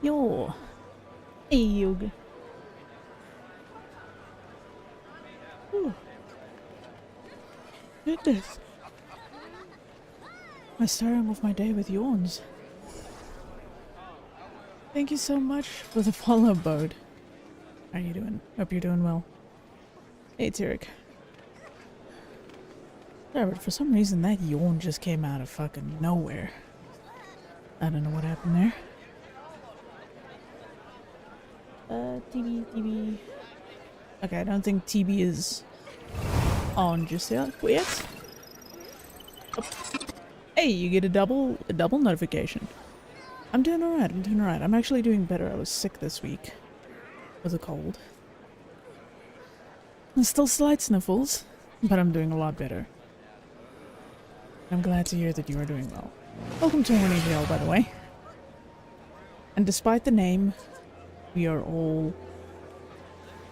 Yo. Hey, Yoga. Ooh. Goodness. I'm starting off my day with yawns. Thank you so much for the follow, Bode. How are you doing? Hope you're doing well. Hey, Tarek. Sorry, but for some reason that yawn just came out of fucking nowhere. I don't know what happened there. TB. Okay, I don't think TB is on just yet. Oh. Hey, you get a double notification. I'm doing alright, I'm actually doing better. I was sick this week with a cold. There's still slight sniffles, but I'm doing a lot better. I'm glad to hear that you are doing well. Welcome to Horny Vale, by the way. And despite the name, we are all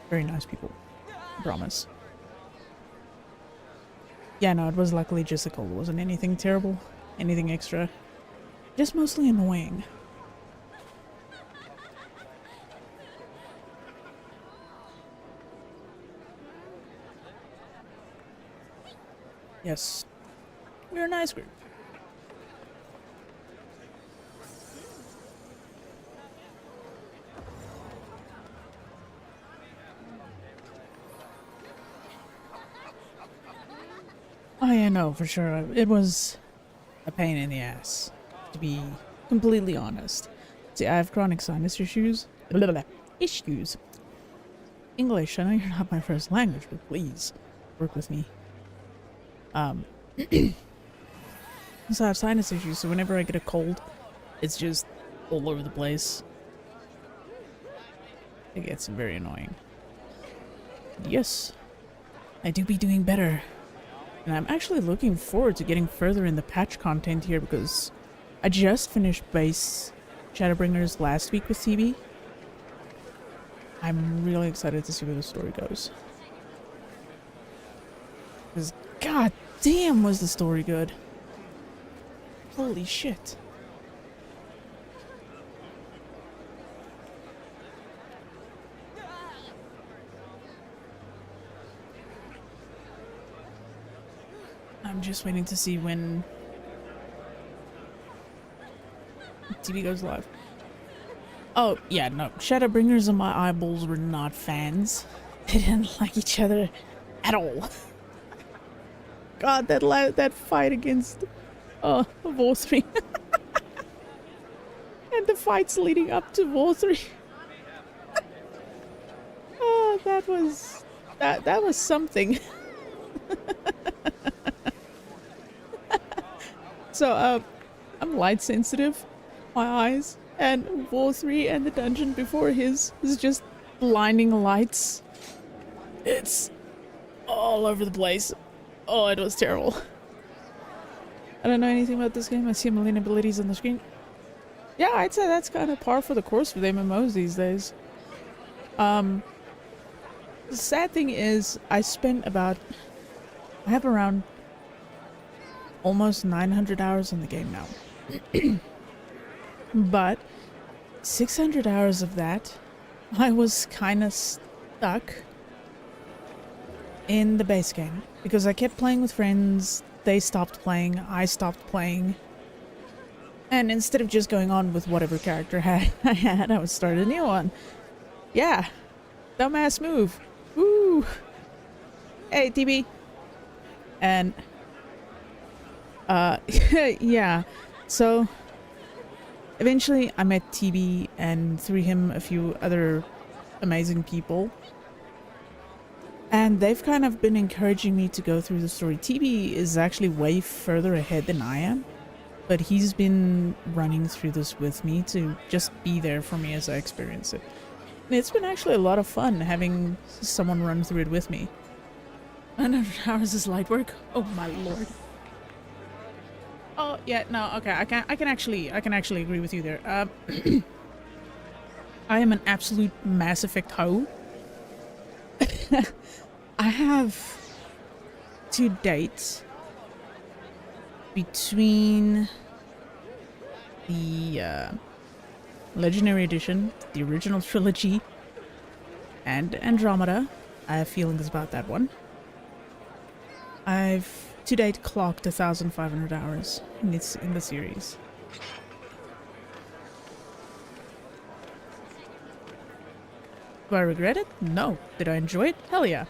very nice people. I promise. Yeah, no, it was luckily just a cold. It wasn't anything terrible, anything extra. Just mostly annoying. Yes. We're a nice group. Oh yeah, no, for sure. It was a pain in the ass, to be completely honest. See, I have chronic sinus issues. Issues. English, I know you're not my first language, but please, work with me. So I have sinus issues, so whenever I get a cold, it's just all over the place. It gets very annoying. Yes, I do be doing better. And I'm actually looking forward to getting further in the patch content here because I just finished base Shadowbringers last week with TB. I'm really excited to see where the story goes. Because god damn was the story good. Holy shit. I'm just waiting to see when TV goes live. Oh, yeah, no. Shadowbringers and my eyeballs were not fans. They didn't like each other at all. God, that fight against Vor3. And the fights leading up to Vor3. Oh, that was something. So, I'm light sensitive, my eyes, and Vor3 and the dungeon before his is just blinding lights. It's all over the place. Oh, it was terrible. I don't know anything about this game. I see a million abilities on the screen. Yeah, I'd say that's kind of par for the course with MMOs these days. The sad thing is, I have around almost 900 hours in the game now. But 600 hours of that, I was kind of stuck in the base game. Because I kept playing with friends, they stopped playing, I stopped playing. And instead of just going on with whatever character I had, I would start a new one. Yeah. Dumbass move. Woo! Hey, TB. And yeah, so eventually I met TB and through him a few other amazing people, and they've kind of been encouraging me to go through the story. TB is actually way further ahead than I am, but he's been running through this with me to just be there for me as I experience it. And it's been actually a lot of fun having someone run through it with me. 100 hours is light work? Oh my lord. Oh yeah, no, okay, I can actually agree with you there. I am an absolute Mass Effect hoe. I have to date between the Legendary Edition, the original trilogy, and Andromeda. I have feelings about that one. I've to date clocked 1,500 hours in the series. Do I regret it? No. Did I enjoy it? Hell yeah.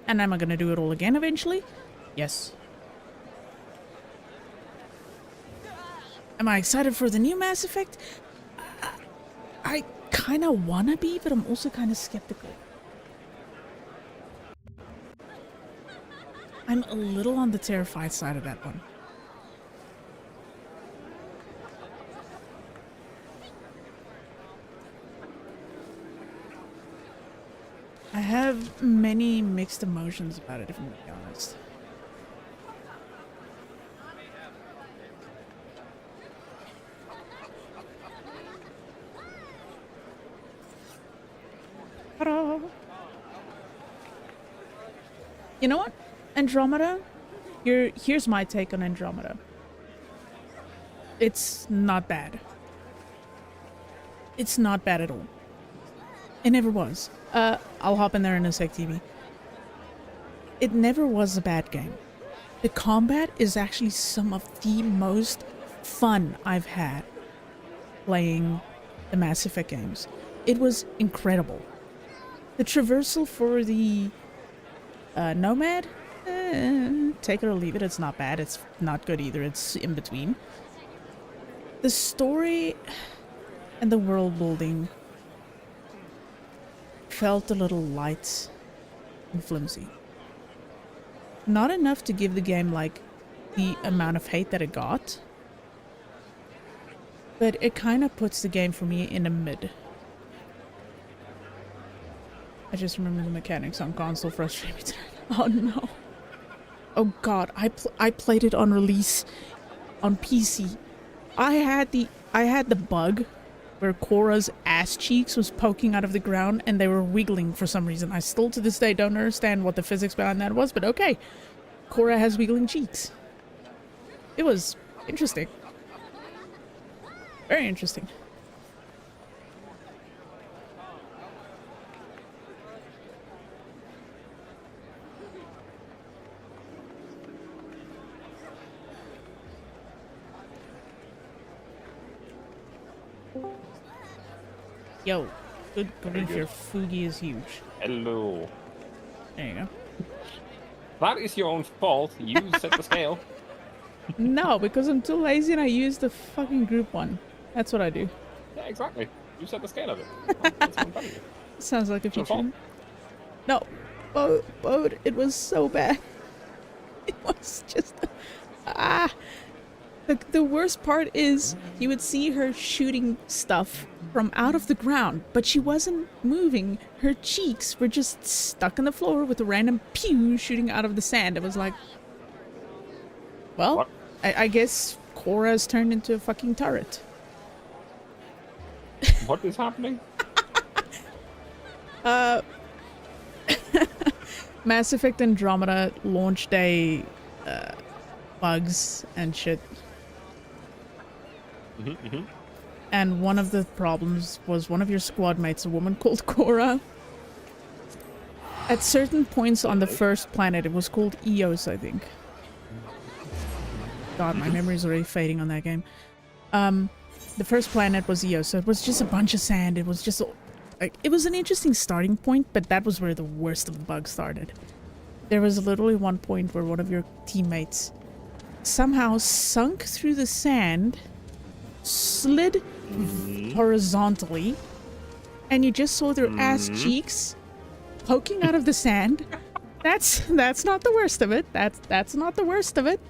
And am I gonna do it all again eventually? Yes. Am I excited for the new Mass Effect? I kinda wanna be, but I'm also kinda skeptical. I'm a little on the terrified side of that one. I have many mixed emotions about it, if I'm gonna be honest. Ta-da! You know what? Andromeda? Here's my take on Andromeda. It's not bad. It's not bad at all. It never was. I'll hop in there in a sec, TV. It never was a bad game. The combat is actually some of the most fun I've had playing the Mass Effect games. It was incredible. The traversal for the Nomad, take it or leave it, it's not bad. It's not good either. It's in between. The story and the world building felt a little light and flimsy. Not enough to give the game like the amount of hate that it got, but it kind of puts the game for me in a mid. I just remember the mechanics on console frustrated me tonight. Oh no. Oh god, I played it on release on PC. I had the bug where Cora's ass cheeks was poking out of the ground and they were wiggling for some reason. I still to this day don't understand what the physics behind that was, but okay. Cora has wiggling cheeks. It was interesting. Very interesting. Yo, good grief, your Fugi is huge. Hello. There you go. That is your own fault. You set the scale. No, because I'm too lazy and I use the fucking group one. That's what I do. Yeah, exactly. You set the scale of it. That's what I'm telling you. Sounds like a Your fault. future. No, Bode, it was so bad. It was just... The worst part is you would see her shooting stuff from out of the ground, but she wasn't moving. Her cheeks were just stuck on the floor with a random pew shooting out of the sand. It was like, well, I guess Cora's turned into a fucking turret. What is happening? Mass Effect Andromeda launch day bugs and shit. And one of the problems was one of your squad mates, a woman called Cora. At certain points on the first planet, it was called Eos, I think. God, my memory is already fading on that game. The first planet was Eos, so it was just a bunch of sand. It was just like, it was an interesting starting point, but that was where the worst of the bugs started. There was literally one point where one of your teammates somehow sunk through the sand, slid horizontally, and you just saw their ass cheeks poking out of the sand. That's not the worst of it. That's not the worst of it.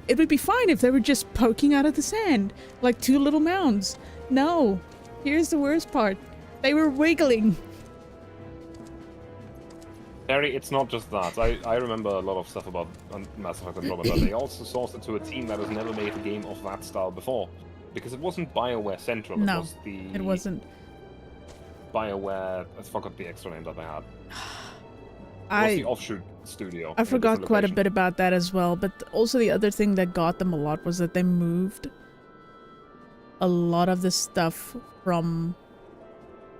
It would be fine if they were just poking out of the sand like two little mounds. No, here's the worst part. They were wiggling. Harry, it's not just that. I remember a lot of stuff about Mass Effect Andromeda. They also sourced it to a team that has never made a game of that style before. Because it wasn't BioWare Central. No, it was the... it wasn't. BioWare... I forgot the extra name that they had. It was the offshoot studio. I forgot quite a bit about that as well, but also the other thing that got them a lot was that they moved a lot of the stuff from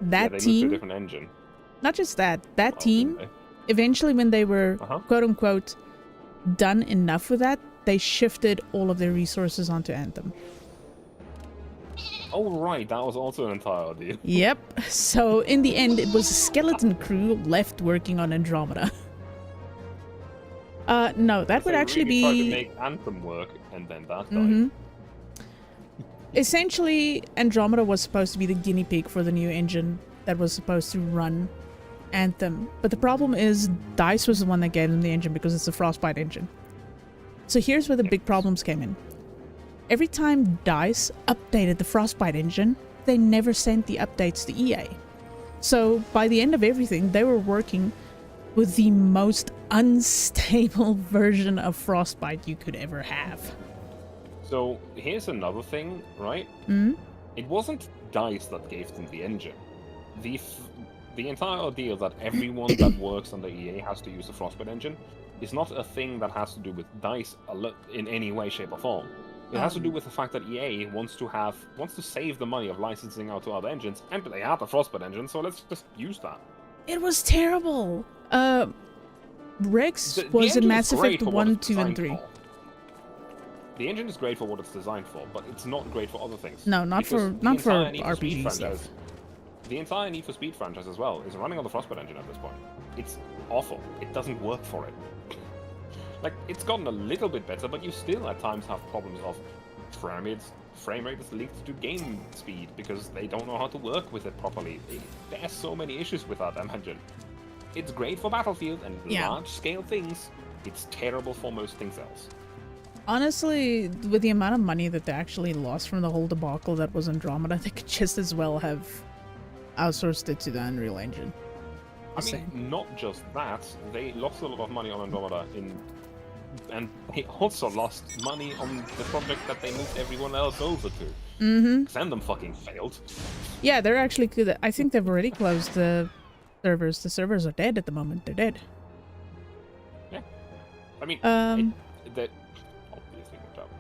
Yeah, that they moved to a team. different engine. Not just that, that Well, team, didn't eventually when they were they? Uh-huh. quote unquote done enough with that, they shifted all of their resources onto Anthem. Oh, right, that was also an entire ordeal. Yep. So in the end, it was a skeleton crew left working on Andromeda. No, that would They actually really tried to be... make Anthem work, and then that died. Mhm. Essentially, Andromeda was supposed to be the guinea pig for the new engine that was supposed to run Anthem. But the problem is, DICE was the one that gave them the engine because it's a Frostbite engine. So here's where the big problems came in. Every time DICE updated the Frostbite engine, they never sent the updates to EA. So by the end of everything, they were working with the most unstable version of Frostbite you could ever have. So here's another thing, right? Mm? It wasn't DICE that gave them the engine. The entire ordeal that everyone that works on the EA has to use the Frostbite engine is not a thing that has to do with DICE in any way, shape, or form. It has to do with the fact that EA wants to save the money of licensing out to other engines, and they have the Frostbite engine, so let's just use that. It was terrible. Rex The was in engine Mass is great Effect for what 1, it's 2, and designed 3. for. The engine is great for what it's designed for, but it's not great for other things. No, not Because for the not for entire Need for Speed RPG franchise- stuff. The entire Need for Speed franchise as well is running on the Frostbite engine at this point. It's awful. It doesn't work for it. Like, it's gotten a little bit better, but you still at times have problems of frame rate is linked to game speed because they don't know how to work with it properly. There's so many issues with that engine. It's great for Battlefield and large-scale things. It's terrible for most things else. Honestly, with the amount of money that they actually lost from the whole debacle that was Andromeda, they could just as well have outsourced it to the Unreal Engine. I mean, not just that. They lost a lot of money on Andromeda and they also lost money on the project that they moved everyone else over to. Mm-hmm. Them fucking failed. Yeah, they're actually good. I think they've already closed the servers. The servers are dead at the moment. They're dead. Yeah. I mean, that obviously worked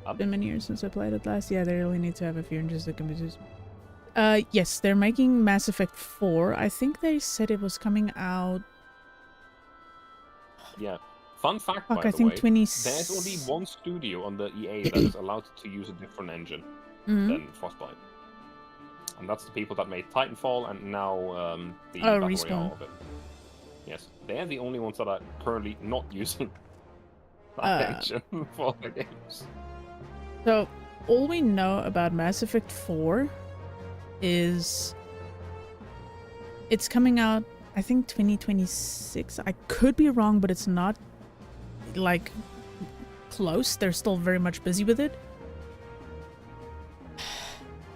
out. Been many years since I played it last. Yeah, they really need to have a few inches that can be used. Yes, they're making Mass Effect 4. I think they said it was coming out... Yeah. Fun fact, Fuck, by I the think way, there's only one studio on the EA that is allowed to use a different engine than Frostbite. And that's the people that made Titanfall and now the Battle Respawn. Royale of it. Yes, they're the only ones that are currently not using that engine for the games. So, all we know about Mass Effect 4 is it's coming out, I think 2026. I could be wrong, but it's not like close. They're still very much busy with it.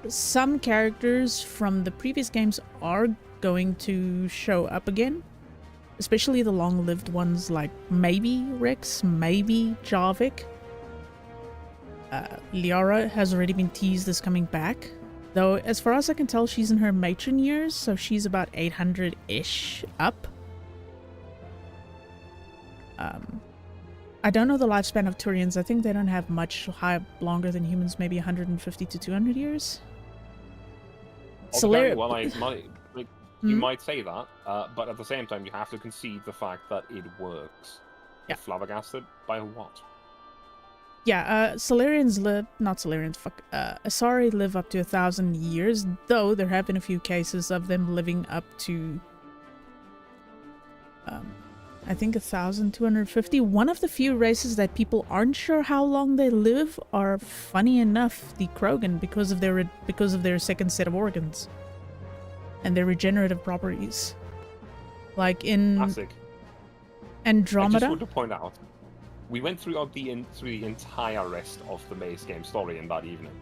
Some characters from the previous games are going to show up again, especially the long-lived ones like maybe Rex, maybe Jarvik. Liara has already been teased as coming back, though as far as I can tell she's in her matron years, so she's about 800-ish up. I don't know the lifespan of Turians. I think they don't have much longer than humans, maybe 150 to 200 years. Okay, well, you might say that, but at the same time, you have to concede the fact that it works. Yeah. Flabbergasted by what? Yeah, Solarians live... Not Solarians, fuck. Asari live up to 1,000 years, though there have been a few cases of them living up to... I think 1,250. One of the few races that people aren't sure how long they live are, funny enough, the Krogan, because of their second set of organs and their regenerative properties. Like in Classic. Andromeda. I just want to point out, we went through the entire rest of the base game story in that evening.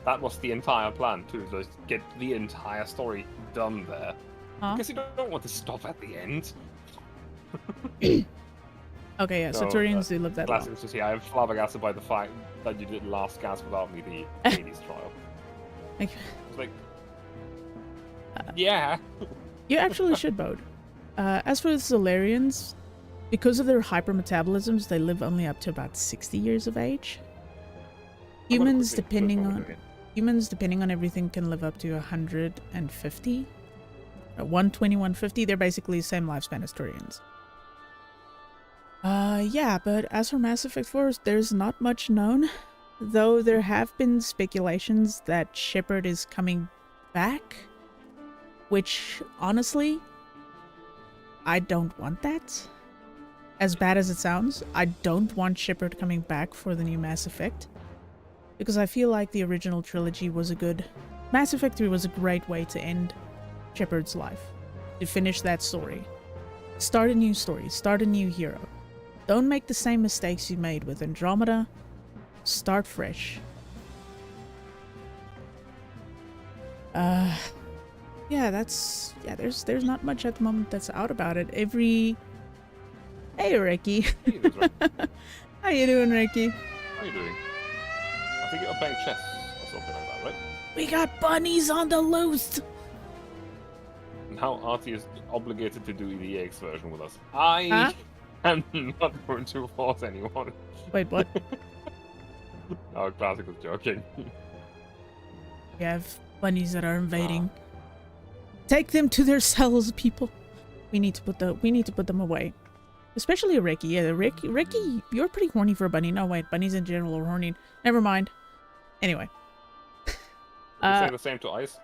That was the entire plan, to just get the entire story done there. Huh? Because you don't want to stop at the end. Okay, yeah, so Turians do live that long. Classic, just, yeah, I'm flabbergasted by the fact that you did Last Gas without me, the Hades trial. Okay. It's like, yeah. You actually should vote. As for the Solarians, because of their hypermetabolisms, they live only up to about 60 years of age. Humans, depending on... Humans, depending on everything, can live up to 150. 120, 150. They're basically the same lifespan as Turians. Yeah, but as for Mass Effect 4, there's not much known. Though there have been speculations that Shepard is coming back. Which, honestly, I don't want that. As bad as it sounds, I don't want Shepard coming back for the new Mass Effect. Because I feel like the original trilogy was a good... Mass Effect 3 was a great way to end Shepard's life. To finish that story. Start a new story. Start a new hero. Don't make the same mistakes you made with Andromeda. Start fresh. Yeah, that's... Yeah, there's not much at the moment that's out about it. Hey, Ricky. How you doing, Ricky? How are you doing? I think you're playing chess or something like that, right? We got bunnies on the loose! Now Artie is obligated to do the EX version with us. I am not going to force anyone. Wait, what? Oh, Classic was joking. We have bunnies that are invading. Take them to their cells, people. We need to put them away. Especially Ricky. Yeah, Ricky, you're pretty horny for a bunny. No, wait, bunnies in general are horny. Never mind. Anyway. You say the same to Ice?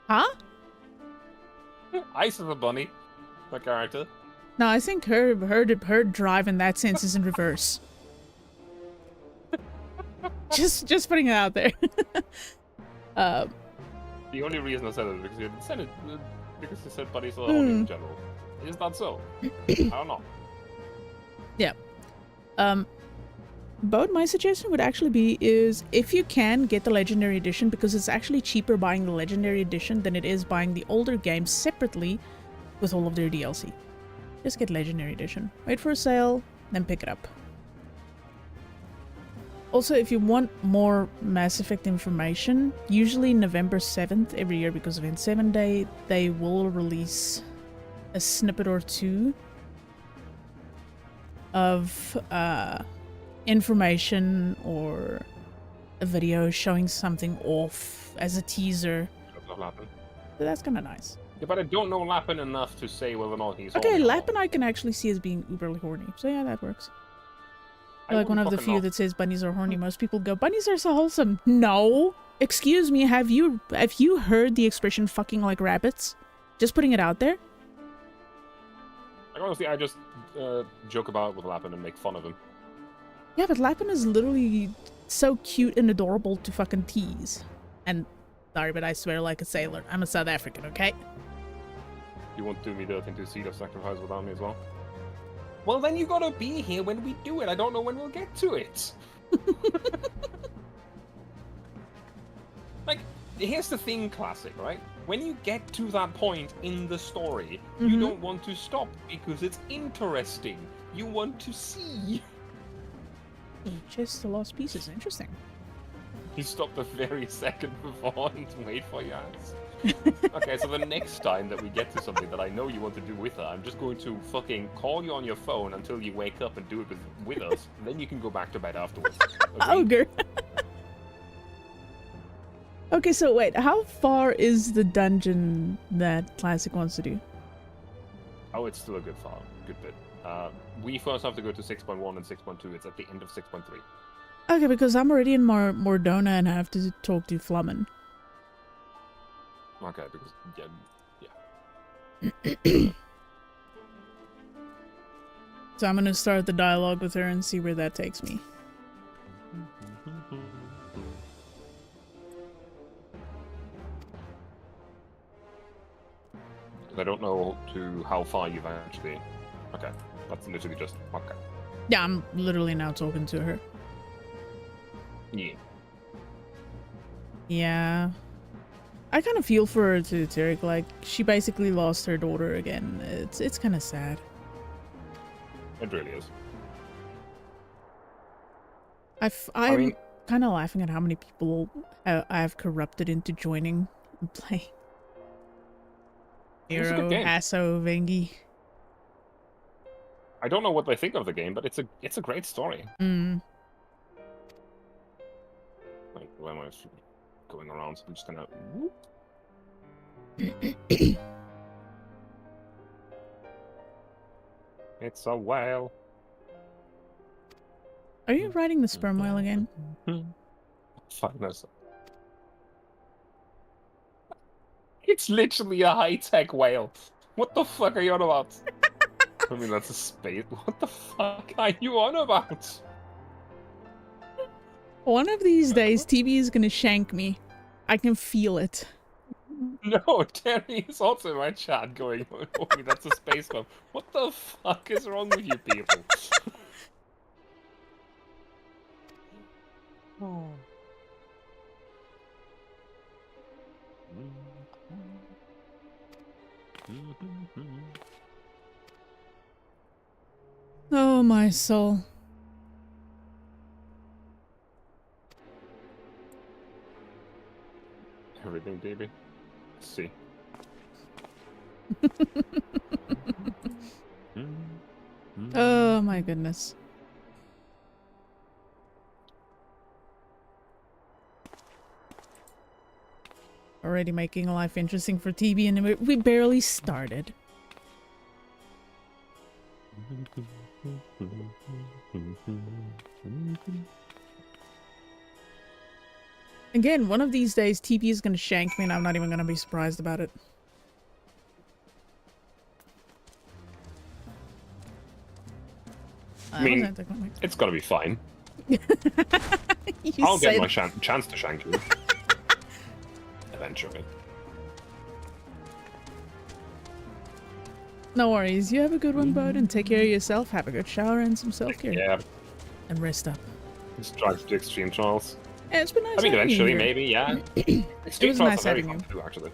Huh? Ice is a bunny. The character. No, I think her drive in that sense is in reverse. just putting it out there. The only reason I said it is because you said bunnies are horny in general. Is that so? I don't know. Yeah. But my suggestion would actually be is if you can get the Legendary Edition, because it's actually cheaper buying the Legendary Edition than it is buying the older games separately with all of their DLC. Just get Legendary Edition. Wait for a sale, then pick it up. Also, if you want more Mass Effect information, usually November 7th every year because of N7 Day, they will release a snippet or two of information or a video showing something off as a teaser. So that's kind of nice. Yeah, but I don't know Lappin enough to say whether or not he's okay, horny. Lappin I can actually see as being uberly horny. So yeah, that works. Like one of the few that says bunnies are horny. Most people go, bunnies are so wholesome. No! Excuse me, have you heard the expression fucking like rabbits? Just putting it out there. Like, honestly, I just joke about with Lappin and make fun of him. Yeah, but Lappin is literally so cute and adorable to fucking tease. And, sorry, but I swear like a sailor. I'm a South African, okay? You won't do me dirty into Seed of Sacrifice without me as well? Well, then you gotta be here when we do it. I don't know when we'll get to it. Like, here's the thing, Classic, right? When you get to that point in the story, you don't want to stop because it's interesting. You want to see. Just the lost pieces. Interesting. You stop the very second before and wait for your ass. Okay, so the next time that we get to something that I know you want to do with her, I'm just going to fucking call you on your phone until you wake up and do it with us. Then you can go back to bed afterwards. Okay? Ogre. Okay, so wait, how far is the dungeon that Classic wants to do? Oh, it's still a good bit. We first have to go to 6.1 and 6.2. It's at the end of 6.3. Okay, because I'm already in Mordona and I have to talk to Flammen. Okay, because yeah. So I'm gonna start the dialogue with her and see where that takes me. I don't know how far you've actually. Okay, that's literally just okay. Yeah, I'm literally now talking to her. Yeah. Yeah. I kind of feel for her too, Tarek. Like, she basically lost her daughter again. It's kind of sad. It really is. I'm kind of laughing at how many people I've corrupted into joining and playing. Nero, Hasso, Vengi. I don't know what they think of the game, but it's a great story. Like, where am I going around? I'm just gonna. It's a whale. Are you riding the sperm whale again? Fuck no. It's literally a high-tech whale. What the fuck are you on about? I mean, that's a space. What the fuck are you on about? One of these days, TV is gonna shank me. I can feel it. No, Terry is also in my chat going, oh, that's a space bomb. What the fuck is wrong with you people? Oh. Oh, my soul. Everything, baby. Let's see. Oh, my goodness. Already making life interesting for TB, and we barely started. Again, one of these days, TB is gonna shank me, and I'm not even gonna be surprised about it. I mean, it's gotta be fine. I'll get my chance to shank you. Eventually. No worries. You have a good one, bud, and take care of yourself. Have a good shower and some self-care. Yeah. And rest up. Just drive to extreme trials. Yeah, it's been nice. I mean, having you eventually, here. maybe, yeah. Extreme was trials nice are very having fun to do, actually.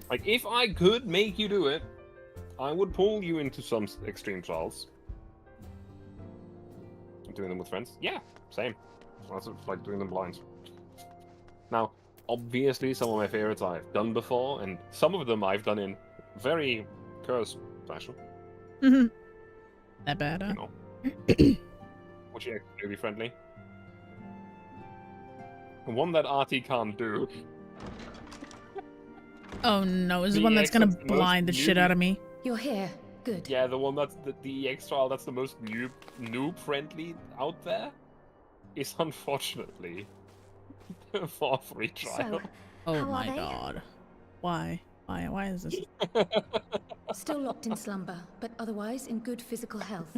Like, if I could make you do it, I would pull you into some extreme trials. Doing them with friends? Yeah, same. That's like doing them blind. Now, obviously, some of my favorites I've done before, and some of them I've done in very curse fashion. Mm-hmm. Not bad, huh? You know. Which is really friendly. One that Artie can't do. Oh no, is the one that's gonna blind the shit out of me? You're here. Good. Yeah, the one that's the EX trial that's the most noob friendly out there is unfortunately the 4 free trial. So, Oh how my are they? god. Why? Why is this? Still locked in slumber, but otherwise in good physical health.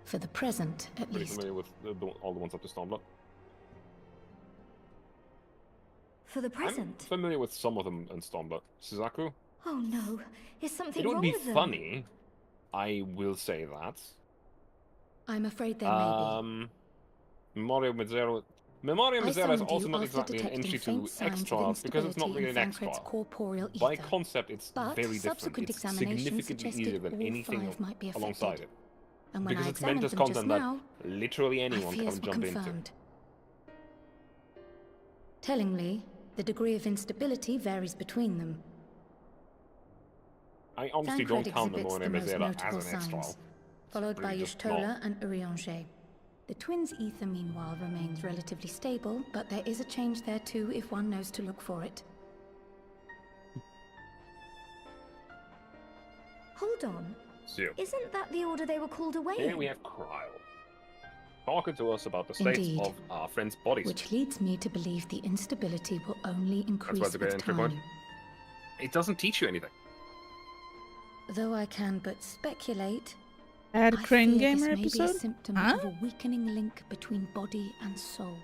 For the present, at Pretty least. familiar with all the ones up to Stormblood. For the I'm present? familiar with some of them in Stormblood. Suzaku? Oh no, is something It would wrong be with them? funny. I will say that. I'm afraid there may be. Memoria Mizzera. Memoria I Mizzera is summoned also you not after exactly an detecting entry faint to signs X of trials because it's not instability really an in X Thancred's trial. corporeal By ether. concept, it's But very different. subsequent It's examination significantly suggested easier than all anything 5 might be affected. alongside it. And when Because I it's examined Mentos them content just that now, literally my anyone fears can were jump into. confirmed. Tellingly, the degree of instability varies between them. I honestly Thancred don't count exhibits Memoria the most Mizzera notable as an X trial. signs, followed by really just Y'shtola and Urianger. The twins' ether, meanwhile, remains relatively stable, but there is a change there too if one knows to look for it. Hold on. So, Isn't that the order they were called away here in? we have Cryle. Talking to us about the state Indeed. of our friends' bodies. Which leads me to believe the instability will only That's why increase it's a great with entry point. time. It doesn't teach you anything. Though I can but speculate, Add I Crane fear Gamer this may be a episode? symptom Huh? of a weakening link between body and soul.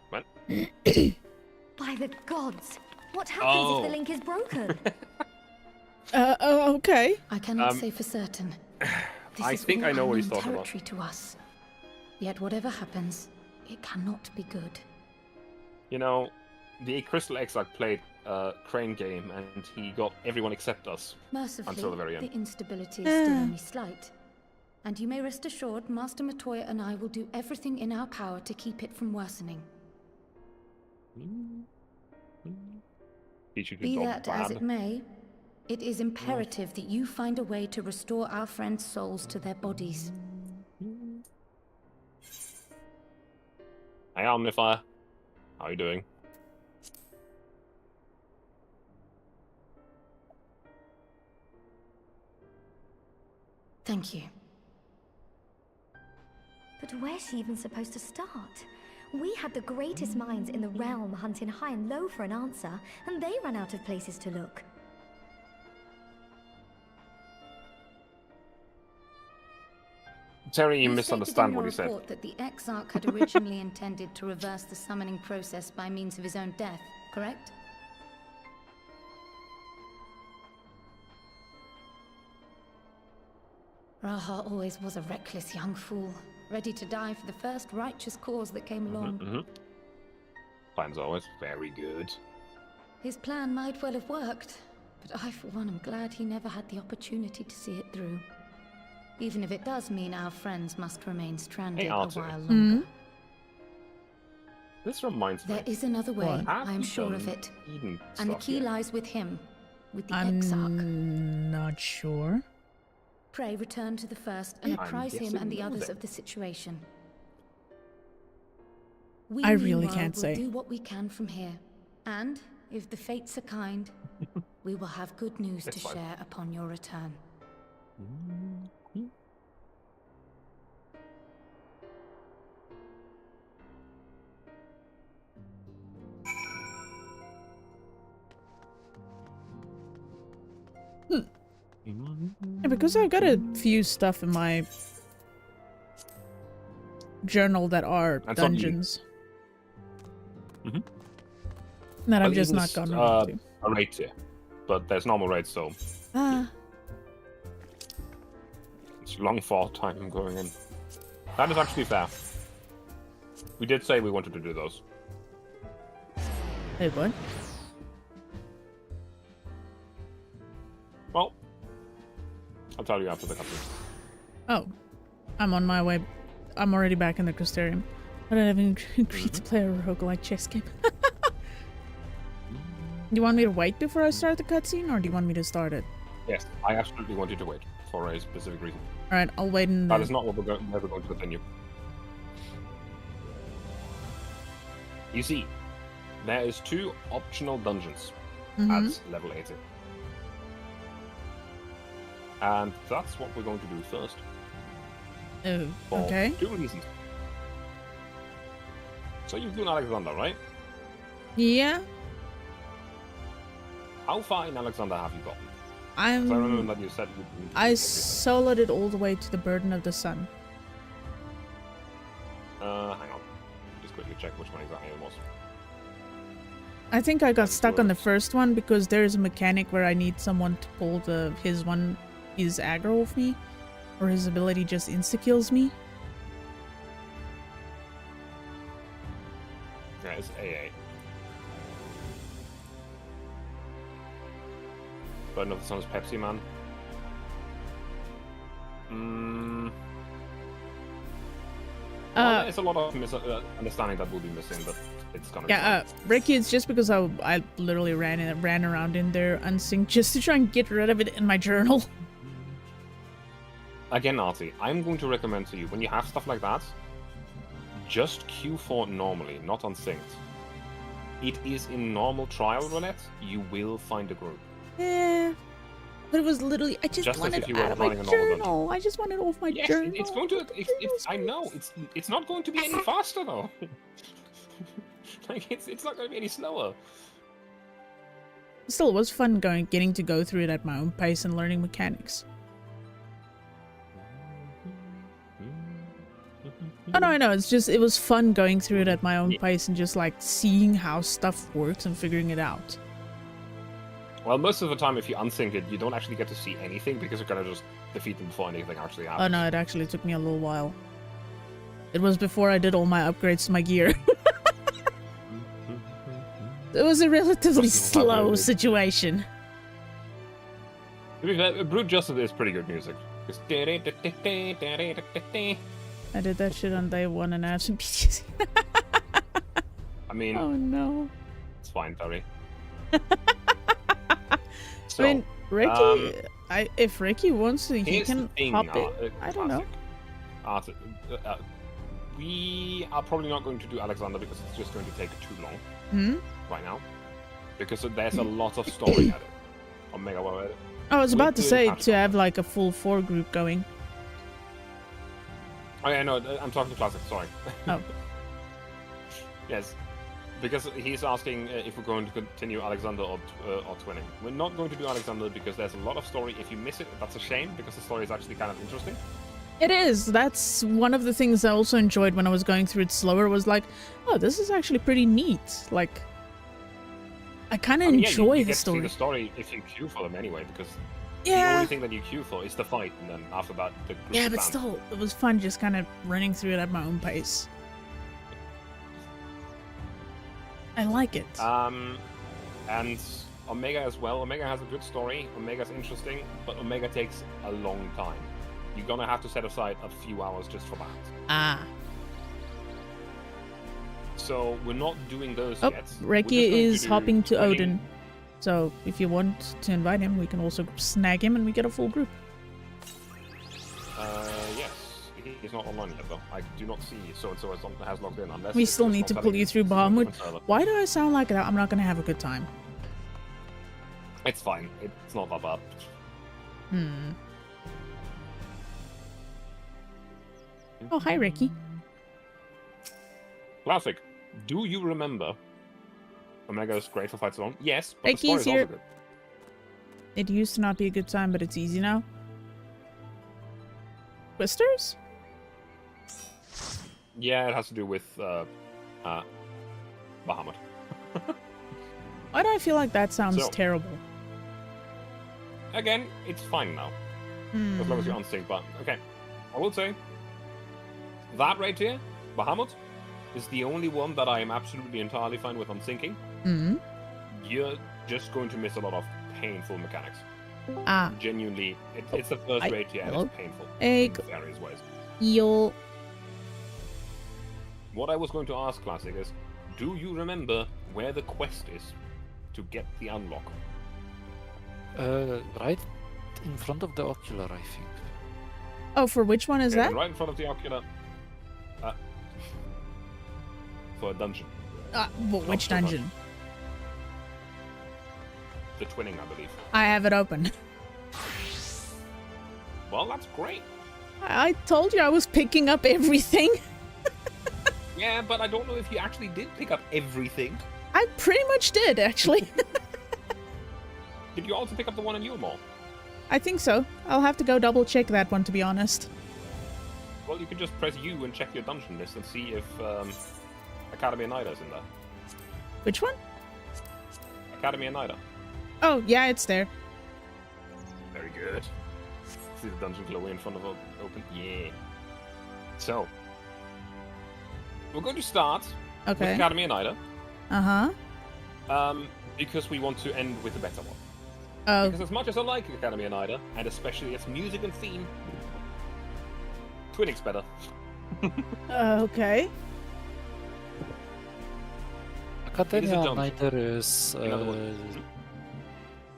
What? By the gods! What happens if Oh. the link is broken? Okay. I cannot say for certain. This I is think all I know what he's unknown talking about. territory to us. Yet whatever happens, it cannot be good. You know, the Crystal Exarch played a Crane game and he got everyone except us. Mercifully, Until the very end. the instability is still only slight. And you may rest assured, Master Matoya and I will do everything in our power to keep it from worsening. Teach you to Be dog that as bad. it may, It is imperative that you find a way to restore our friends' souls to their bodies. Hey, Omnifier. How are you doing? Thank you. But where's she even supposed to start? We had the greatest minds in the realm hunting high and low for an answer, and they ran out of places to look. Terry, you You misunderstand stated in what your he said. report that the Exarch had originally intended to reverse the summoning process by means of his own death, correct? Raha always was a reckless young fool, ready to die for the first righteous cause that came along. Plan's always very good. His plan might well have worked, but I, for one, am glad he never had the opportunity to see it through. Even if it does mean our friends must remain stranded a Arthur. while longer. This reminds me. There is another way, What? Have I am you sure of done it. Eden And the stuff key yet? lies with him, with the I'm Exarch. not sure. Pray return to the first and I'm apprise him and the guessing others then. of the situation. We, I really meanwhile, can't will say. do what we can from here. And, if the fates are kind, we will have good news That's to fine. share upon your return. Yeah, because I got a few stuff in my journal that are That's on you. dungeons. Mhm. That I've Well, just Eden's, not gotten around to. a raid tier, but there's normal raids, so Ah, it's long fall time going in. That is actually fair. We did say we wanted to do those. hey, what? Well, I'll tell you after the cutscene. Oh, I'm on my way. I'm already back in the Crystarium. I don't have any agreed to play a roguelike chess game. Do you want me to wait before I start the cutscene, or do you want me to start it? Yes, I absolutely want you to wait for a specific reason. Alright, I'll wait in That the... is not what where we're going to continue. You see, there is 2 optional dungeons Mhm. at level 80. And that's what we're going to do first. Oh, For okay. 2 reasons. So you've done Alexander, right? Yeah, How far in Alexander have you gotten? 'Cause I I'm... remember that you said you I soloed it all the way to the Burden of the Sun. hang on. Just quickly check which one exactly it was. I think I got That's stuck on the worse. first one because there's a mechanic where I need someone to pull his aggro off me, or his ability just insta-kills me. Yeah, it's AA. Burden of the Sun's Pepsi Man. Well, there's a lot of understanding that will be missing, but it's gonna be Yeah, Ricky, it's just because I literally ran around in there unsynced just to try and get rid of it in my journal. Again, Artie, I'm going to recommend to you, when you have stuff like that, just queue for it normally, not unsynced. It is in normal trial roulette, you will find a group. Yeah, but it was literally I just Just as wanted if you it were out of my running a normal dungeon. journal. I just wanted it off my Yes, journal. it's going to. I know it's not going to be any faster though. Like it's not going to be any slower. Still, it was fun getting to go through it at my own pace and learning mechanics. Oh no, I know. It was fun going through it at my own pace and just like seeing how stuff works and figuring it out. Well, most of the time, if you unsync it, you don't actually get to see anything because you're gonna just defeat them before anything actually happens. Oh no, it actually took me a little while. It was before I did all my upgrades to my gear. It was a relatively slow situation. To be fair, Brute Justice is pretty good music. It's I did that shit on day 1 and I have some PTSD. I mean, Oh no. it's fine, Terry. So, I mean, Ricky, if Ricky wants to, he Here's the can thing, hop it. I don't know. Classic. We are probably not going to do Alexander because it's just going to take too long Hmm? right now. Because there's a lot of story at it. Omega, what it? I was about to doing say Pathfinder. to have like a full 4 group going. Oh yeah, no, I'm talking to Classic, sorry. Oh. Yes, because he's asking if we're going to continue Alexander or twinning. We're not going to do Alexander because there's a lot of story. If you miss it, that's a shame because the story is actually kind of interesting. It is. That's one of the things I also enjoyed when I was going through it slower was like, oh, this is actually pretty neat. Like, I kind of enjoy you the get to see story. the story if you queue for them anyway, because the Yeah. only thing that you queue for is the fight, and then after that, the group Yeah, but advance. still, it was fun just kind of running through it at my own pace. I like it. And Omega as well. Omega has a good story. Omega's interesting, but Omega takes a long time. You're gonna have to set aside a few hours just for that. Ah. So we're not doing those Oh, yet. We're just Reki going to is do hopping to 20 Odin. So if you want to invite him, we can also snag him and we get a full group. Yes. He's not online yet though. I do not see so-and-so has logged in unless We it's still just need not to telling pull you me. through It's a different Bahamut. server. Why do I sound like that? I'm not going to have a good time. It's fine. It's not that bad. Oh, hi, Ricky. Classic. Do you remember Omega's Grateful Fight Zone? Yes, but Ricky's the story is here. also good. It used to not be a good time, but it's easy now. Twisters? Yeah, it has to do with Bahamut. Why do I feel like that sounds So- terrible? Again, it's fine now. As long as you're unsynced, but okay. I will say that right here, Bahamut, is the only one that I am absolutely entirely fine with unsyncing. Hmm. You're just going to miss a lot of painful mechanics. Ah, Genuinely, it's the first raid here, and hello? it's painful Hey, in various ways. eel. What I was going to ask, Classic, is do you remember where the quest is to get the unlock? Right in front of the ocular, I think. Oh, for which one is Okay, that? then right in front of the ocular. For a dungeon. Well, which so much. dungeon? The twinning, I believe. I have it open. Well, that's great. I told you I was picking up everything. Yeah, but I don't know if you actually did pick up everything. I pretty much did, actually. Did you also pick up the one in Yulmore? I think so. I'll have to go double check that one, to be honest. Well, you can just press U and check your dungeon list and see if Academy of Nida's in there. Which one? Academy of Nida. Oh, yeah, it's there. Very good. See the dungeon glow in front of open. Yeah. So, we're going to start with Okay. Academy of Nida, Uh-huh. because we want to end with a better one. Oh, Because as much as I like Academy of Nida, and especially its music and theme, Twinning's better. okay. Academia jump. neither is. In other words.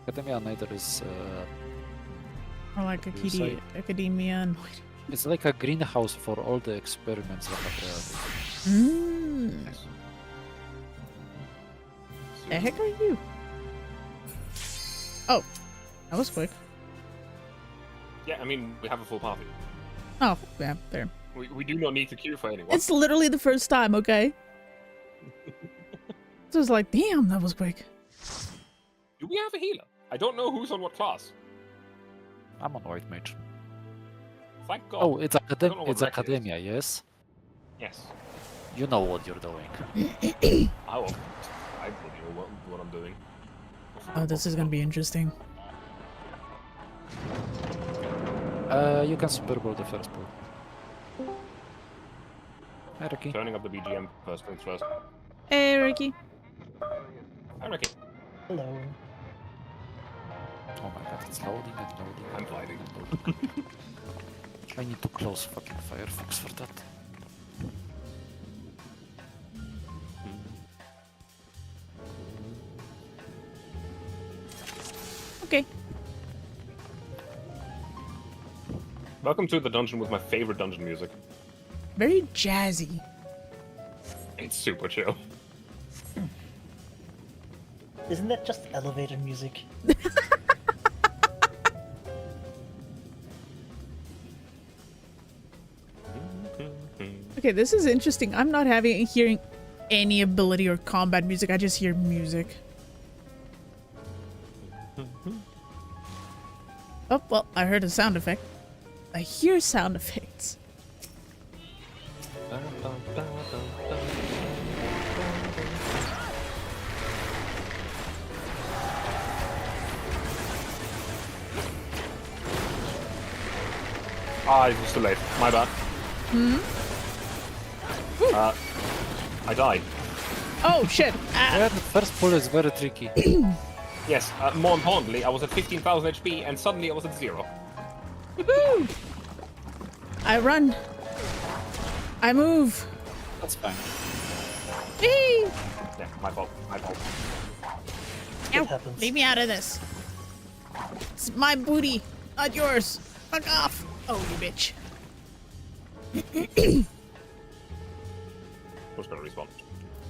Academia neither is. Or like You say- Academia and... It's like a greenhouse for all the experiments that are Mmm. Yes. The heck are you? Oh, that was quick. Yeah, I mean, we have a full party. Oh, yeah, there. We do not need to queue for anyone. It's literally the first time, okay? So it's like, damn, that was quick. Do we have a healer? I don't know who's on what class. I'm on white mage. Thank God. Oh, it's I don't know what it's Rec is. Academia, yes. Yes. You know what you're doing. I will. I will know what I'm doing. Oh, this is gonna be interesting. You can super bowl the first bowl. Hi, Ricky. Turning up the BGM first things first. Hey, Ricky. Hi, Ricky. Hello. Oh my god, it's loading and loading. I'm fighting. I need to close fucking Firefox for that. Okay. Welcome to the dungeon with my favorite dungeon music. Very jazzy. It's super chill. Isn't that just elevator music? Okay, this is interesting. I'm not hearing any ability or combat music. I just hear music. Oh, well, I heard a sound effect. I hear sound effects. Ah, it was too late. My bad. I died. Oh, shit. Ah. Yeah, the first pull is very tricky. Yes, more importantly, I was at 15,000 HP and suddenly I was at 0. Woohoo! I run. I move. That's fine. Whee! Yeah, my fault. My fault. Ow, happens. leave me out of this. It's my booty, not yours. Fuck off. Oh, you bitch. Who's gonna respawn?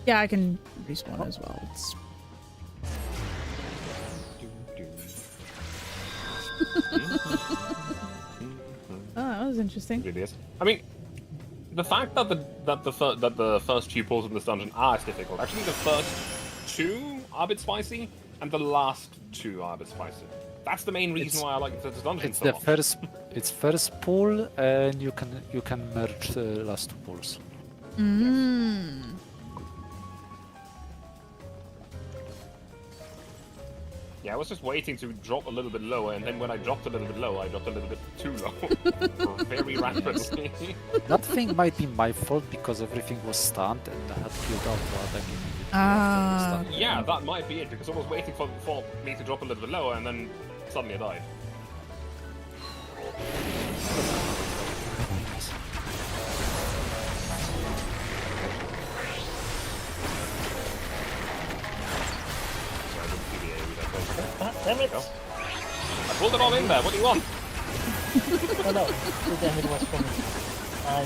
Yeah, I can respawn as well. It's... Oh, that was interesting. It is. I mean, the fact that the first few pulls in this dungeon are as difficult. Actually, the first 2 are a bit spicy, and the last 2 are a bit spicy. That's the main reason why I like this dungeon It's so the much. first pull, and you can merge the last 2 pulls. Yeah, I was just waiting to drop a little bit lower, and then when I dropped a little bit lower, I dropped a little bit too low. Very rapidly. That thing might be my fault because everything was stunned and I had killed out while attacking it. Ah. Yeah, that might be it, because I was waiting for me to drop a little bit lower, and then suddenly I died. So I didn't see the AoE that close. Ah, damn it! Go. I pulled it all in there, what do you want? Oh no, the damage was from me. I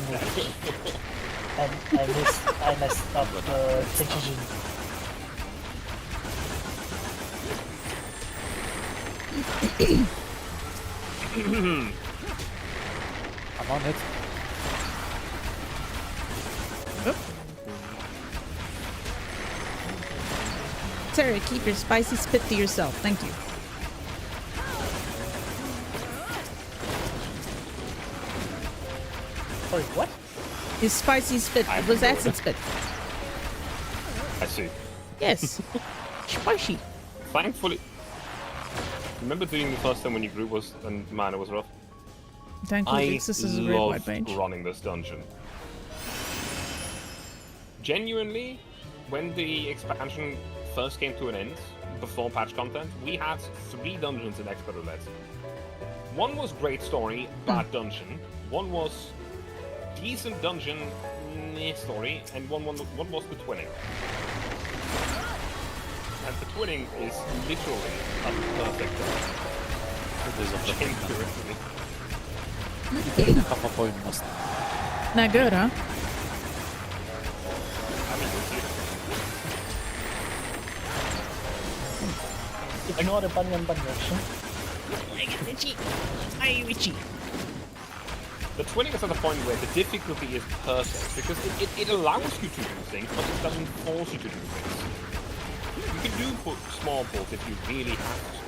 missed. I messed up the precision. I'm on it. Terry, keep your spicy spit to yourself. Thank you. Sorry, what? His spicy spit. It was acid spit. I see. Yes. Spicy. Thankfully... Remember doing the first time when you grew was... and man, it was rough. Thankfully, this is a very wide love range. running this dungeon. Genuinely, when the expansion first came to an end, before patch content, we had 3 dungeons in Expert Roulette. One was great story, bad dungeon. One was decent dungeon, meh story, and one was the twinning. And the twinning is literally a perfect dungeon. It is a Empirically. half a point must. Not good, huh? I mean, we'll see. Ignore the bunny on bunny action. I get itchy. I itchy. The twinning is at the point where the difficulty is perfect, because it allows you to do things, but it doesn't force you to do things. You can do small pulls if you really have to,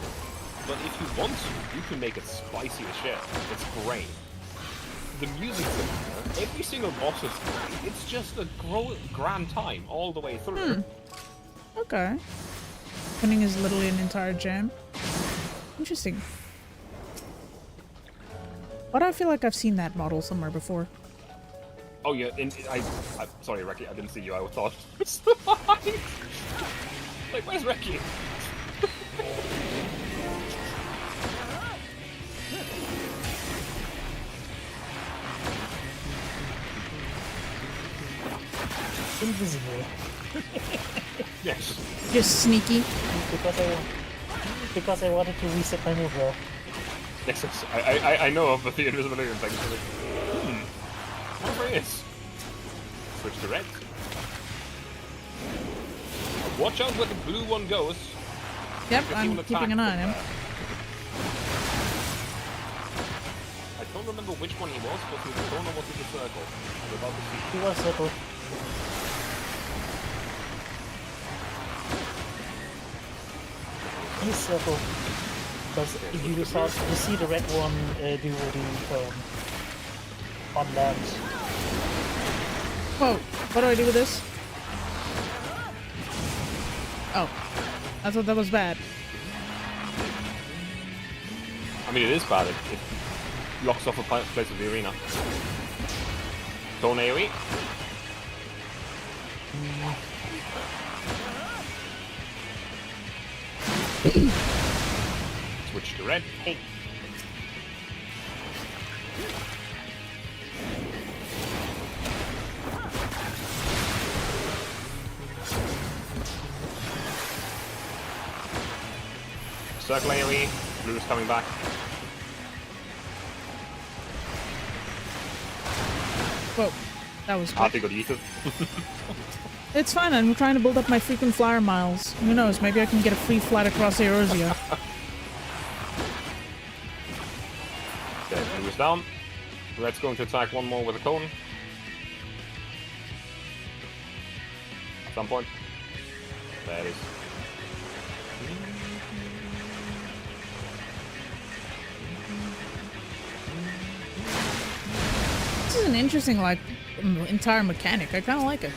but if you want to, you can make it spicy as shit. It's great. The music, every single boss is it's just a grand time all the way through. Okay. Twinning is literally an entire jam. Interesting. Why do I feel like I've seen that model somewhere before? Oh yeah, I sorry, Reki, I didn't see you. I thought like, where's Reki? Invisible. Yes. Just sneaky. Because I wanted to reset my move there. Yes, yes. I know of the invisibility and things. Whatever it is. Switch to red. Watch out where the blue one goes. Yep, Because he I'm will keeping attack an eye on him. I don't remember which one he was. Was he the cone or was he the circle? I'm about to see. He was circle. He's circle. Because if you saw, you see the red one do the on land. Whoa, what do I do with this? Oh, I thought that was bad. I mean, it is bad. It locks off a place of the arena. Cone AoE. Switch to red. Hey, Circle AoE. Blue is coming back. Whoa, that was Artie quick. got yeeted. It's fine, I'm trying to build up my freaking flyer miles. Who knows, maybe I can get a free flight across Eorzea. Okay, blue is down. Red's going to attack one more with a cone. At some point. There it is. This is an interesting, like, entire mechanic. I kind of like it.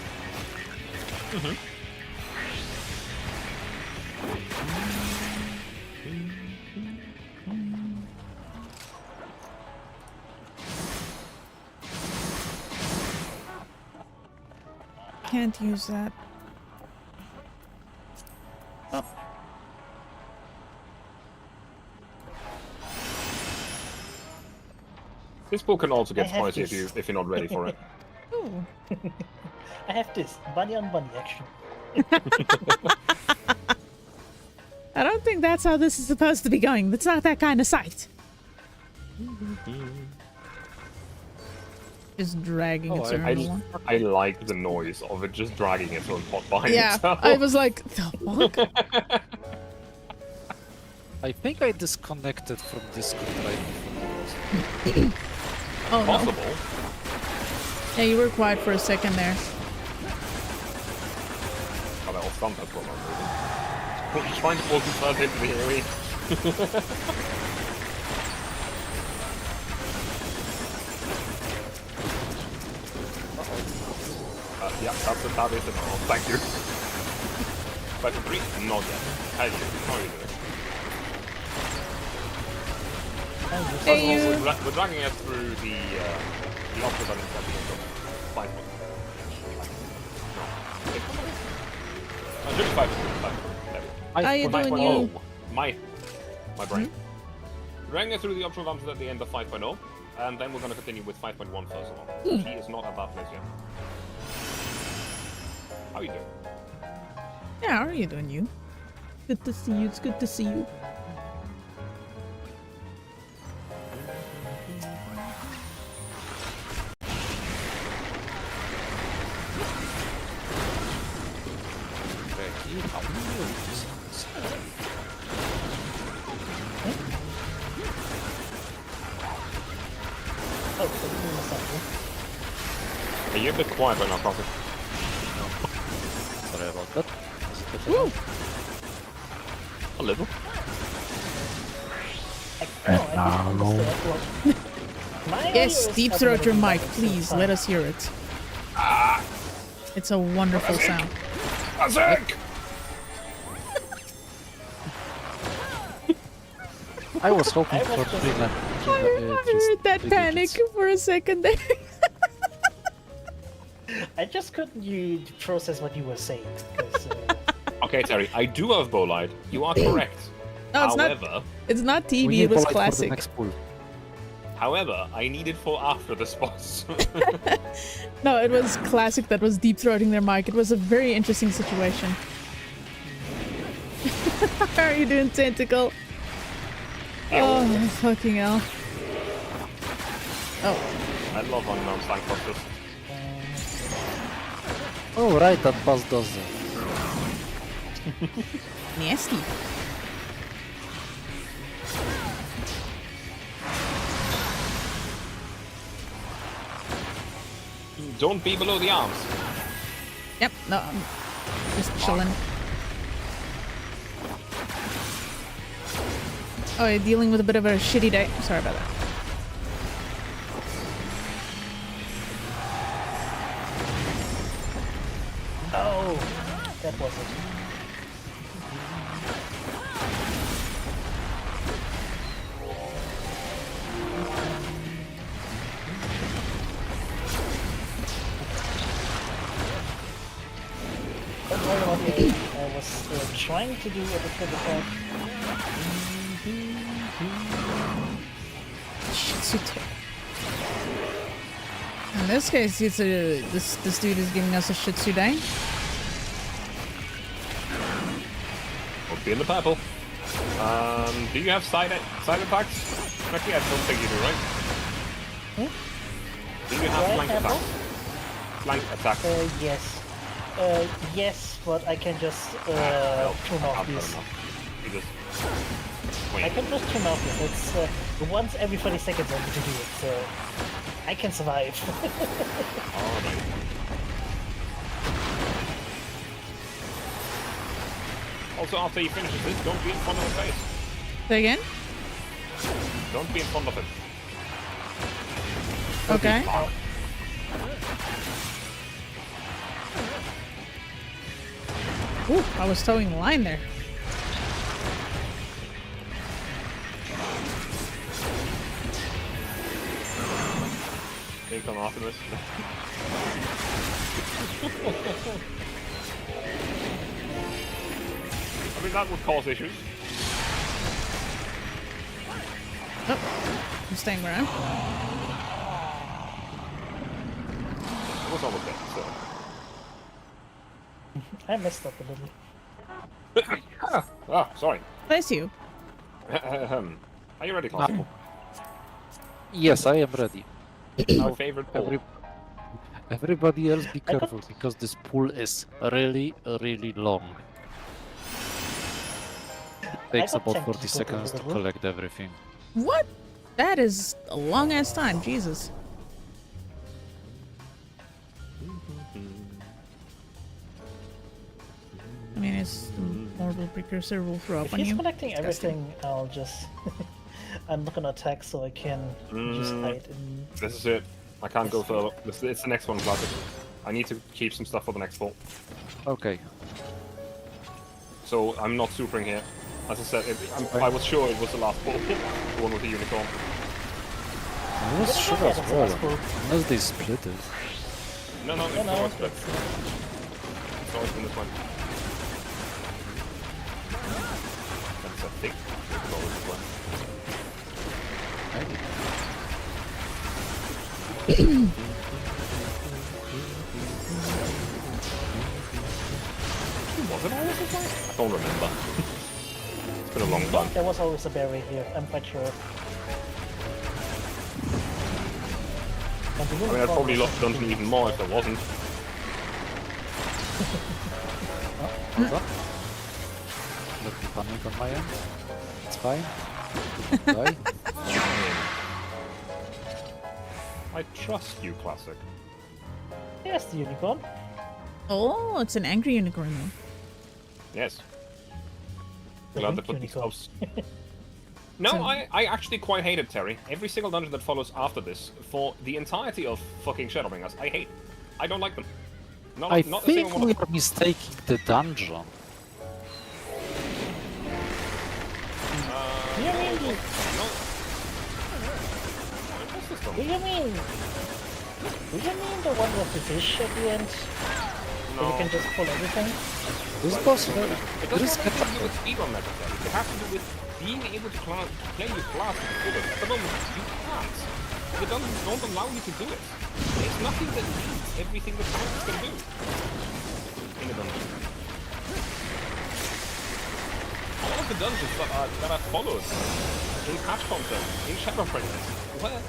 Can't use that. Oh. This bull can also get I have spicy if you're not ready for it. Ooh. I have this bunny on bunny action. I don't think that's how this is supposed to be going. That's not that kind of site. Just dragging its own along. I like the noise of it just dragging its own pot behind Yeah, itself. I was like, the fuck? I think I disconnected from Discord right before the boss. Oh no. Possible. Yeah, you were quiet for a second there. Oh, they're all stunned, that's what I'm doing. Trying to pull himself into the AoE. Yeah, that is an all. Thank you. 5 for 3? Not yet. How are you doing? Hey, you. We're dragging it through the opposite button at the end of 5 points. No. Just 5 points. How you doing, you? My brain. Dragging it through the optional buttons at the end of 5.0, and then we're going to continue with 5.1 first of all. He is not at that place yet. How are you doing? Yeah, how are you doing, you? Good to see you. It's good to see you. Oh, so you doing something. Are you a bit quiet right now, Crossy? Sorry about that. Was it better Woo! now? A little. I didn't My Yes, audio is deep not throat your really mic, bad, please. so Let us hear it. It's a wonderful sound. Azek! I was hoping I for was just- three I heard that panic for a second there. I just couldn't process what you were saying. 'Cause, Okay, Terry, I do have Bolide. You are correct. No, it's However, not. It's not TV. We It was need Polite for the classic. next pool. however, I need it for after this boss. No, it was classic. That was deep throating their mic. It was a very interesting situation. How are you doing, Tentacle? Oh, fucking hell. Oh, I love unknown tank busters. Oh, right, that boss does that. nasty. Don't be below the arms. Yep, no, I'm just chilling. Oh, you're dealing with a bit of a shitty day. Sorry about that. Oh, that was it. But what I was trying to do at the trigger point. Shitsuite. In this case, it's a this dude is giving us a shitsuite. Won't be in the purple. Do you have side attacks? Actually, I don't think you do, right? Do you have flank Purple? attacks? Flank attack. Yes. Yes, but I can just turn off these. You just I wait. can just turn off this. It's once every 30 seconds I need to do it, so I can survive. Alright. Also, after he finishes this, don't be in front of his face. Say again? Don't be in front of him. Okay. Ooh, I was towing the line there. Here come Optimus. I mean, that would cause issues. Oh, I'm staying where I am. It was almost there, so. I messed up a little. Ah, sorry. Bless you. Are you ready, Classical? Yes, I am ready. My favorite pool. Everybody else be careful, because this pool is really, really long. It takes got about 10 40 people seconds to available. collect everything. What? That is a long ass time. Jesus. I mean, it's the mortal precursor will throw up If on he's you. collecting Disgusting. everything, I'll just... I'm not gonna attack so I can just hide in... This is it. I can't go further. It's the next one, Classic. I need to keep some stuff for the next ball. Okay. So I'm not supering here. As I said, I was sure it was the last ball. The one with the unicorn. I was sure as that's well, possible. unless they split it. No, it's No, no, always good. it's, It's always been this one. That's a thick. It's always this one. Was it always this way? I don't remember. It's been a long time. there was always a berry here, I'm quite sure. And the I mean, I'd unicorn probably was love the dungeon even more if there wasn't. Hold on. Let me panic on my end. It's fine. Die. I trust you, Classic. Yes, the unicorn. Oh, it's an angry unicorn though. Yes. The Glad they weak put these unicorn. stuffs. No, So- I actually quite hate it, Terry. Every single dungeon that follows after this, for the entirety of fucking Shadowbringers, I hate. I don't like them. Not I a single think one we of are mistaking the dungeon. Do you mean them. No. What's this one? Do you mean the one with the fish at the end? Where you can just pull everything? This boss, It there doesn't is have anything to do with speedrun necessarily. It has to do with being able to play your class to the fullest. At the moment, you can't. The dungeons don't allow you to do it. There's nothing that needs everything the characters can do in a dungeon. All of the dungeons that are followed in patch content, in Shadowbringers, were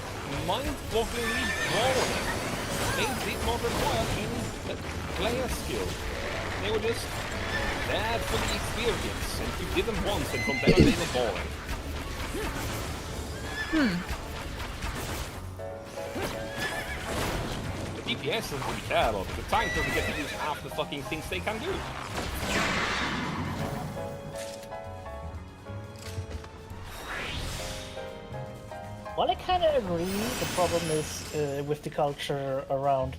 mind-bogglingly boring. They did not require any player skill. They were just there for the experience, and you did them once, and from there they were boring. The DPS doesn't really care about it. The tank doesn't get to use half the fucking things they can do. Well, I kind of agree. The problem is with the culture around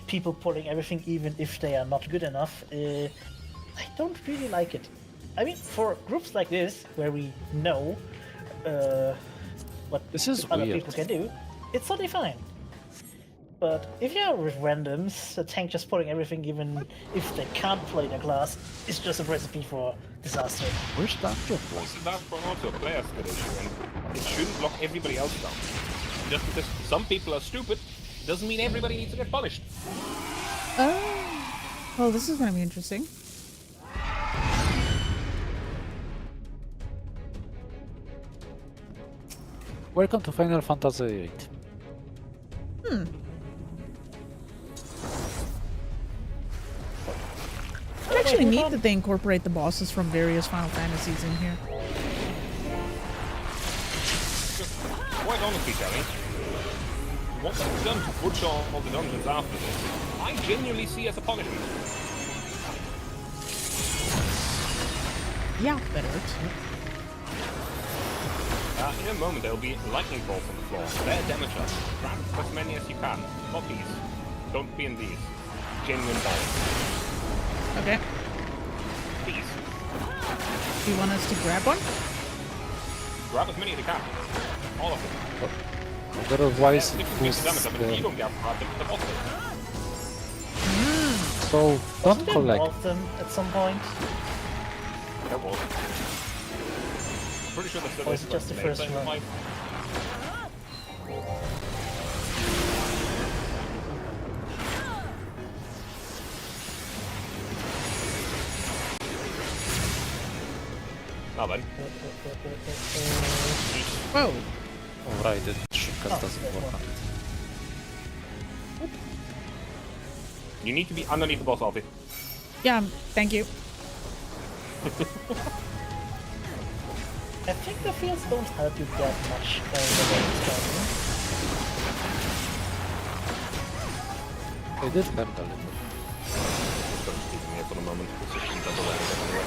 people pulling everything, even if they are not good enough. I don't really like it. I mean, for groups like this, where we know what This is other weird. people can do, it's totally fine. But if you're with randoms, a tank just pulling everything, even if they can't play their class, is just a recipe for disaster. Where's Dungeon This is that for also a player skill issue, and it shouldn't block everybody else down. Just because some people are stupid doesn't mean everybody needs to get punished. Well, this is gonna be interesting. Welcome to Final Fantasy VIII. It's actually neat that they incorporate the bosses from various Final Fantasies in here. Quite honestly, Kelly, what they've done to butcher all the dungeons after this, I genuinely see as a punishment. Yeah, that hurts. In a moment, there will be lightning bolts on the floor. They're damage us. Grab as many as you can. Not these. Don't be in these. Genuine balls. Okay. These. Do you want us to grab one? Grab as many as you can. All of them. Otherwise, Yeah, it different boosts damage, but if you the... don't get grabbed, the bottom. So, don't Wasn't there collect. more of them at some point? There was. Pretty sure that's Or is it just the first one? Now then. Whoa. Oh, right, the shortcut doesn't work on it. You need to be underneath the boss, Alfie. Yeah, thank you. I think the fields don't help you that much the way it's going. They did help a little. Just gonna keep him here for the moment. Position double anyway.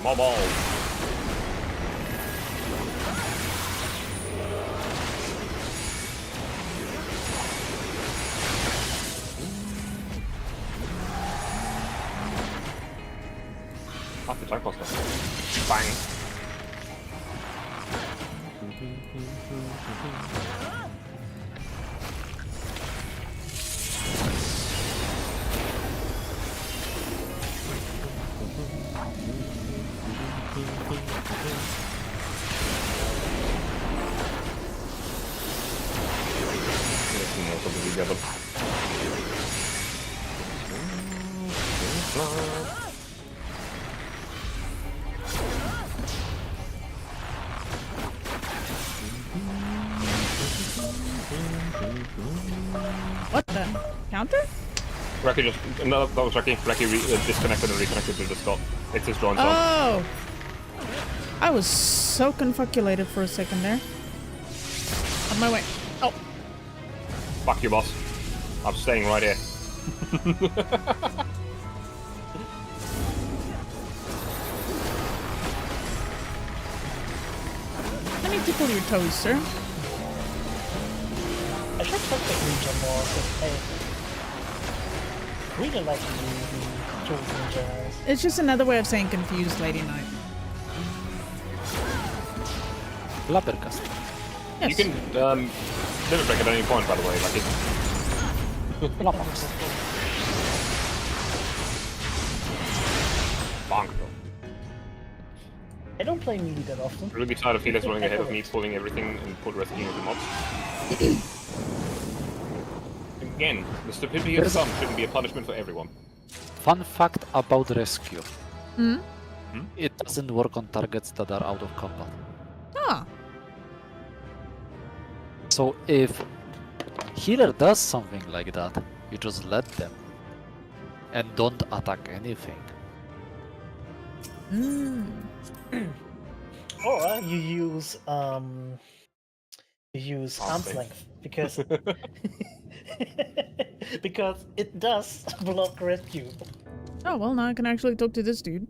More balls. Half the tank boss now. Bang. What the? Counter? Reki just... No, that was Reki. Reki disconnected and reconnected to the Scott. It's his drone zone. Oh! I was so confuculated for a second there. On my way. Oh. Fuck you, boss. I'm staying right here. Let me tickle your toes, sir. I should talk to Ninja more, because I really like the tools Ninja. It's just another way of saying confused Lady Knight. Blabbercast. Yes. You can limit break at any point, by the way. Like it. Blabbercast. Bonk. I don't play melee that often. Really tired of Felix running ahead of me, pulling everything and pull rescuing the mobs. Again, the stupidity of some shouldn't be a punishment for everyone. Fun fact about rescue. it doesn't work on targets that are out of combat. Ah. So if healer does something like that, you just let them and don't attack anything. Or you use arm's length because because it does block rescue. Oh, well, now I can actually talk to this dude.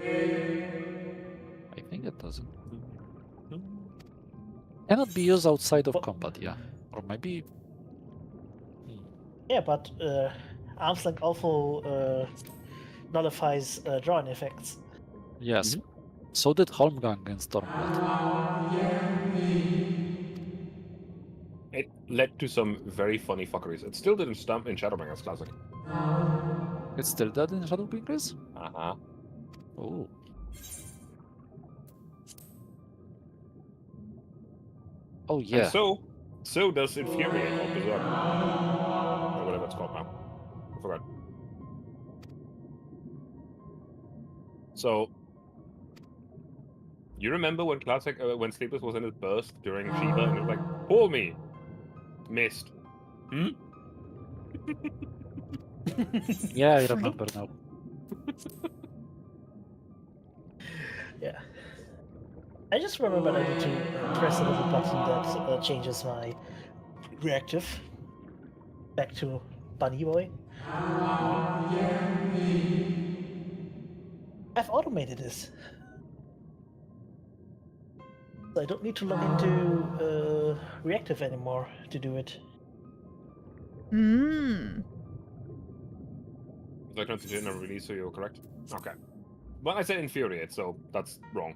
I think it doesn't. Cannot be used outside of combat, yeah. Or maybe... Yeah, but arm's length also nullifies drawing effects. Yes. So did Holmgang and Stormblood. It led to some very funny fuckeries. It still didn't stump in Shadowbringers Classic. It's still dead in Shadowbringers? Uh-huh. Oh. Oh yeah. And so does Infuriate or Berserk. Or whatever it's called now. I forgot. So, you remember when Classic, when Sleepers was in his burst during Shiva and it was like, pull me! Missed. Yeah, I remember now. Yeah. I just remembered I need to press a little button that changes my reactive back to Bunny Boy. I've automated this. So I don't need to log into reactive anymore to do it. I couldn't do it in a release, so you're correct? Okay. Well, I said Infuriate, so that's wrong.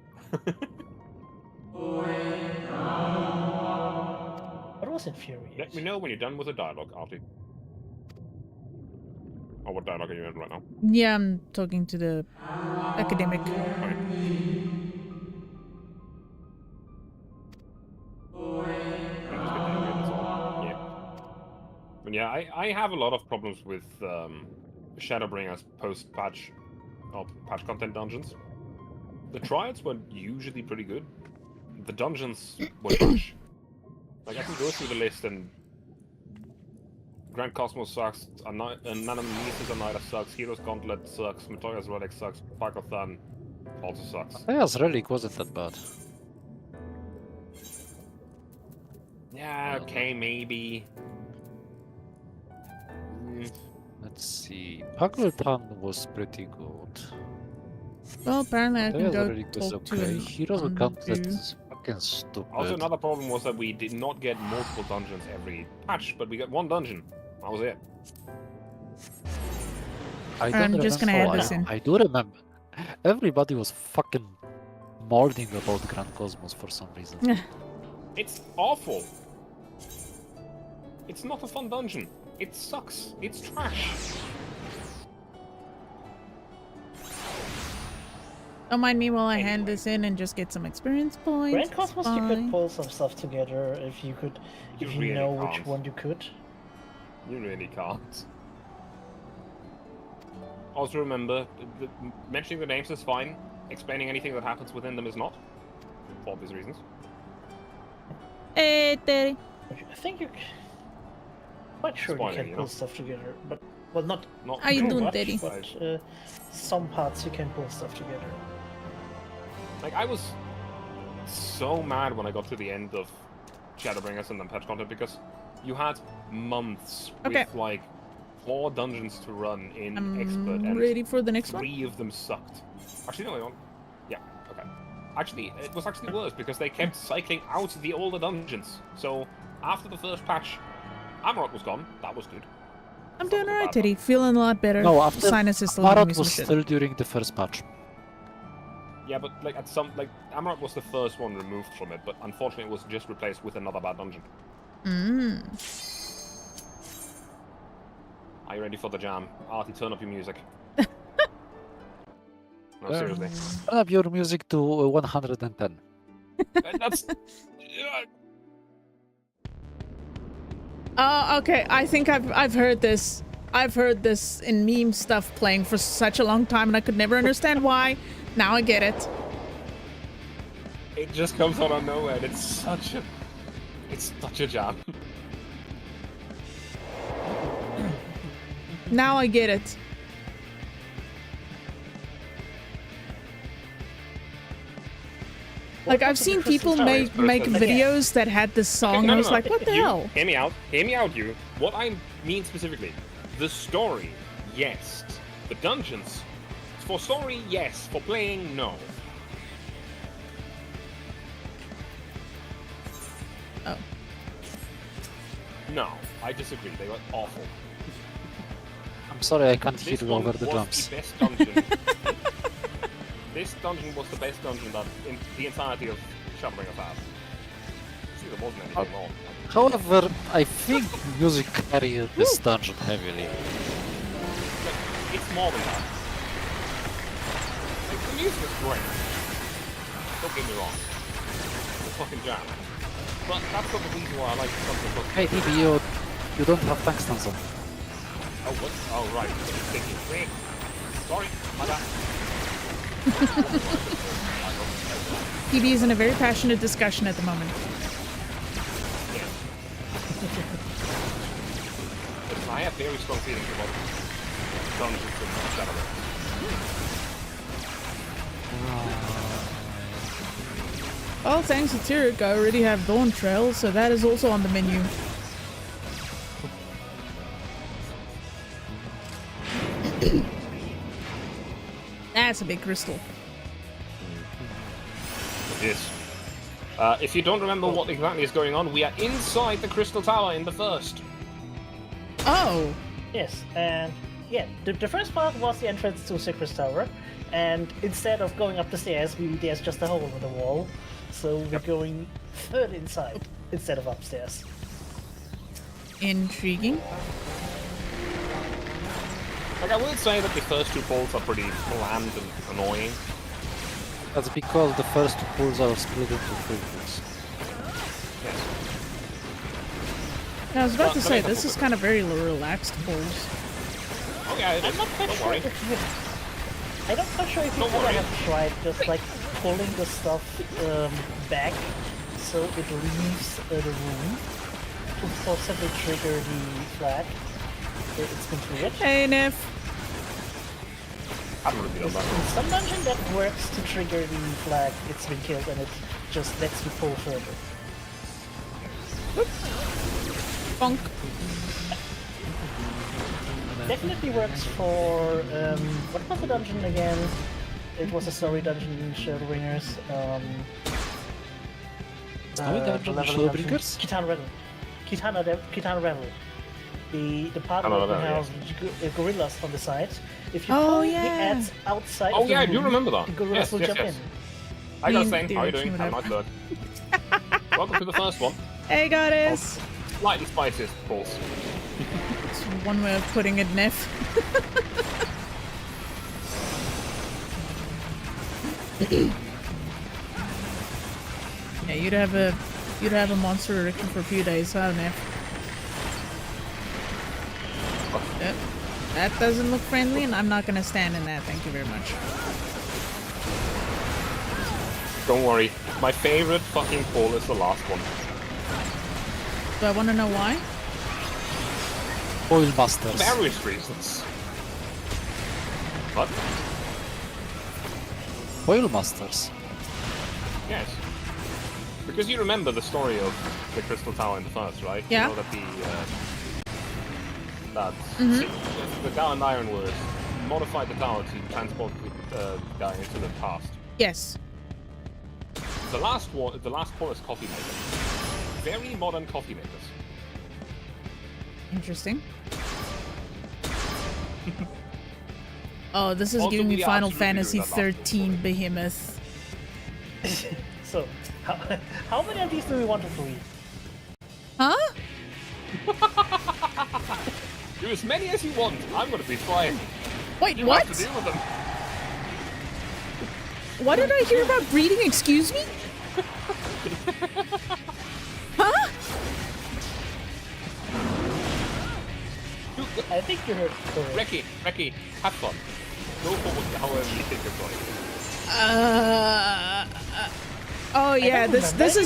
What was Infuriate? Let me know when you're done with the dialogue, Artie. Or what dialogue are you in right now? Yeah, I'm talking to the academic. Okay. But yeah, I have a lot of problems with Shadowbringers post-patch or patch content dungeons. The triads were usually pretty good. The dungeons were trash. Like I can go through the list and Grand Cosmos sucks, Anamnesis Anida sucks, Hero's Gauntlet sucks, Metoya's Relic sucks, Pakothan also sucks. Matthias Relic wasn't that bad. Yeah, okay, maybe. Let's see. Pakothan was pretty good. Well, apparently I can Matthias go Relic was talk to okay. him. Heroes on Gauntlet View. is fucking stupid. Also, another problem was that we did not get multiple dungeons every patch, but we got one dungeon. That was it. I don't I'm just gonna remember. add this in. I do remember. Everybody was fucking mourning about Grand Cosmos for some reason. It's awful. It's not a fun dungeon. It sucks. It's trash. Don't mind me while I hand this in and just get some experience points. Grand It's Cosmos, you could fine. pull some stuff together if you could, You if you really know which can't. one you could. You really can't. Also remember, mentioning the names is fine. Explaining anything that happens within them is not. For obvious reasons. Hey, Terry. I think you're quite sure Spoiler, you can you pull know? stuff together, but well, not Not How you too doing, much, Teddy? but some parts you can pull stuff together. Like, I was so mad when I got to the end of Shadowbringers and then patch content because you had months Okay. with, like, 4 dungeons to run in I'm Expert and ready for the next one. 3 of them sucked. Actually, no, wait on. Yeah, okay. Actually, it was actually worse because they kept cycling out the older dungeons. So, after the first patch, Amarok was gone. That was good. I'm That doing was a alright, bad Teddy. one. Feeling a lot better. No, after Sinus is still giving me Marat some was shit. still during the first patch. Yeah, but like at some Amarok was the first one removed from it, but unfortunately it was just replaced with another bad dungeon. Are you ready for the jam? Artie, turn up your music. No, seriously. Turn up your music to 110. That's... Oh, okay. I think I've heard this. I've heard this in meme stuff playing for such a long time, and I could never understand why. Now I get it. It just comes out of nowhere, and it's such a jam. Now I get it. Like, I've seen people make videos that had this song, and I was like, what the hell? Hear me out, you. What I mean specifically, the story, yes. The dungeons, for story, yes. For playing, no. Oh. No, I disagree. They were awful. I'm sorry, I can't hear This you one over the was drums. the best dungeon. This dungeon was the best dungeon that in the entirety of Shadowbringers had. See, there wasn't anything more. However, I think music carried this dungeon heavily. Like, it's more than that. Like, the music is great. Don't get me wrong. It's a fucking jam. But that's not the reason why I like something called... Hey, DB, you don't have tungsten on. Oh, what? Oh, right. Thinking. Wait. Sorry. My bad. PB is in a very passionate discussion at the moment. Yeah. Listen, I have very strong feelings about dungeons in Shadowbringers. Well, thanks to Tyrek, I already have Dawn Trail, so that is also on the menu. That's a big crystal. It is. If you don't remember what exactly is going on, we are inside the Crystal Tower in the first. Oh! Yes, and yeah, the first part was the entrance to Secret Tower, and instead of going up the stairs, there's just a hole in the wall, so we're going further inside instead of upstairs. Intriguing. Like, I would say that the first two bolts are pretty bland and annoying. That's because the first two pools are split into three pools. Yes. I was about to But say, it's this is kind of very relaxed pools. Oh yeah, it is. I'm not quite Don't sure worry. if you... I'm not quite sure if you Don't ever worry. have tried just like pulling the stuff back so it leaves the room to possibly trigger the flag. It's been cleared. Hey, Nif. I haven't really done In that. some dungeon that works to trigger the flag, it's been killed and it just lets you pull further. Bonk. Definitely works for what was the dungeon again? It was a story dungeon in Shadowbringers. Story dungeon in Shadowbringers? Kitana Revel. The part I know where we that, have gorillas on the side. If you Oh, pull yeah. the ads outside Oh of the yeah, I room, do remember that. the gorillas Yes, will yes, jump yes. in. Hi guys, Mean how are you doing? direction, Have a nice look. Welcome to the first one. Hey, goddess. Slightly spiciest balls. It's one way of putting it, Nif. Yeah, you'd have a monster erection for a few days, huh, Nif? Yep. That doesn't look friendly, and I'm not gonna stand in that. Thank you very much. Don't worry. My favorite fucking poll is the last one. Do I want to know why? Oil Masters. Various reasons. What? Oil Masters. Yes. Because you remember the story of the Crystal Tower in the first, right? Yeah. You know that the guy in Ironwood modified the tower to transport the guy into the past. Yes. The last one is coffee makers. Very modern coffee makers. Interesting. Oh, this is Also, giving me we Final absolutely Fantasy do that last 13 behemoth. So, how many of these do we want to free? Huh? Do as many as you want. I'm going to be trying. Wait, You what? have to deal with them. What did I hear about breeding? Excuse me? Huh? I think you heard correct. Reki, have fun. Go forward however you think it's going. Oh yeah, don't remember this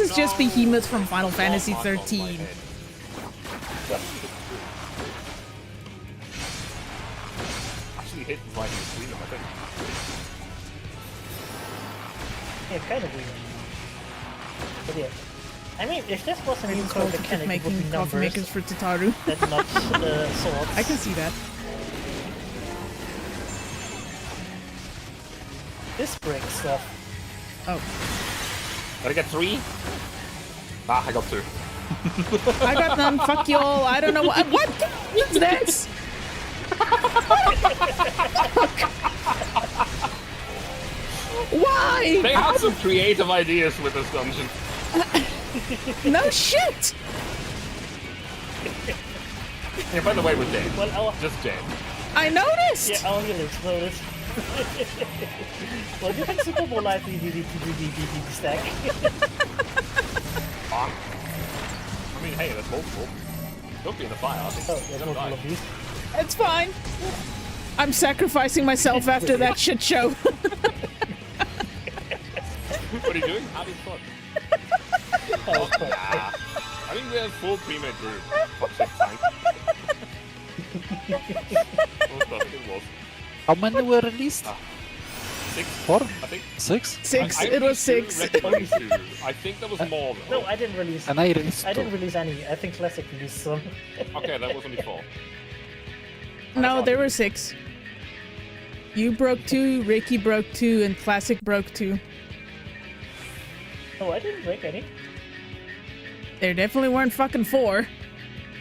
is just no. Behemoth from Final Fantasy Oh, my 13. head. Actually hit right in between them, I think. Yeah, kind of weird. But yeah. I mean, if this was a new It's core called mechanic, it would making be coffee numbers makers for Tataru. and not swords. I can see that. This breaks stuff. Oh, Did I get 3? Ah, I got 2. I got none. Fuck y'all. I don't know what. What? What's this? Why? They had some creative ideas with this dungeon. No shit. Yeah, by the way, we're dead. Well, our, Just dead. I noticed. yeah, our healers noticed. Well, you can super more likely the stack. I mean, hey, that's multiple. Don't be in the fire. I think Oh, you're there's gonna multiple die. of these. It's fine. I'm sacrificing myself after that shit show. What are you doing? Having fun. Oh, cool. Nah. I think we're a full pre-made group. Fuck shit, tank. Oh, I think it was. How many were released? 6, 4? I think. 6? 6. I It was released 6. 2, Reki 2. I think there was more though. No, I didn't release. And I released I didn't 2. release any. I think Classic released some. Okay, that was only 4. No, there were 6. You broke 2, Reiki broke 2, and Classic broke 2. No, I didn't break any. There definitely weren't fucking 4.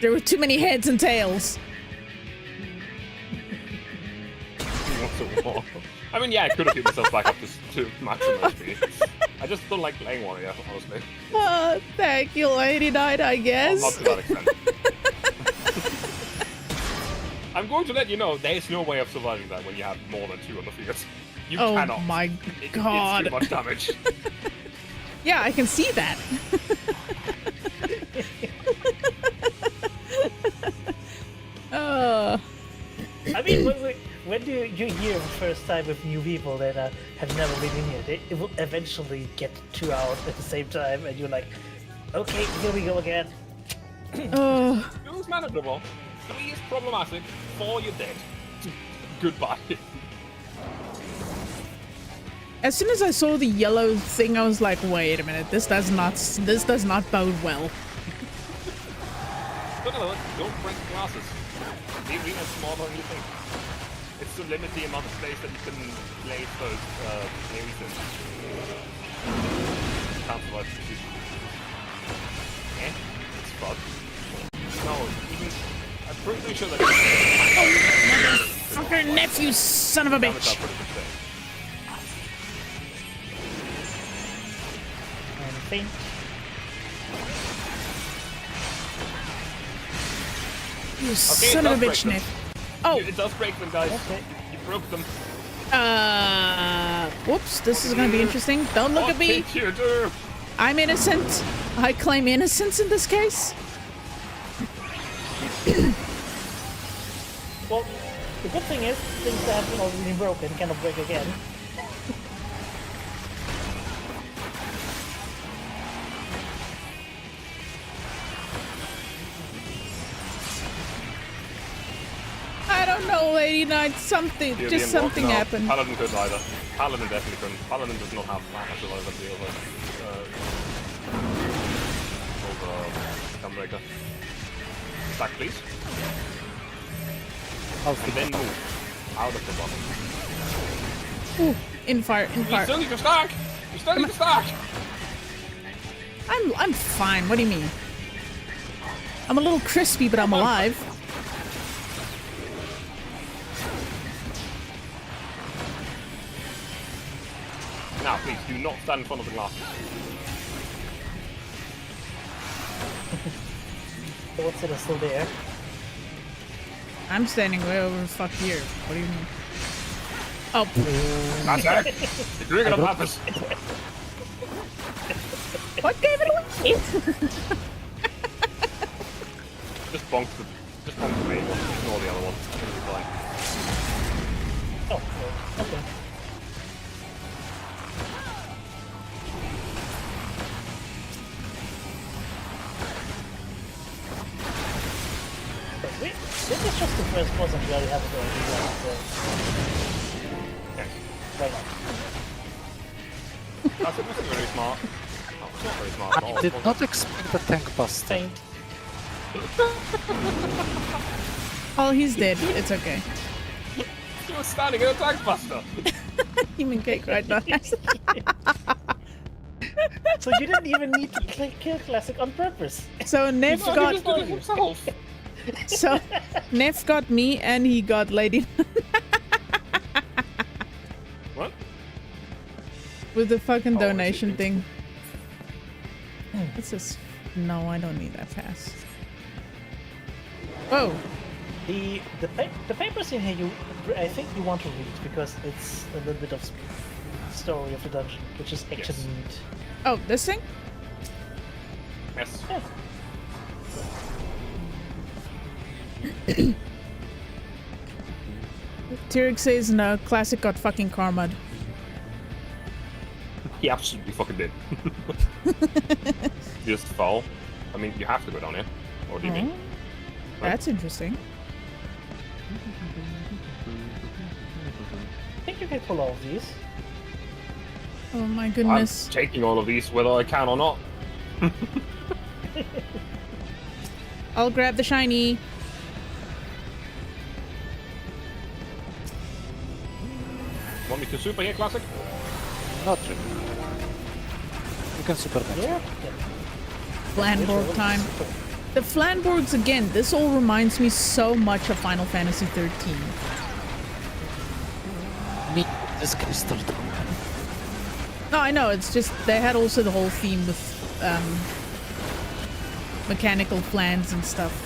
There were too many heads and tails. I mean, yeah, I could have hit myself back up to maximum HP. I just don't like playing Warrior, honestly. Thank you, Lady Knight, I guess. Not to that extent. I'm going to let you know, there's no way of surviving that when you have more than 2 on the field. You Oh cannot. my It's god. too much damage. Yeah, I can see that. I mean, when do you hear the first time with new people that have never been in here? It will eventually get 2 out at the same time, and you're like, okay, here we go again. 2 is manageable. 3 is problematic. 4, you're dead. Goodbye. As soon as I saw the yellow thing, I was like, wait a minute, this does not bode well. Don't break glasses. The arena is smaller than you think. It's to limit the amount of space that you can place those areas in. Can't survive the position. It's fun. No, even... I'm pretty sure that... Fucker nephew, son of a Damage bitch. out pretty good thing. And think. You Okay, son it of a does bitch, break Nick. them. Oh, It does break them, guys. Okay. You broke them. whoops, this is gonna be interesting. Don't look What at me. did you do? I'm innocent. I claim innocence in this case. Well, the good thing is, things that have already been broken cannot break again. I don't know, Lady Knight. Something, The just Indian walk? something No, happened. Paladin couldn't either. Paladin definitely couldn't. Paladin does not have mana to survive the over. Gunbreaker. Stack, please. I'll And then move. Out of the bottom. Ooh, in fire, in You fire. still need to stack! You still need to stack! I'm fine. What do you mean? I'm a little crispy, but I'm alive. Now, please, do not stand in front of the glasses. The ones that are still there. I'm standing way over fuck here. What do you mean? Oh, That's it! You're doing it on purpose! what gave it away? Just bonk the On the main one, ignore the other one. It's gonna be fine. Oh, right. Okay. But this is just the first boss and we already have a very good one, so Yes. why not? That's it wasn't very smart. Oh, it's not very smart at all. I did not expect the tank buster. Faint. Oh, he's dead. It's okay. He was standing in a tank buster! Human cake right now. So you didn't even need to play Kill Classic on purpose. So Neff No, he got just did it himself! so Neff got me and he got Lady What? with the fucking Oh, I see. donation thing. It's just no, I don't need that pass. Oh, The papers in here I think you want to read because it's a little bit of story of the dungeon, which is actually neat. oh, this thing? Yes. Yeah. Tyrek says no, Classic got fucking karma'd. He absolutely fucking did. Just fall. I mean, you have to go down here. Or do you mean? That's interesting. I think you can pull all of these. Oh my I'm goodness. taking all of these whether I can or not. I'll grab the shiny. Want me to super here, Classic? Not really. You can super next. Yeah. Flanborg time. The Flanborgs again, this all reminds me so much of Final Fantasy 13. Me, this crystal. No, I know, it's just they had also the whole theme with mechanical flans and stuff.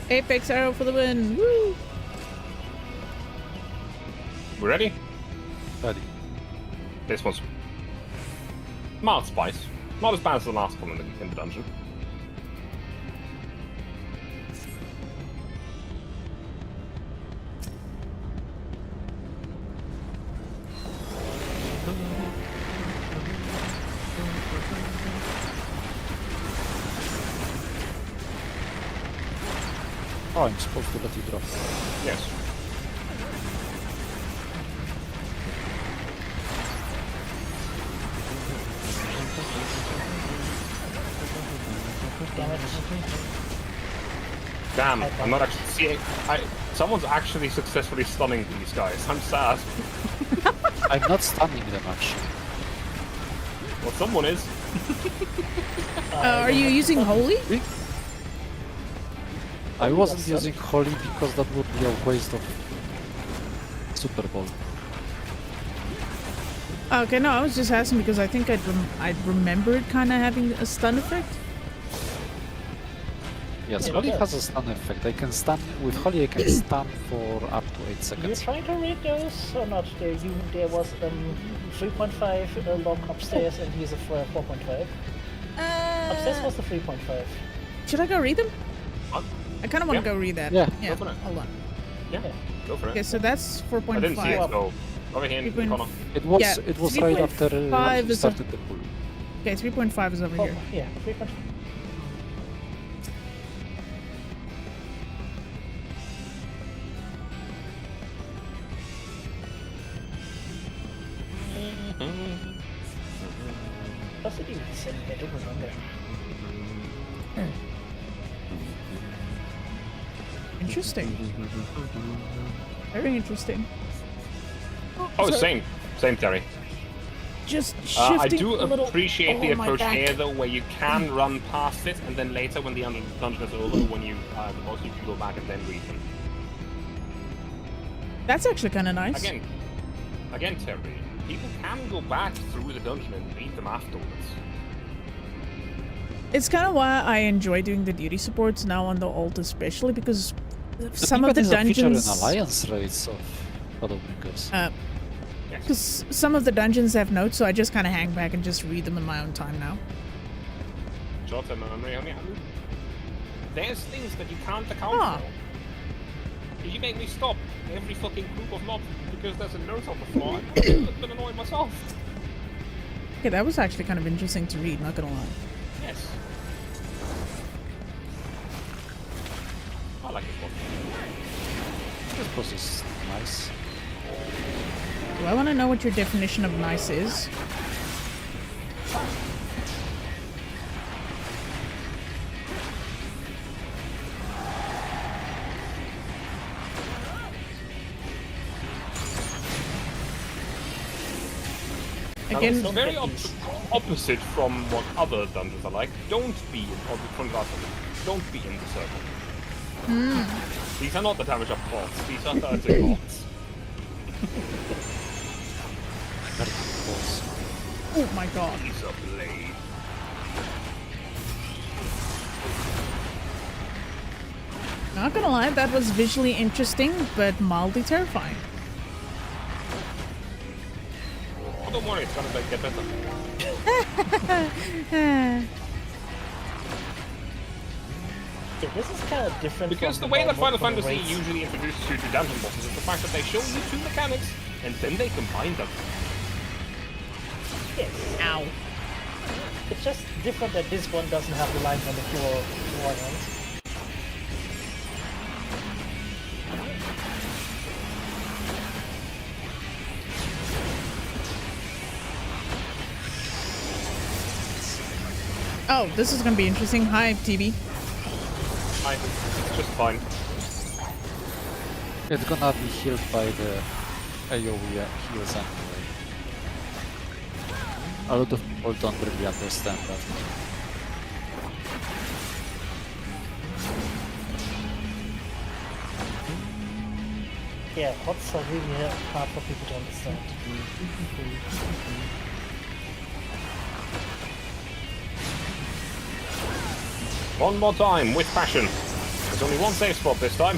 Apex arrow for the win! Woo! We ready? Ready. This one's mild spice. Not as bad as the last one in the dungeon. Oh, I'm supposed to let you drop. Yes. Damn it. Damn, I'm not actually seeing. Someone's actually successfully stunning these guys. I'm sad. I'm not stunning them actually. Well, someone is. Are you using Holy? I wasn't using Holy because that would be a waste of Super Bowl. Okay, no, I was just asking because I think I'd remembered kind of having a stun effect. Yes, Yeah, Holy it has does. a stun effect. I can stun with Holy. I can stun for up to 8 You seconds. trying to read those or not? There was 3.5 log upstairs and he's a 4.5. Upstairs was the 3.5. Should I go read them? What? I kind of want to Yeah. go read that. Yeah. Yeah. Go for it. Hold on. Yeah, go for Okay, it. so that's 4.5. I didn't see it, so over here in the 3.5. corner. It was Yeah, it was right after 3.5 you is a- started the pool. Okay, 3.5 is over Oh, here. yeah, 3.5. Possibly the same, I don't remember. Interesting. Very interesting. Oh, So- same, Terry. Just shifting I do a little appreciate the over my approach back. here, though, where you can run past it, and then later, when the dungeon is over, when you the boss, you can go back and then read them. That's actually kind of nice. Again, Terry. People can go back through the dungeon and read them afterwards. It's kind of why I enjoy doing the duty supports now on the alt, especially because some of But the is a feature in dungeons. alliance raids of Shadowbringers. Because some of the dungeons have notes, so I just kind of hang back and just read them in my own time now. Short-term memory. I mean, there's things that you can't account Ah. for. You make me stop every fucking group of mobs because there's a note on the floor. I'm a little bit annoyed myself. Okay, that was actually kind of interesting to read, not gonna lie. Yes. I like this one. This boss is nice. Do I want to know what your definition of nice is? Again, It's very opposite from what other dungeons are like. Don't be in Don't be in the circle. These are not the damage up bots. These are hurting bots. Very good boss. oh my god. He's a blade. Not gonna lie, that was visually interesting, but mildly terrifying. Oh, don't worry, it's gonna get better. Yeah, this is kind of different. Because the from way that Final from Fantasy raids. usually introduces you to dungeon bosses is the fact that they show you two mechanics and then they combine them. Yes. Ow. It's just different that this one doesn't have the lines on the floor beforehand. Oh, this is gonna be interesting. Hi, TV. It's just fine. It's gonna be healed by the AoE heals anyway. A lot of people don't really understand that. Yeah, bots are really hard for people to understand. One more time, with passion. There's only one safe spot this time.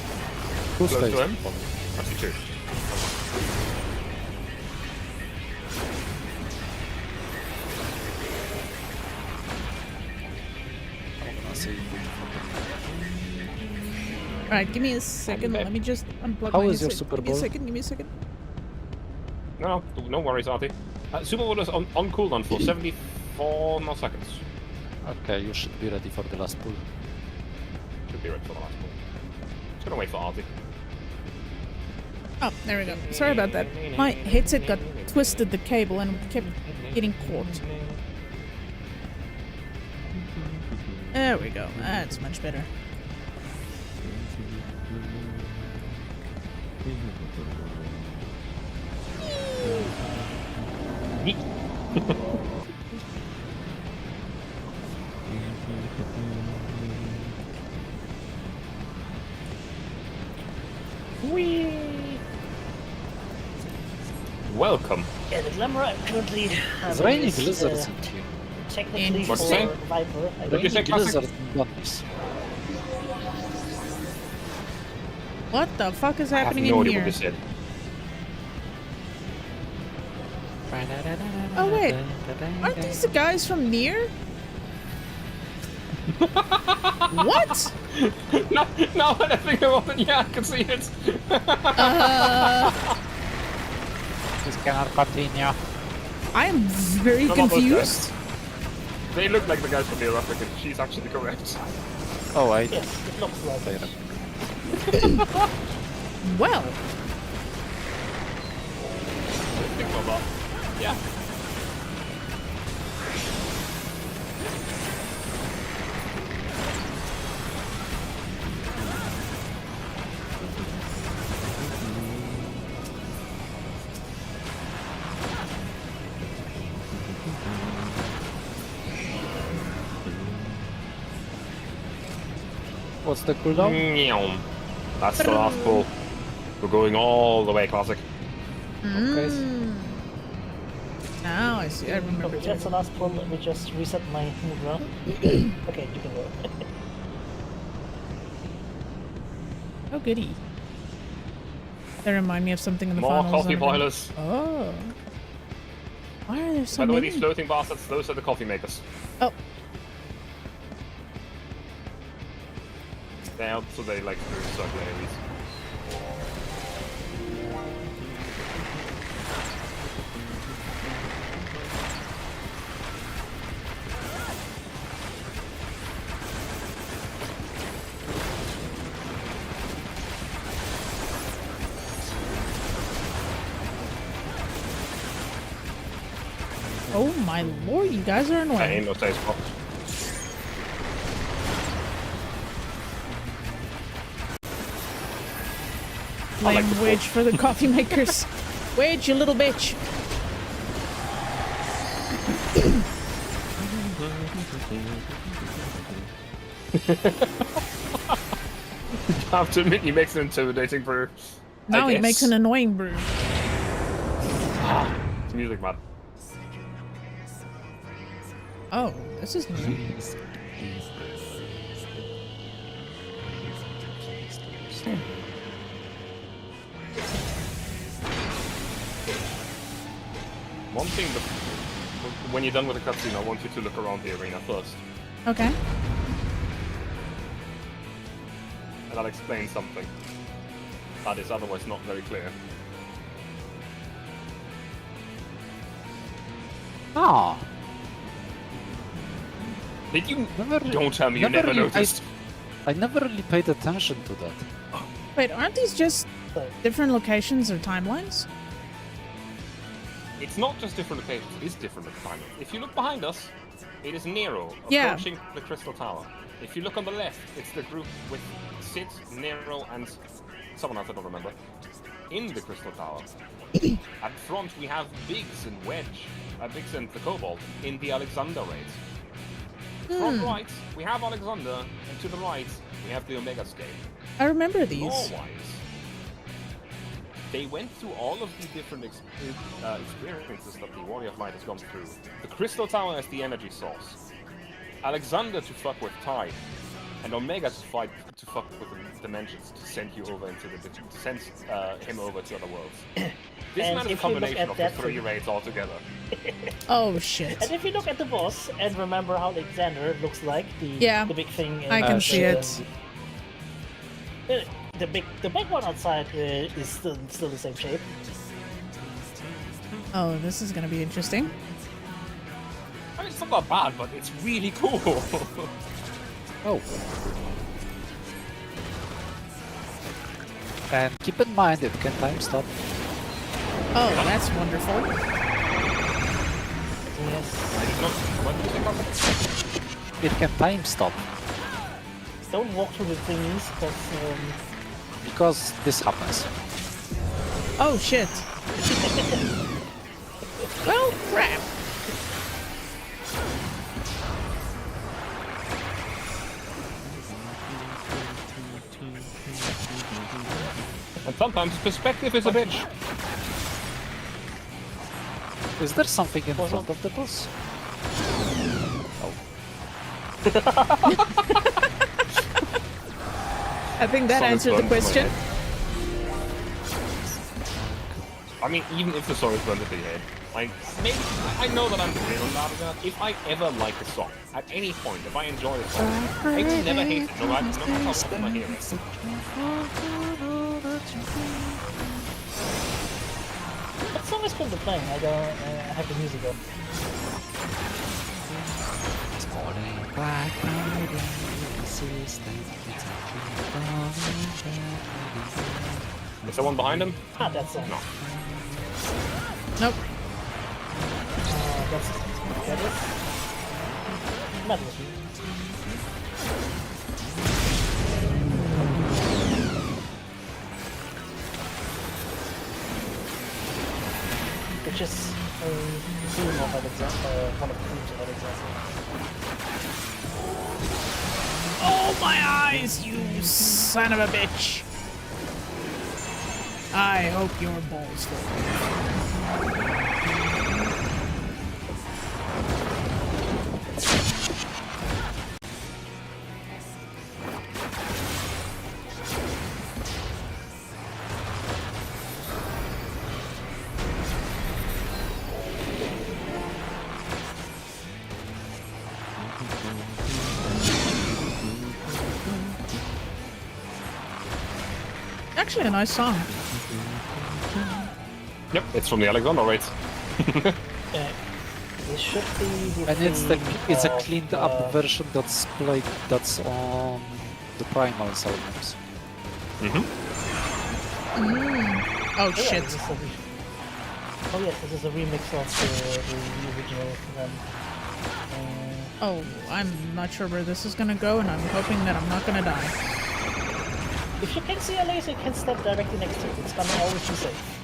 Who's Close to safe him. spot? Actually two. I'm gonna say Alright, give me a second. Let me just unplug How my is your headset. Super Give me a Bowl? second, give me a second. No worries, Artie. Super Bowl is on cooldown for 74 more seconds. okay, you should be ready for the last pull. Should be ready for the last one. Just gonna wait for Artie. Oh, there we go. Sorry about that. My headset got twisted the cable and kept getting caught. There we go. That's much better. Welcome. Yeah, the Glamour I currently have It's raining is, lizards in here. technically What'd for you say? Viper. I Did you say Raining classic? lizards and bunnies. What the fuck is I have happening no in idea what here? this said. Oh wait, aren't these the guys from Nier? What? Now that I think about it, yeah, I can see it. This cannot continue. I am very Some of those confused. They look like the guys from Near African. She's actually correct. Oh, I Yes, it looks like it. Well, Think about that. Yeah. What's the cooldown? Meow. That's the last pull. We're going all the way classic. Okay. Now I see. I remember. Okay, that's the last pull. Let me just reset my mudra. Okay, you can go. Oh, goody. They remind me of something in the More finals. coffee and everything. boilers. Oh. Why are there so By the way, many? these floating bastards, those are the coffee makers. Oh. They help so they like through certain areas. Oh my lord, you guys are I ain't annoying. no safe spot. I like Blame the Wage for the coffee makers. Wage, you little bitch. I have to admit, he makes an intimidating brew. Now he makes an annoying brew. It's music, man. Oh, this is new. One thing, when you're done with the cutscene, I want you to look around the arena first. Okay. And I'll explain something that is otherwise not very clear. Ah, Did you? never, Don't tell me you never really- noticed. I never really paid attention to that. Wait, aren't these just different locations or timelines? It's not just different locations, it is different locations. If you look behind us, it is Nero Yeah. approaching the Crystal Tower. If you look on the left, it's the group with Sid, Nero, and someone else I don't remember in the Crystal Tower. At front, we have Biggs and Wedge, Biggs and the Kobold in the Alexander raid. Front right, we have Alexander, and to the right, we have the Omega Scale. I remember these. Lore-wise, they went through all of the different experiences that the Warrior of Light has gone through. The Crystal Tower as the energy source, Alexander to fuck with time, and Omega to fuck with the dimensions, to send you over into to send him over to other worlds. This And man is a if you look combination at of the that three thing- raids altogether. Oh shit. And if you look at the boss and remember how Alexander looks like, Yeah, the big thing. I can see the, it. The big one outside is still the same shape. Oh, this is gonna be interesting. I mean, it's not that bad, but it's really cool. Oh. And keep in mind it can time stop. Oh, that's wonderful. Yes. I did not. What did you think about that? It can time stop Don't walk through the thingies because this happens. Oh shit. Well, crap. And sometimes perspective is a bitch. Is there something in front of the boss? I think that Solid answered the burned to my question. head. I mean, even if the song is burned to the head, I know that I'm real loud enough. If I ever like a song, at any point, if I enjoy a song, I will never hate it, no matter how often I hear it. What song is currently playing? I don't have the music on. Is there one behind him? Ah, that's song. No. Nope. That's that is metal. Which is a theme of Alexander, one of the themes of Alexander. Oh, my eyes, you son of a bitch. I hope your balls fall. Actually, a nice song. Yep, it's from the Alexander raids. This should be the And it's a theme cleaned of, up version that's on the primal albums. Oh yeah, shit. this is oh yes, this is a remix of the original one. Oh, I'm not sure where this is gonna go, and I'm hoping that I'm not gonna die. If you can see a laser, you can step directly next to it. It's gonna always be safe.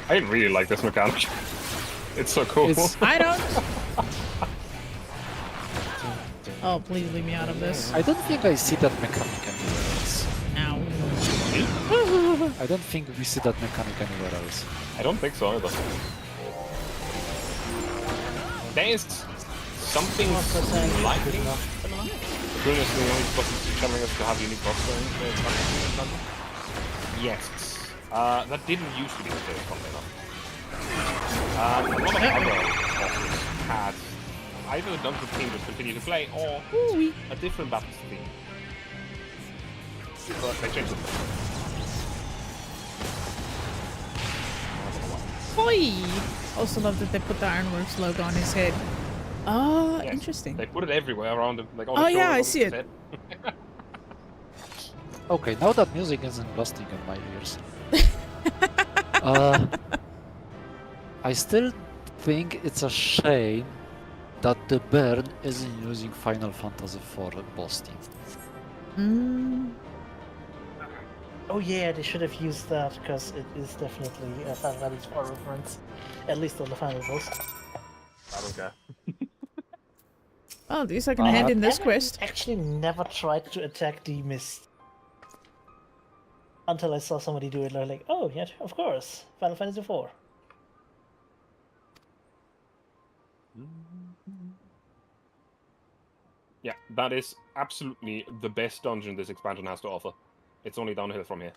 I really like this mechanic. It's so cool. I don't. Oh, please leave me out of this. I don't think I see that mechanic anywhere else. Ow. I don't think we see that mechanic anywhere else. I don't think so either. There is something slightly similar. Bruno is the only person telling us to have unique boss stones. Yes. That didn't used to be the case, funnily enough. A lot of other bosses had either the dungeon theme just continue to play, or a different battle theme. But they changed it. Boy! Also love that they put the Ironworks logo on his head. Oh, Yes, interesting. They put it everywhere around him, like all Oh the yeah, I shoulders, see on his it. head. Okay, now that music isn't busting in my ears. I still think it's a shame that the Burn isn't using Final Fantasy IV boss team. Oh yeah, they should have used that because it is definitely a Final Fantasy IV reference, at least on the final boss. I don't care. Well, at least I can hand in this I quest. actually never tried to attack the mist until I saw somebody do it. Like, oh yeah, of course, Final Fantasy IV. Yeah, that is absolutely the best dungeon this expansion has to offer. It's only downhill from here.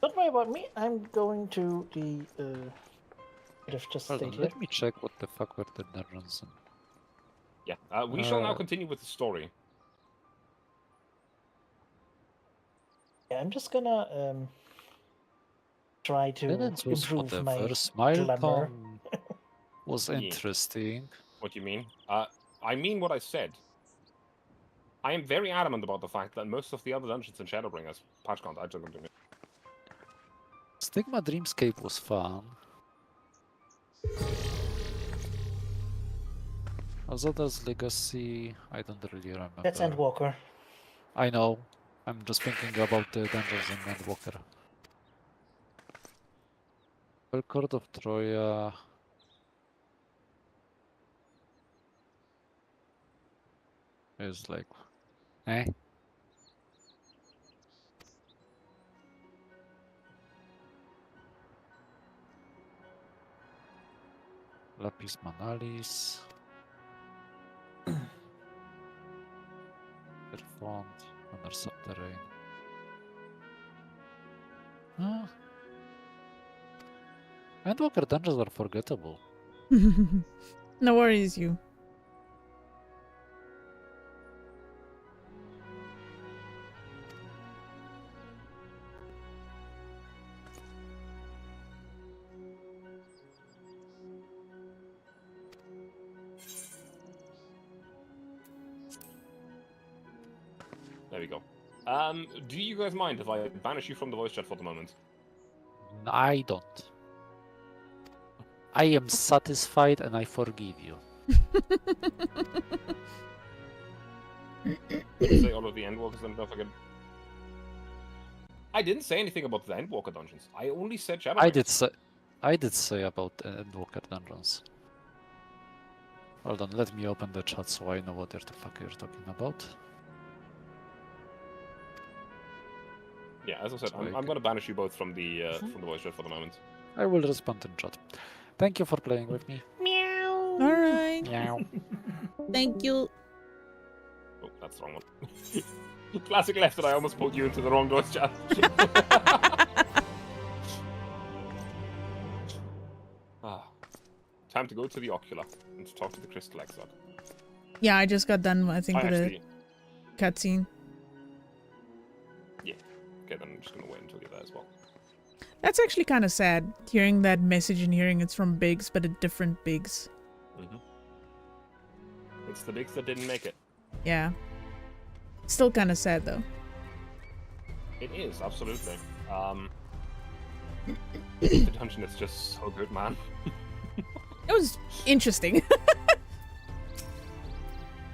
Don't worry about me. I'm going to the. Could have just Hold stayed on, here. let me check what the fuck were the dungeons. Yeah, we shall now continue with the story. Yeah, I'm just gonna try to Penance was improve my whatever. Smile glamour. Pong was Yeah. interesting. What do you mean? I mean what I said. I am very adamant about the fact that most of the other dungeons in Shadowbringers, patch count, I took them to me. Stigma Dreamscape was fun. Azada's Legacy, I don't really remember. That's Endwalker. I know. I'm just thinking about the dungeons in Endwalker. Court of Troya. Is like, eh? Lapis Manalis. Font, Honor Subterrane. Huh? Endwalker dungeons are forgettable. No worries, you. There we go. Do you guys mind if I banish you from the voice chat for the moment? I don't. I am satisfied and I forgive you. Say all of the Endwalkers and don't forget. I didn't say anything about the Endwalker dungeons. I only said Shadowbringers. I did say about Endwalker dungeons. Hold on, let me open the chat so I know what the fuck you're talking about. Yeah, as I said, Sorry. I'm going to banish you both from the voice chat for the moment. I will respond in chat. Thank you for playing with me. All right. Meow. Thank you. Oh, that's the wrong one. Classic left that I almost pulled you into the wrong voice chat. Time to go to the Ocular and to talk to the Crystal Exod. Yeah, I just got done, I think, I with actually... a cutscene. Yeah. Okay, then I'm just gonna wait until you're there as well. That's actually kind of sad, hearing that message and hearing it's from Biggs, but a different Biggs. It's the bigs that didn't make it. Yeah. Still kind of sad, though. It is, absolutely. The dungeon is just so good, man. It was interesting.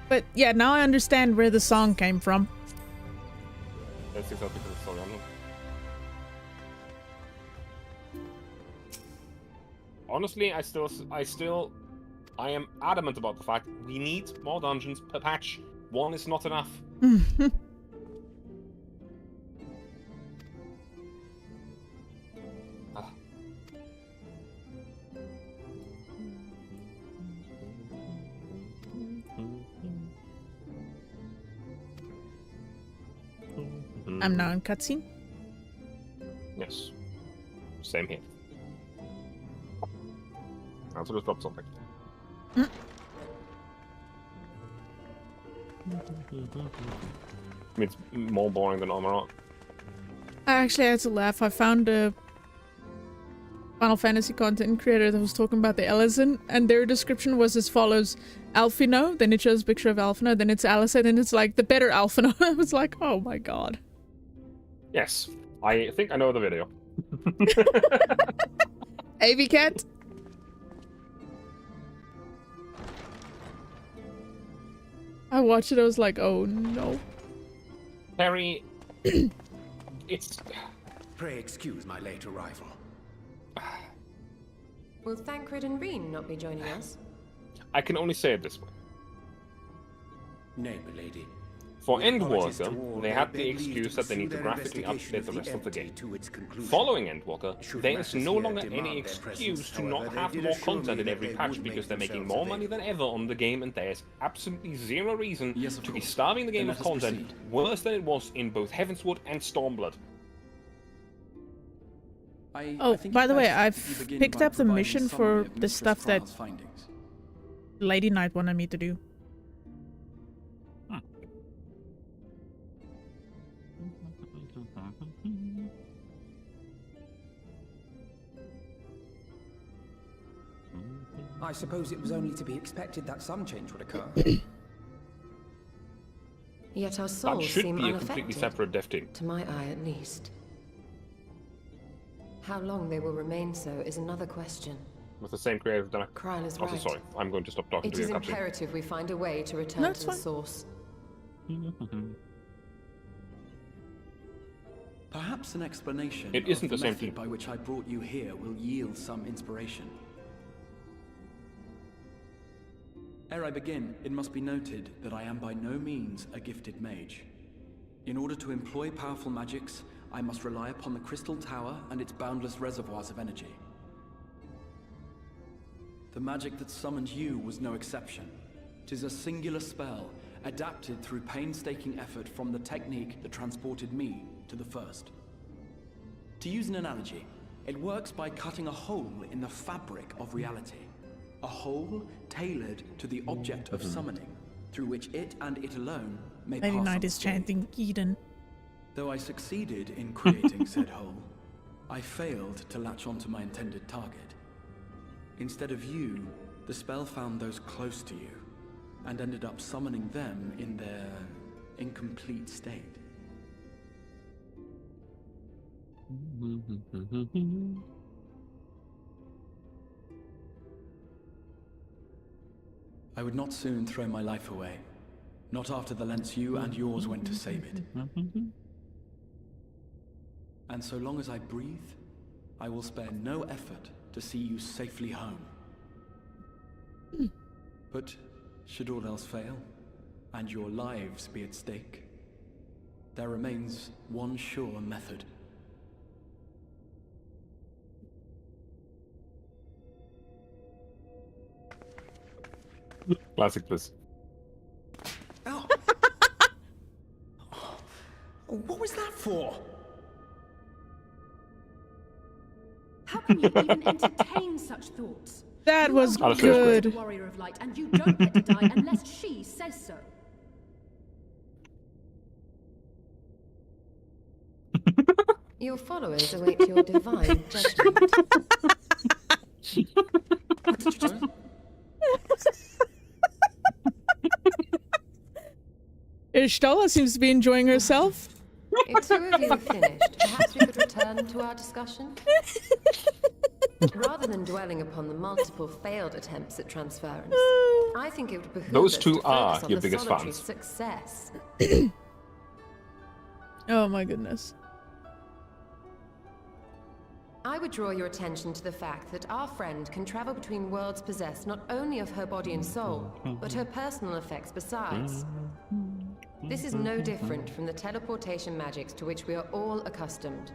But yeah, now I understand where the song came from. That's exactly because it's so random. Honestly, I am adamant about the fact we need more dungeons per patch. One is not enough. I'm now in cutscene. Yes. Same here. I also just dropped something. I mean, it's more boring than Armor. I actually had to laugh. I found a Final Fantasy content creator that was talking about the Ellison, and their description was as follows: Alphino, then it shows a picture of Alphino, then it's Alicent, and it's like the better Alphino. I was like, oh my god. Yes, I think I know the video. AV Cat? I watched it, I was like, oh no. Harry, it's... Pray excuse my late arrival. Will Thancred and Reen not be joining us? I can only say it this way. Nay, milady. For With apologies to Endwalker, all, they I had the beg leave excuse to that they need to pursue their graphically investigation update the rest of the empty game. to its conclusion. Following Endwalker, Should there is matters no here longer demand any their presence, excuse to not however, they have did more assure me content in that every they patch would because they're make making themselves more money than ever on the game, and there's absolutely zero reason Yes, of to be course. starving the game Then of let us content proceed. worse than it was in both Heavenswood and Stormblood. Oh, by the way, I've begin picked by up the providing mission a summary for of the Mistress stuff that Kral's findings. Lady Knight wanted me to do. I suppose it was only to be expected that some change would occur. Yet our That souls should seem be a unaffected, completely separate dev team. to my eye at least. How long they will remain so is another question. With the same creative director. Kryl is Also, right. sorry, I'm going to stop talking It to is you, Captain. imperative we find a way to return No, it's to the fine. source. Perhaps an explanation It isn't of the the same method team. by which I brought you here will yield some inspiration. Ere I begin, it must be noted that I am by no means a gifted mage. In order to employ powerful magics, I must rely upon the Crystal Tower and its boundless reservoirs of energy. The magic that summoned you was no exception. 'Tis a singular spell, adapted through painstaking effort from the technique that transported me to the First. To use an analogy, it works by cutting a hole in the fabric of reality. A hole tailored to the object of summoning, through which it and it alone may Lady pass Knight is unscathed. chanting Eden. Though I succeeded in creating said hole, I failed to latch onto my intended target. Instead of you, the spell found those close to you, and ended up summoning them in their incomplete state. I would not soon throw my life away, not after the lengths you and yours went to save it. And so long as I breathe, I will spare no effort to see you safely home. But should all else fail, and your lives be at stake, there remains one sure method. Classic this. Oh. What was that for? How can you even entertain such thoughts? That was Honestly, that's great. good. Warrior of Light, and you don't get to die unless she says so. Your followers await your divine judgment. What did you just... Ishtola seems to be enjoying herself. If two of you have finished, perhaps we could return to our discussion? Rather than dwelling upon the multiple failed attempts at transference, I think it would behoove Those us two to are focus on your the biggest solitary fans. success. Oh my goodness. I would draw your attention to the fact that our friend can travel between worlds possessed not only of her body and soul, but her personal effects besides. This is no different from the teleportation magics to which we are all accustomed.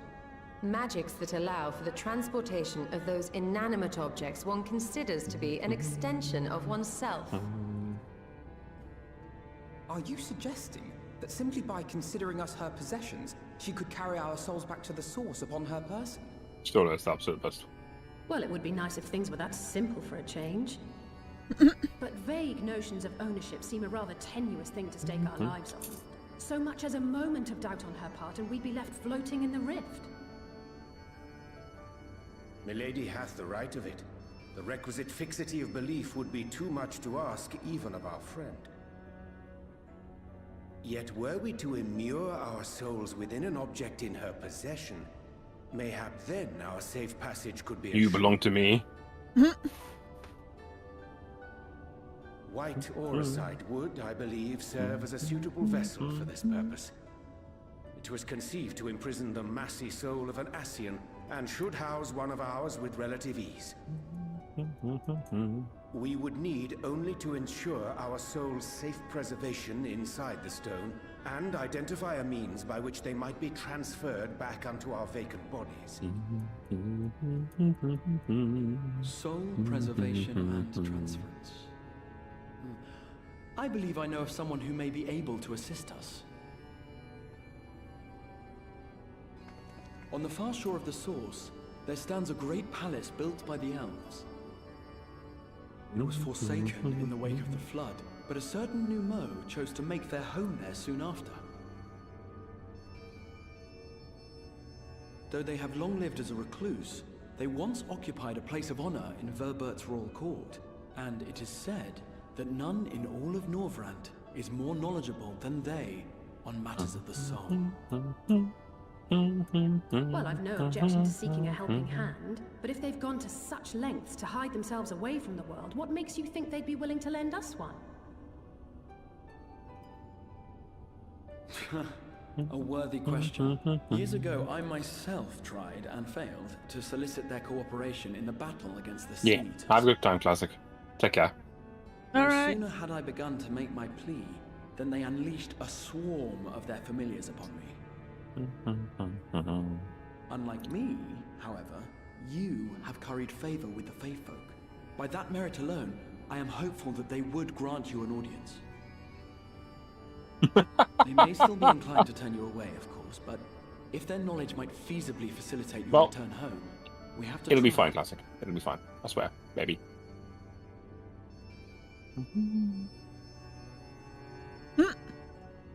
Magics that allow for the transportation of those inanimate objects one considers to be an extension of oneself. Are you suggesting that simply by considering us her possessions, she could carry our souls back to the source upon her person? Still, that's the absolute best. Well, it would be nice if things were that simple for a change. But vague notions of ownership seem a rather tenuous thing to stake our lives on. So much as a moment of doubt on her part and we'd be left floating in the rift. Milady hath the right of it. The requisite fixity of belief would be too much to ask even of our friend. Yet were we to immure our souls within an object in her possession, mayhap then our safe passage could be You belong to me. White Auracite would, I believe, serve as a suitable vessel for this purpose. It was conceived to imprison the massy soul of an Ascian, and should house one of ours with relative ease. We would need only to ensure our soul's safe preservation inside the stone, and identify a means by which they might be transferred back unto our vacant bodies. Soul preservation and transference. I believe I know of someone who may be able to assist us. On the far shore of the source, there stands a great palace built by the elves. It was forsaken in the wake of the flood, but a certain Numo chose to make their home there soon after. Though they have long lived as a recluse, they once occupied a place of honor in Verbert's royal court, and it is said that none in all of Norvrant is more knowledgeable than they on matters of the soul. Well, I've no objection to seeking a helping hand, but if they've gone to such lengths to hide themselves away from the world, what makes you think they'd be willing to lend us one? A worthy question. Years ago, I myself tried and failed to solicit their cooperation in the battle against the Yeah, Sea-Eaters. have a good time, Classic. Take care. No Alright. sooner had I begun to make my plea than they unleashed a swarm of their familiars upon me. Unlike me, however, you have curried favor with the Fae folk. By that merit alone, I am hopeful that they would grant you an audience. They may still be inclined to turn you away, of course, but if their knowledge might feasibly facilitate your return home, we have to It'll be try. fine, Classic. It'll be fine. I swear. Maybe.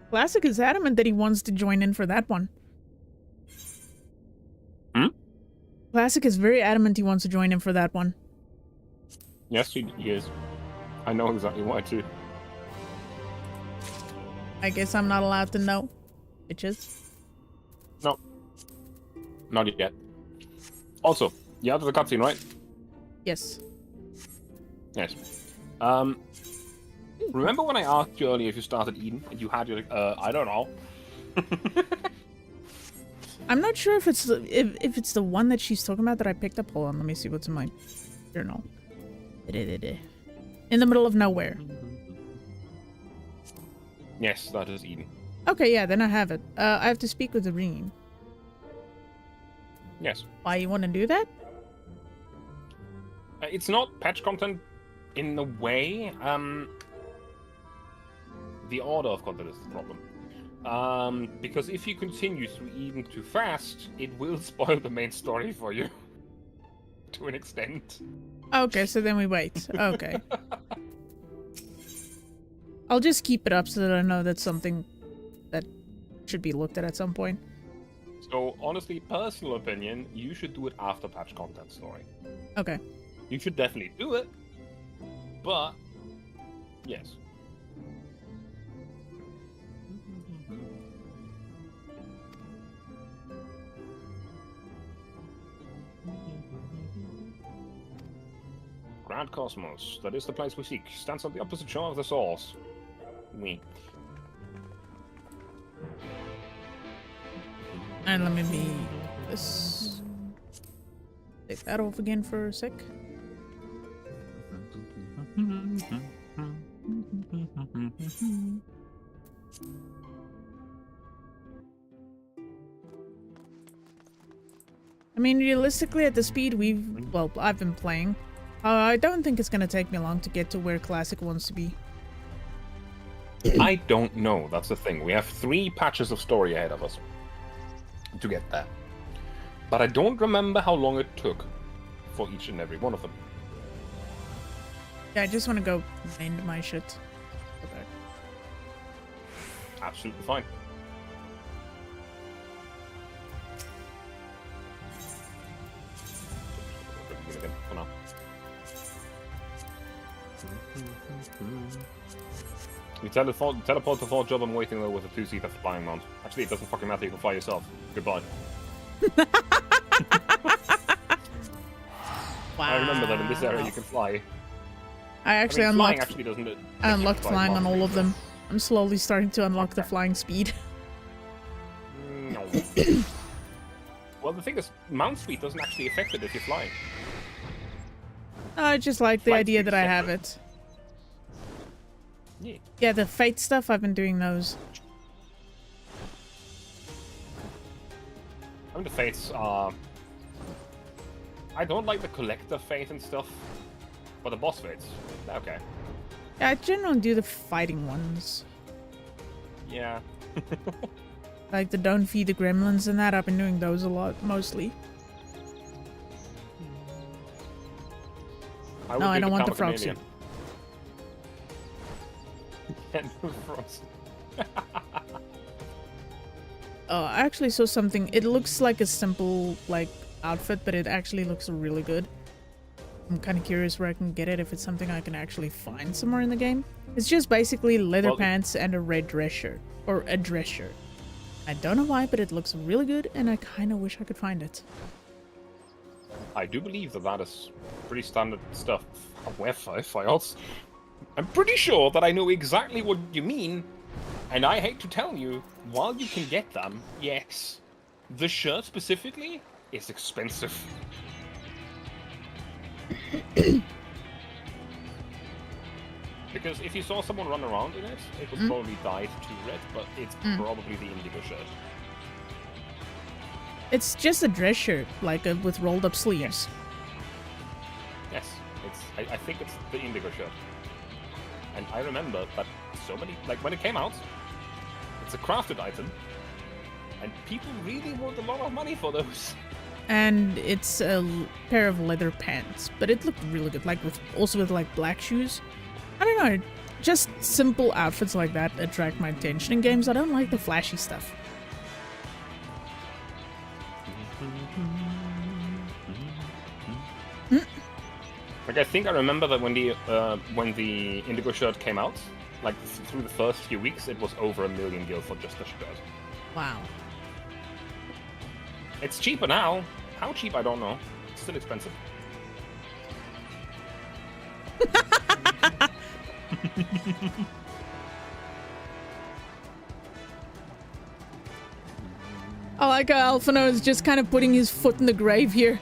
Classic is adamant that he wants to join in for that one. Classic is very adamant he wants to join in for that one. Yes, he is. I know exactly why, too. I guess I'm not allowed to know. Bitches. No. Not yet. Also, you have the cutscene, right? Yes. Yes. Remember when I asked you earlier if you started Eden and you had your I don't know. I'm not sure if it's the one that she's talking about that I picked up. Hold on, let me see what's in my journal. In the middle of nowhere. Yes, that is Eden. Okay, yeah, then I have it. I have to speak with Irene. Yes. Why you want to do that? It's not patch content in a way. The order of content is the problem. Because if you continue through Eden too fast, it will spoil the main story for you. to an extent. Okay, so then we wait. Okay. I'll just keep it up so that I know that's something that should be looked at some point. So, honestly, personal opinion, you should do it after patch content story. Okay. You should definitely do it, but yes. Grand Cosmos, that is the place we seek. Stands on the opposite shore of the source. We. And let me be this. Take that off again for a sec. I mean, realistically, at the speed I've been playing, I don't think it's gonna take me long to get to where Classic wants to be. I don't know, that's the thing. We have 3 patches of story ahead of us to get there. But I don't remember how long it took for each and every one of them. Yeah, I just want to go into my shit. Okay. Absolutely fine. For now. You teleport to Fort Job. I'm waiting there with a 2-seater flying mount. Actually, it doesn't fucking matter. You can fly yourself. Goodbye. Wow. I remember that in this area you can fly. I actually flying unlocked. actually doesn't. I unlocked flying on all of them. I'm slowly starting to unlock the flying speed. No. Well, the thing is, mount speed doesn't actually affect it if you're flying. I just like the idea that I have it. Yeah. Yeah, the fate stuff, I've been doing those. I mean, the fates are... I don't like the collector fate and stuff, but the boss fates, they're okay. Yeah, I generally do the fighting ones. Yeah. Like the don't feed the gremlins and that, I've been doing those a lot, mostly. No, I don't want the frog suit. Oh, I actually saw something. It looks like a simple, like, outfit, but it actually looks really good. I'm kind of curious where I can get it, if it's something I can actually find somewhere in the game. It's just basically leather pants and a red dress shirt. Or a dress shirt. I don't know why, but it looks really good, and I kind of wish I could find it. I do believe that that is pretty standard stuff of web files. I'm pretty sure that I know exactly what you mean, and I hate to tell you, while you can get them, yes, the shirt specifically is expensive. Because if you saw someone run around in it, it was probably dyed to red, but it's probably the indigo shirt. It's just a dress shirt, like with rolled up sleeves. Yes, I think it's the indigo shirt. And I remember that so many, like when it came out, it's a crafted item, and people really want a lot of money for those. And it's a pair of leather pants, but it looked really good, like also with like black shoes. I don't know, just simple outfits like that attract my attention in games. I don't like the flashy stuff. Like I think I remember that when the indigo shirt came out, like through the first few weeks, it was over $1 million gil for just a shirt. Wow. It's cheaper now. How cheap, I don't know. It's still expensive. I like how Alphino is just kind of putting his foot in the grave here.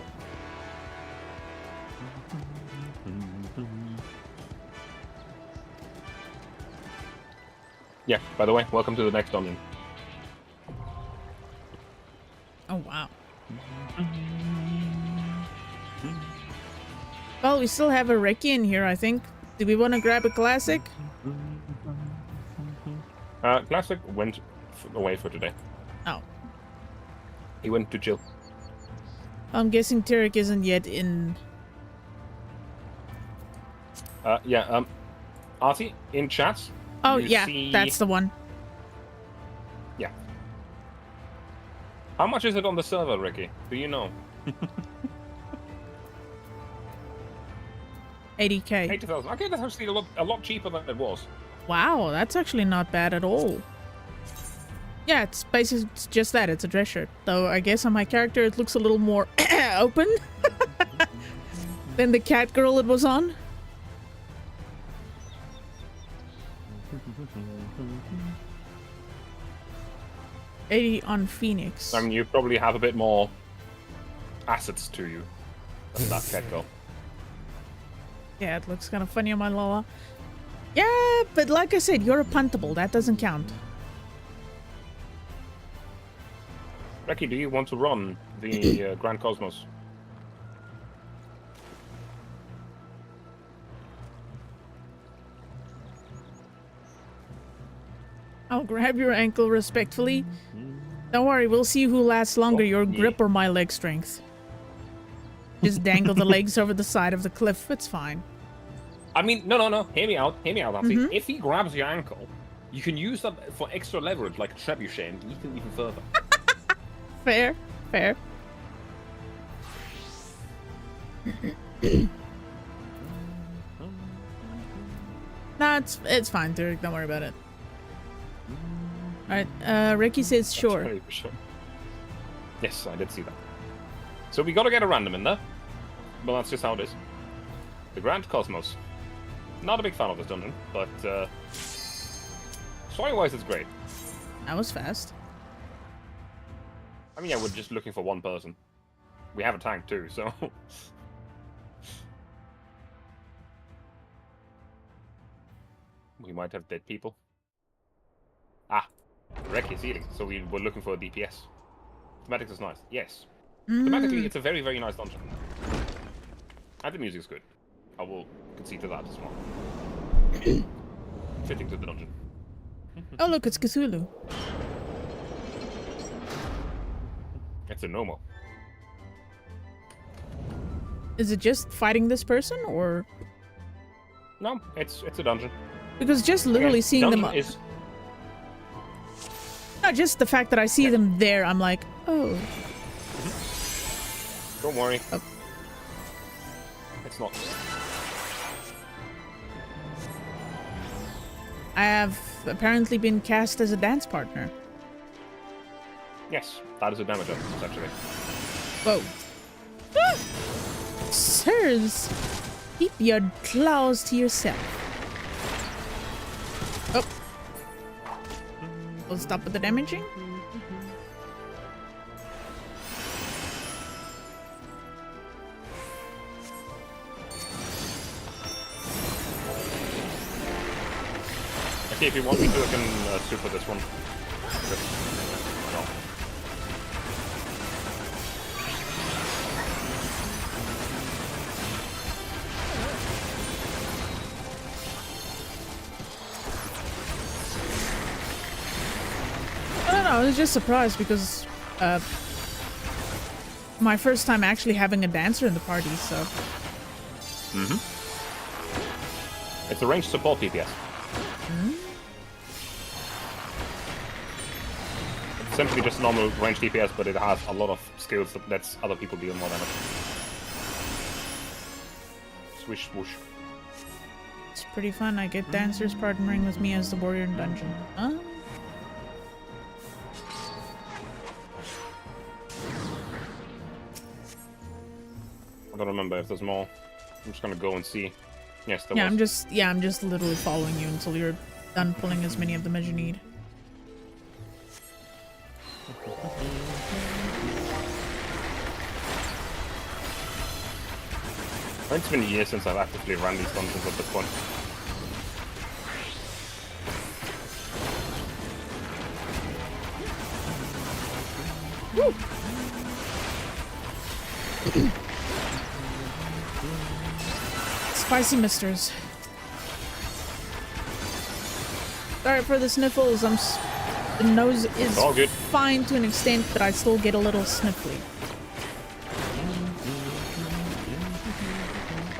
Yeah, by the way, welcome to the next dungeon. Oh, wow. Well, we still have a Reki in here, I think. Do we want to grab a classic? Classic went away for today. Oh. He went to chill. I'm guessing Tarek isn't yet in. Yeah, Artie, in chat. Oh, you yeah, see... that's the one. Yeah. How much is it on the server, Ricky? Do you know? 80k. 80,000. Okay, that's actually a lot cheaper than it was. Wow, that's actually not bad at all. Yeah, it's basically just that. It's a dress shirt. Though I guess on my character it looks a little more open than the cat girl it was on. $80 on Phoenix. I mean, you probably have a bit more assets to you than that cat girl. Yeah, it looks kind of funny on my Lola. Yeah, but like I said, you're a puntable. That doesn't count. Becky, do you want to run the Grand Cosmos? I'll grab your ankle respectfully. Don't worry, we'll see who lasts longer, your grip or my leg strength. Just dangle the legs over the side of the cliff. It's fine. I mean, no. Hear me out, Nancy. If he grabs your ankle, you can use that for extra leverage, like a trebuchet, and eat him even further. Fair. Nah, it's fine, Derek. Don't worry about it. Alright, Ricky says sure. Very sure. Yes, I did see that. So we gotta get a random in there. But that's just how it is. The Grand Cosmos. Not a big fan of this dungeon, but story-wise it's great. That was fast. I mean, yeah, we're just looking for one person. We have a tank too, so... we might have dead people. Ah, Wreck is healing, so we're looking for a DPS. Thematics is nice, yes. Thematically, it's a very, very nice dungeon. And the music is good. I will concede to that as well. Fitting to the dungeon. Oh look, it's Cthulhu. It's a normal. Is it just fighting this person, or...? No, it's a dungeon. Because just literally seeing them... Is... No, just the fact that I see them there, I'm like, oh. Don't worry. Oh. It's not. I have apparently been cast as a dance partner. Yes, that is a damage up, actually. Whoa. Ah! Sirs, keep your claws to yourself. Oh. We'll stop with the damaging. Okay, if you want me to, I can super this one. No. I don't know, I was just surprised because my first time actually having a dancer in the party, so... It's a ranged support DPS. Essentially just normal range DPS, but it has a lot of skills that lets other people deal more damage. Swish, swoosh. It's pretty fun. I get dancers partnering with me as the warrior in dungeon. Huh? I don't remember if there's more. I'm just gonna go and see. Yes, there Yeah, was. I'm just literally following you until you're done pulling as many of them as you need. I think it's been years since I've actively ran these dungeons at this point. Spicy misters. Sorry for the sniffles. The nose is all good. fine to an extent, but I still get a little sniffly.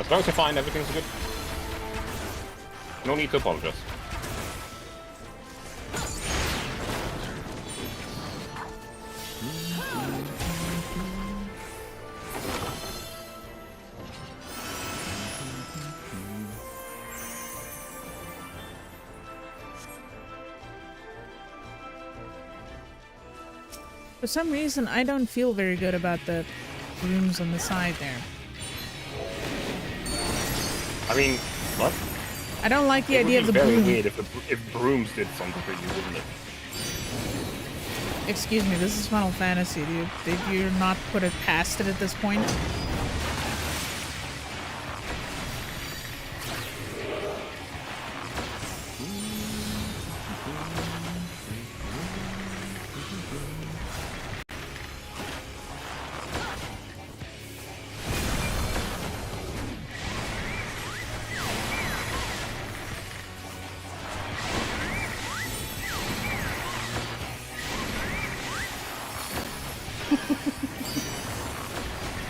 As long as you're fine, everything's good. No need to apologize. For some reason, I don't feel very good about the rooms on the side there. I mean, what? I don't like the It would idea of be the very broom. weird if brooms did something for you, wouldn't it? Excuse me, this is Final Fantasy, dude. Did you not put it past it at this point?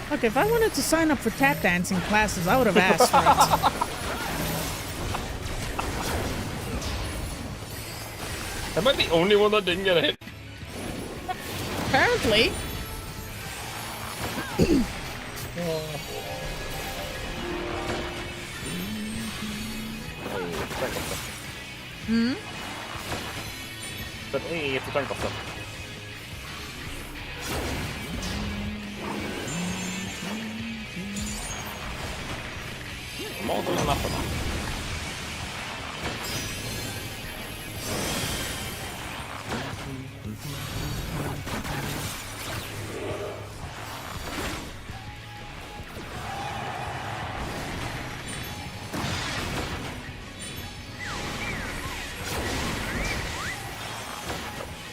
Look, if I wanted to sign up for tap dancing classes, I would have asked for it. Am I the only one that didn't get a hit? Apparently. Hmm? But hey, it's a tank of stuff. More than enough of that.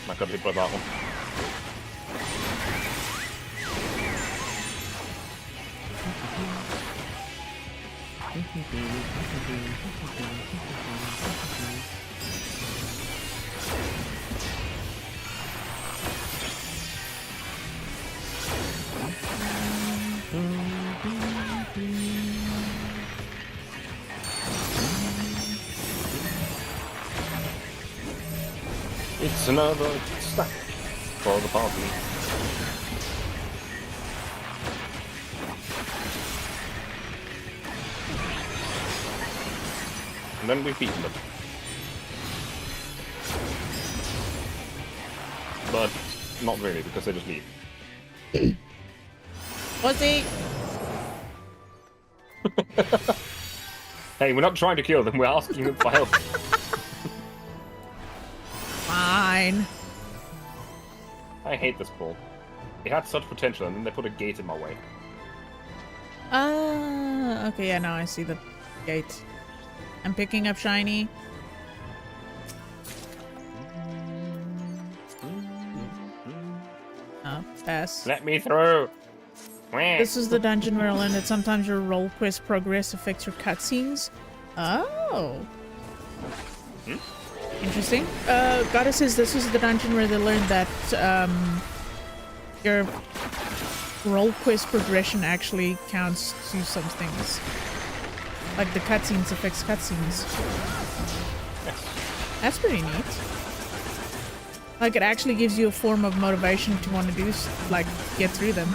Man kan bli på dagen. It's another stack for the party. And then we've beaten them. But not really, because they just leave. Pussy! Hey, we're not trying to kill them, we're asking them for help. Fine. I hate this ball. It had such potential, and then they put a gate in my way. Okay, yeah, now I see the gate. I'm picking up shiny. Oh, pass. Let me through! This is the dungeon where I learned that sometimes your role quest progress affects your cutscenes. Oh. Interesting. Goddess says this was the dungeon where they learned that your role quest progression actually counts to some things. Like the cutscenes affects cutscenes. That's pretty neat. Like it actually gives you a form of motivation to want to do, like, get through them.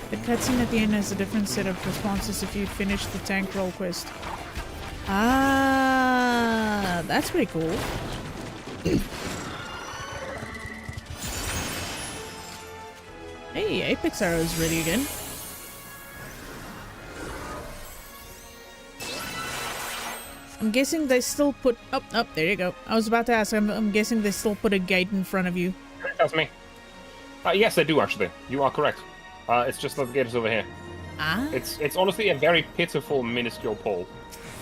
The cutscene at the end has a different set of responses if you finish the tank role quest. Ah, that's pretty cool. Hey, Apex Arrow is ready again. I'm guessing they still put... Oh, there you go. I was about to ask, I'm guessing they still put a gate in front of you. That's me. Yes, they do, actually. You are correct. It's just that the gate is over here. Ah? It's honestly a very pitiful, minuscule pole.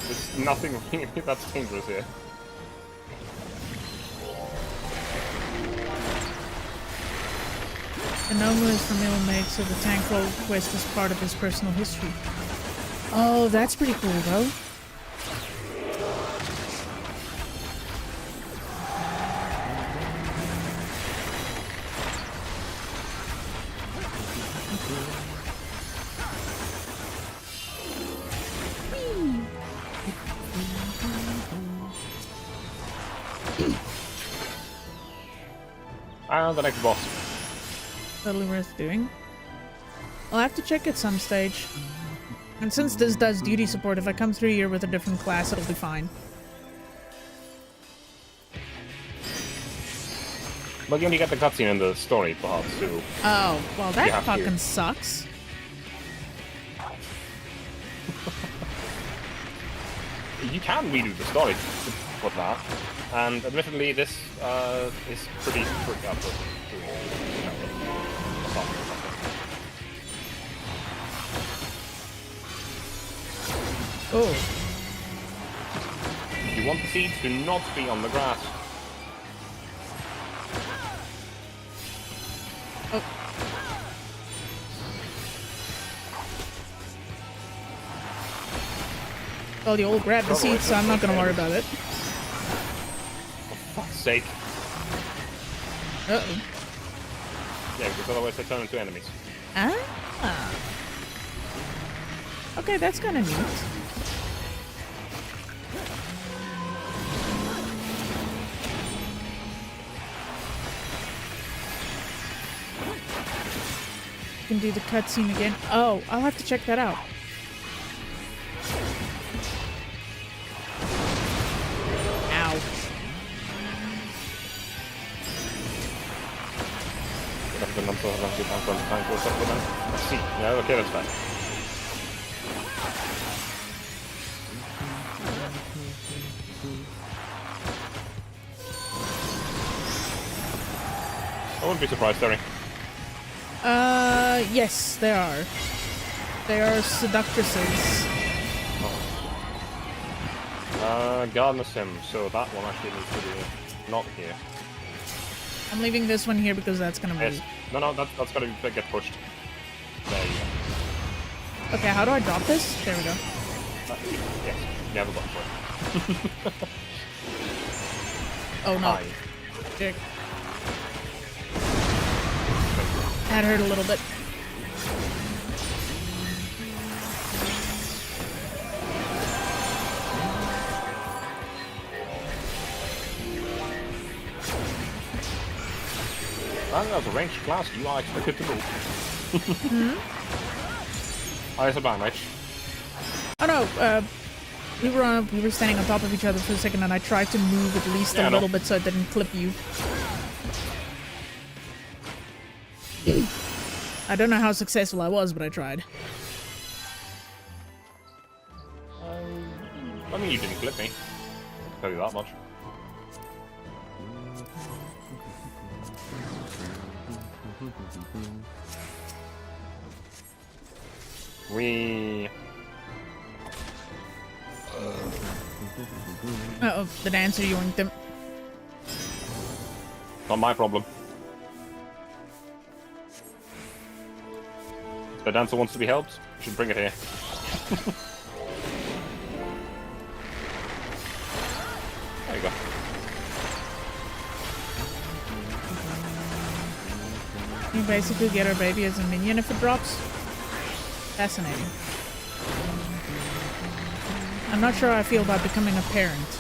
There's nothing really that's dangerous here. Anomu is from Inmates, so the tank role quest is part of his personal history. Oh, that's pretty cool, though. And the next boss. Totally worth doing. I'll have to check at some stage. And since this does duty support, if I come through here with a different class, it'll be fine. But you only get the cutscene in the story part, so... Oh, well You that have fucking to. sucks. You can redo the story for that. And admittedly, this is pretty Oh. If you want the seeds, do not be on the grass. Oh. Well, you all grabbed the seats, so I'm not gonna worry about it. For fuck's sake. Uh-oh. Yeah, because otherwise they turn into enemies. Ah. Okay, that's kind of neat. You can do the cutscene again. Oh, I'll have to check that out. Ow. See, yeah, okay, that's fine. I wouldn't be surprised, Terry. Yes, they are. They are seductresses. Gardener Sim, so that one actually needs to be not here. I'm leaving this one here because that's gonna move. Yes. No, that's gotta get pushed. There you go. Okay, how do I drop this? There we go. Yes, you have a button for it. Oh no. Hi. Dick. That hurt a little bit. That was a ranged class, you are expected to move. Oh, it's a blind range. Oh no, we were standing on top of each other for a second and I tried to move at least a little bit so it didn't clip you. I don't know how successful I was, but I tried. I mean, you didn't clip me. I'll tell you that much. We... Uh-oh, the dancer yoinked him. Not my problem. If the dancer wants to be helped, you should bring it here. There you go. You basically get our baby as a minion if it drops. Fascinating. I'm not sure how I feel about becoming a parent.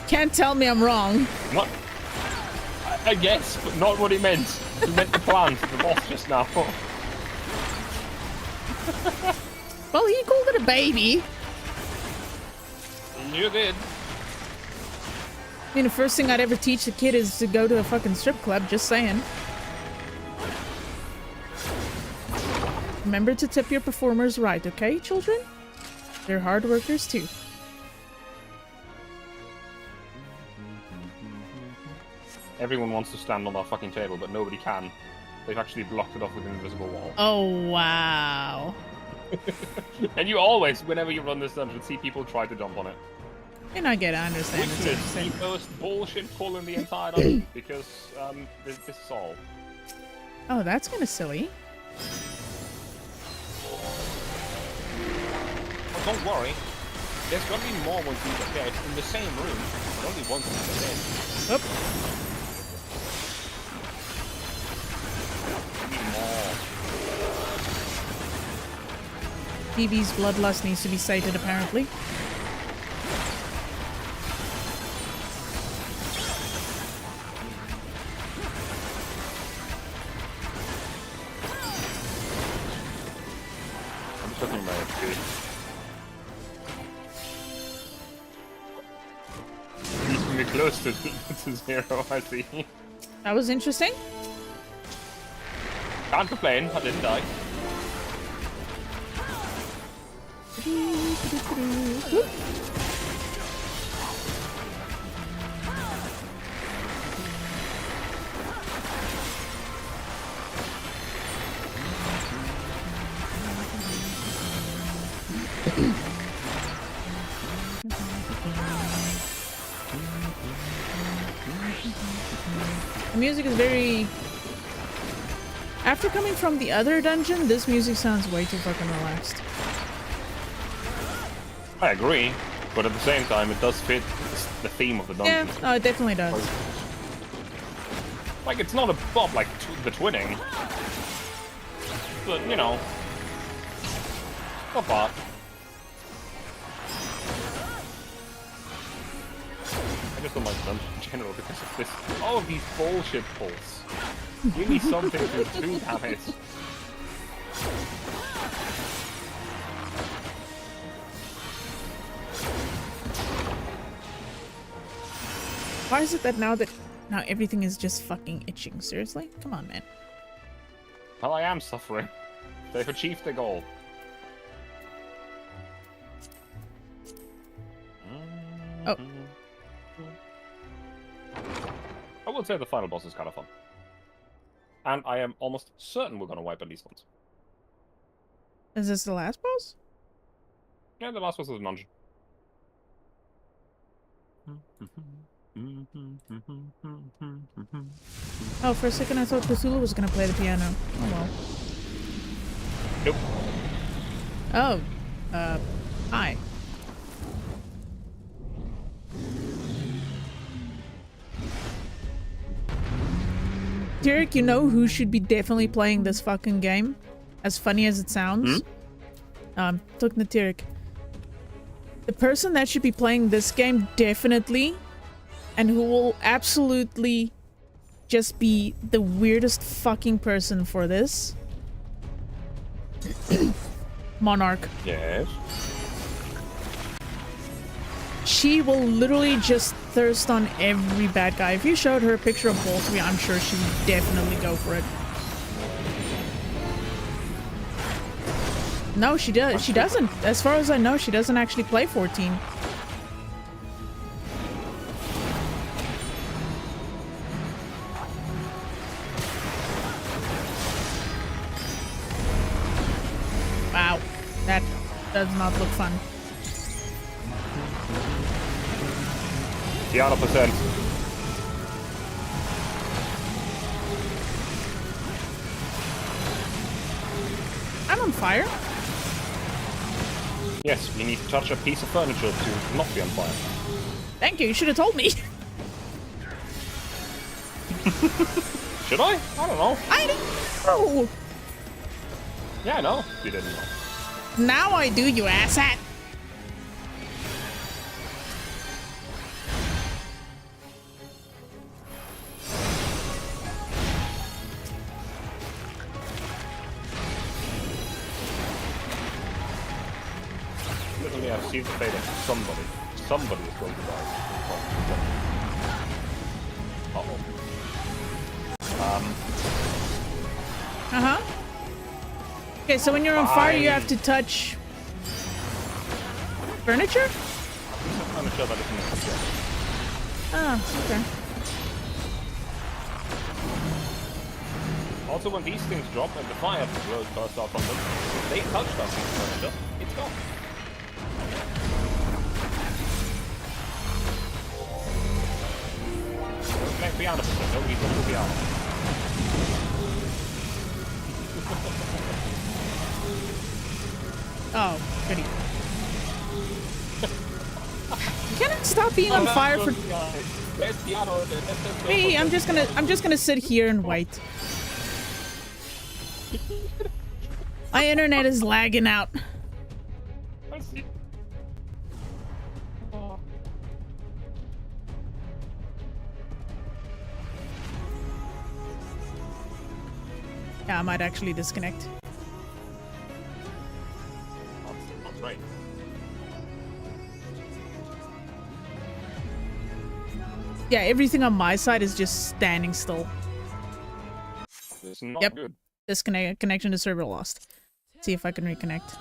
Can't tell me I'm wrong. What? I guess, but not what he meant. He meant the plan to the boss just now. Well, he called it a baby. You did. I mean, the first thing I'd ever teach a kid is to go to a fucking strip club, just saying. Remember to tip your performers right, okay, children? They're hard workers too. Everyone wants to stand on that fucking table, but nobody can. They've actually blocked it off with an invisible wall. Oh, wow. And you always, whenever you run this dungeon, see people try to jump on it. And I understand. Which is the most bullshit pull in the entire dungeon, because this is all. Oh, that's kind of silly. But don't worry, there's gonna be more once you get there. It's in the same room, but only once you get there. Oop. Phoebe's bloodlust needs to be sated, apparently. I'm just looking at my HP. Keeping me close to 0, I see. That was interesting. Can't complain, I didn't die. The music is very... After coming from the other dungeon, this music sounds way too fucking relaxed. I agree, but at the same time, it does fit the theme of the dungeon. Yeah, no, it definitely does. Like, it's not a bob like the twinning, but, you know, not bad. I just don't like dungeon in general because of this. All of these bullshit pulls. Give me something to do, damn it. Why is it that now everything is just fucking itching? Seriously? Come on, man. Well, I am suffering. They've achieved their goal. Oh. I would say the final boss is kind of fun. And I am almost certain we're gonna wipe at least once. Is this the last boss? Yeah, the last boss is a dungeon. Oh, for a second I thought Cthulhu was gonna play the piano. Oh well. Nope. Oh. Hi. Derek, you know who should be definitely playing this fucking game? As funny as it sounds. Talking to Derek. The person that should be playing this game definitely, and who will absolutely just be the weirdest fucking person for this. Monarch. Yes. She will literally just thirst on every bad guy. If you showed her a picture of both of you, I'm sure she would definitely go for it. No, she does. She doesn't. As far as I know, she doesn't actually play 14. Wow, that does not look fun. The 100%. I'm on fire. Yes, you need to touch a piece of furniture to not be on fire. Thank you. You should have told me. Should I? I don't know. I didn't know. Yeah, I know. You didn't know. Now I do, you asshat. Literally, I've seen the fate of somebody. Somebody is going to die. Uh-oh. Uh-huh. Okay, so when you're on fire, you have to touch furniture? Furniture that isn't. Oh, okay. Also, when these things drop and the fire bursts out from them, if they touch that piece of furniture, it's gone. Don't make piano for them. Nobody talks to piano. Oh, goody. Can it stop being on fire for me? I'm just gonna sit here and wait. My internet is lagging out. Yeah, I might actually disconnect. That's right. Yeah, everything on my side is just standing still. It's not Yep. good. Disconnect. Connection to server lost. See if I can reconnect.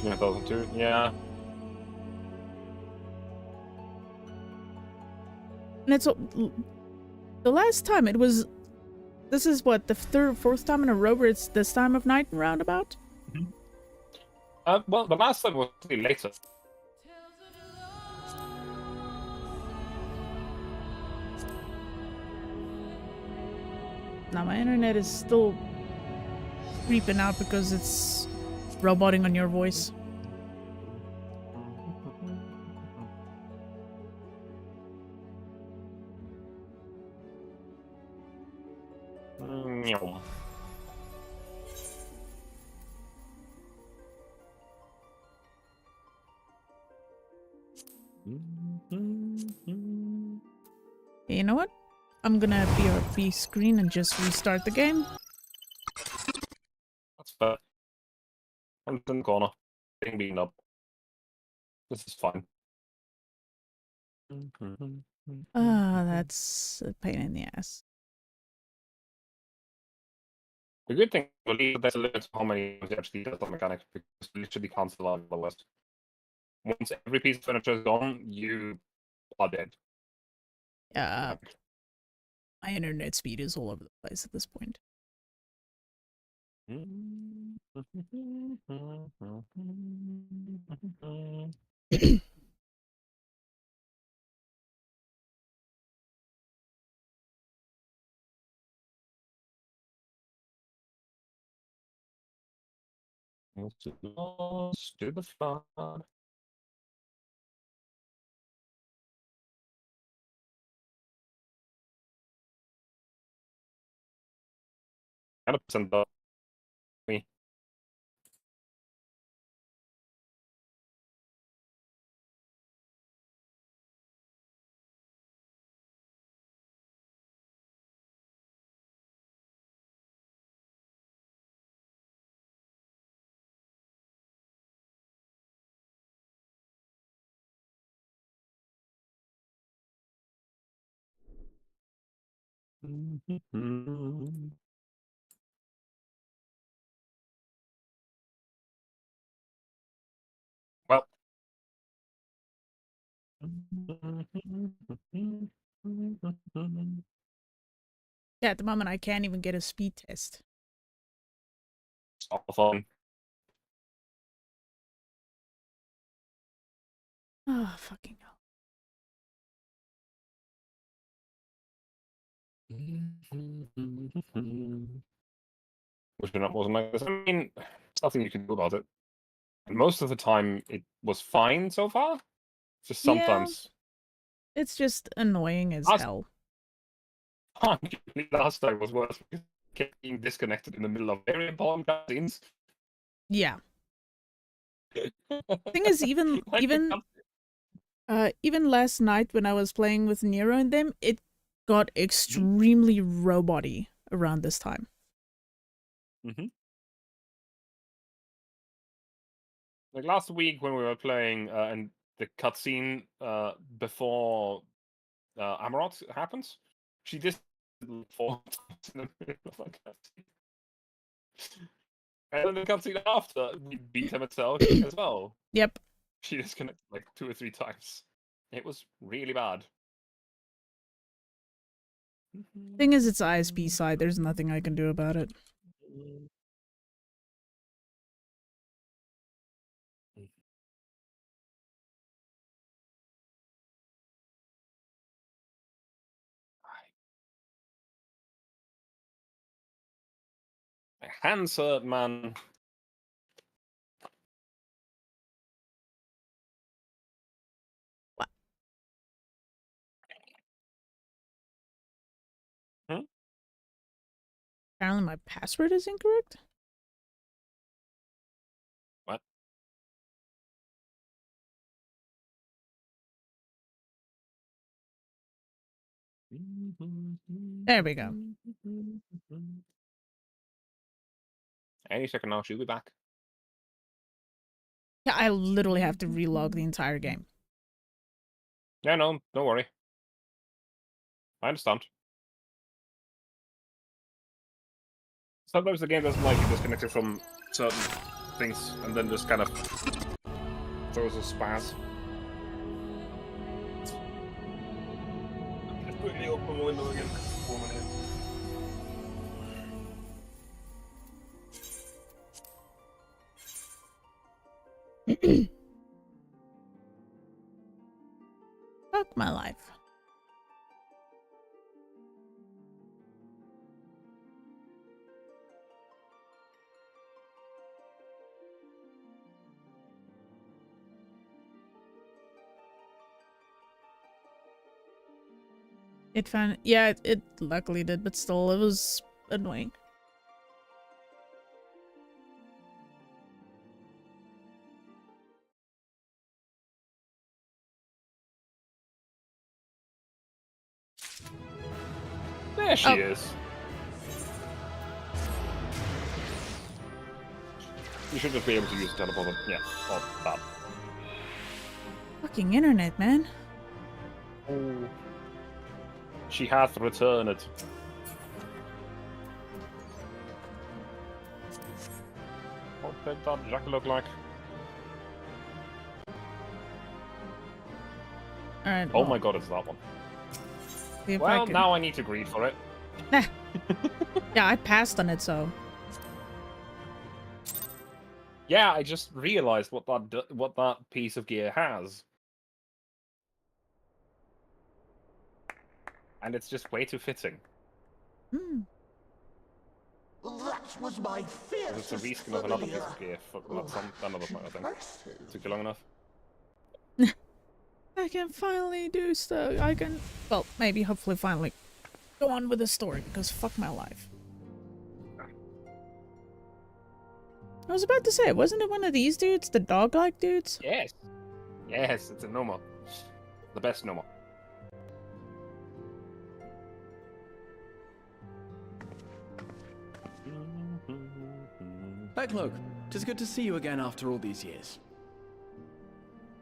Yeah, 1002. Yeah. And it's the last time it was. This is what, the third, fourth time in a row where it's this time of night and roundabout? Well, the last time was pretty later. Now my internet is still creeping out because it's roboting on your voice. Meow. You know what? I'm gonna BRB screen and just restart the game. That's fair. I'm in the corner. Getting beaten up. This is fine. Ah, that's a pain in the ass. The good thing, I believe, there's a limit to how many times you actually does the mechanic, because you literally can't survive the West. Once every piece of furniture is gone, you are dead. Yeah, my internet speed is all over the place at this point. Lost to the flood. Kind of percent though. Me. Well. Yeah, at the moment I can't even get a speed test. Stop the phone. Oh, fucking hell. Which wasn't like this. I mean, there's nothing you can do about it. And most of the time, it was fine so far. Just sometimes. Yeah, it's just annoying as hell. Last time was worse because I kept being disconnected in the middle of very important cutscenes. Yeah. Thing is, even last night when I was playing with Nero and them, it got extremely robot-y around this time. Like last week when we were playing and the cutscene before Amarant happens, she just 4 times in the middle of a cutscene. And then the cutscene after, we beat him itself as well. Yep. She disconnected like 2 or 3 times. It was really bad. Thing is, it's ISP side. There's nothing I can do about it. My hands hurt, man. What? Apparently my password is incorrect? What? There we go. Any second now, she'll be back. Yeah, I literally have to relog the entire game. Yeah, no, don't worry. I understand. Sometimes the game doesn't like you disconnected from certain things and then just kind of throws a spaz. Just quickly open the window again. Warm in. Fuck my life. It found, yeah, it luckily did, but still, it was annoying. There she is. You should just be able to use the teleporter. Yeah, or that. Fucking internet, man. Oh. She hath returned. What did that jacket look like? Alright. Oh my god, it's that one. Well, now I need to greed for it. Yeah, I passed on it, so. Yeah, I just realized what that piece of gear has. And it's just way too fitting. That was my It's a reskin of another piece of gear for another point, I think. Took you long enough? I can finally do stuff. I can, well, maybe, hopefully, finally go on with the story, because fuck my life. I was about to say, wasn't it one of these dudes? The dog-like dudes? Yes. Yes, it's a Noma. The best Noma. Backlook, 'tis good to see you again after all these years.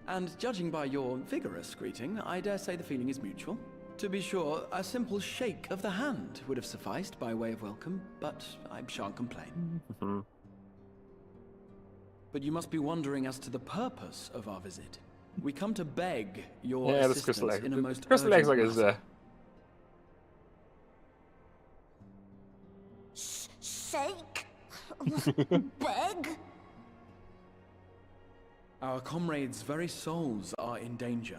And judging by your vigorous greeting, I dare say the feeling is mutual. To be sure, a simple shake of the hand would have sufficed by way of welcome, but I shan't complain. But you must be wondering as to the purpose of our visit. We come to beg your assistance in a most Crystal urgent Egg is there. Sake? Beg? Our comrades' very souls are in danger.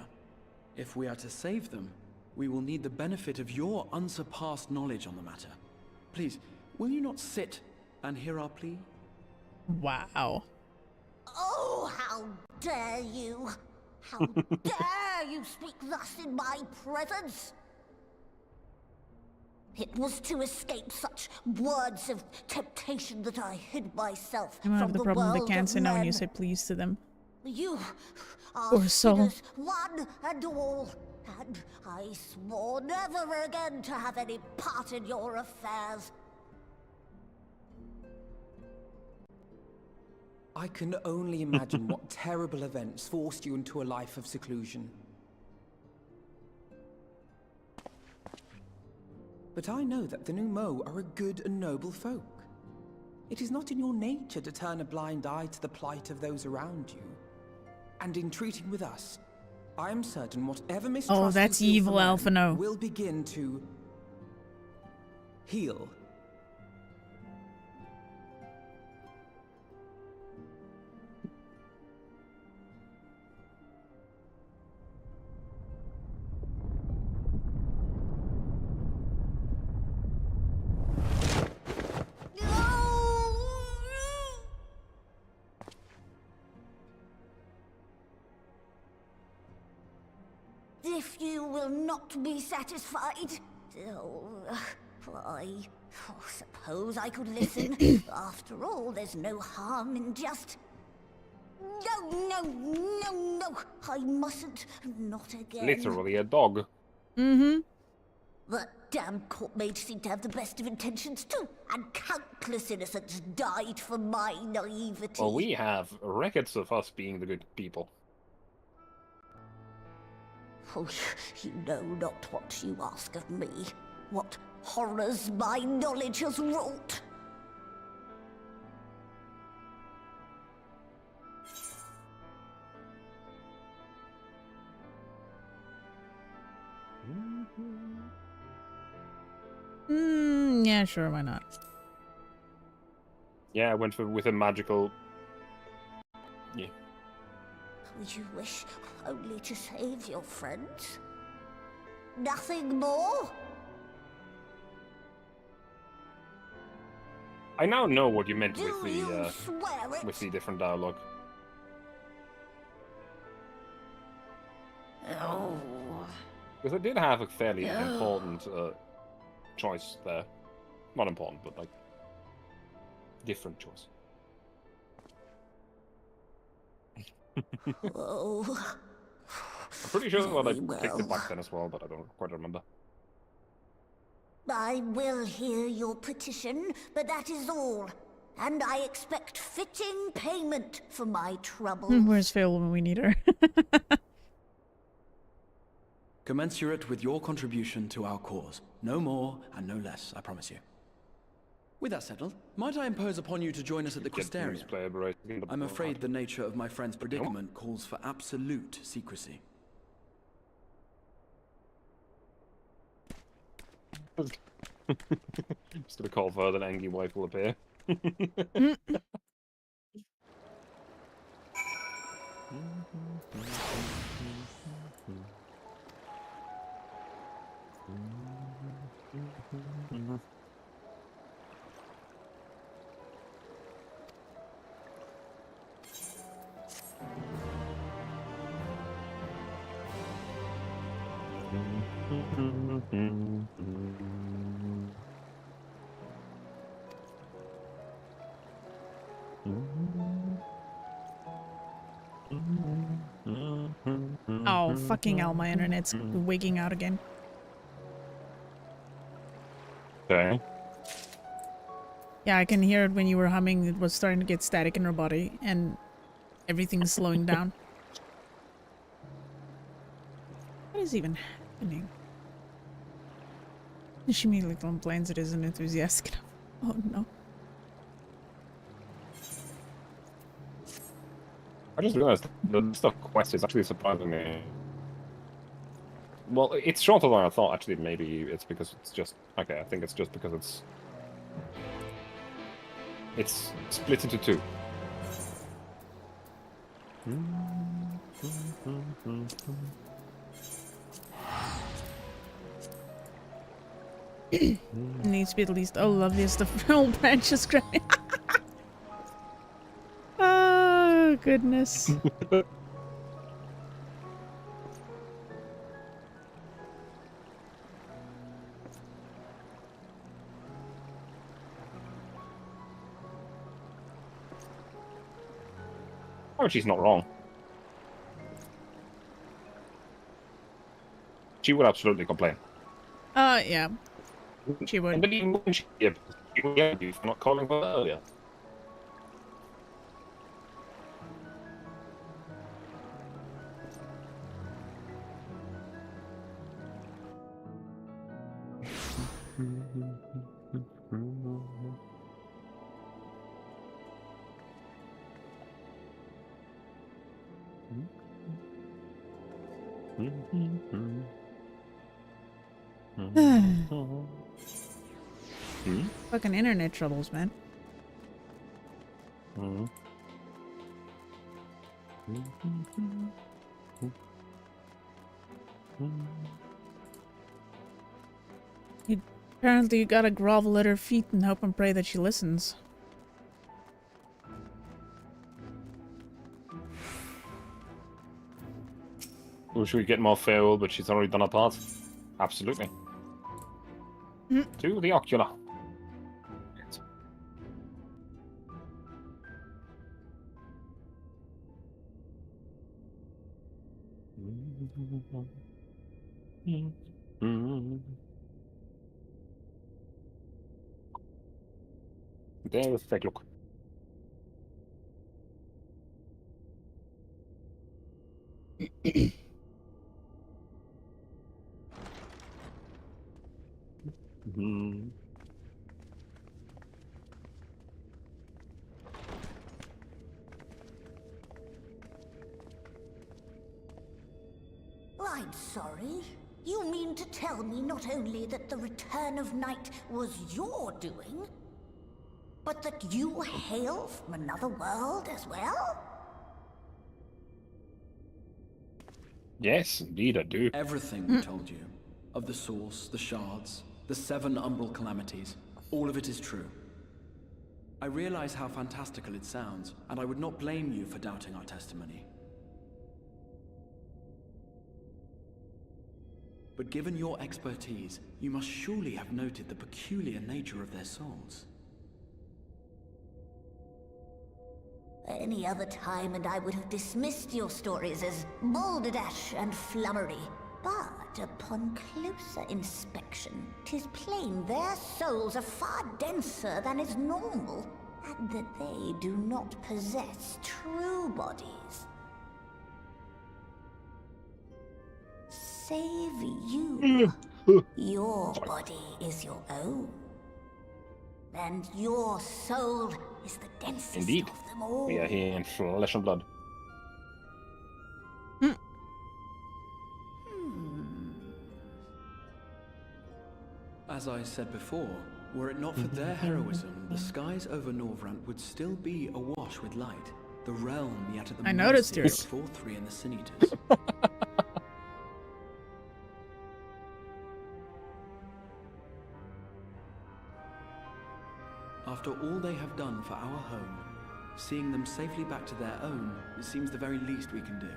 If we are to save them, we will need the benefit of your unsurpassed knowledge on the matter. Please, will you not sit and hear our plea? Wow. Oh, how dare you! How dare you speak thus in my presence! It was to escape such words of temptation that I hid myself You might from have the the problem world they can't of say no when you men. say please to them. You are Poor soul. sinners, one and all, and I swore never again to have any part in your affairs. I can only imagine what terrible events forced you into a life of seclusion. But I know that the Numo are a good and noble folk. It is not in your nature to turn a blind eye to the plight of those around you. And in treating with us, I am certain whatever mistrust Oh, that's you feel evil, for man Alphino. will begin to heal. If you will not be satisfied, I suppose I could listen. After all, there's no harm in just... No, I mustn't. Not again. Literally a dog. Mm-hmm. That damn court mage seemed to have the best of intentions too, and countless innocents died for my naivety. Well, we have records of us being the good people. Oh, you know not what you ask of me. What horrors my knowledge has wrought. Yeah, sure, why not? Yeah, I went with a magical... Yeah. You wish only to save your friends? Nothing more? I now know what you meant Do with you the swear it? with the different dialogue. Oh. Because I did have a fairly important choice there. Not important, but like different choice. Oh. I'm pretty sure that I Very picked it well. back then as well, but I don't quite remember. I will hear your petition, but that is all. And I expect fitting payment for my trouble. Where's Phil when we need her? Commensurate with your contribution to our cause. No more and no less, I promise you. With that settled, might I impose upon you to join us at the Crystarium? I'm afraid the nature of my friend's predicament calls for absolute secrecy. Just gonna call for an angry wife will appear. Oh, fucking hell, my internet's wigging out again. Okay. Yeah, I can hear it when you were humming. It was starting to get static in her body, and everything's slowing down. What is even happening? She immediately complains it isn't enthusiastic enough. Oh no. I just realized the list of quests is actually surprising me. Well, it's shorter than I thought. Actually, maybe it's because it's just... Okay, I think it's just because it's split into two. Needs to be at least... Oh, loveliest of all branches growing. Oh, goodness. Oh, she's not wrong. She would absolutely complain. Yeah. She would. But even when she would get you for not calling her earlier. Fucking internet troubles, man. Apparently you gotta grovel at her feet and hope and pray that she listens. Well, should we get more farewell, but she's already done her part? Absolutely. To the ocular. Let's take a look. I'm sorry. You mean to tell me not only that the return of night was your doing, but that you hail from another world as well? Yes, indeed I do. Everything we told you, of the source, the shards, the 7 umbral calamities, all of it is true. I realize how fantastical it sounds, and I would not blame you for doubting our testimony. But given your expertise, you must surely have noted the peculiar nature of their souls. Any other time and I would have dismissed your stories as balderdash and flummery. But upon closer inspection, 'tis plain their souls are far denser than is normal, and that they do not possess true bodies. Save you. Your body is your own. And your soul is the densest Indeed. of them all. We are here in flesh and blood. As I said before, were it not for their heroism, the skies over Norvrant would still be awash with light. The realm yet at the I noticed mercy yours. of 4-3 and the Sin Eaters. After all they have done for our home, seeing them safely back to their own, it seems the very least we can do.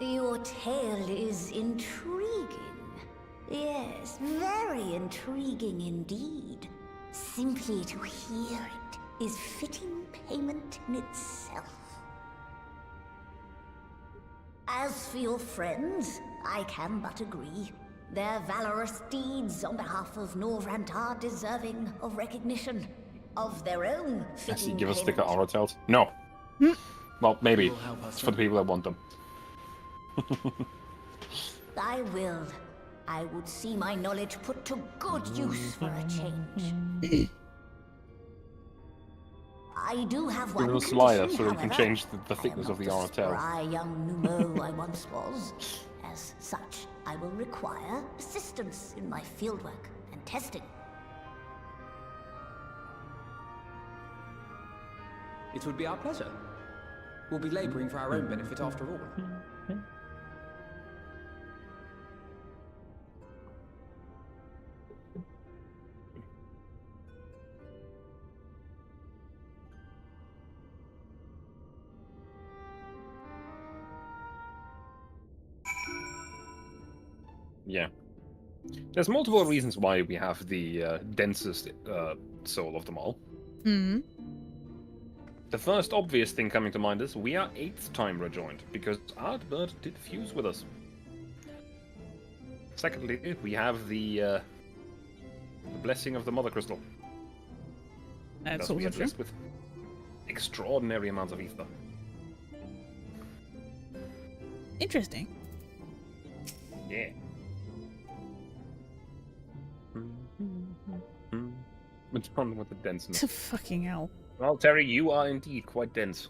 Your tale is intriguing. Yes, very intriguing indeed. Simply to hear it is fitting payment in itself. As for your friends, I can but agree. Their valorous deeds on behalf of Norvrant are deserving of recognition. Of their own Yes, you fitting give a stick payment. of honor tales? No. Well, maybe. You will help us It's for the people that want them. I will. I would see my knowledge put to good use for a change. I do have one Give us condition, liar so you can however. change the I am thickness of not the honor tale. spry young Numo I once was. As such, I will require assistance in my fieldwork and testing. It would be our pleasure. We'll be laboring for our own benefit after all. Yeah. There's multiple reasons why we have the densest soul of them all. The first obvious thing coming to mind is we are 8th time rejoined, because Ardbird did fuse with us. Secondly, we have the blessing of the Mother Crystal. That's Thus we also are true. blessed with extraordinary amounts of ether. Interesting. Yeah. What's wrong with the denseness? Fucking hell. Well, Terry, you are indeed quite dense.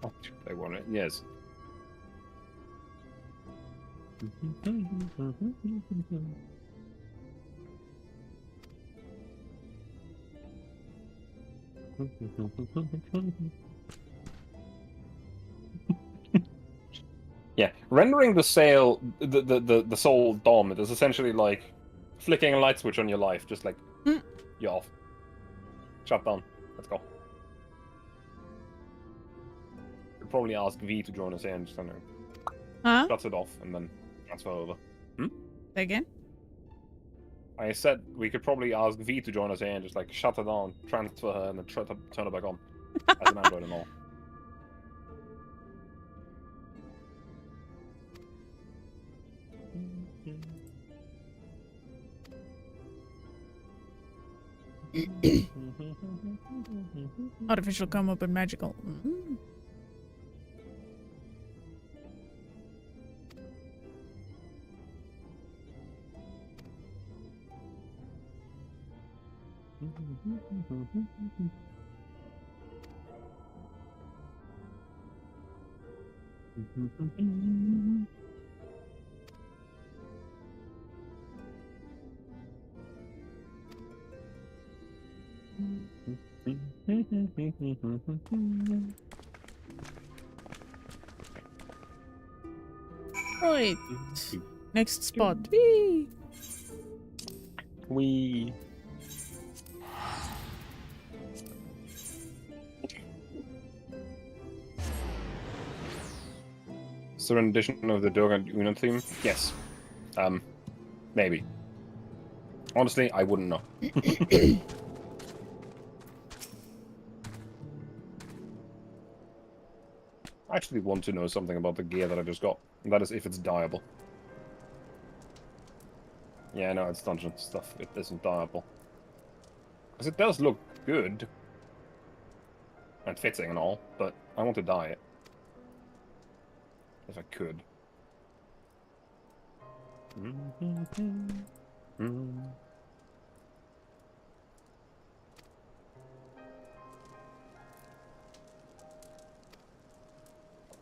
Oh, they want it, yes. Rendering the sail, the soul dom, it is essentially like flicking a light switch on your life, just like, you're off. Shut down. Let's go. Could probably ask V to join us in, just kind of shuts it off and then transfer over. Say again? I said we could probably ask V to join us in, just like shut her down, transfer her, and then turn her back on as an android and all. Artificial come up and magical. Right. Next spot. Whee! We. Is there an edition of the Dog and Una theme? Yes. Maybe. Honestly, I wouldn't know. I actually want to know something about the gear that I just got, and that is if it's dyeable. Yeah, no, it's dungeon stuff. It isn't dyeable. Because it does look good. And fitting and all, but I want to dye it. If I could.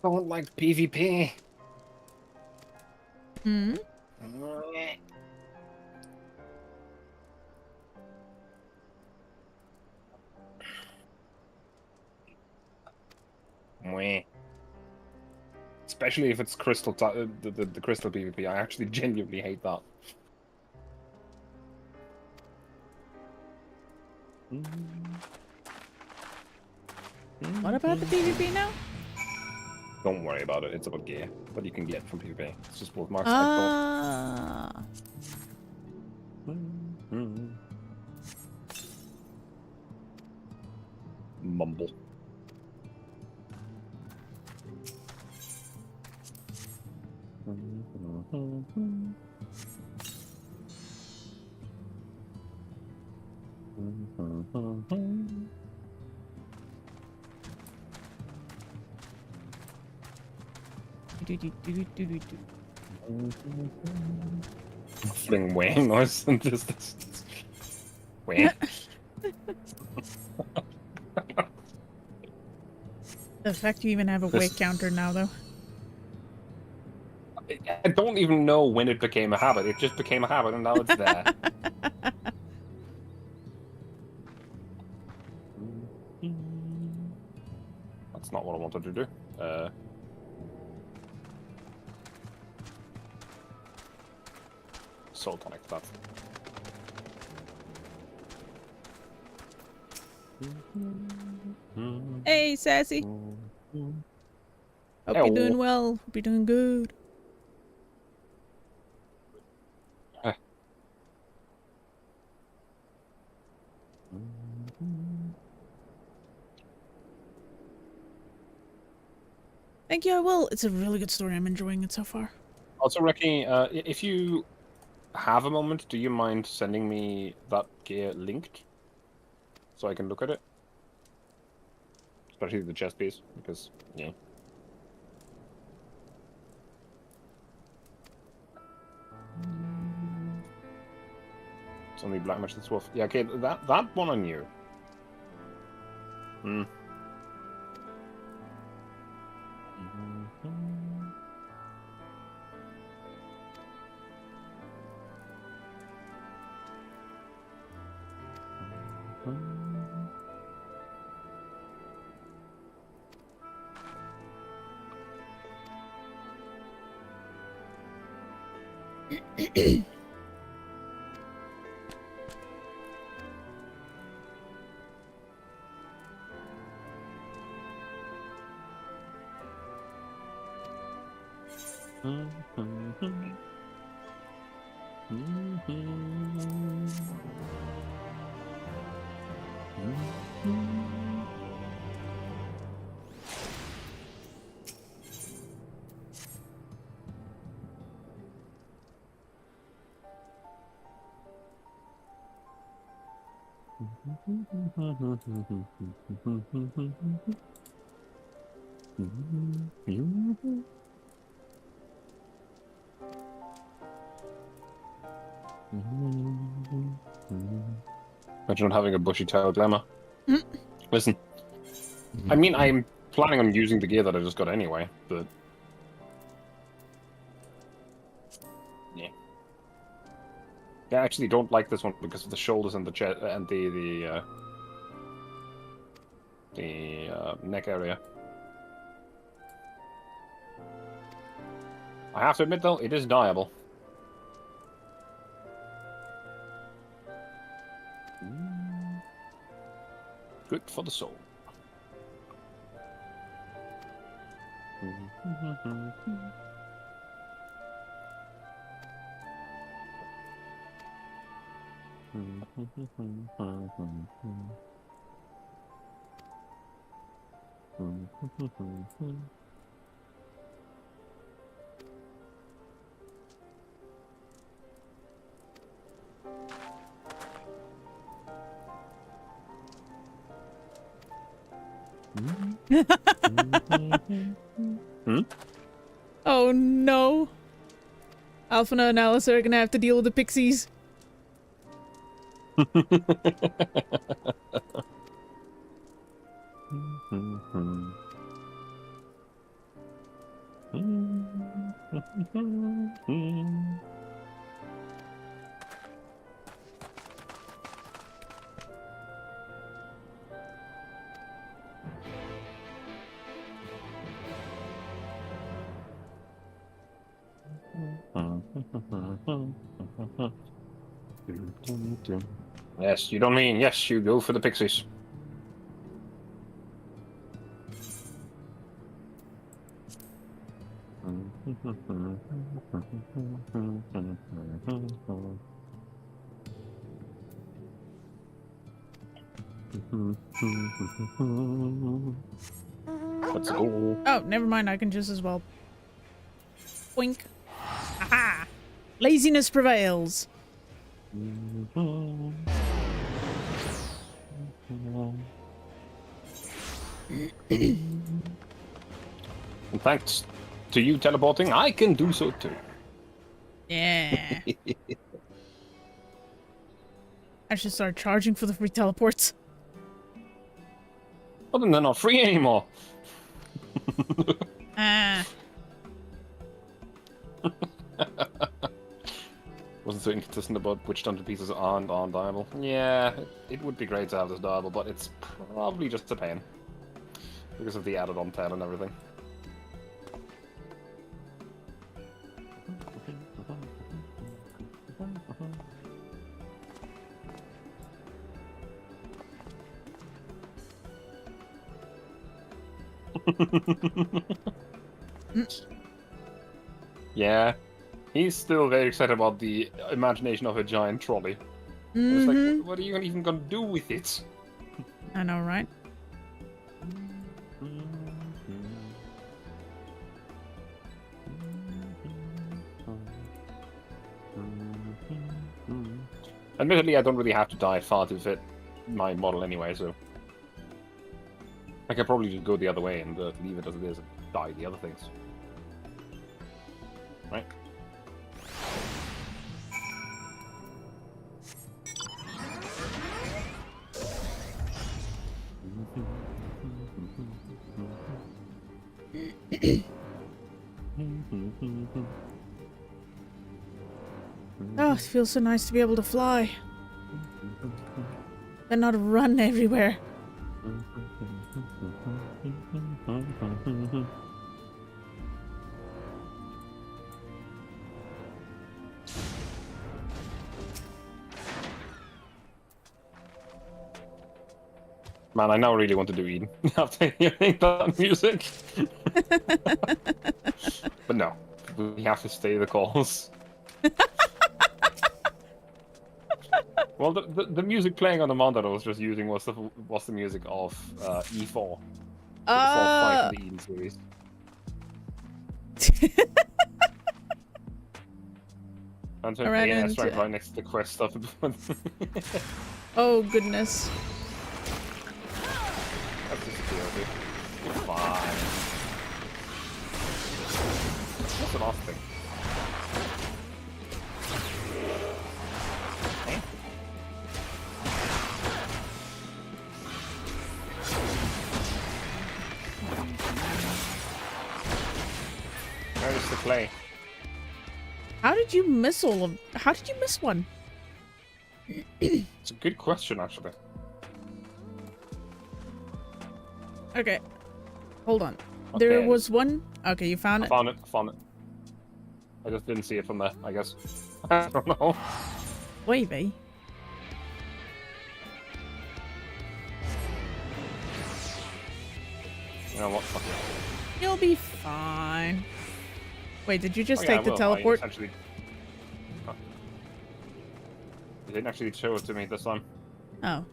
I don't like PvP. Mwah. Especially if it's crystal, the crystal PvP. I actually genuinely hate that. What about the PvP now? Don't worry about it. It's about gear. What you can get from PvP. It's just what Mark's Mumble. Fling wang noise and just wang. The fact you even have a weight counter now, though. I don't even know when it became a habit. It just became a habit, and now it's there. That's not what I wanted to do. Soul tonic, that's... Hey, Sassy. Hope you're doing well. Hope you're doing good. Thank you, I will. It's a really good story. I'm enjoying it so far. Also, Ricky, if you have a moment, do you mind sending me that gear linked? So I can look at it? Especially the chest piece, because, yeah. It's only Black Match that's worth. Yeah, okay, that one I knew. Imagine not having a bushy tail glamour. Mm. Listen, I mean, I'm planning on using the gear that I just got anyway, but... Yeah. Yeah, I actually don't like this one because of the shoulders and the chest and the neck area. I have to admit, though, it is dyeable. Good for the soul. Oh no. Alphina and Alice are gonna have to deal with the pixies. Yes, you don't mean yes, you go for the pixies. Let's go. Oh, never mind. I can just as well. Boink. Aha! Laziness prevails. And thanks to you teleporting, I can do so too. Yeah. I should start charging for the free teleports. Well, then they're not free anymore. Ah. Wasn't so inconsistent about which dungeon pieces aren't dyeable. Yeah, it would be great to have this dyeable, but it's probably just a pain. Because of the added on tail and everything. Yeah, he's still very excited about the imagination of a giant trolley. It's like, what are you even gonna do with it? I know, right? Admittedly, I don't really have to dye far to fit my model anyway, so... I could probably just go the other way and leave it as it is and dye the other things. Right? Oh, it feels so nice to be able to fly. And not run everywhere. Man, I now really want to do Eden after hearing that music. But no, we have to stay the course. Well, the music playing on the mount that I was just using was the music of E4, the fourth fight in the Eden series. And I ran AS into- rank right next to the quest stuff. Oh, goodness. That's just security. You're fine. What's the last thing? Eh? Where is the clay? How did you miss all of... How did you miss one? It's a good question, actually. Okay. Hold on. There Okay. was one... Okay, you found I it? found it. I found it. I just didn't see it from there, I guess. I don't know. Wavy. You know what? Fuck it. You'll be fine. Wait, did you just Oh, yeah, take the I will. teleport? Essentially... Huh. It didn't actually show it to me this time. Oh.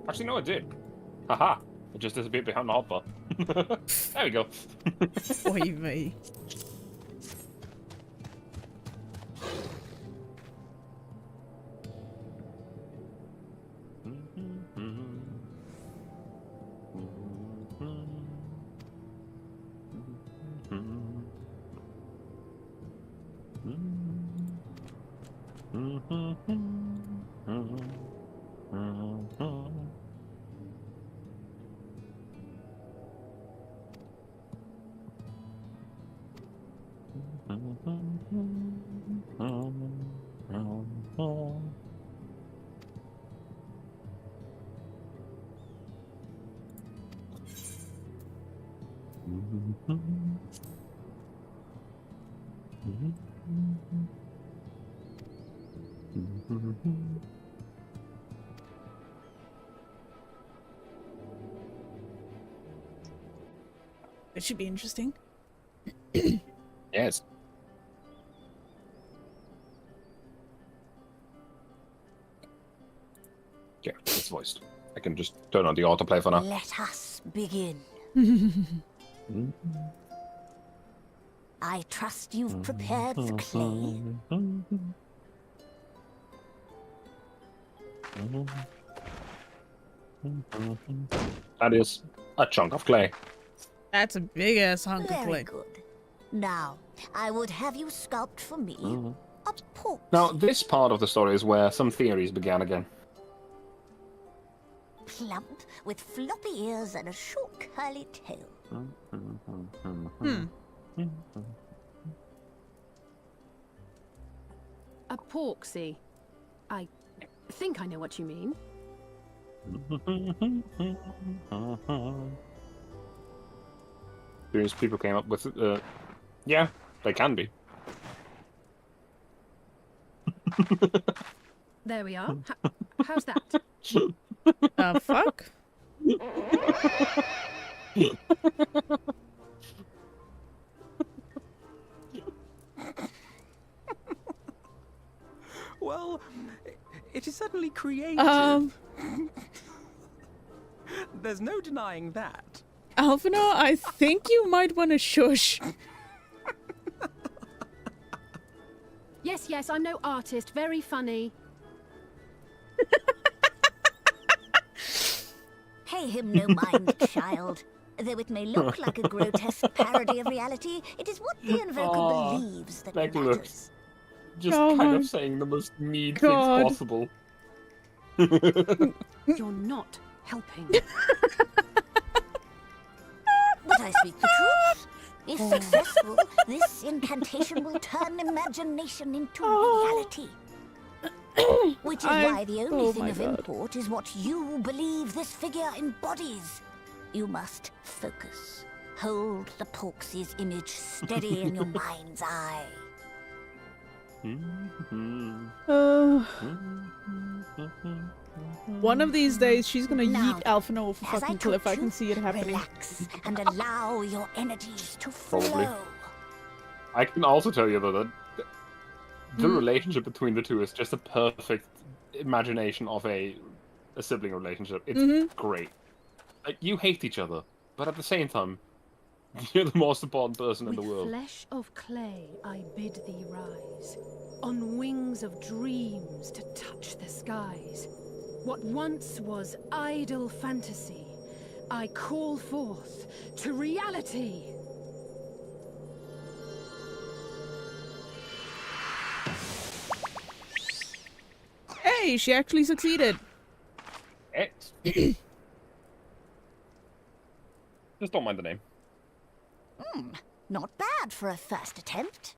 Actually, no, it did. Haha. It just disappeared behind the hotbar. There we go. Wavy. It should be interesting. Yes. Okay, it's voiced. I can just turn on the autoplay for now. Let us begin. I trust you've prepared the clay. That is a chunk of clay. That's a big ass hunk of Very clay. good. Now, I would have you sculpt for me a pork. Now, this part of the story is where some theories began again. Plump, with floppy ears and a short curly tail. A porksy. I think I know what you mean. Various people came up with, yeah, they can be. There we are. How's that? Fuck? Well, it is certainly creative. There's no denying that. Alphinaud, I think you might want to shush. Yes, yes, I'm no artist. Very funny. Pay him no mind, child. Though it may look like a grotesque parody of reality, it is what the invoker believes that Like, matters. look. Just Oh kind my of saying the most mean God. things possible. You're not helping. But I speak the truth. If successful, this incantation will turn imagination into reality. Which is why the only thing of import is what you believe this figure embodies. You must focus. Hold the Porksy's image steady in your mind's eye. One of these days, she's gonna Now, yeet Alphina off a as fucking I cliff. told I can you, see it happening. Relax and allow your energies to flow. Probably. I can also tell you, though, that the relationship between the two is just a perfect imagination of a sibling relationship. It's great. Like, you hate each other, but at the same time, you're the most important person in the world. With flesh of clay I bid thee rise, on wings of dreams to touch the skies. What once was idle fantasy, I call forth to reality. Hey, she actually succeeded. Just don't mind the name. Not bad for a first attempt.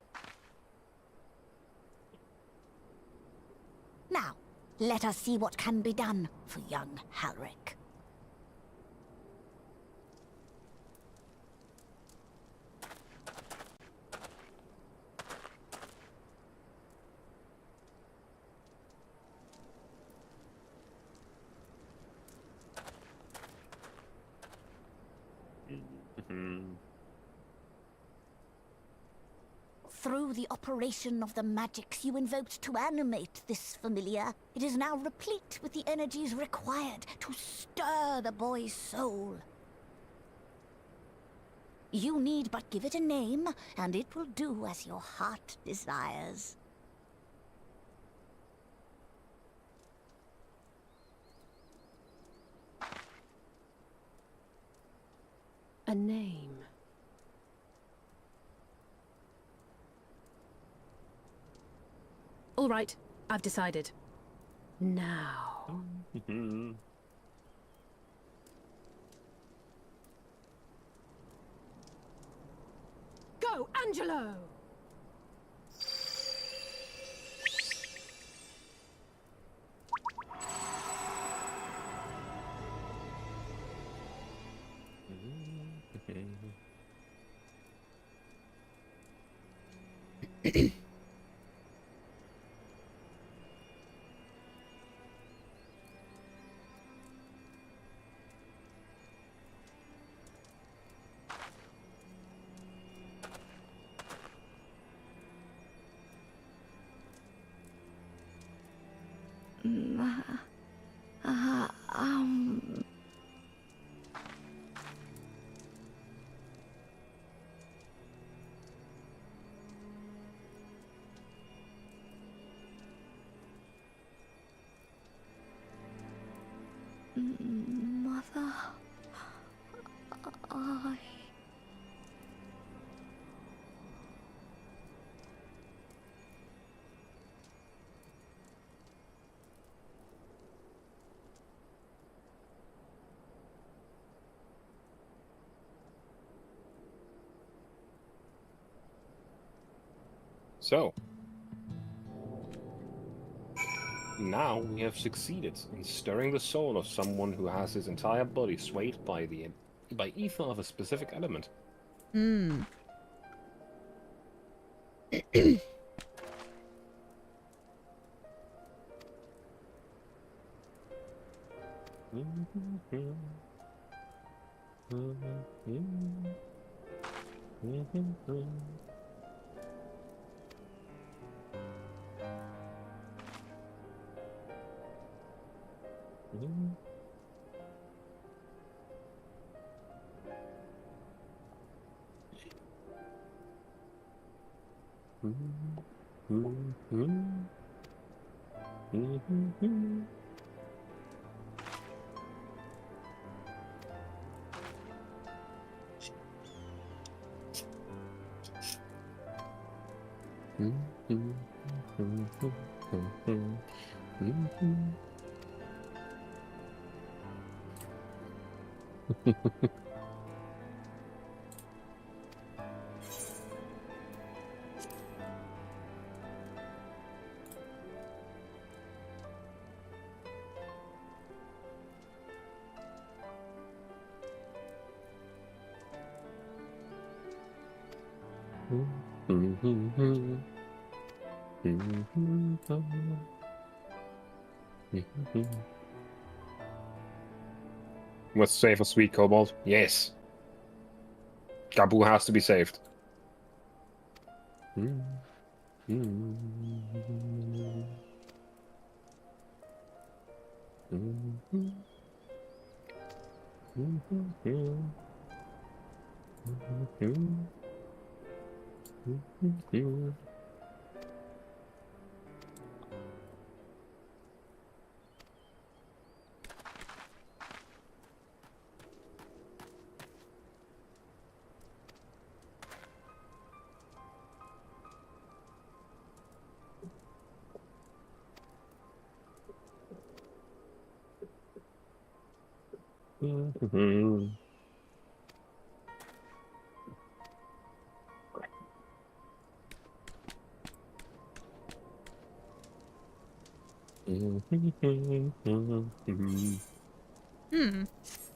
Now, let us see what can be done for young Halric. Through the operation of the magics you invoked to animate this familiar, it is now replete with the energies required to stir the boy's soul. You need but give it a name, and it will do as your heart desires. A name. All right, I've decided. Now. Go, Angelo! Mother, I... So, now we have succeeded in stirring the soul of someone who has his entire body swayed by ether of a specific element. Must save a sweet kobold. Yes. Gabu has to be saved.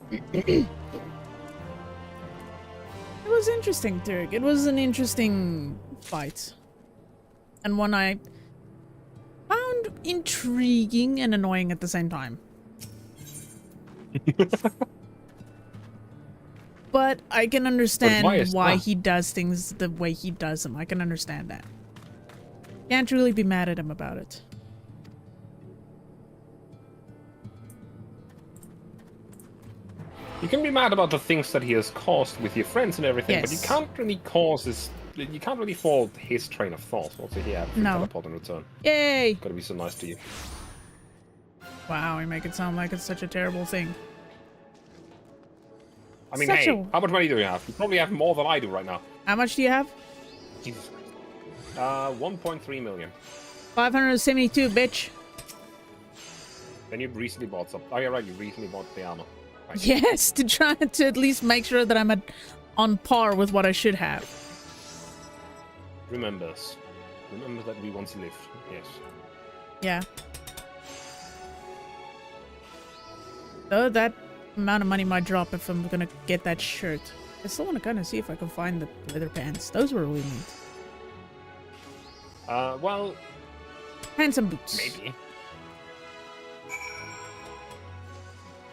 It was interesting, Dirk. It was an interesting fight. And one I found intriguing and annoying at the same time. But I can understand why he does things the way he does them. I can understand that. Can't really be mad at him about it. You can be mad about the things that he has caused with your friends and everything, but you Yes. can't really cause his. You can't really fault his train of thought. What's he had? No. Teleport in return. Yay! Gotta be so nice to you. Wow, you make it sound like it's such a terrible thing. I mean, Such hey, a- how much money do you have? You probably have more than I do right now. How much do you have? Jesus. 1.3 million. 572, bitch. Then you recently bought some. Oh, yeah, right. You recently bought the armor. Right. Yes, to try to at least make sure that I'm on par with what I should have. Remember that we once lived. Yes. Yeah. Though that amount of money might drop if I'm gonna get that shirt. I still want to kind of see if I can find the leather pants. Those were really neat. Well, And some boots. maybe.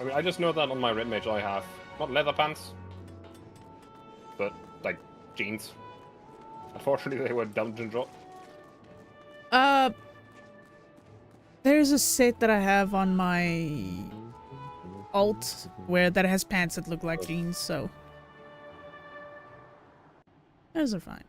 I mean, I just know that on my red mage I have not leather pants, but like jeans. Unfortunately, they were dungeon drop. There's a set that I have on my alt where that has pants that look like jeans, so those are fine.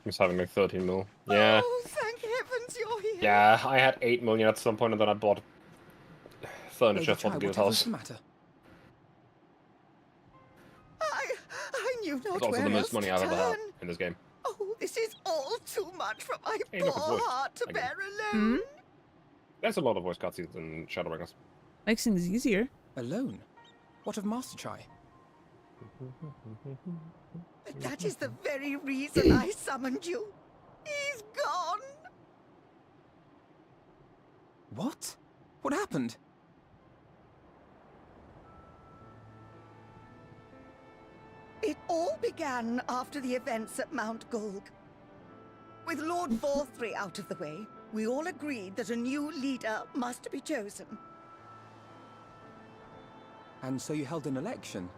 He's having like 13 mil. Yeah. Oh, thank heavens you're here. Yeah, I had 8 million at some point, and then I bought furniture Lady for the Tribe, guild whatever's house. the matter? I knew not It's also where the most else money to I've ever had turn. in this game. Oh, this is all too much for my Hey, poor look, it's voice. heart to I get it. bear alone. There's a lot of voice cutscenes in Shadowbringers. Makes things easier. Alone? What of Master Chai? But that is the very reason I summoned you. He's gone. What? What happened? It all began after the events at Mount Gulg. With Lord Vorthry out of the way, we all agreed that a new leader must be chosen. And so you held an election?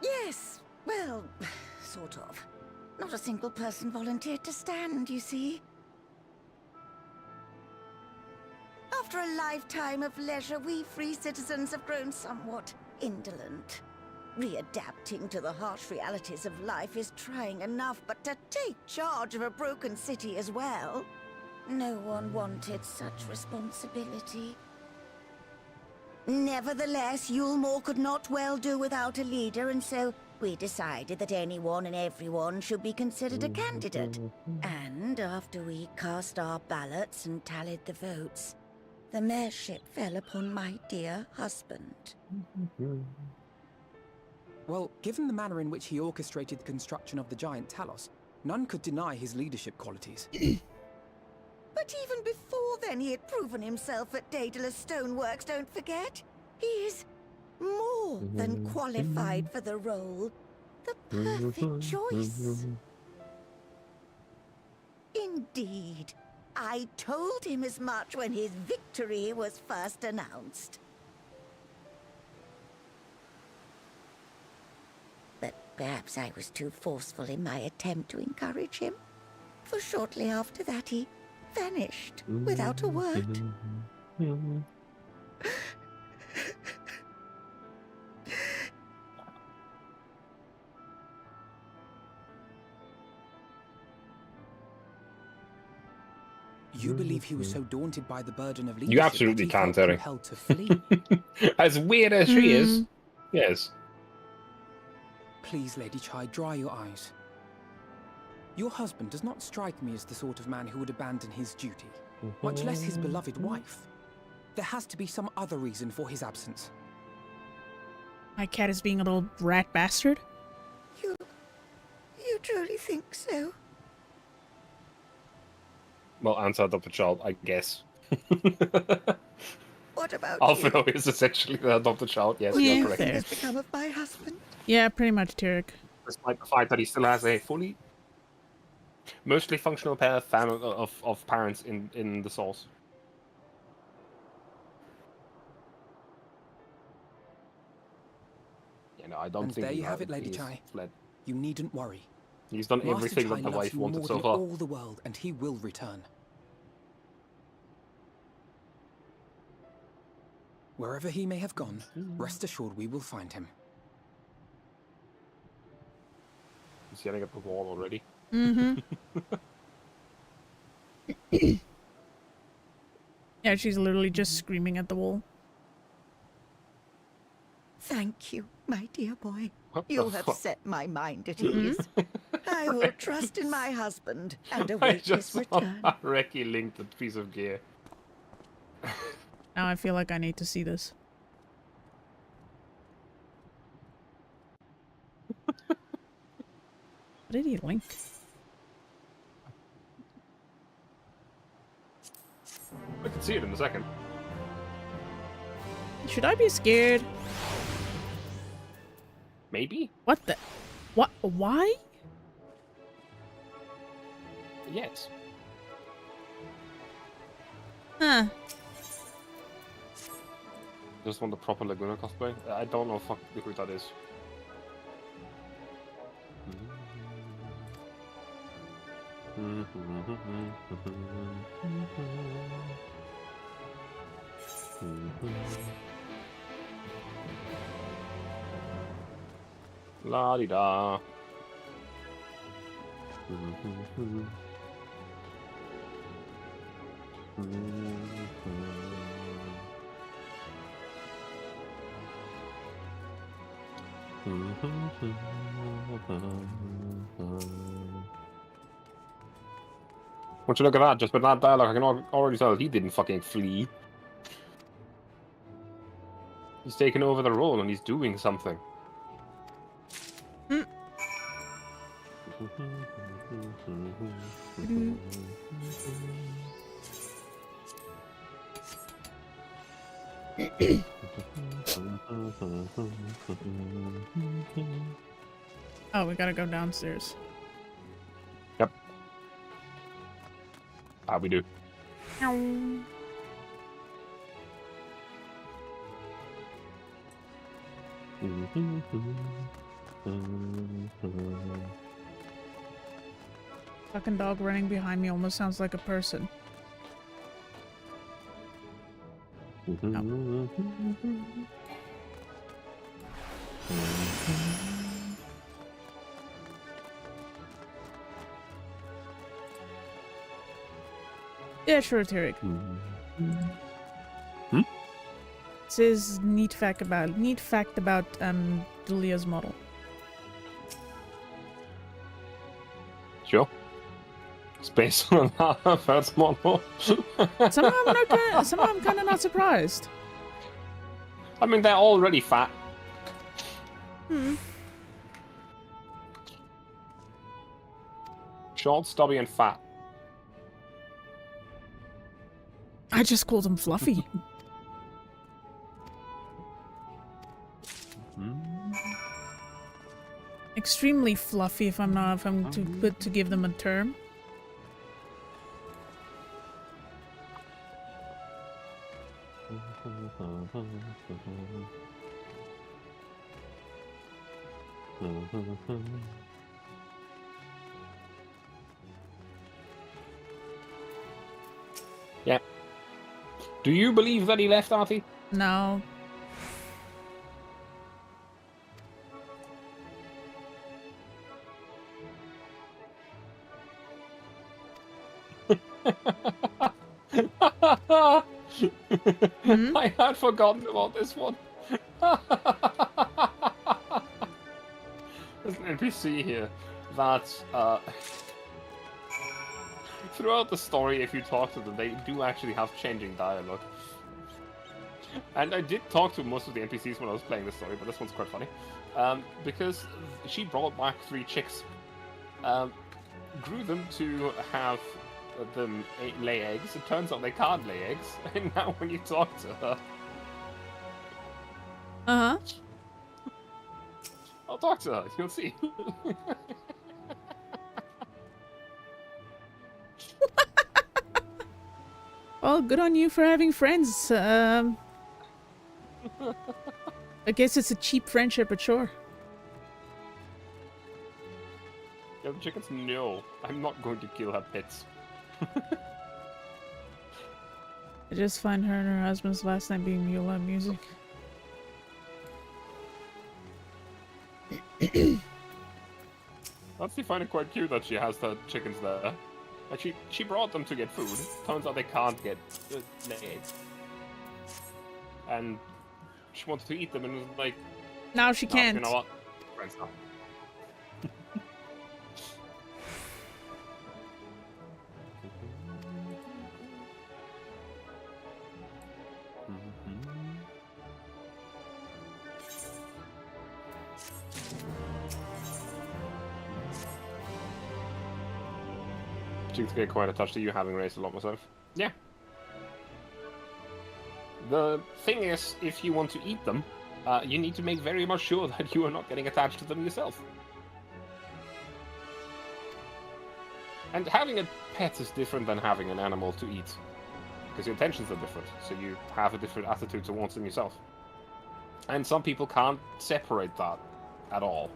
Yes, well, sort of. Not a single person volunteered to stand, you see. After a lifetime of leisure, we free citizens have grown somewhat indolent. Readapting to the harsh realities of life is trying enough, but to take charge of a broken city as well? No one wanted such responsibility. Nevertheless, Yulmore could not well do without a leader, and so we decided that anyone and everyone should be considered a candidate. And after we cast our ballots and tallied the votes, the mayorship fell upon my dear husband. Well, given the manner in which he orchestrated the construction of the giant Talos, none could deny his leadership qualities. But even before then, he had proven himself at Daedalus Stoneworks, don't forget. He is more than qualified for the role. The perfect choice. Indeed. I told him as much when his victory was first announced. But perhaps I was too forceful in my attempt to encourage him. For shortly after that he vanished without a word. You believe he was so daunted by the burden of leadership You absolutely that he can't, felt Terry. compelled to flee? As weird as she is. Yes. Please, Lady Chai, dry your eyes. Your husband does not strike me as the sort of man who would abandon his duty, much less his beloved wife. There has to be some other reason for his absence. My cat is being a little rat bastard. You truly think so? Well, answer adopted child, I guess. What about Alfredo you? is essentially the adopted child, yes, Yeah, you're correct. fair. What's become of my husband? Yeah, pretty much, Tarek. Despite the fact that he still has a fully, mostly functional pair of parents in the source. Yeah, no, I don't And think there he you have has- it, Lady he's Chai. fled. You needn't worry. He's done Master everything Chai that the loves wife you wanted more so than far. all the world, and he will return. Wherever he may have gone, rest assured we will find him. He's yelling at the wall already. Mm-hmm. Yeah, she's literally just screaming at the wall. Thank you, my dear boy. What You the have fuck? set my mind at ease. I will trust in my husband and I await just his saw return. Reki linked the piece of gear. Now I feel like I need to see this. What did he link? I can see it in a second. Should I be scared? Maybe? What the? What? Why? Yes. Huh. Just want the proper Laguna cosplay. I don't know fuck who that is. La di da. Won't you look at that? Just with that dialogue, I can already tell he didn't fucking flee. He's taken over the role and he's doing something. Oh, we gotta go downstairs. Yep. We do. Fucking dog running behind me almost sounds like a person. Yeah, sure, Tarek. It says neat fact about Julia's model. Sure. It's based on a first model. Somehow I'm kind of not surprised. I mean, they're already fat. Short, stubby, and fat. I just called him Fluffy. extremely fluffy if I'm too good to give them a term. Yeah. Do you believe that he left, Artie? No. I had forgotten about this one. There's an NPC here that throughout the story, if you talk to them, they do actually have changing dialogue. And I did talk to most of the NPCs when I was playing this story, but this one's quite funny. Because she brought back 3 chicks. Grew them to have them lay eggs. It turns out they can't lay eggs. And now when you talk to her... Uh-huh. I'll talk to her, you'll see. Well, good on you for having friends. I guess it's a cheap friendship, but sure. Yeah, the chickens, no. I'm not going to kill her pets. I just find her and her husband's last name being Mula music. I actually find it quite cute that she has the chickens there. Like she brought them to get food. Turns out they can't get eggs. And she wanted to eat them and was like... Now she can't. You know what? Friends now. Chickens get quite attached to you, having raised a lot myself. Yeah. The thing is, if you want to eat them, you need to make very much sure that you are not getting attached to them yourself. And having a pet is different than having an animal to eat. Because your intentions are different, so you have a different attitude towards them yourself. And some people can't separate that at all.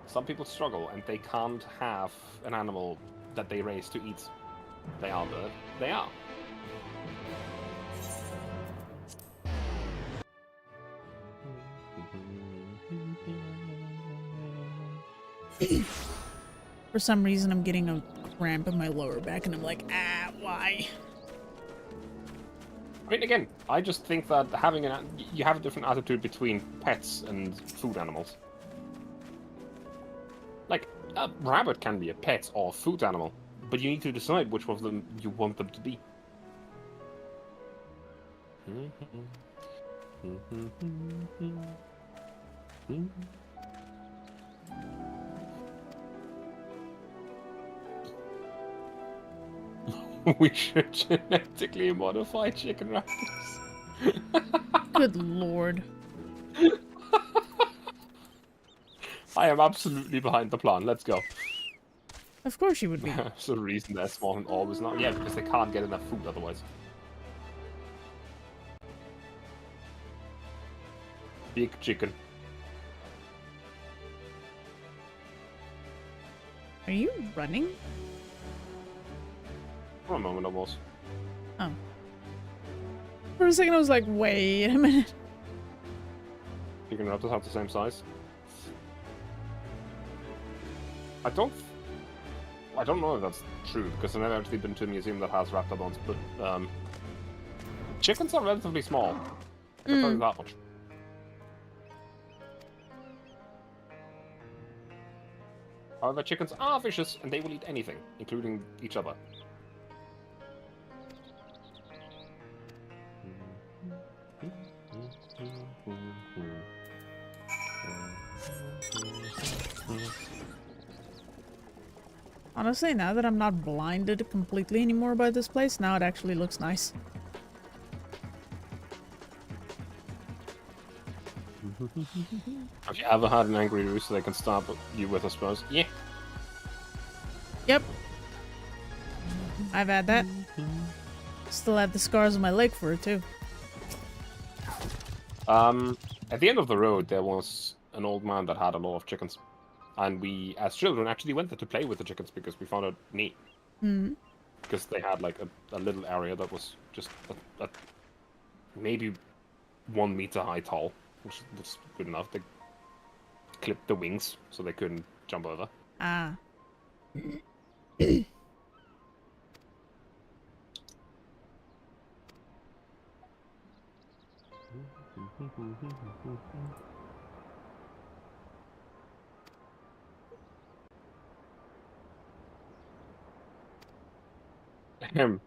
Some people struggle, and they can't have an animal that they raise to eat. They are bird. They are. For some reason, I'm getting a cramp in my lower back, and I'm like, ah, why? I mean, again, I just think that having you have a different attitude between pets and food animals. Like, a rabbit can be a pet or a food animal, but you need to decide which of them you want them to be. We should genetically modify chicken raptors. Good lord. I am absolutely behind the plan. Let's go. Of course you would be. There's a reason they're small and always not. Yeah, because they can't get enough food otherwise. Big chicken. Are you running? For a moment, almost. Oh. For a second, I was like, wait a minute. Chicken raptors have the same size. I don't know if that's true, because I've never actually been to a museum that has raptidons, but chickens are relatively small. I can tell you that much. However, chickens are vicious, and they will eat anything, including each other. Honestly, now that I'm not blinded completely anymore by this place, now it actually looks nice. Have you ever had an angry rooster they can stab you with, I suppose? Yeah. Yep. I've had that. Still have the scars on my leg for it, too. At the end of the road, there was an old man that had a lot of chickens. And we, as children, actually went there to play with the chickens because we found it neat. Hmm. Because they had, like, a little area that was just maybe 1 meter high tall, which was good enough. They clipped the wings so they couldn't jump over. Ah. Ahem.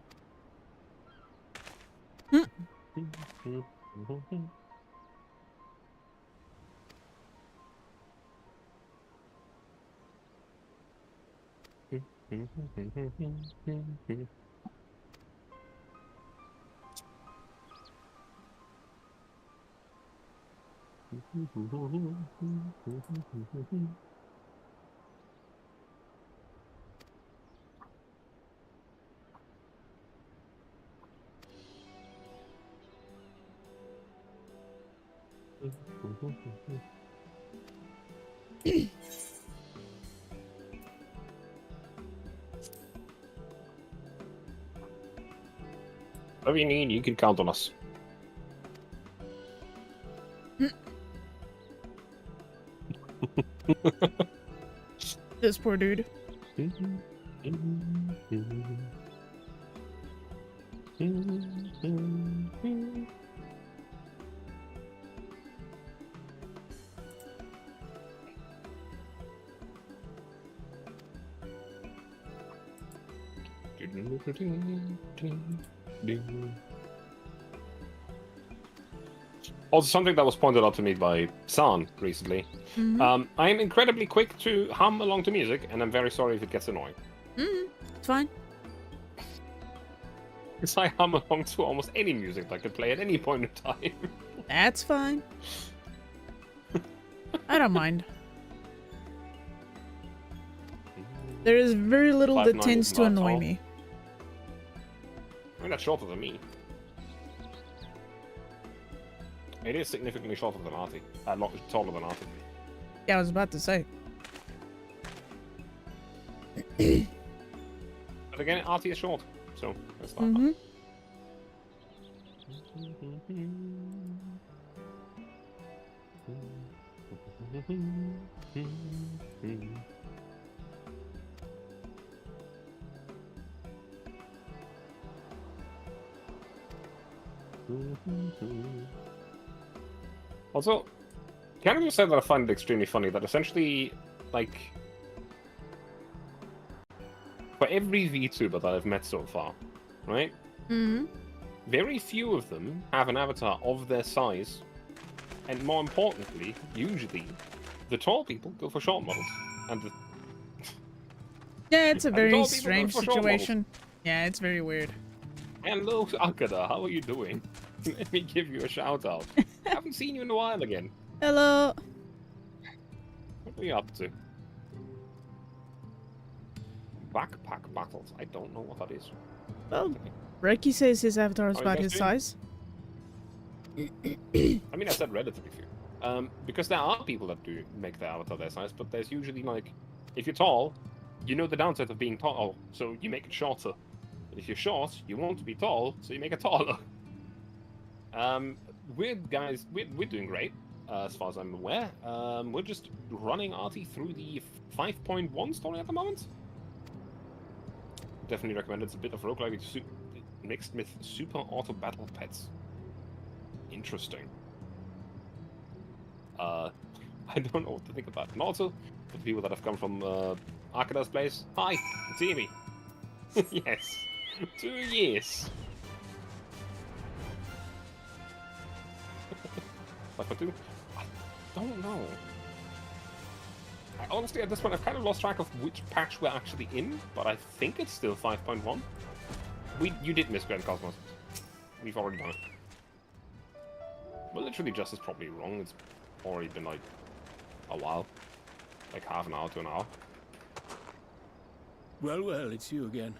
Whatever you need, you can count on us. This poor dude. Also, something that was pointed out to me by San recently. Mm-hmm. I am incredibly quick to hum along to music, and I'm very sorry if it gets annoying. Mm-hmm. It's fine. Because I hum along to almost any music that I could play at any point in time. That's fine. I don't mind. There is very little that 5'9" tends is to not annoy tall. me. I mean, that's shorter than me. It is significantly shorter than Artie. A lot taller than Artie. Yeah, I was about to say. But again, Artie is short, so that's not. Mm-hmm. Also, can I just say that I find it extremely funny that essentially, like, for every VTuber that I've met so far, right? Mm-hmm. Very few of them have an avatar of their size, and more importantly, usually, the tall people go for short models, and the Yeah, it's a And the very tall people go strange for short models. situation. Yeah, it's very weird. Hello, Akada, how are you doing? Let me give you a shout out. I haven't seen you in a while again. Hello. What are you up to? Backpack battles. I don't know what that is. Well, Reiki says his avatar is How are you about guys his doing? size. I mean, I said relatively few. Because there are people that do make their avatar their size, but there's usually like, if you're tall, you know the downside of being tall, so you make it shorter. And if you're short, you want to be tall, so you make it taller. We're doing great, as far as I'm aware. We're just running Artie through the 5.1 story at the moment. Definitely recommend it. It's a bit of roguelike mixed with super auto battle pets. Interesting. I don't know what to think about. And also, for the people that have come from Akada's place, hi, it's Amy. Yes, 2 years. 5.2? I don't know. Honestly, at this point, I've kind of lost track of which patch we're actually in, but I think it's still 5.1. You did miss Grand Cosmos. We've already done it. Well, literally just is probably wrong. It's already been like a while, like half an hour to an hour. Well, well, it's you again.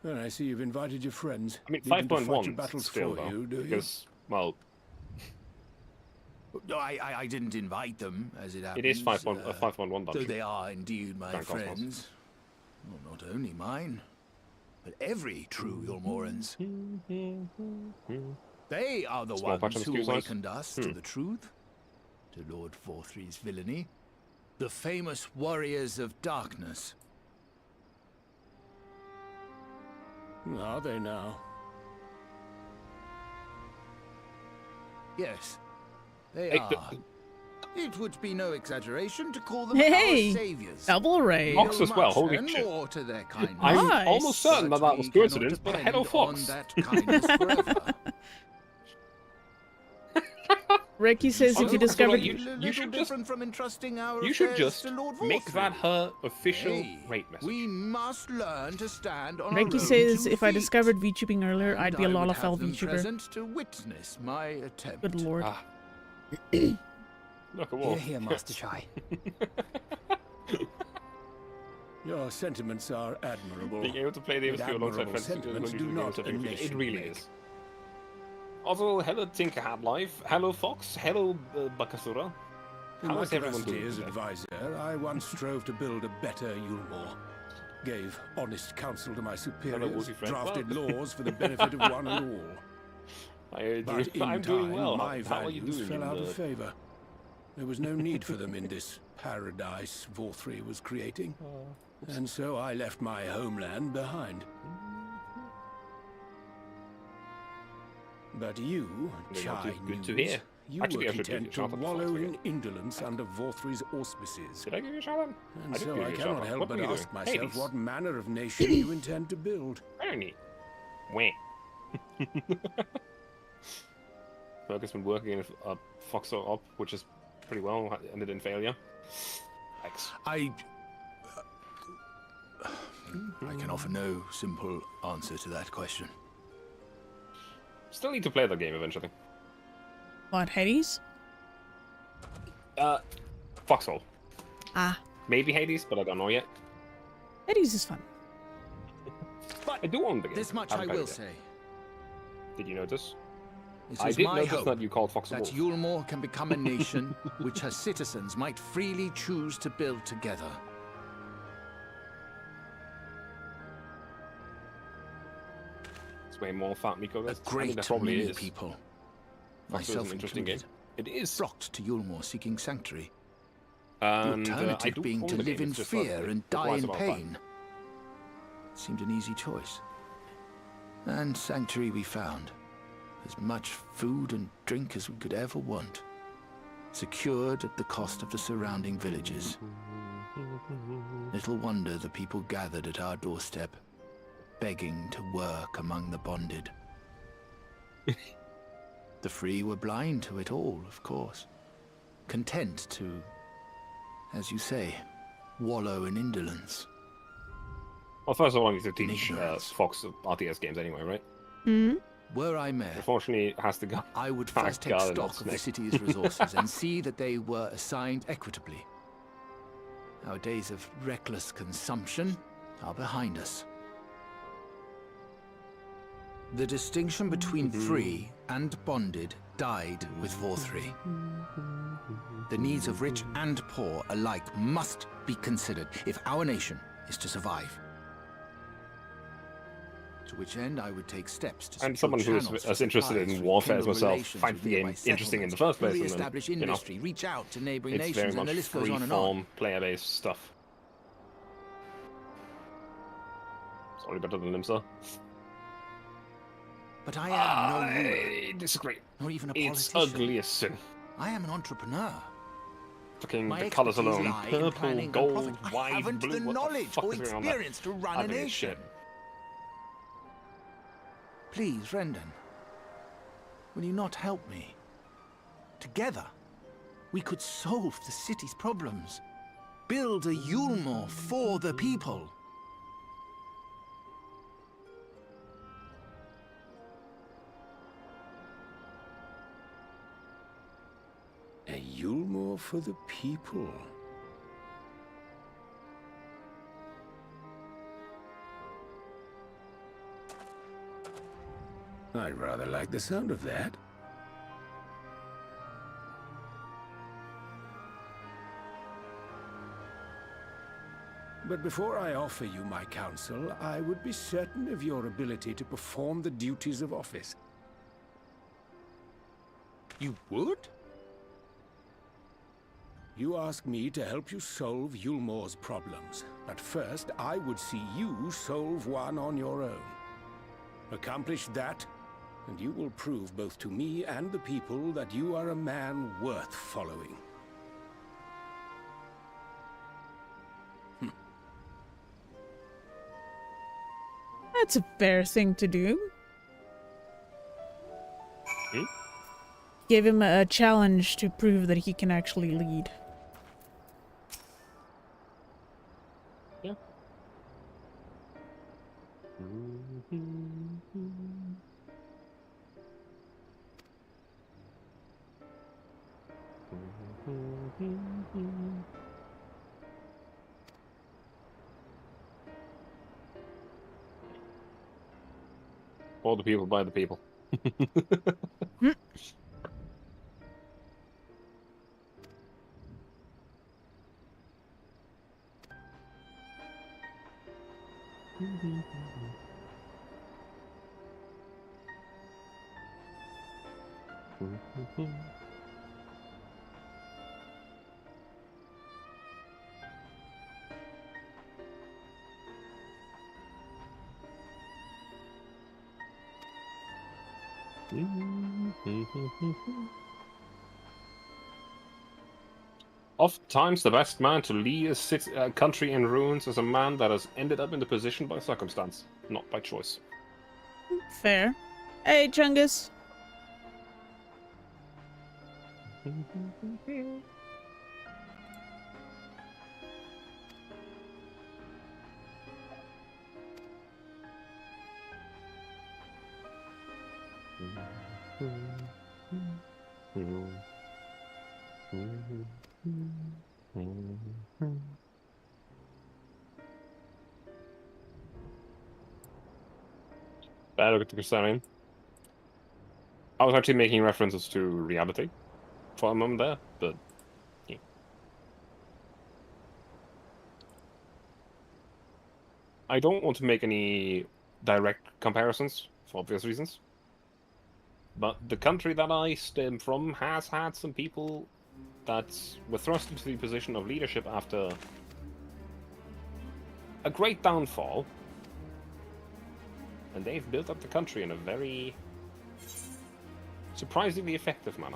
Well, I see you've invited your friends. I mean, Leave them to fight your 5.1 battles still for though, you, do you? because well, No, I didn't invite them, as it happens. it is 5.1 Though dungeon. they are indeed my Grand Cosmos. friends. Well, not only mine, but every true Yulmorans. They are the Small patch ones on the who skew size. awakened us to the truth, to Lord Vorthry's villainy, the famous warriors of darkness. Are they now? Yes, they Hey, are. It would be no exaggeration to call them Hey, our saviors. double raid. Fox as well, Much holy and shit. more to their kindness. I'm Nice. almost certain that that was we cannot coincidence, but depend hello on Fox. that kindness forever. Ricky says if you discovered you should just different from entrusting our you should affairs just to Lord make Vorthry. that her official Hey, rate message. we must learn to stand on Ricky our own says two if I feet. discovered VTubing earlier, And I'd be a I would Lalafell have them VTuber. present to witness my attempt. Good lord. Ah. Look at Here, Wolf. here, Master Chai. Your sentiments are admirable. Being able to play the But MCU alongside admirable friends is sentiments going to do be not a it nation really make. is. Also, hello Tinkerhat Life, hello Fox, hello Bakasura. In How my is everyone capacity doing as today? advisor, I once strove to build a better Yulmore. Gave honest counsel to my superiors, Woolsey friend. drafted Well. laws for the benefit of one and all. But in I'm doing time, well. my How are you values doing? fell out of the... favor. There was no need for them in this paradise Vorthry was creating. And so I left my homeland behind. But you, Chai Good to News, hear. you Actually, were I should give you a content to shout out to wallow Fox in again. indolence under Vorthry's auspices. Did I give you a shout out? And I did so give I you a shout cannot out. help What but were you ask doing? myself Hades. what manner of nation you intend to build. Very neat. Wah. Fergus been working in a Fox op, which is pretty well, ended in failure. X. I can offer no simple answer to that question. Still need to play the game eventually. What, Hades? Foxhole. Ah, Maybe Hades, but I don't know yet. Hades is fun. But I do own the game. this much haven't I played will it yet. say. Did you notice? It I is did my notice hope that you called Fox a that wolf. Yulmore can become a nation which her citizens might freely choose to build together. It's way more fat Miko A does. I mean, great there probably many is. people, Fox is myself an interesting game. included, It is. flocked to Yulmore seeking sanctuary. And The I alternative do being own to the live game, in it's just that fear it and die requires in about that. pain. Seemed an easy choice. And sanctuary we found. As much food and drink as we could ever want. Secured at the cost of the surrounding villages. Little wonder the people gathered at our doorstep, begging to work among the bonded. The free were blind to it all, of course. Content to, as you say, wallow in indolence. Well, first of all, I need to teach Ignorance. Fox RTS games anyway, right? Hmm? Were I mayor, Unfortunately, it has to go. I would My first take God, stock that's of the next. city's resources and see that they were assigned equitably. Our days of reckless consumption are behind us. The distinction between free and bonded died with Vorthry. The needs of rich and poor alike must be considered if our nation is to survive. To which end I would take steps to And secure someone who is channels as for interested supplies, in warfare as rekindle myself relations finds with the game nearby interesting in the settlements, first place, and then, re-establish you know, industry, reach out to neighboring it's very nations, and much the list goes on and on. free-form, player-based stuff. It's only better than Limsa. But I am no ruler, I disagree. nor even a It's politician. ugly as sin. I am an entrepreneur. Fucking My the colours expertise alone. lie in Purple, planning and gold, profit. I white, haven't blue. the What knowledge the fuck or is going on there? experience to run I a think it's nation. shit. Please, Rendon, will you not help me? Together, we could solve the city's problems. Build a Yulmore for the people. A Yulmore for the people. I rather like the sound of that. But before I offer you my counsel, I would be certain of your ability to perform the duties of office. You would? You ask me to help you solve Yulmore's problems, but first I would see you solve one on your own. Accomplish that, and you will prove both to me and the people that you are a man worth following. That's a fair thing to do. Give him a challenge to prove that he can actually lead. Yeah. For the people, by the people. Oftentimes, the best man to lead a country in ruins is a man that has ended up in the position by circumstance, not by choice. Fair. Hey, Chungus. Bad look at the Crusade. I was actually making references to reality for a moment there, but yeah. I don't want to make any direct comparisons for obvious reasons. But the country that I stem from has had some people that were thrust into the position of leadership after a great downfall. And they've built up the country in a very surprisingly effective manner.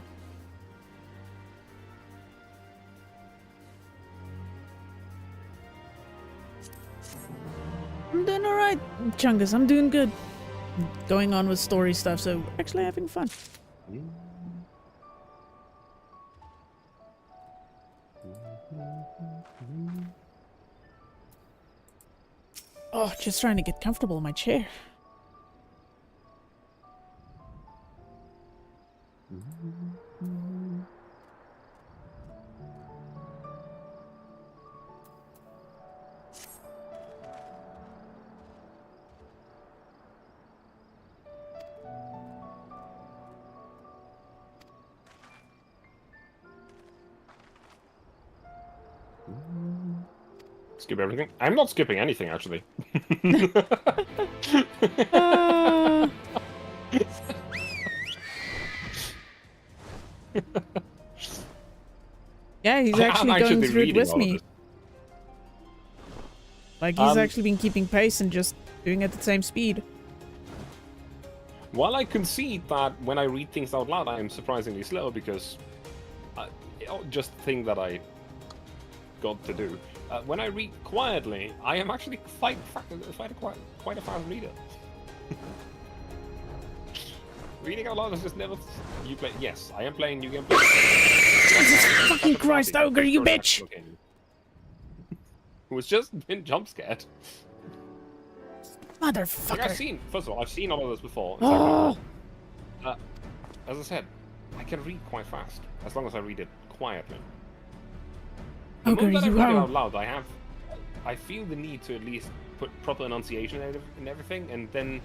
I'm doing alright, Chungus. I'm doing good. Going on with story stuff, so actually having fun. Oh, just trying to get comfortable in my chair. Skip everything? I'm not skipping anything, actually. Yeah, he's actually going through it with me. Like, he's actually been keeping pace and just doing it at the same speed. While I concede that when I read things out loud, I am surprisingly slow because just the thing that I got to do. When I read quietly, I am actually quite a fast reader. Reading out loud is just never. You play? Yes, I am playing New Game Plus. Jesus fucking Christ, Ogre, you bitch! Who has just been jump scared. Motherfucker! Like I've seen, first of all, I've seen all of this before. Oh. As I said, I can read quite fast, as long as I read it quietly. The Ogre, moment that I you read it are... out loud, I feel the need to at least put proper enunciation in everything, and then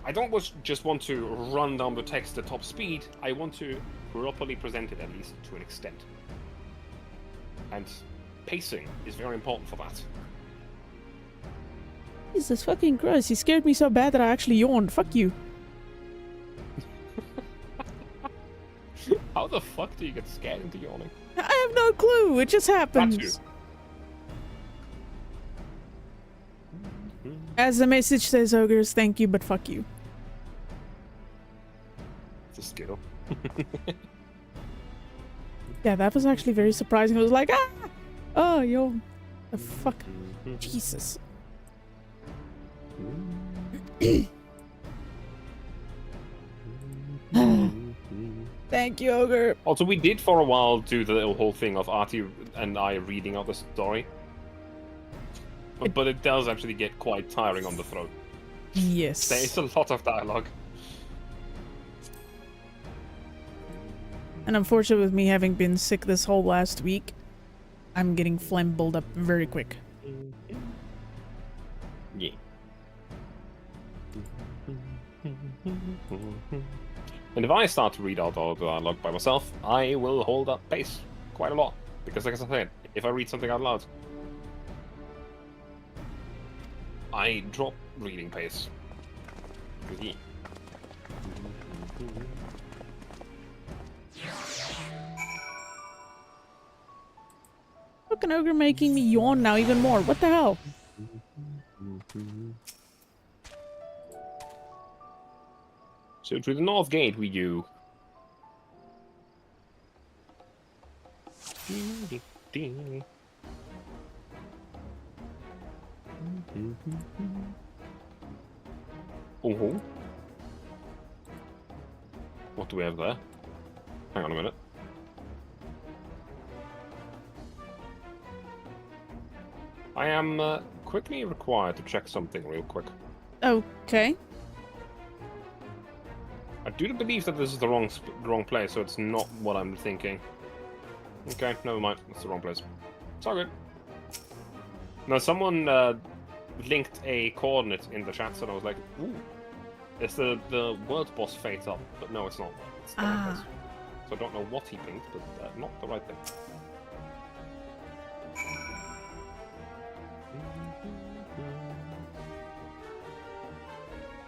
I don't just want to run down the text at top speed. I want to properly present it, at least to an extent. And pacing is very important for that. Jesus fucking Christ, he scared me so bad that I actually yawned. Fuck you. How the fuck do you get scared into yawning? I have no clue, it just happens. As the message says, Ogres, thank you, but fuck you. It's a skill. Yeah, that was actually very surprising. It was like, ah! Oh, yo. The fuck? Jesus. Thank you, Ogre. Also, we did for a while do the little whole thing of Artie and I reading out the story. But it does actually get quite tiring on the throat. Yes. There's a lot of dialogue. And unfortunately, with me having been sick this whole last week, I'm getting phlegm build up very quick. Yeah. And if I start to read out all the dialogue by myself, I will hold up pace quite a lot. Because like I said, if I read something out loud, I drop reading pace. Yeah. Fucking Ogre making me yawn now even more. What the hell? So to the north gate we go. Oh. What do we have there? Hang on a minute. I am quickly required to check something real quick. Okay. I do believe that this is the wrong place, so it's not what I'm thinking. Okay, never mind. It's the wrong place. It's all good. No, someone linked a coordinate in the chat, so I was like, ooh. It's the world boss fate up, but no, it's not. It's the right place. So I don't know what he linked, but not the right thing.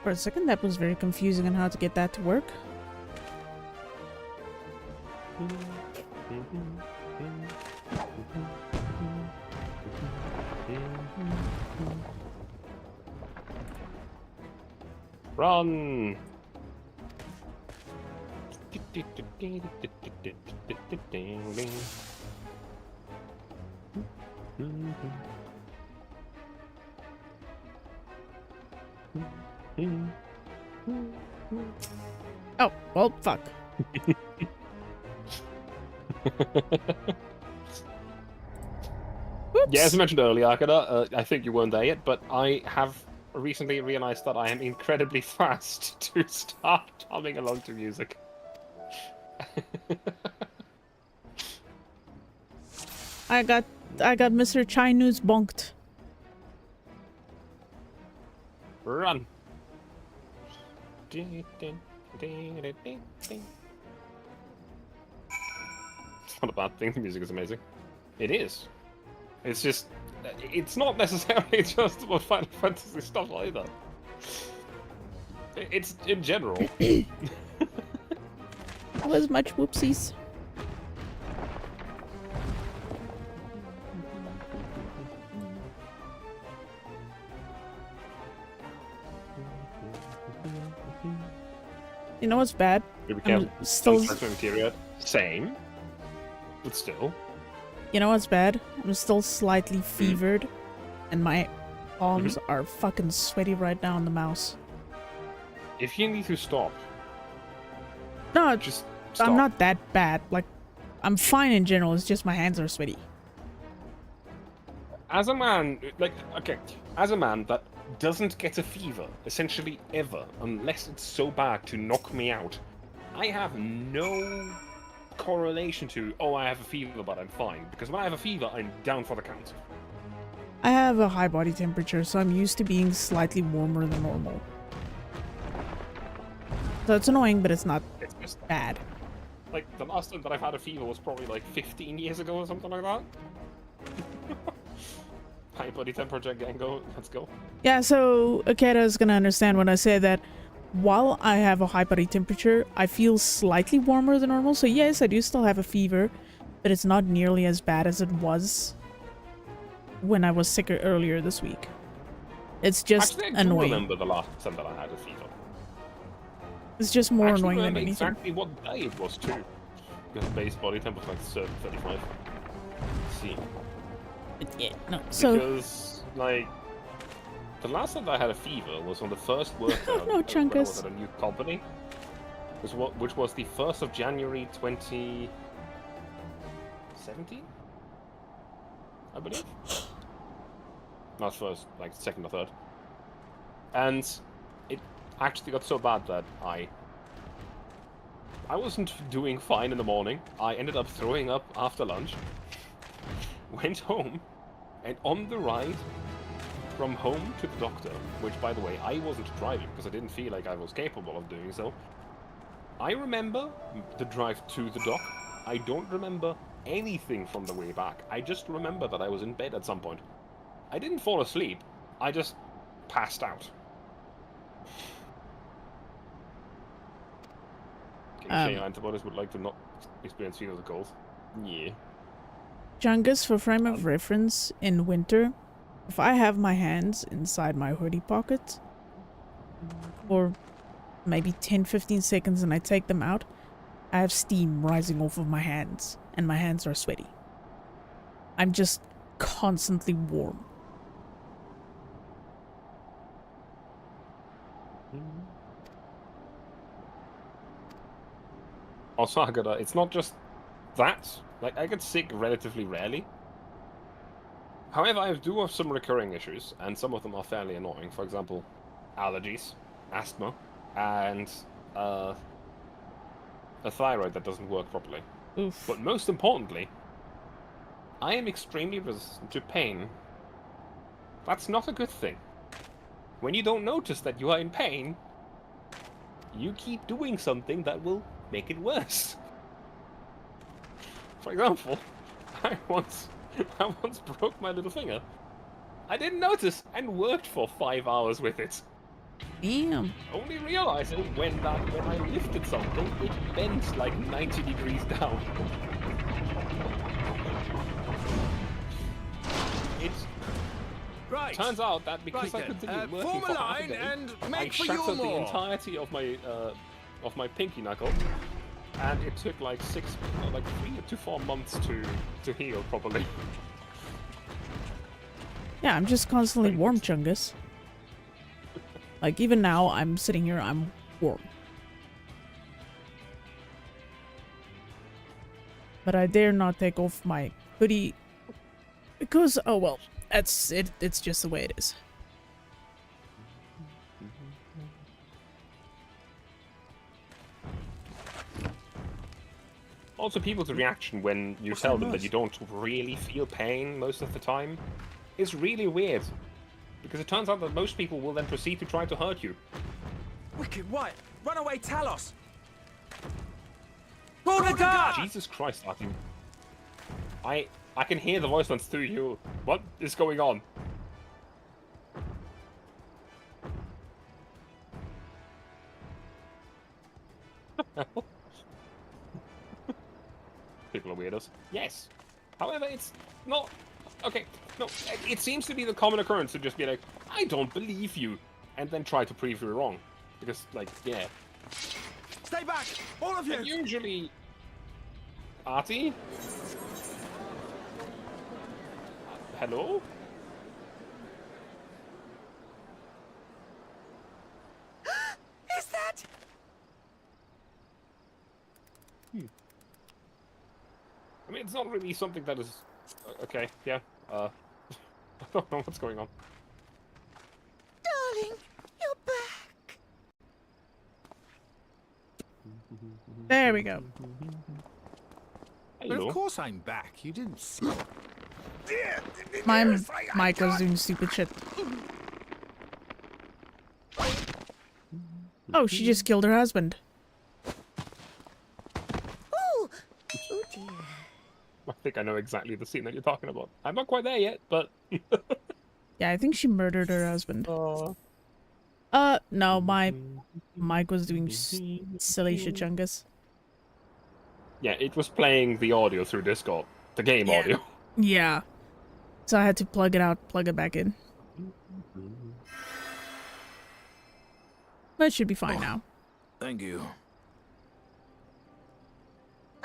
For a second, that was very confusing on how to get that to work. Run! Oh, well, fuck. Yeah, as I mentioned earlier, Akada, I think you weren't there yet, but I have recently realized that I am incredibly fast to start humming along to music. I got Mr. Chinese bonked. Run. It's not a bad thing, the music is amazing. It is. It's just... It's not necessarily just about Final Fantasy stuff either. It's in general. It was much whoopsies. You know what's bad? I'm still material. Same. But still. You know what's bad? I'm still slightly fevered, and my palms are fucking sweaty right now on the mouse. If you need to stop. No, just stop. I'm not that bad. Like, I'm fine in general. It's just my hands are sweaty. As a man, as a man that doesn't get a fever, essentially ever, unless it's so bad to knock me out, I have no correlation to, oh, I have a fever, but I'm fine. Because when I have a fever, I'm down for the count. I have a high body temperature, so I'm used to being slightly warmer than normal. So it's annoying, but it's not bad. Like, the last time that I've had a fever was probably like 15 years ago or something like that. High body temperature, Gango, let's go. Yeah, so Akeda is gonna understand when I say that while I have a high body temperature, I feel slightly warmer than normal. So yes, I do still have a fever, but it's not nearly as bad as it was when I was sicker earlier this week. It's just Actually, I annoying. do remember the last time that I had a fever. It's just more Actually, annoying than remember anything. exactly what day it was too. Because base body temp was like 35. Let's see. Yeah, no. So because like the last time that I had a fever was on the first work no, when I was Chunkus. at a new company. Which was the 1st of January 2017, I believe. Not first, like second or third. And it actually got so bad that I wasn't doing fine in the morning. I ended up throwing up after lunch. Went home, and on the ride from home to the doctor, which by the way, I wasn't driving because I didn't feel like I was capable of doing so. I remember the drive to the dock. I don't remember anything from the way back. I just remember that I was in bed at some point. I didn't fall asleep. I just passed out. King antibodies would like to not experience fevers or colds. Yeah. Chungus, for frame of reference, in winter, if I have my hands inside my hoodie pocket for maybe 10-15 seconds and I take them out, I have steam rising off of my hands, and my hands are sweaty. I'm just constantly warm. Also, Agata, it's not just that. Like, I get sick relatively rarely. However, I do have some recurring issues, and some of them are fairly annoying. For example, allergies, asthma, and a thyroid that doesn't work properly. Oof. But most importantly, I am extremely resistant to pain. That's not a good thing. When you don't notice that you are in pain, you keep doing something that will make it worse. For example, I once broke my little finger. I didn't notice and worked for 5 hours with it. Damn. Only realizing when I lifted something, it bent like 90 degrees down. It turns out that because I continued working for half a day, I shattered the entirety of my pinky knuckle, and it took like 3 to 4 months to heal properly. Yeah, I'm just constantly warm, Chungus. Like, even now, I'm sitting here, I'm warm. But I dare not take off my hoodie because, oh well, that's it. It's just the way it is. Also, people's reaction when you tell them that you don't really feel pain most of the time is really weird. Because it turns out that most people will then proceed to try to hurt you. Wicked White! Run away, Talos! Jesus Christ, Artie. I can hear the voice runs through you. What is going on? People are weirdos. Yes. However, it's not... Okay, no, it seems to be the common occurrence to just be like, I don't believe you, and then try to prove you wrong. Because, like, yeah. Stay back! All of you! And usually... Artie? Hello? Is that? I mean, it's not really something that is... Okay, yeah. I don't know what's going on. Darling, you're back. There we go. But of course I'm back. You didn't see. My mic was doing stupid shit. Oh, she just killed her husband. Oh! Oh dear. I think I know exactly the scene that you're talking about. I'm not quite there yet, but... Yeah, I think she murdered her husband. No, my mic was doing silly shit, Chungus. Yeah, it was playing the audio through Discord. The game audio. Yeah. So I had to plug it out, plug it back in. But it should be fine now. Thank you.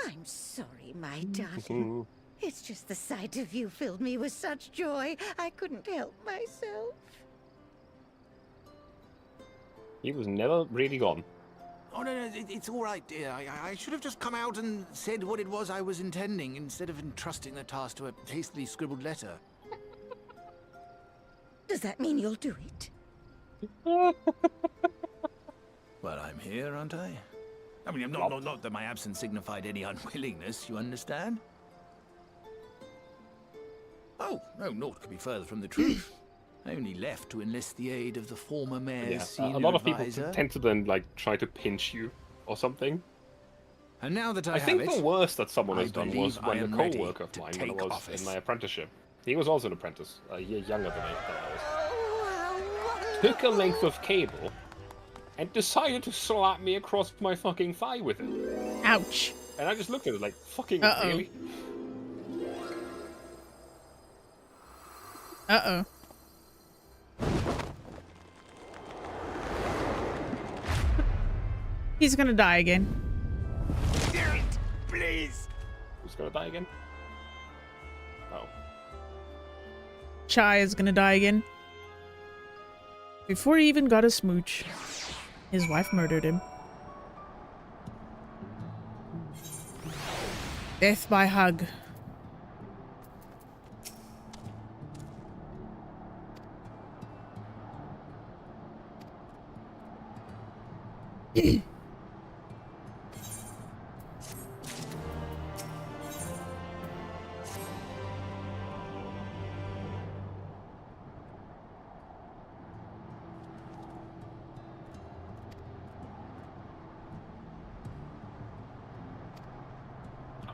I'm sorry, my darling. It's just the sight of you filled me with such joy, I couldn't help myself. He was never really gone. Oh, no, it's all right, dear. I should have just come out and said what it was I was intending, instead of entrusting the task to a hastily scribbled letter. Does that mean you'll do it? Well, I'm here, aren't I? I mean, not that my absence signified any unwillingness, you understand? Oh, no, naught could be further from the truth. I only left to enlist the aid of the former mayor's senior a lot of advisor. people tend to then, like, try to pinch you or something. And now that I have think it, the worst that someone has done was believe I when a am ready co-worker of to mine, take when I was office. in my apprenticeship. He was also an apprentice, a year younger than I was. Took a length of cable and decided to slap me across my fucking thigh with it. Ouch. And I just looked at it like, fucking really? Uh-oh. He's gonna die again. Please! Who's gonna die again? Oh. Chai is gonna die again. Before he even got a smooch, his wife murdered him. Death by hug.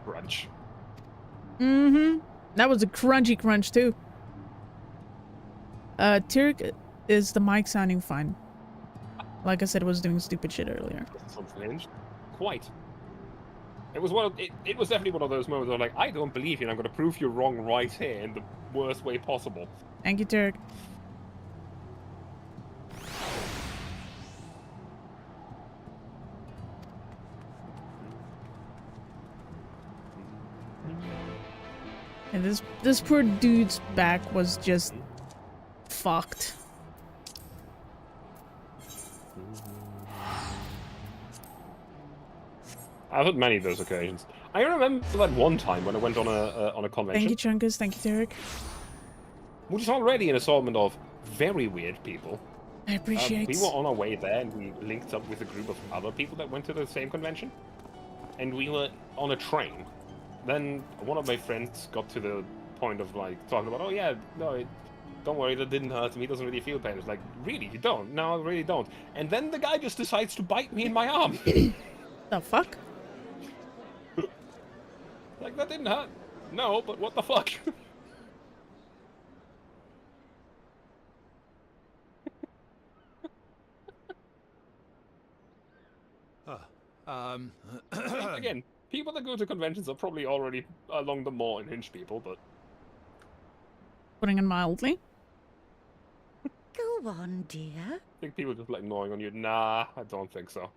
Crunch. Mm-hmm. That was a crunchy crunch too. Tyrk, is the mic sounding fine? Like I said, it was doing stupid shit earlier. Unhinged. Quite. It was it was definitely one of those moments where I'm like, I don't believe you, and I'm gonna prove you wrong right here in the worst way possible. Thank you, Tyrk. And this poor dude's back was just fucked. I've had many of those occasions. I remember that one time when I went on a convention. Thank you, Chunkus. Thank you, Derek. Which is already an assortment of very weird people. I appreciate We were on our way there, and we linked up with a group of other people that went to the same convention. And we were on a train. Then one of my friends got to the point of, like, talking about, oh yeah, no, don't worry, that didn't hurt me, he doesn't really feel pain. It's like, really, you don't? No, I really don't. And then the guy just decides to bite me in my arm. The fuck? Like, that didn't hurt. No, but what the fuck? Again, people that go to conventions are probably already along the more unhinged people, but... Putting it mildly. Go on, dear. I think people just like gnawing on you. Nah, I don't think so.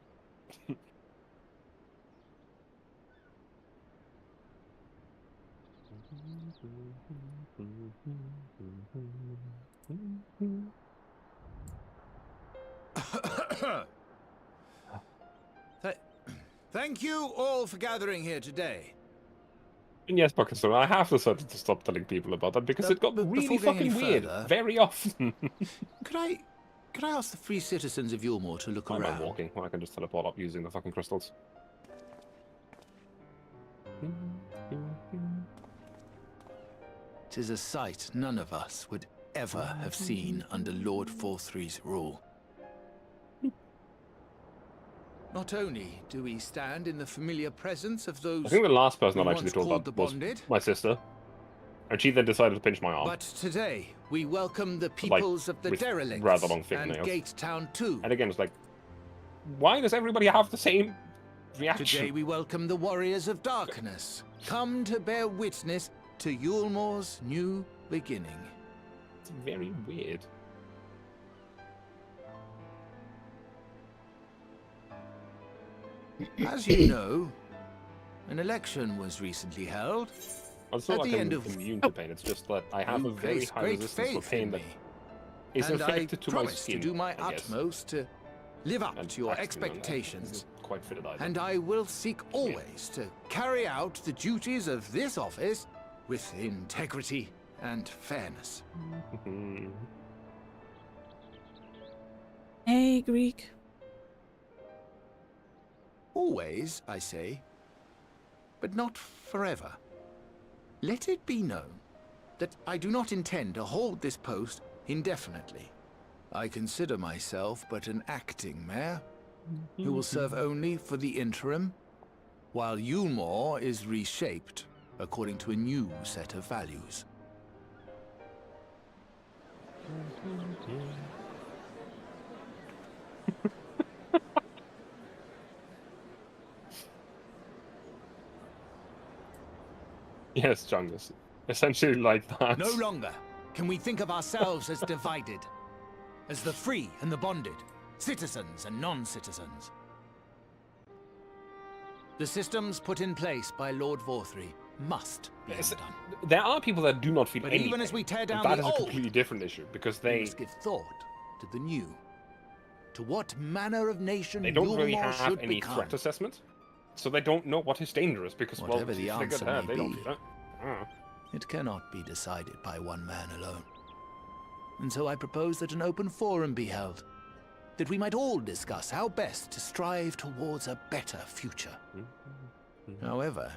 Thank you all for gathering here today. And yes, Pakistan, I have decided to stop telling people about that because it got really fucking weird very often. Could I ask the free citizens of Yulmore to look I'm around? not walking. I can just teleport up using the fucking crystals. 'Tis a sight none of us would ever have seen under Lord Forthry's rule. Not only do we stand in the familiar presence of those I think the last person we I actually once told called that the was bonded, my sister. And she then decided to pinch my arm. but today we welcome the Like, peoples of the with derelicts rather long and fingernails. Gate Town too. And again, it's like, why does everybody have the same reaction? Today we welcome the warriors of darkness, come to bear witness to Yulmore's new beginning. It's very weird. As you know, an election was recently held. It's not At like the I'm end of immune to pain, it's just that I have you a very place high great resistance for faith pain in that me, is and I infected to my promise skin. to do my I guess. utmost to live up And to your actually, no, expectations. this isn't quite fitted either. And I will seek always to carry out the duties of this office with integrity and fairness. Hey, Greek. Always, I say, but not forever. Let it be known that I do not intend to hold this post indefinitely. I consider myself but an acting mayor, who will serve only for the interim, while Yulmore is reshaped according to a new set of values. Yes, Jungus. Essentially like that. No longer can we think of ourselves as divided, as the free and the bonded, citizens and non-citizens. The systems put in place by Lord Vorthry must be undone. There are people that do not feel But anything. even as we tear down that the is a old, completely different issue, because we they must give thought to the new. To what manner of nation don't really Yulmore have should any become. threat assessment, so they don't know what is dangerous, because, Whatever well, the if they get answer hurt, may they don't be, feel it. Ah. it cannot be decided by one man alone. And so I propose that an open forum be held, that we might all discuss how best to strive towards a better future. However,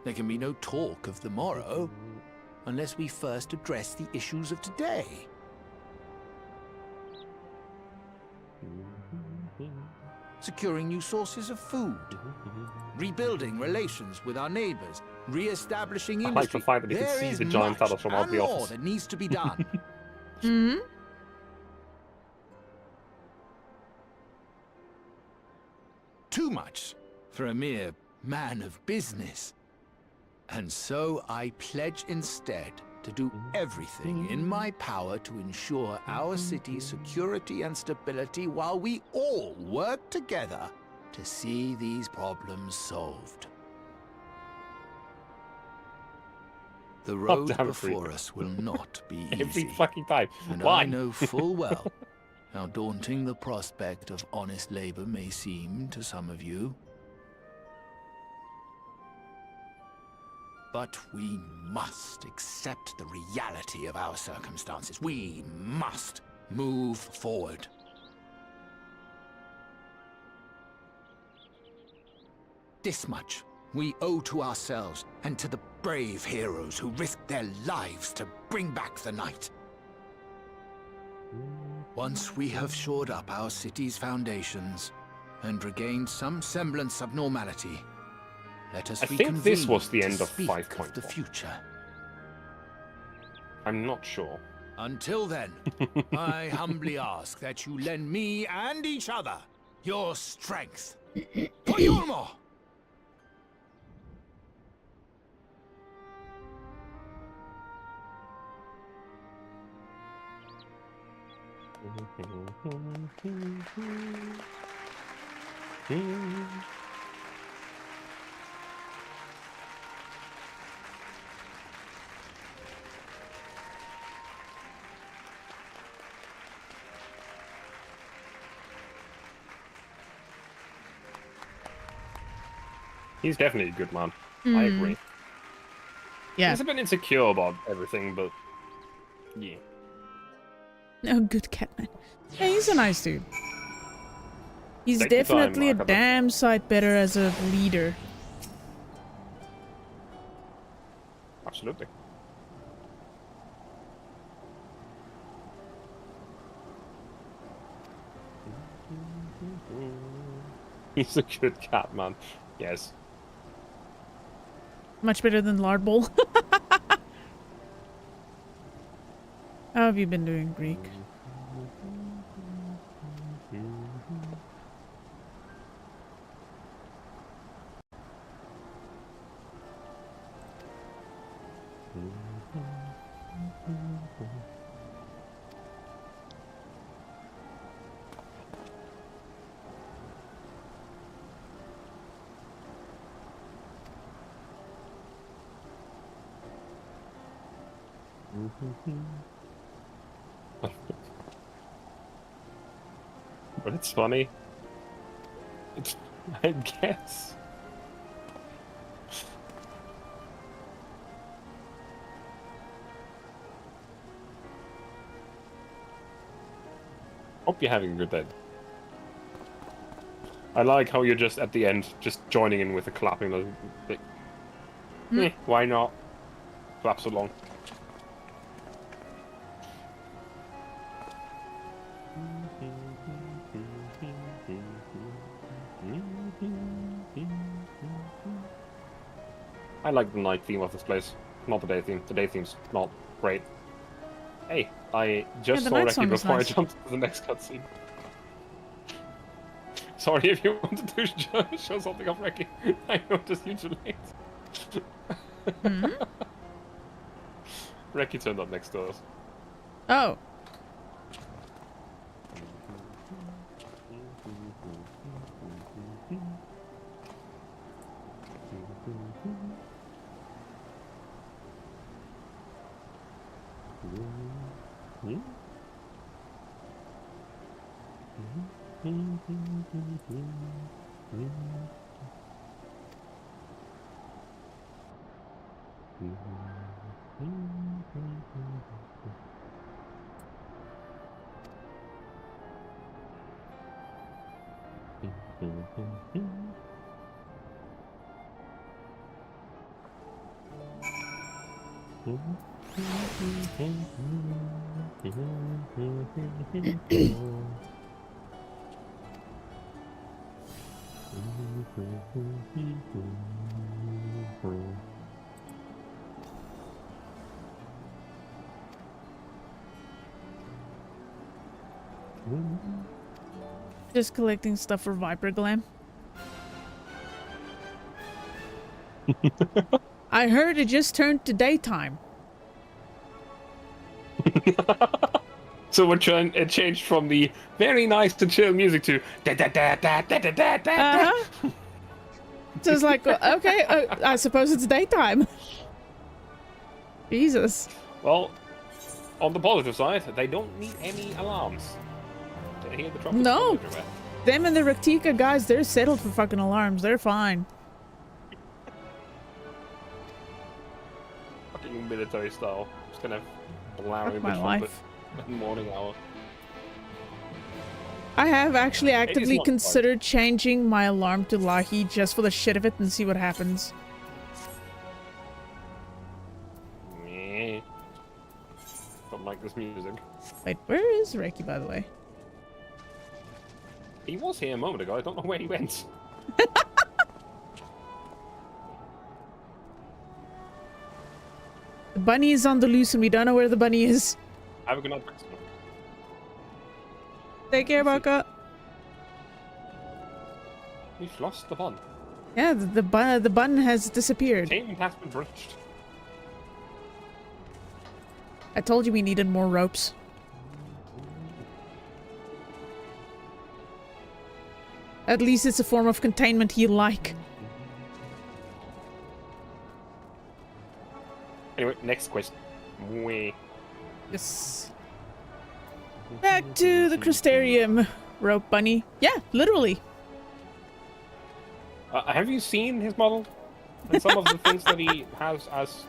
there can be no talk of the morrow unless we first address the issues of today. Securing new sources of food, rebuilding relations with our neighbors, re-establishing I like industry. the fact that you can There see is the giant much fellas from out and the more office. that needs to be done. Hmm? Too much for a mere man of business. And so I pledge instead to do everything in my power to ensure our city's security and stability while we all work together to see these problems solved. The road damn it, before Reaper. us will not be Every easy. fucking time. And Why? I know full well how daunting the prospect of honest labor may seem to some of you. But we must accept the reality of our circumstances. We must move forward. This much we owe to ourselves and to the brave heroes who risked their lives to bring back the night. Once we have shored up our city's foundations and regained some semblance of normality, let us I think this was the end of speak 5.4. the future. I'm not sure. Until then, I humbly ask that you lend me and each other your strength. For Yulmore! He's definitely a good man. I Mm. agree. Yeah. He's a bit insecure about everything, but yeah. Oh, good Catman. Yeah, he's a nice dude. He's Take your time, definitely a Mark. damn sight better as a leader absolutely. He's a good cat, man. Yes. Much better than Lard Bowl. How have you been doing, Greek? But it's funny. I guess. Hope you're having a good day. I like how you're just at the end, just joining in with the clapping. Like, why not? Clap so long. I like the night theme of this place, not the day theme. The day theme's not great. Hey, I just saw Reki before I jumped to the next cutscene. Sorry if you wanted to show something of Reki. I noticed you too late. Reki turned up next to us. Oh. Just collecting stuff for Viper Glam. I heard it just turned to daytime. So it changed from the very nice and chill music to da da da da da da da da. So it's like, okay, I suppose it's daytime. Jesus. Well, on the positive side, they don't need any alarms. They hear the trumpets No. everywhere. Them and the Raktika guys, they're settled for fucking alarms. They're fine. Fucking military style. Just gonna blaring the my trumpet life. at the morning hour. I have actually actively not considered changing my alarm to Lahi just for the shit of it and see what happens. Meh. Don't like this music. Wait, where is Reiki, by the way? He was here a moment ago. I don't know where he went. The bunny is on the loose and we don't know where the bunny is. Have a good night, Brixton. Take care, Baka. We've lost the bun. Yeah, the bun has disappeared. Chain has been breached. I told you we needed more ropes. At least it's a form of containment he like. Anyway, next quest. Yes. Back to the Crystarium, rope bunny. Yeah, literally. Have you seen his model? And some of the things that he has as...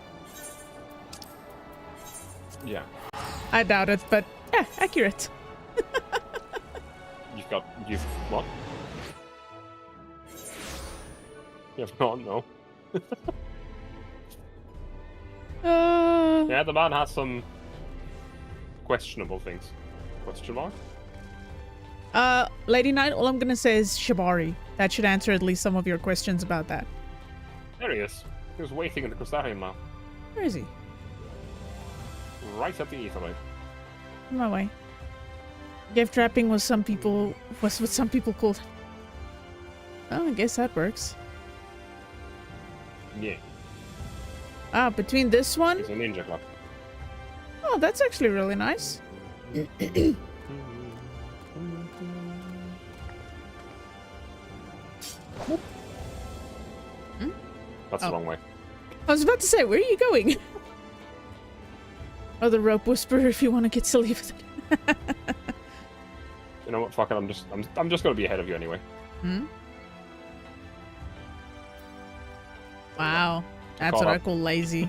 Yeah. I doubt it, but yeah, accurate. You've what? You have not, no. Yeah, the man has some questionable things. Question mark? Lady Knight, all I'm gonna say is Shibari. That should answer at least some of your questions about that. There he is. He was waiting in the Crystarium now. Where is he? Right at the Etherite. On my way. Gift trapping was what some people called. Oh, I guess that works. Yeah. Ah, between this one. He's a ninja club. Oh, that's actually really nice. That's the wrong way. I was about to say, where are you going? Oh, the rope whisperer, if you want to get silly with it. You know what? Fuck it. I'm just gonna be ahead of you anyway. Hmm? Wow, that's what I call lazy.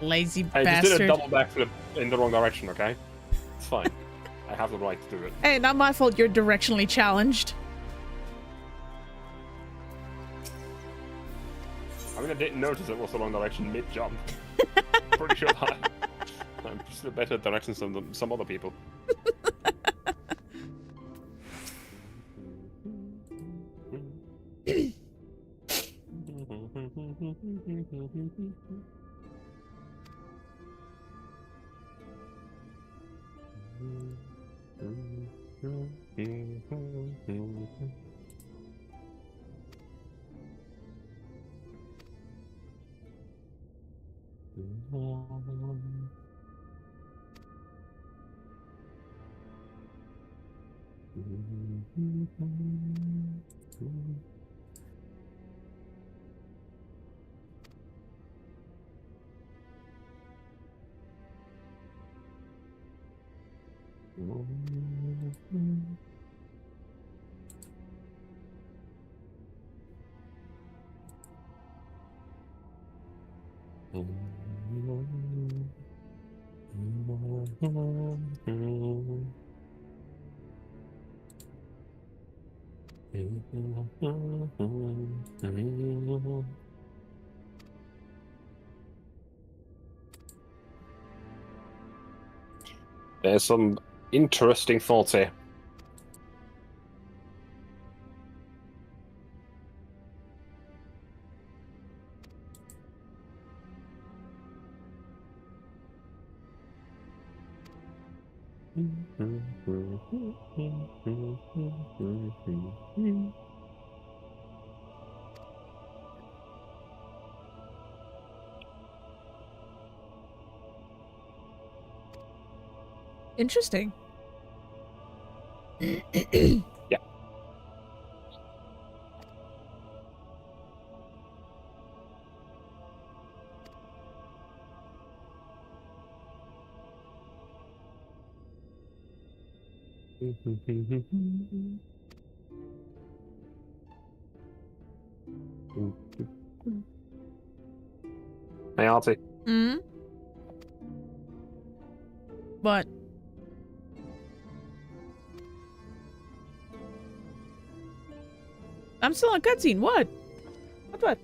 Lazy I bastard. just did a double backflip in the wrong direction. Okay, it's fine. I have the right to do it. Hey, not my fault. You're directionally challenged. I mean, I didn't notice it was the wrong direction mid-jump. Pretty sure that I'm just a better direction than some other people. There's some interesting thoughts here. Interesting. Yeah. Hey, Artie. Hmm? What? I'm still on cutscene. What? What?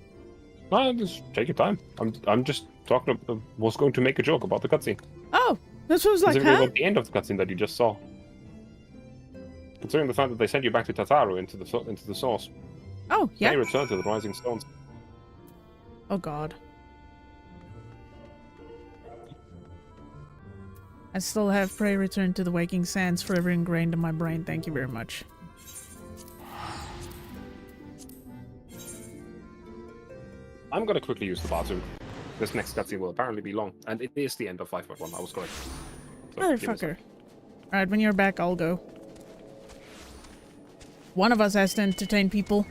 No, just take your time. I'm just talking. Was going to make a joke about the cutscene. Oh, this was like, Specifically huh? about the end of the cutscene that you just saw. Considering the fact that they sent you back to Tataru into the source. Oh, yeah. They return to the Rising Stones. Oh, God. I still have Prey Return to the Waking Sands forever ingrained in my brain. Thank you very much. I'm gonna quickly use the bathroom. This next cutscene will apparently be long, and it is the end of 5.1. I was correct. So, Motherfucker. Alright, when you're back, I'll go. One of us has to entertain people.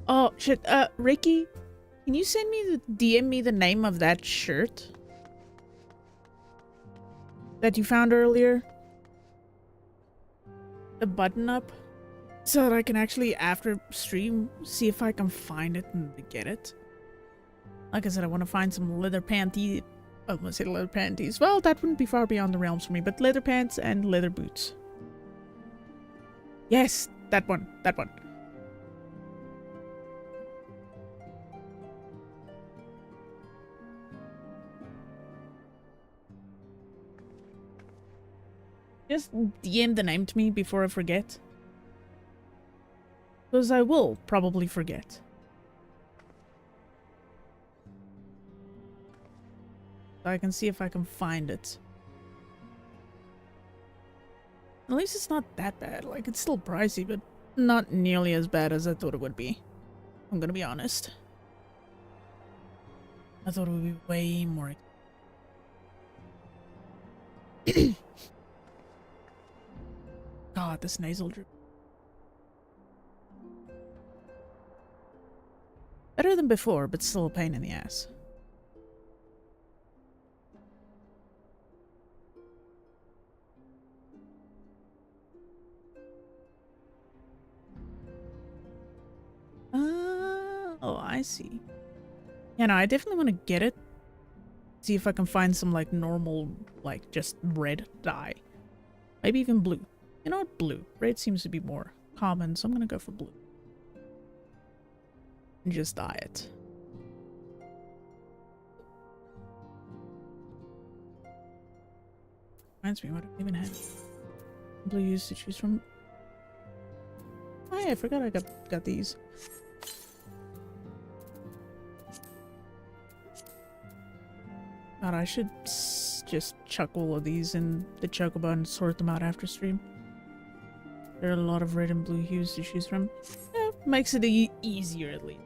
Oh, shit. Ricky, can you send me DM me the name of that shirt that you found earlier? The button up? So that I can actually, after stream, see if I can find it and get it. Like I said, I want to find some leather panties. I almost said leather panties. Well, that wouldn't be far beyond the realms for me, but leather pants and leather boots. Yes, that one. That one. Just DM the name to me before I forget. Because I will probably forget. So I can see if I can find it. At least it's not that bad. Like, it's still pricey, but not nearly as bad as I thought it would be. I'm gonna be honest. I thought it would be way more. God, this nasal drip. Better than before, but still a pain in the ass. Oh, I see. Yeah, no, I definitely want to get it. See if I can find some, like, normal, like, just red dye. Maybe even blue. You know what? Blue. Red seems to be more common, so I'm gonna go for blue. And just dye it. Reminds me what I even had. Blue used to choose from. Oh yeah, I forgot I got these. God, I should just chuck all of these in the chocobo and sort them out after stream. There are a lot of red and blue hues to choose from. Yeah, makes it easier at least.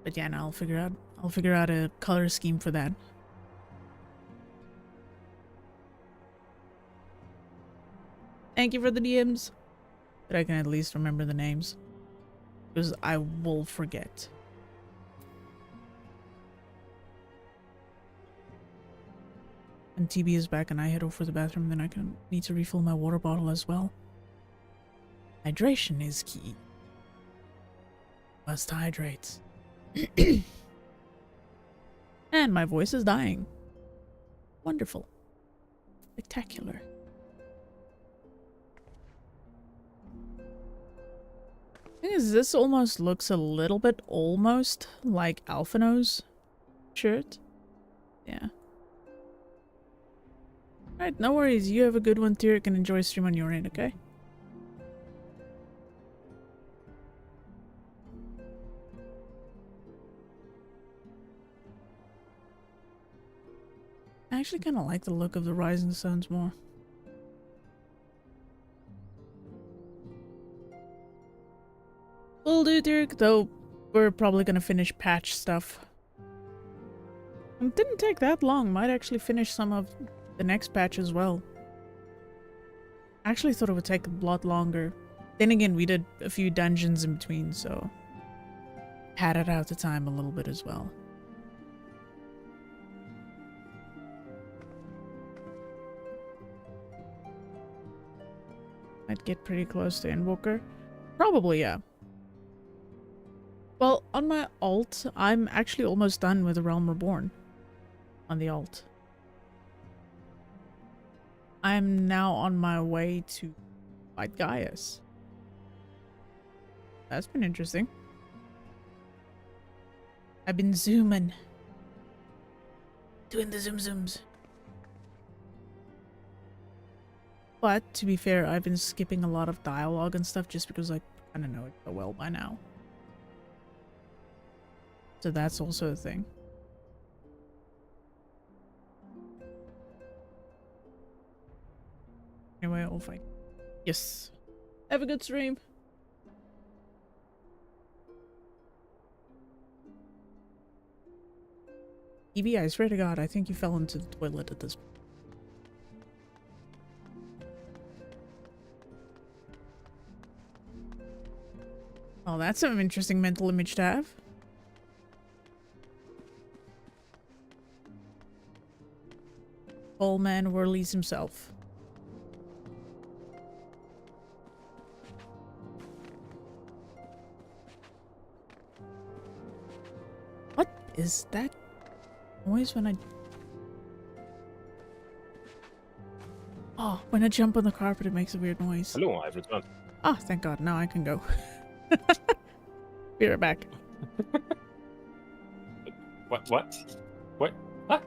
But yeah, no, I'll figure out a color scheme for that. Thank you for the DMs. But I can at least remember the names. Because I will forget. When TB is back and I head over to the bathroom, then I need to refill my water bottle as well. Hydration is key. Must hydrate. And my voice is dying. Wonderful. Spectacular. Thing is, this almost looks a little bit almost like Alphino's shirt. Yeah. Alright, no worries. You have a good one, Tyric, and enjoy stream on your end, okay? I actually kind of like the look of the Rising Suns more. Will do, Tyric, though we're probably gonna finish patch stuff. It didn't take that long. Might actually finish some of the next patch as well. I actually thought it would take a lot longer. Then again, we did a few dungeons in between, so padded out the time a little bit as well. Might get pretty close to Invoker. Probably, yeah. Well, on my alt, I'm actually almost done with the Realm Reborn. On the alt. I'm now on my way to fight Gaius. That's been interesting. I've been zooming. Doing the zooms. But, to be fair, I've been skipping a lot of dialogue and stuff just because I kind of know it so well by now. So that's also a thing. Anyway, I'll fight. Yes. Have a good stream. Evie, I swear to God, I think you fell into the toilet at this point. Oh, that's an interesting mental image to have. Old man Whirlies himself. What is that noise when I... Oh, when I jump on the carpet, it makes a weird noise. Hello, I've returned. Oh, thank God. Now I can go. Be right back. What? What? Huh?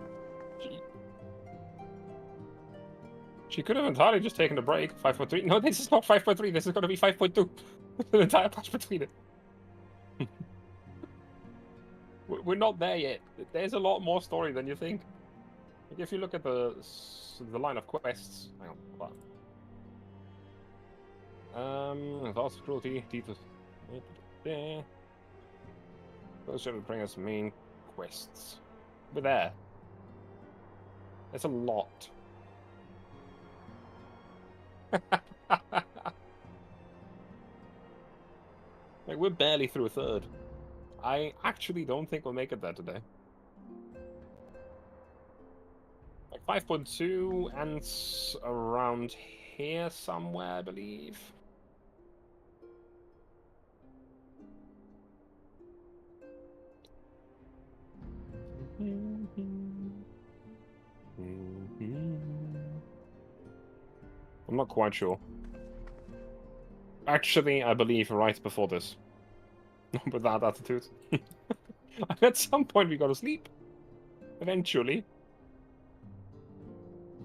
She could have entirely just taken a break. 5.3. No, this is not 5.3. This is going to be 5.2. The entire patch between it. We're not there yet. There's a lot more story than you think. Like if you look at the line of quests. Hang on. Hold on. Thoughts of cruelty. Those should bring us main quests. We're there. There's a lot. Like, we're barely through a third. I actually don't think we'll make it there today. Like 5.2 ends around here somewhere, I believe. I'm not quite sure. Actually, I believe right before this. With that attitude. At some point we gotta sleep. Eventually.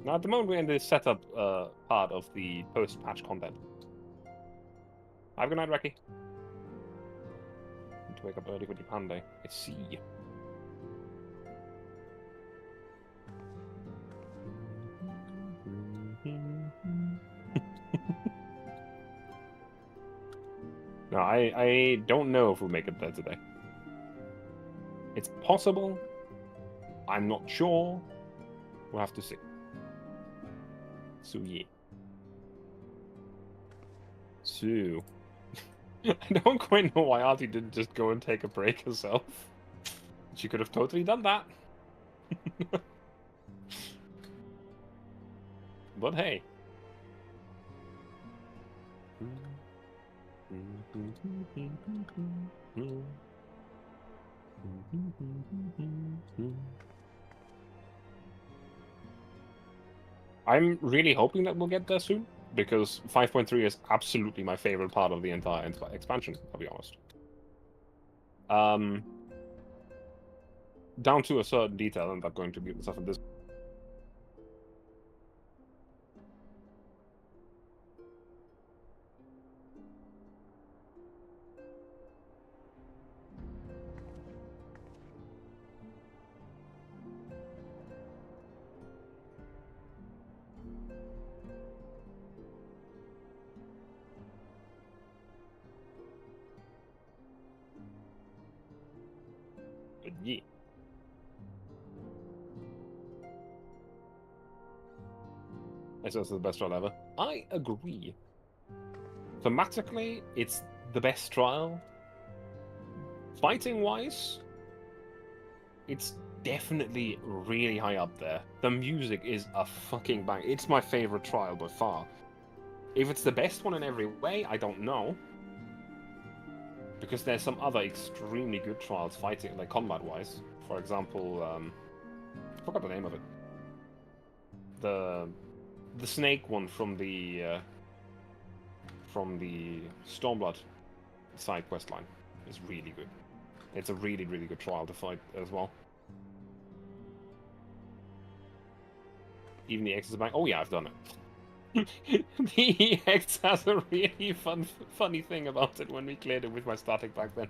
Now at the moment we're in the setup part of the post-patch content. Have a good night, Reki. Need to wake up early with your panda. I see. No, I don't know if we'll make it there today. It's possible. I'm not sure. We'll have to see. So, yeah. So... I don't quite know why Artie didn't just go and take a break herself. She could have totally done that. But hey. I'm really hoping that we'll get there soon, because 5.3 is absolutely my favorite part of the entire expansion, I'll be honest. Down to a certain detail, and I'm going to mute myself in this. But yeah. It's also the best trial ever. I agree. Thematically, it's the best trial. Fighting-wise, it's definitely really high up there. The music is a fucking bang. It's my favorite trial by far. If it's the best one in every way, I don't know. Because there's some other extremely good trials fighting, like combat-wise. For example, I forgot the name of it. The snake one from the Stormblood side quest line is really good. It's a really, really good trial to fight as well. Even the X is back. Oh yeah, I've done it. The EX has a really funny thing about it when we cleared it with my static back then.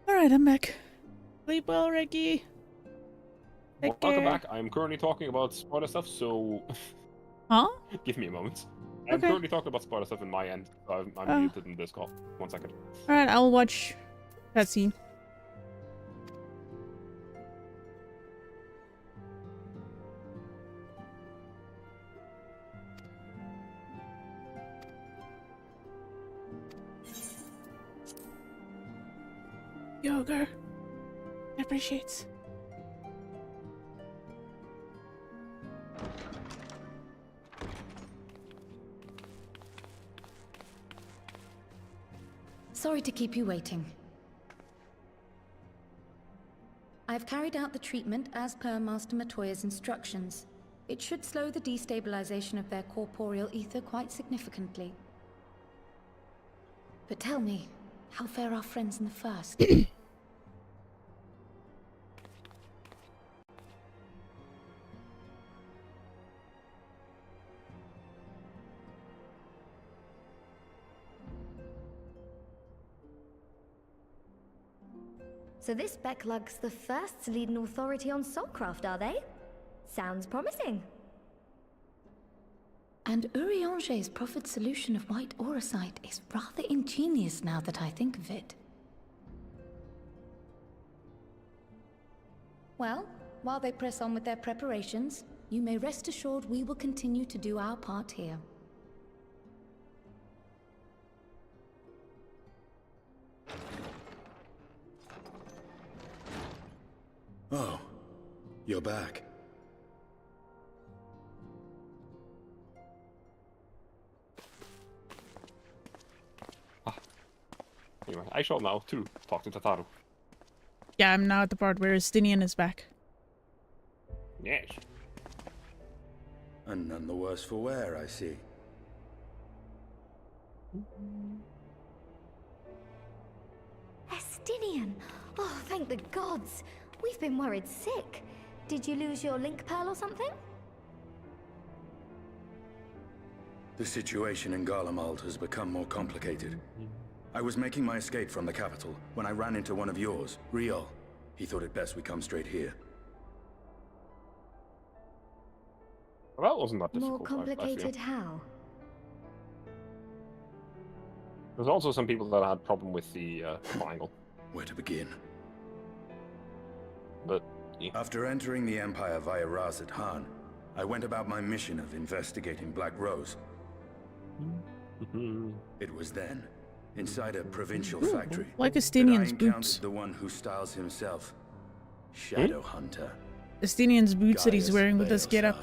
Alright, I'm back. Sleep well, Ricky. Take Welcome care. back. I'm currently talking about spoiler stuff, so... Huh? Give me a moment. I'm Okay. currently talking about spoiler stuff in my end, so I'm muted in this call. 1 second. Alright, I'll watch that scene. Yoga. Appreciates. Sorry to keep you waiting. I've carried out the treatment as per Master Matoya's instructions. It should slow the destabilization of their corporeal ether quite significantly. But tell me, how fare our friends in the first? So this Becklug's the first to lead an authority on soulcraft, are they? Sounds promising. And Urianger's proffered solution of white auracite is rather ingenious now that I think of it. Well, while they press on with their preparations, you may rest assured we will continue to do our part here. Oh, you're back. Anyway, I shall now, too, talk to Tataru. Yeah, I'm now at the part where Estinian is back. Yes. And none the worse for wear, I see. Estinian! Oh, thank the gods! We've been worried sick. Did you lose your link pearl or something? The situation in Garlemald has become more complicated. I was making my escape from the capital when I ran into one of yours, Riol. He thought it best we come straight here. Well, that wasn't that difficult. More complicated how? There's also some people that had problem with the triangle. Where to begin? But yeah. After entering the Empire via Razat Han, I went about my mission of investigating Black Rose. It was then, inside a provincial factory, like that I Estinian's encountered boots. the one who styles himself Shadow Hunter. Estinian's boots that he's Gaius wearing with this getup.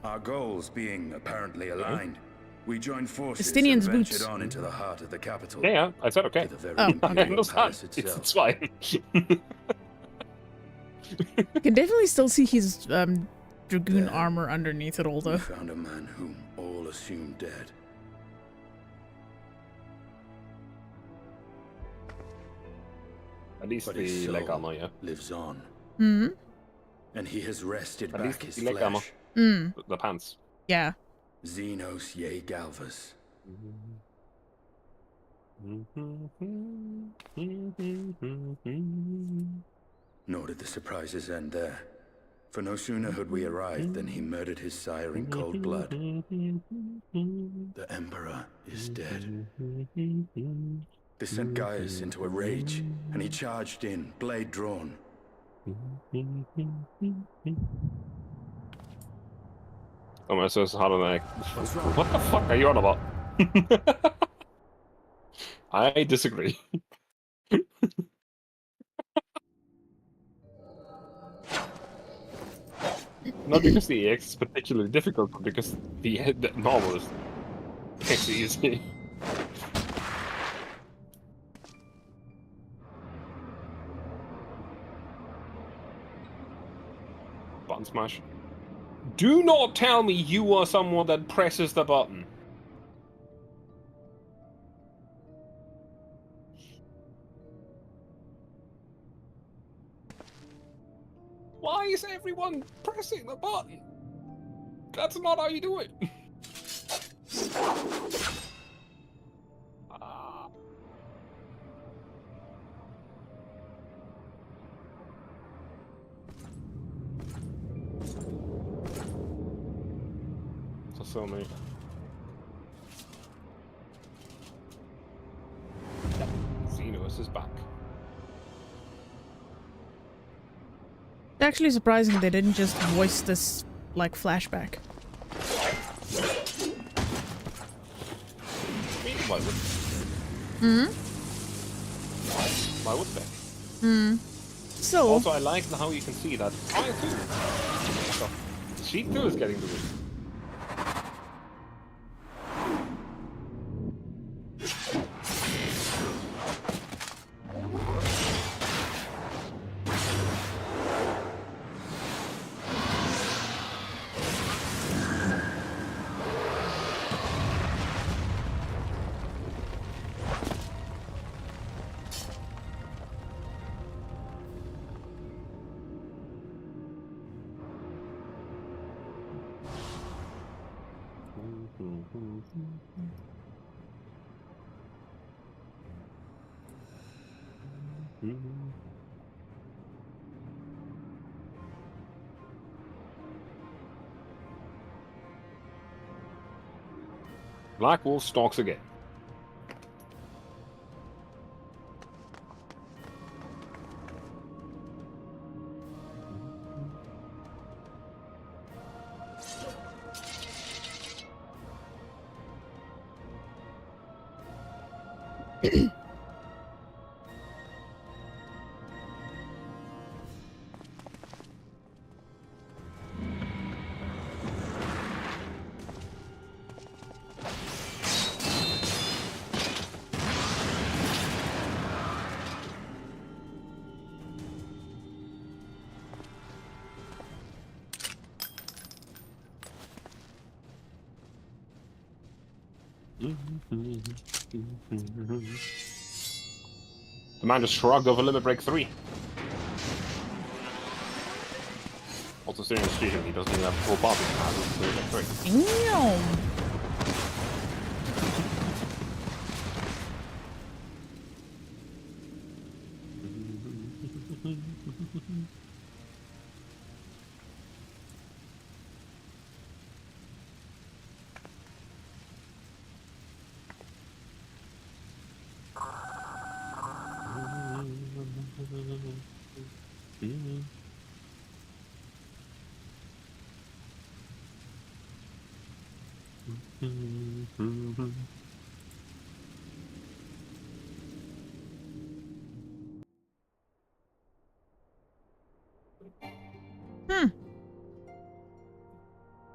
Our goals being apparently aligned, we joined forces Estinian's and ventured boots. on into the heart of the capital. Yeah, I said okay. To the very Oh, Imperial I understand. Palace It's itself. fine. You can definitely still see his dragoon There, armor underneath it all, We though. found a man whom all assumed dead. At least But his the soul leg armor, yeah. lives on, Hmm? and he has wrested At back least his the leg armor. flesh. Hmm. The pants. Yeah. Xenos Ye Galvas. Nor did the surprises end there. For no sooner had we arrived than he murdered his sire in cold blood. The Emperor is dead. This sent Gaius into a rage, and he charged in, blade drawn. Oh, says how do I? What's wrong? What the fuck are you on about? I disagree. Not because the EX is particularly difficult, but because the normal is actually easy. Button smash. Do not tell me you are someone that presses the button. Why is everyone pressing the button? That's not how you do it. so many. Yep, Xenos is back. It's actually surprising they didn't just voice this, like, flashback. Why would Why would they? So... Also, I like how you can see that Fire too. So, she too is getting the win. Black Wolf stalks again. The man just shrugged over Limit Break 3. Also, sitting in the street, he doesn't even have full party now. Limit Break 3. Damn.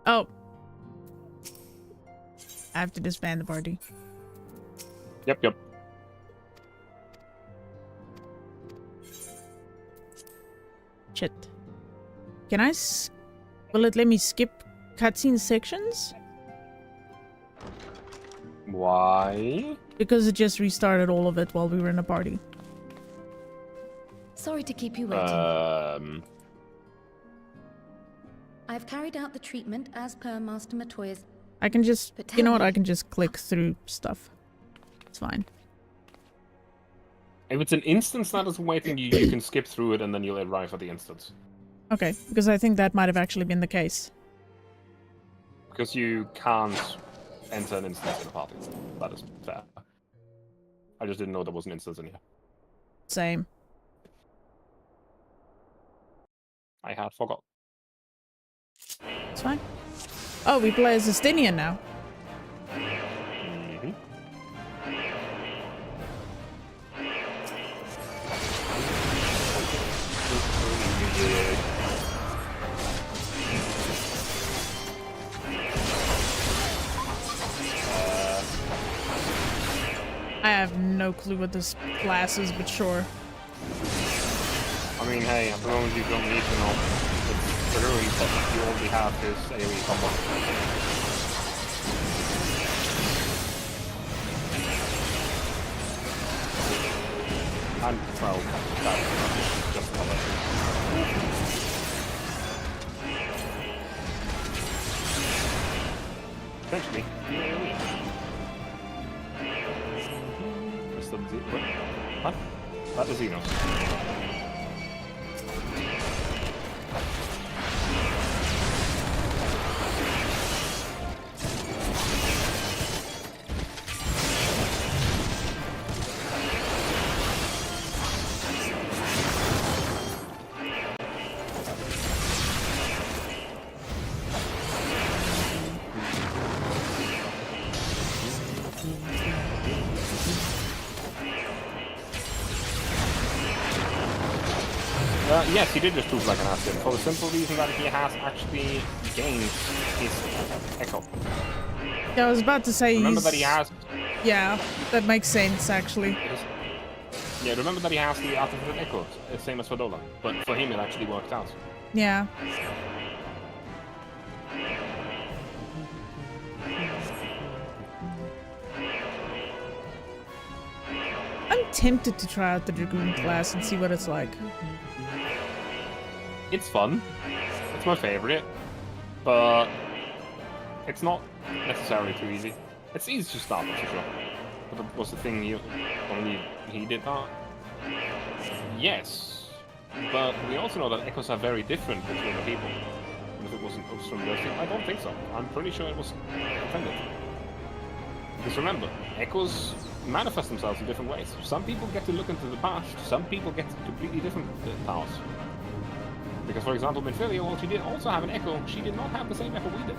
Oh. I have to disband the party. Yep. Shit. Can I Will it let me skip cutscene sections? Why? Because it just restarted all of it while we were in a party. Sorry to keep you waiting. I've carried out the treatment as per Master Matoya's. I can just... But You know tell what? me- I can just click through stuff. It's fine. If it's an instance that is waiting, you can skip through it and then you'll arrive at the instance. Okay, because I think that might have actually been the case. Because you can't enter an instance in a party. That is fair. I just didn't know there was an instance in here. Same. I had forgot. It's fine. Oh, we play as Estinian now. Mm-hmm. I have no clue what this class is, but sure. I mean, hey, at the moment you don't need to know. It's the ruins that you only have is AoE combo. And, well, that's just color. Essentially, AoE. What? That was Xenos. Yes, he did just prove like an asset, for the simple reason that he has actually gained his echo. Yeah, I was about to say Remember that he has... Yeah, that makes sense, actually. Yeah, remember that he has the artificial echo, same as for Dola, but for him it actually worked out. Yeah. I'm tempted to try out the Dragoon class and see what it's like. It's fun. It's my favorite. But it's not necessarily too easy. It's easy to start, for sure. But was the thing only he did that? Yes. But we also know that echoes are very different between the people. And if it wasn't from University, I don't think so. I'm pretty sure it was intended. Because remember, echoes manifest themselves in different ways. Some people get to look into the past, some people get completely different powers. Because, for example, Minfilia, while she did also have an echo, she did not have the same echo we did.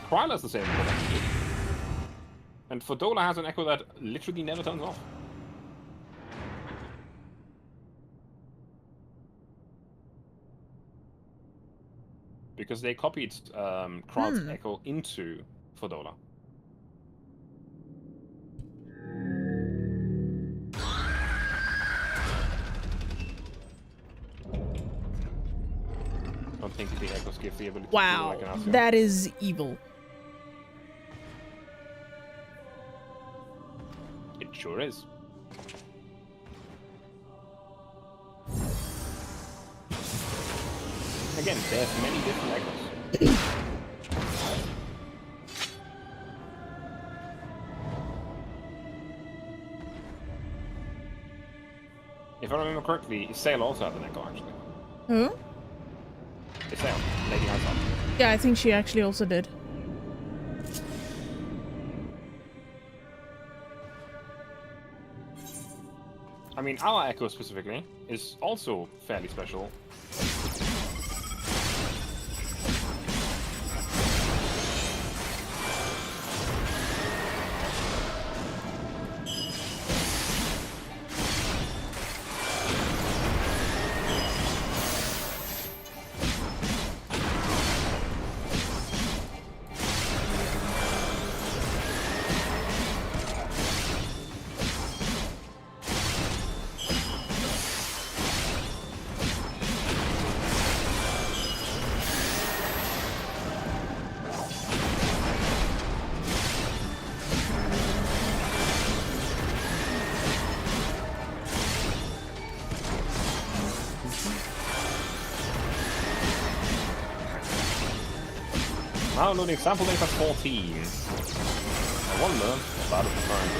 Kryla has the same echo that she did. And Fordola has an echo that literally never turns off. Because they copied Kral's echo into Fordola. I don't think the echoes give the ability to do like an Asio. That is evil. It sure is. Again, there's many different echoes. If I remember correctly, Isael also had an echo, actually. Who? Isael, Lady Hazard. Yeah, I think she actually also did. I mean, our echo specifically is also fairly special. Downloading sample data 14. I wonder if that is referring to.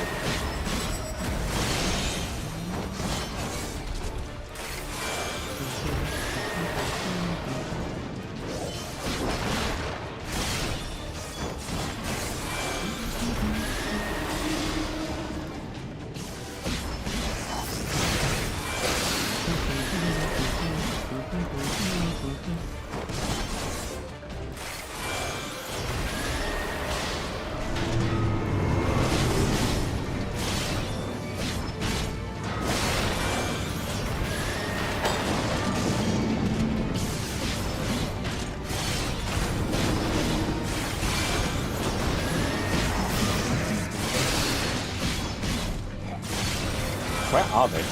Where are they?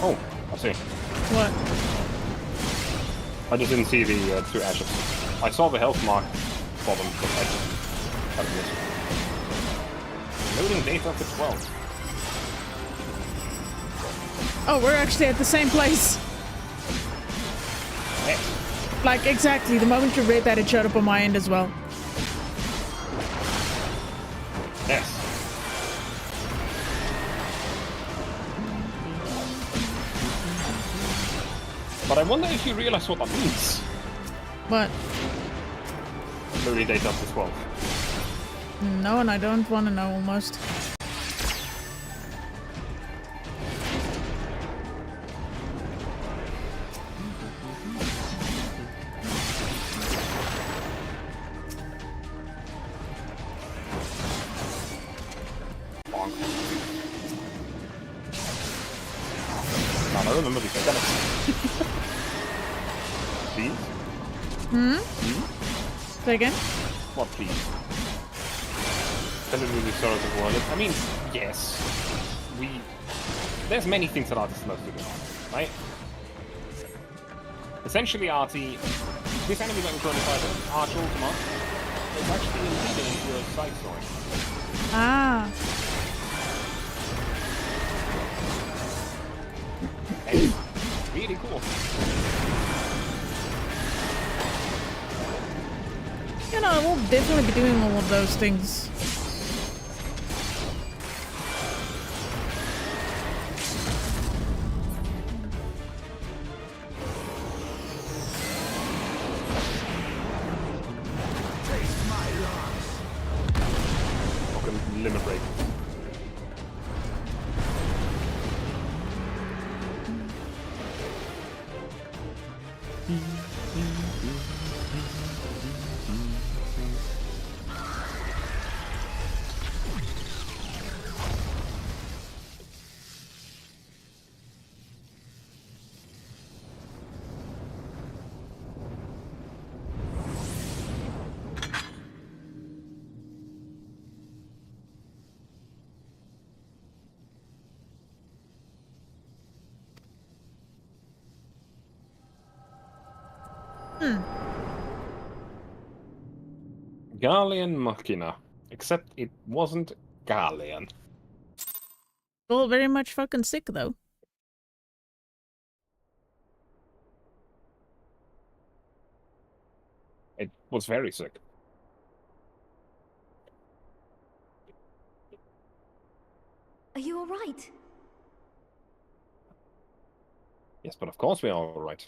Oh, I see. What? I just didn't see the two ashes. I saw the health mark for them, but I just haven't missed. Loading data for 12. Oh, we're actually at the same place. Hey. Like, exactly. The moment you read that, it showed up on my end as well. Yes. But I wonder if you realize what that means. What? Loading data up to 12. No, and I don't want to know almost. Another. remember these mechanics. Please? Say again? What, please? Depending on the sort of world. I mean, yes. There's many things that artists love to do, right? Essentially, Artie, this enemy that we're going to fight, Arch Ultima, is actually a leader into a side story. Ah. It's really cool. You know, we'll definitely be doing all of those things. Fucking limit break. Garlean Machina. Except it wasn't Garlean. Well, very much fucking sick, though. It was very sick. Are you alright? Yes, but of course we are alright.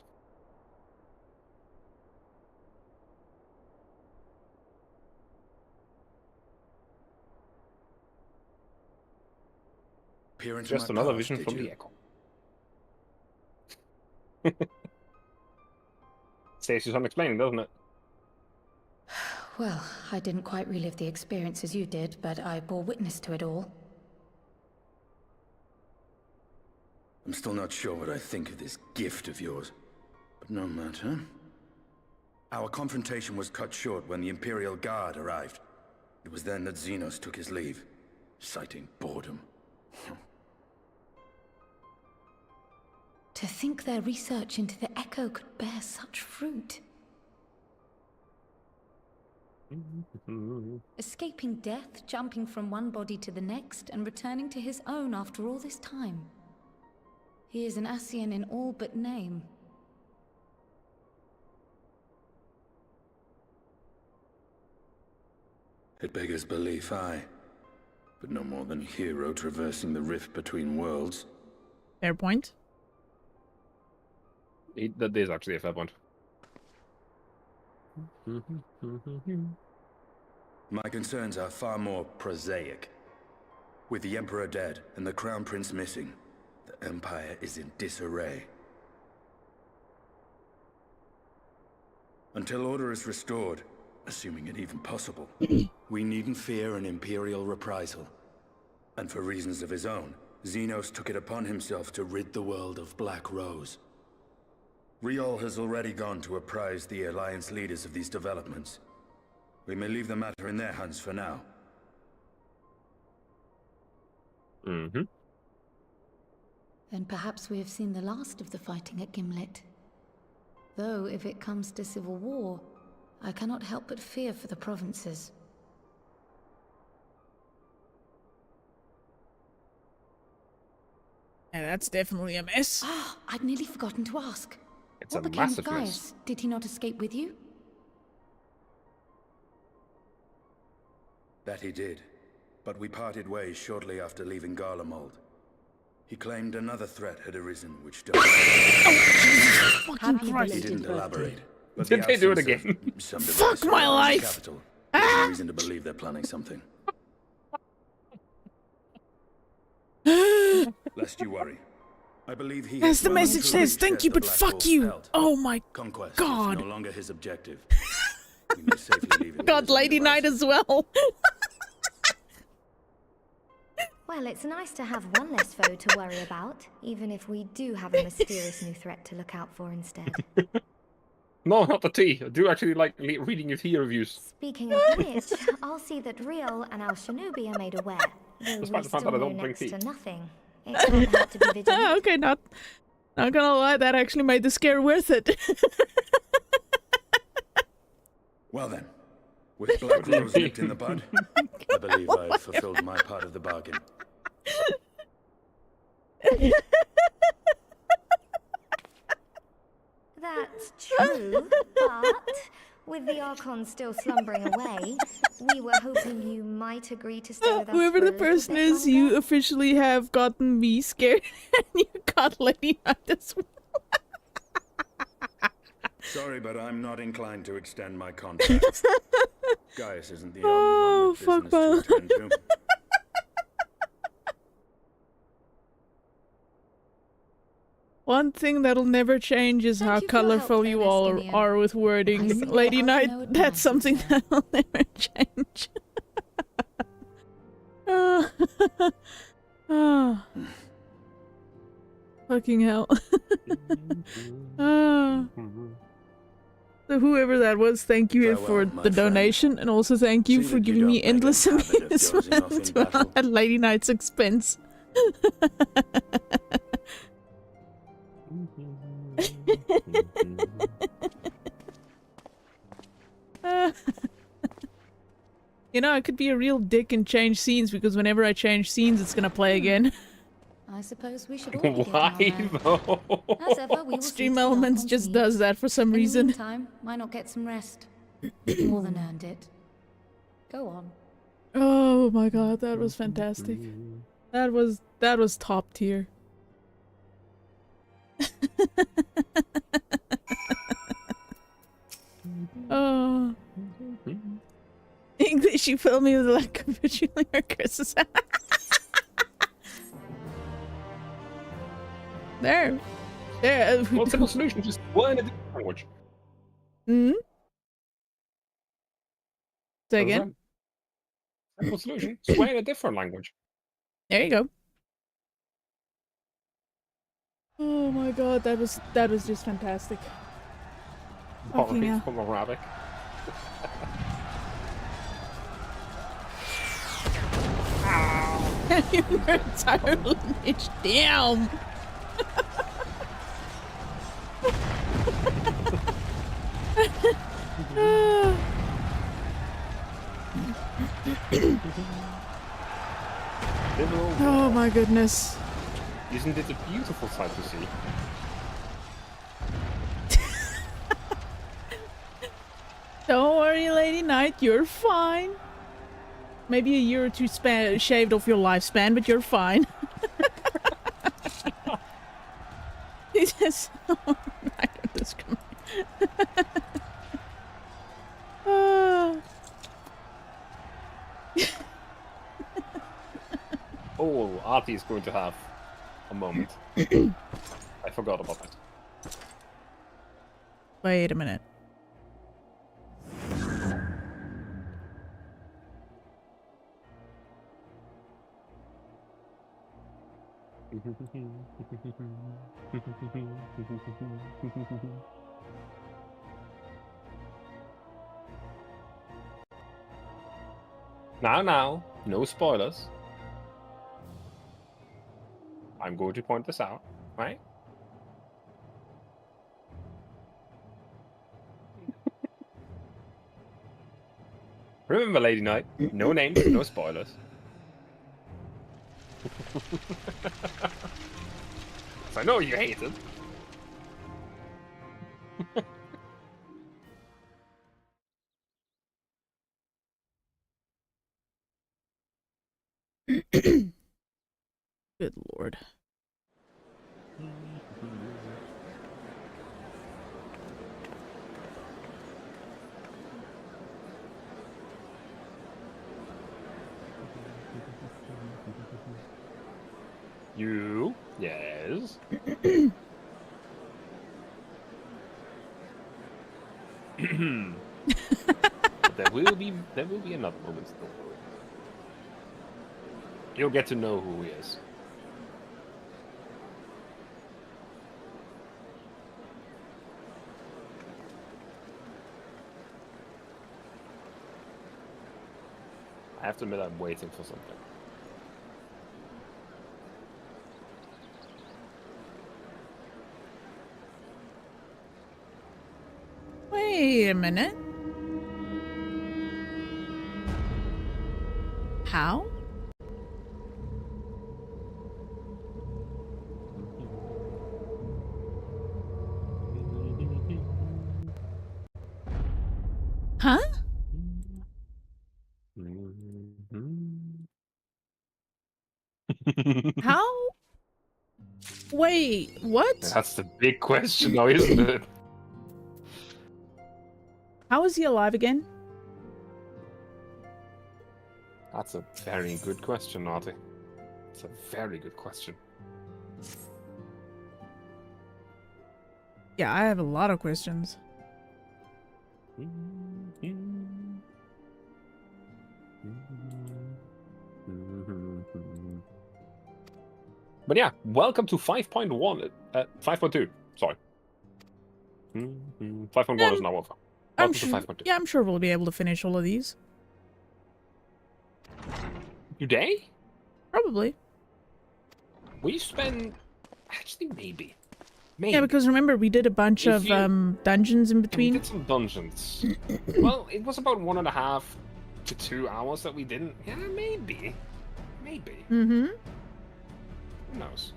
Just another vision from the Echo. Stays unexplained, doesn't it? Well, I didn't quite relive the experience as you did, but I bore witness to it all. I'm still not sure what I think of this gift of yours. But no matter. Our confrontation was cut short when the Imperial Guard arrived. It was then that Xenos took his leave, citing boredom. To think their research into the Echo could bear such fruit. Escaping death, jumping from one body to the next, and returning to his own after all this time. He is an Ascian in all but name. It beggars belief, aye. But no more than a hero traversing the rift between worlds. Fair point. That is actually a fair point. My concerns are far more prosaic. With the Emperor dead and the Crown Prince missing, the Empire is in disarray. Until order is restored, assuming it even possible, we needn't fear an Imperial reprisal. And for reasons of his own, Xenos took it upon himself to rid the world of Black Rose. Riol has already gone to apprise the Alliance leaders of these developments. We may leave the matter in their hands for now. Mm-hmm. Then perhaps we have seen the last of the fighting at Gimlet. Though, if it comes to civil war, I cannot help but fear for the provinces. Yeah, that's definitely a mess. Ah, I'd nearly forgotten to ask. It's what a became of massive Gaius? mess. Did he not escape with you? That he did, but we parted ways shortly after leaving Garlemald. He claimed another threat had arisen, which don't... Fucking Christ. He didn't elaborate. But Did the they do it absence again? of some Fuck device my around the life. capital gives me reason to believe they're planning something. Lest you worry. I believe he As has the well message and truly says, thank shed you, the but Black fuck Wolf's you. pelt. Oh my Conquest God. is no longer his objective. We may safely leave it God, with his Lady own Knight devices. as well. Well, it's nice to have one less foe to worry about, even if we do have a mysterious new threat to look out for instead. No, not the tea. I do actually like reading your tea reviews. Speaking of which, I'll see that Riel and Al Shinobi are made aware, though Despite we the fact still that I know don't drink next tea. to nothing. It can't hurt to be vigilant. Okay, not gonna lie, that actually made the scare worth it. Well then, with Black Rose nipped in the bud, I believe I've fulfilled my part of the bargain. That's true, but with the Archon still slumbering away, we were hoping you might agree to stay with us. Whoever for a the little person bit is, longer. you officially have gotten me scared, and you got Lady Knight as well. Sorry, but I'm not inclined to extend my contract. Gaius isn't the only Oh, one with fuck business to attend to. One thing that'll never change is how you for your help colorful there, you all Vestinian. are with wording. I see Lady there are Knight, no that's something advances that'll never change. Ah. Fucking hell. Ah. So whoever that was, thank you Farewell, for my the friend. donation, and also thank you See for that you giving me don't make a endless habit of amusement dozing off in battle. at Lady Knight's expense. You know, I could be a real dick and change scenes, because whenever I change scenes, it's gonna play again. I suppose we should all be getting Why on then. though? As ever, we will see Stream to the Elements Archon's just needs. does that for some In the reason. meantime, why not get some rest? You've more than earned it. Go on. Oh my god, that was fantastic. That was top tier. Oh. English, you fill me with a lack of visual curses. There. Well, simple solution, just learn a different language. Hmm? Say What was again? that? Simple solution, swear in a different language. There you go. Oh my god, that was just fantastic. Fucking hell. From Arabic. Your entire lineage. Damn! Oh my goodness. Isn't it a beautiful sight to see? Don't worry, Lady Knight, you're fine. Maybe a year or two shaved off your lifespan, but you're fine. It is so microdiscriminate. Oh, Artie is going to have a moment. I forgot about that. Wait a minute. Now, no spoilers. I'm going to point this out, right? Remember, Lady Knight, no names, no spoilers. I know you hate it. Good lord. You, yes. But there will be another moment. Don't You'll get to know who he is. I have to admit, I'm waiting for something. Wait a minute. How? Huh? How? Wait, what? That's the big question now, isn't it? How is he alive again? That's a very good question, Artie. It's a very good question. Yeah, I have a lot of questions. But yeah, welcome to 5.1. 5.2. Sorry. 5.1 is now over. I'm Welcome sure. to 5.2. Yeah, I'm sure we'll be able to finish all of these. Today? Probably. We spend... Actually, maybe. Maybe. Yeah, because remember we did a bunch of dungeons in We between. did some dungeons. Well, it was about 1.5 to 2 hours that we didn't. Yeah, maybe. Maybe. Mm-hmm. Who knows?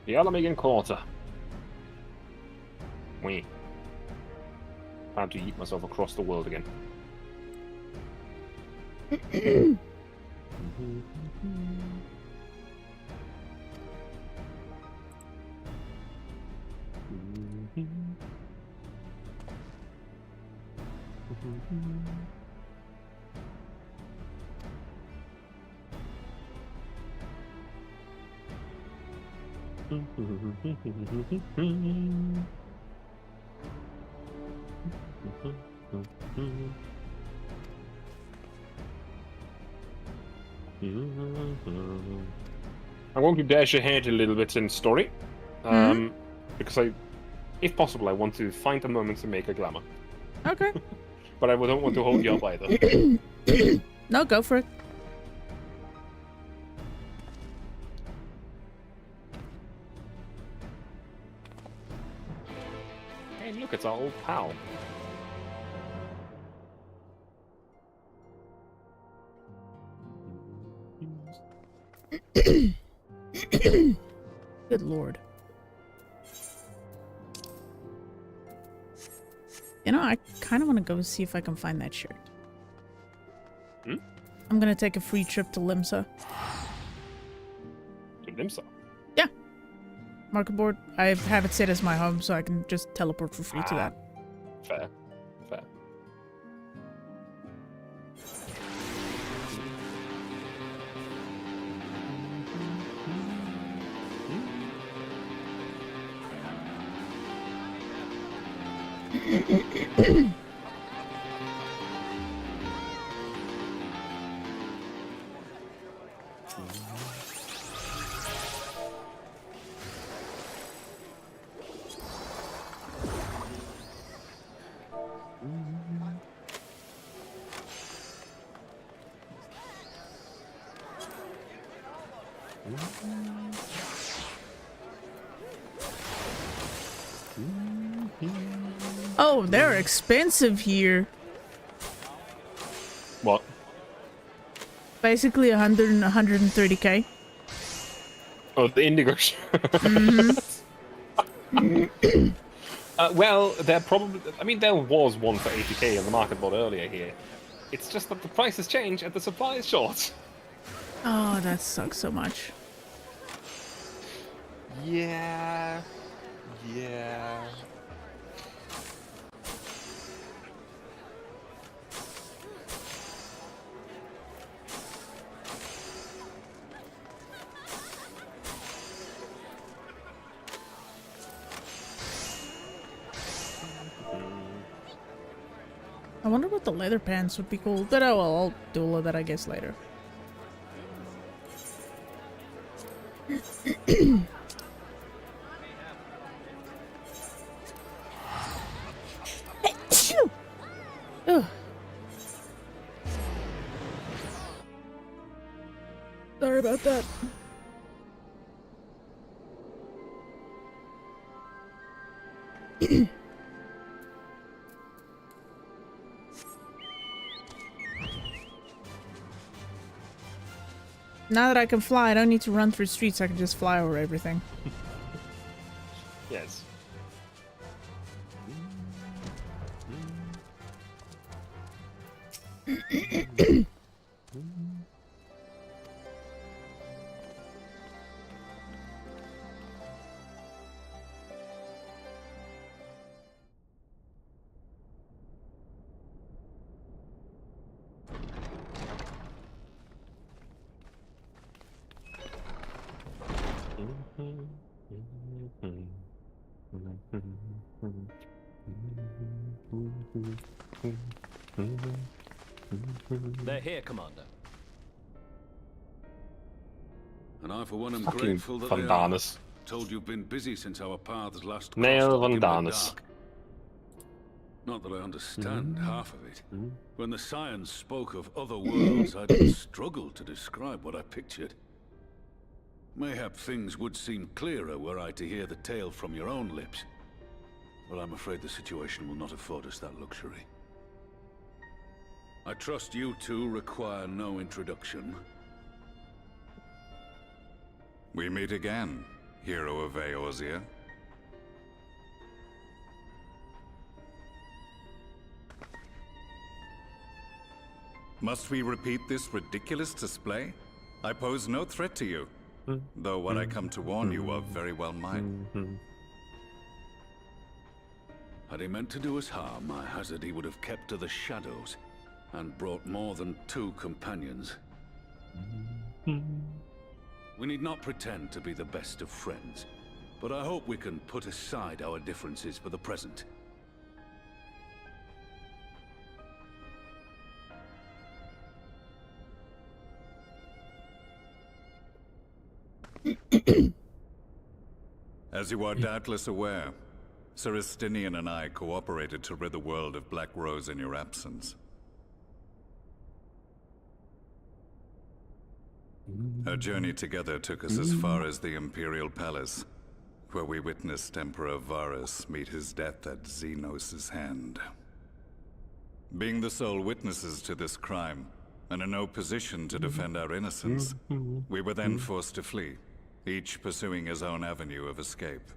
The Alamigan Quarter. Wait. Time to eat myself across the world again. I'm going to dash ahead a little bit in story, because if possible, I want to find a moment to make a glamour. Okay. But I don't want to hold you up either. No, go for it. Hey, look, it's our old pal. Good lord. You know, I kind of want to go see if I can find that shirt. I'm gonna take a free trip to Limsa. To Limsa? Yeah. Market board. I have it set as my home, so I can just teleport for free to that. Fair. Fair. Oh, they're expensive here. What? Basically 100 and 130k. Oh, the Indigo shirt. Well, there probably... I mean, there was one for 80k in the market bot earlier here. It's just that the prices change and the supply is short. Oh, that sucks so much. Yeah. Yeah. I wonder what the leather pants would be called. But oh well, I'll do all of that I guess later. Ugh. Sorry about that. Now that I can fly, I don't need to run through streets. I can just fly over everything. Yes. They're here, Commander. And I, for one, am Fucking grateful that they are. Vandanus. Told you've been busy since our paths last crossed Nail on Gimlet Vandanus. Dark. Not that I understand half of it. When the science spoke of other worlds, I did struggle to describe what I pictured. Mayhap things would seem clearer were I to hear the tale from your own lips. But I'm afraid the situation will not afford us that luxury. I trust you two require no introduction. We meet again, hero of Eorzea. Must we repeat this ridiculous display? I pose no threat to you, though what I come to warn you of very well might. Had he meant to do us harm, I hazard he would have kept to the shadows and brought more than 2 companions. We need not pretend to be the best of friends, but I hope we can put aside our differences for the present. As you are doubtless aware, Sir Estinian and I cooperated to rid the world of Black Rose in your absence. Our journey together took us as far as the Imperial Palace, where we witnessed Emperor Varus meet his death at Xenos' hand. Being the sole witnesses to this crime, and in no position to defend our innocence, we were then forced to flee, each pursuing his own avenue of escape.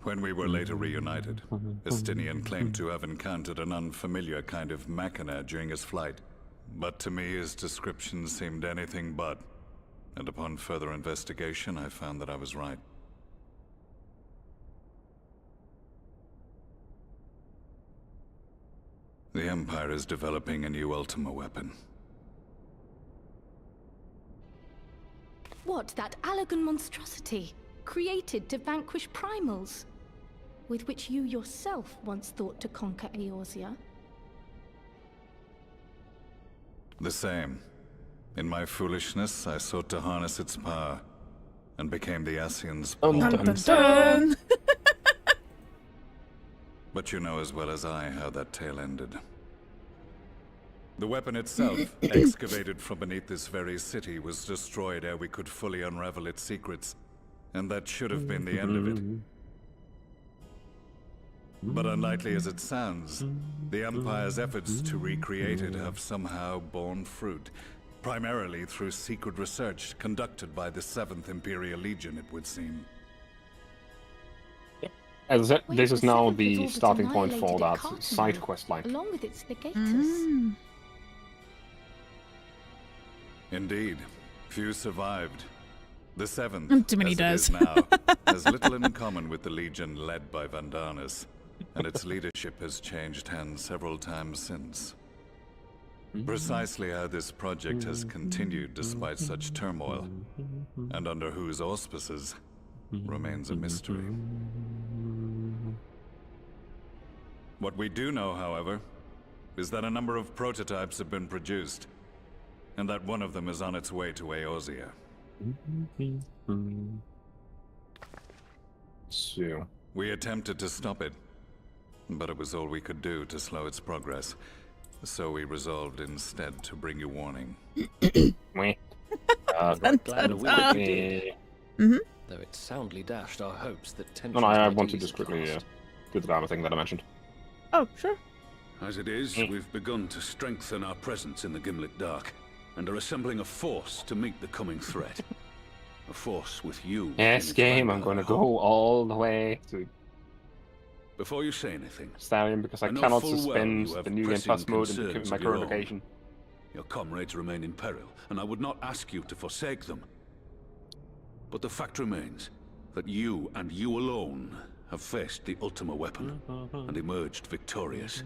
When we were later reunited, Estinian claimed to have encountered an unfamiliar kind of machina during his flight, but to me his description seemed anything but, and upon further investigation I found that I was right. The Empire is developing a new Ultima weapon. What, that Allagan monstrosity, created to vanquish primals, with which you yourself once thought to conquer Eorzea? The same. In my foolishness, I sought to harness its power, and became the Ascian's pawn. But you know as well as I how that tale ended. The weapon itself, excavated from beneath this very city, was destroyed ere we could fully unravel its secrets, and that should have been the end of it. But unlikely as it sounds, the Empire's efforts to recreate it have somehow borne fruit, primarily through secret research conducted by the 7th Imperial Legion, it would seem. As this is now the starting point for that side quest line. Along with its legatus. Indeed. Few survived. The 7th, Too many as does. it is now, has little in common with the Legion led by Vandanus, and its leadership has changed hands several times since. Precisely how this project has continued despite such turmoil, and under whose auspices, remains a mystery. What we do know, however, is that a number of prototypes have been produced, and that one of them is on its way to Eorzea. So, we attempted to stop it, but it was all we could do to slow its progress. So we resolved instead to bring you warning. Glad that we did. Mm-hmm. Though it soundly dashed our hopes that tensions No, I might want to ease just at quickly last. do the drama thing that I mentioned. Oh, sure. As it is, we've begun to strengthen our presence in the Gimlet Dark, and are assembling a force to meet the coming threat. A force with you. Yes, game, I'm going to go all the way to Before you say anything, Stallion because I know cannot full well suspend you have the New Game pressing Plus mode in concerns my of your current own. location. Your comrades remain in peril, and I would not ask you to forsake them. But the fact remains that you and you alone have faced the Ultima weapon and emerged victorious.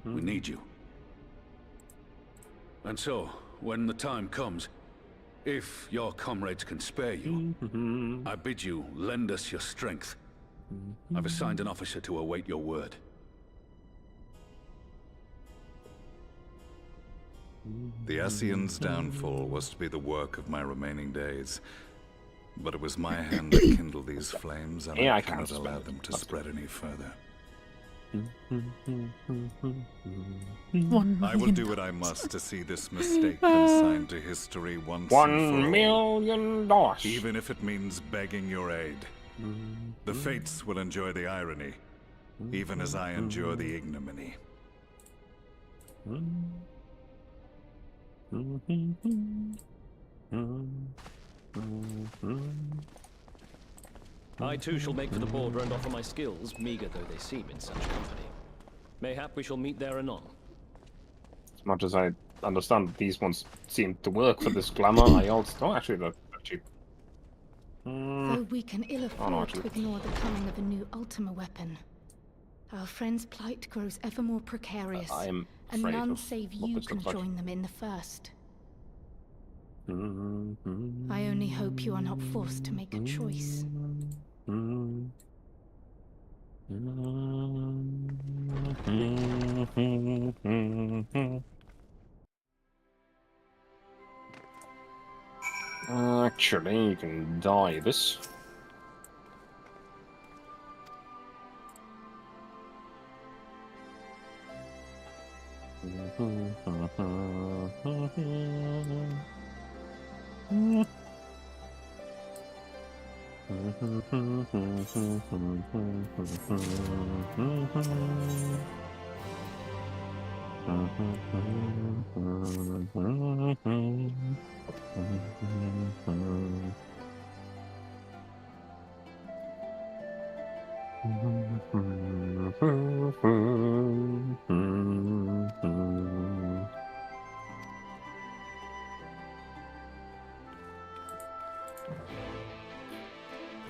We need you. And so, when the time comes, if your comrades can spare you, I bid you lend us your strength. I've assigned an officer to await your word. The Ascian's downfall was to be the work of my remaining days. But it was my hand that kindled these flames, and Yeah, I I can't cannot allow them to spread any further. I will do what I must to see this mistake consigned to history once and for all. $1 million. Even if it means begging your aid. The fates will enjoy the irony, even as I endure the ignominy. I too shall make for the border and offer my skills, meager though they seem in such company. Mayhap we shall meet there anon. As much as I understand these ones seem to work for this glamour, I also... Oh, actually, they're cheap. Though we can ill afford no, to actually. ignore the coming of a new Ultima weapon, our friend's plight grows ever more precarious, I am and afraid none of save what you this can looks like. join them in the first. I only hope you are not forced to make a choice. Actually, you can dye this.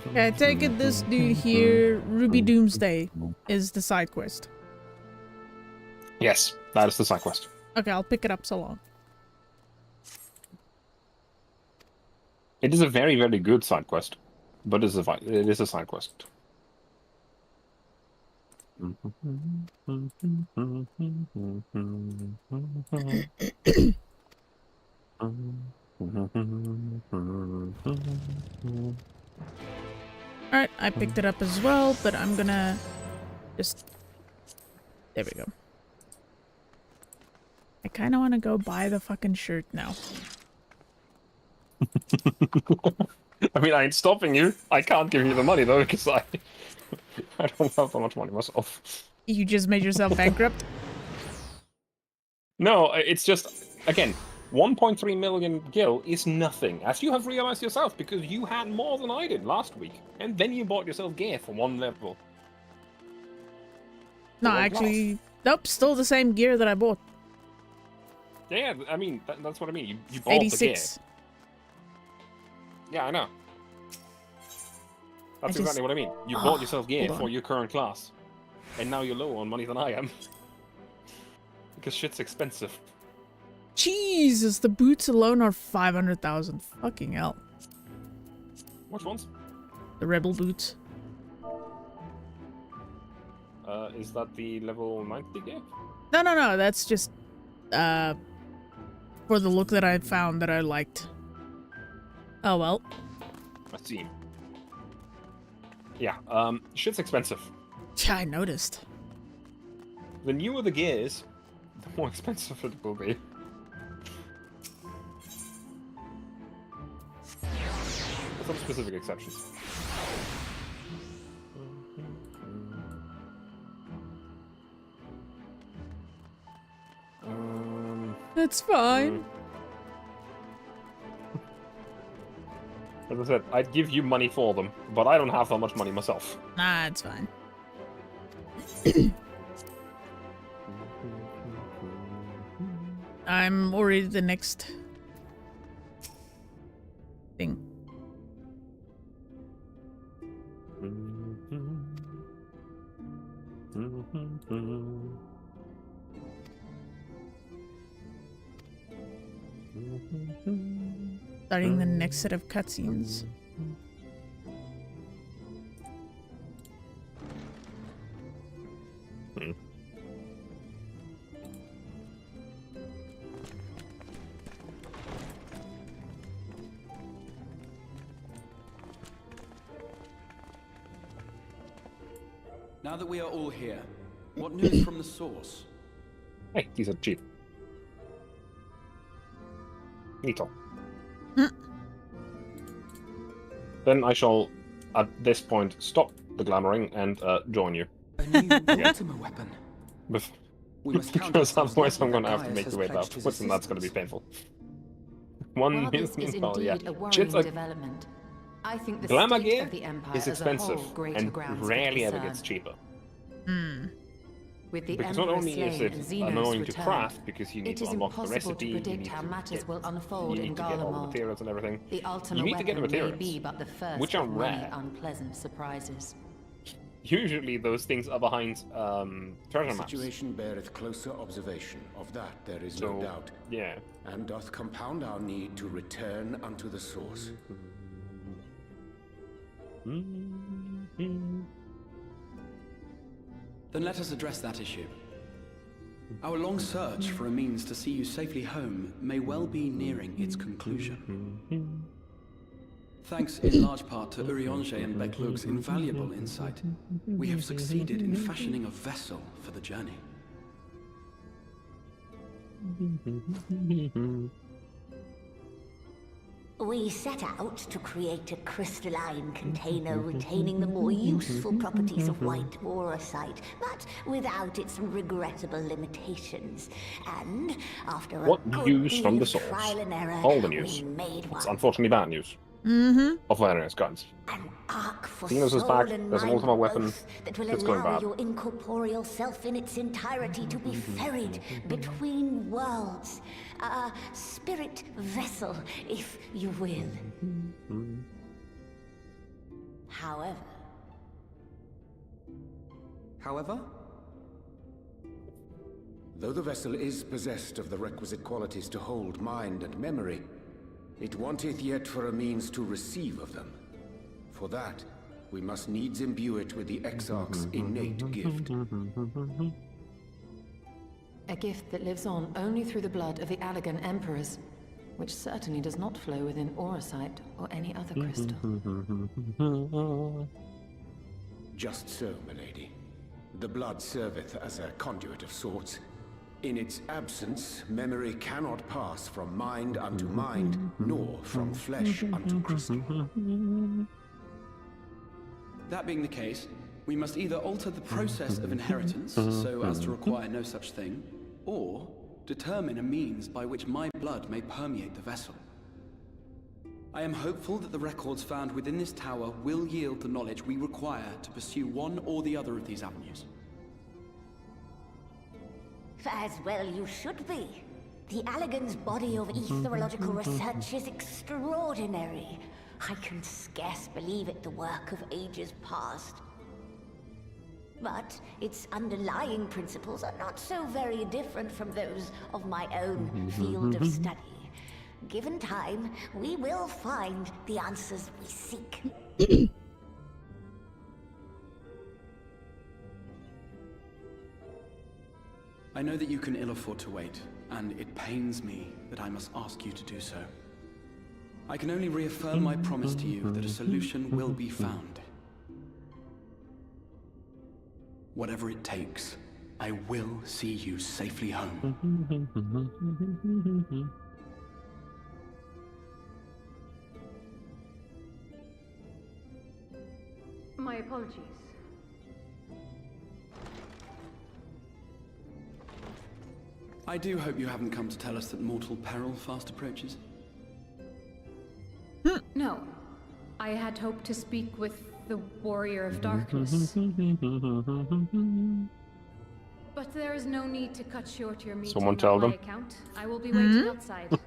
Okay, I take it this dude here, Ruby Doomsday, is the side quest. Yes, that is the side quest. Okay, I'll pick it up so long. It is a very, very good side quest, but it is a side quest. Alright, I picked it up as well, but I'm gonna just... There we go. I kinda wanna go buy the fucking shirt now. I mean, I ain't stopping you. I can't give you the money, though, because I don't have that much money myself. You just made yourself bankrupt? No, it's just, again, 1.3 million gil is nothing, as you have realized yourself, because you had more than I did last week, and then you bought yourself gear for one level. No, For one actually... Nope, still the same gear that I bought. class. Yeah, I mean, that's what I mean. You bought 86. the gear. Yeah, I know. That's just- exactly what I mean. You bought yourself gear hold for on. your current class, and now you're lower on money than I am. Because shit's expensive. Jesus, the boots alone are 500,000. Fucking hell. Which ones? The rebel boots. Is that the level 90 gear? No, that's just for the look that I found that I liked. Oh well. Let's see. Yeah, shit's expensive. Yeah, I noticed. The newer the gear is, the more expensive it will be. With some specific exceptions. It's fine. As I said, I'd give you money for them, but I don't have that much money myself. Nah, it's fine. I'm already the next thing. Starting the next set of cutscenes. Now that we are all here, what news from the source? Hey, these are cheap. Neato. Then I shall, at this point, stop the glamoring and join you. A new ultima weapon. Because otherwise I'm going to have to make you wait afterwards, and that's going to be painful. While this is indeed a worrying development, I think the glamour state gear of the Empire is as a whole expensive greater and grounds for rarely ever concern. gets cheaper. With the Because not Emperor only is slain it and Xenos annoying to returned, craft, because you need it to is unlock the impossible recipe, to you predict need how to matters will unfold you in need to get all the Garlemald. materials and everything. The ultimate You need to get the weapon may materials, be but the first which are of many rare. unpleasant surprises. Usually those things are behind treasure The maps. situation beareth closer observation, of that there is no So, doubt. yeah. And doth compound our need to return unto the source. Then let us address that issue. Our long search for a means to see you safely home may well be nearing its conclusion. Thanks in large part to Urianger and Becklug's invaluable insight, we have succeeded in fashioning a vessel for the journey. We set out to create a crystalline container retaining the more useful properties of white aurosite, but without its regrettable limitations. And after What a good news deal from the of source? trial and error, All the news. we made It's one. unfortunately bad news. Of various kinds. Arc for Xenos is soul back, and there's an mind ultimate weapon, growth that will it's going allow bad. your incorporeal self in its entirety to be ferried between worlds. A spirit vessel, if you will. However? Though the vessel is possessed of the requisite qualities to hold mind and memory, it wanteth yet for a means to receive of them. For that, we must needs imbue it with the Exarch's innate gift. A gift that lives on only through the blood of the Allegan Emperors, which certainly does not flow within aurosite or any other crystal. Just so, milady. The blood serveth as a conduit of sorts. In its absence, memory cannot pass from mind unto mind, nor from flesh unto crystal. That being the case, we must either alter the process of inheritance so as to require no such thing, or determine a means by which my blood may permeate the vessel. I am hopeful that the records found within this tower will yield the knowledge we require to pursue one or the other of these avenues. As well you should be. The Allegan's body of etherological research is extraordinary. I can scarce believe it the work of ages past. But its underlying principles are not so very different from those of my own field of study. Given time, we will find the answers we seek. I know that you can ill afford to wait, and it pains me that I must ask you to do so. I can only reaffirm my promise to you that a solution will be found. Whatever it takes, I will see you safely home. My apologies. I do hope you haven't come to tell us that mortal peril fast approaches. No. I had hoped to speak with the Warrior of Darkness. But there is no need to cut short your meeting Someone tell on my them. account. I will be waiting outside.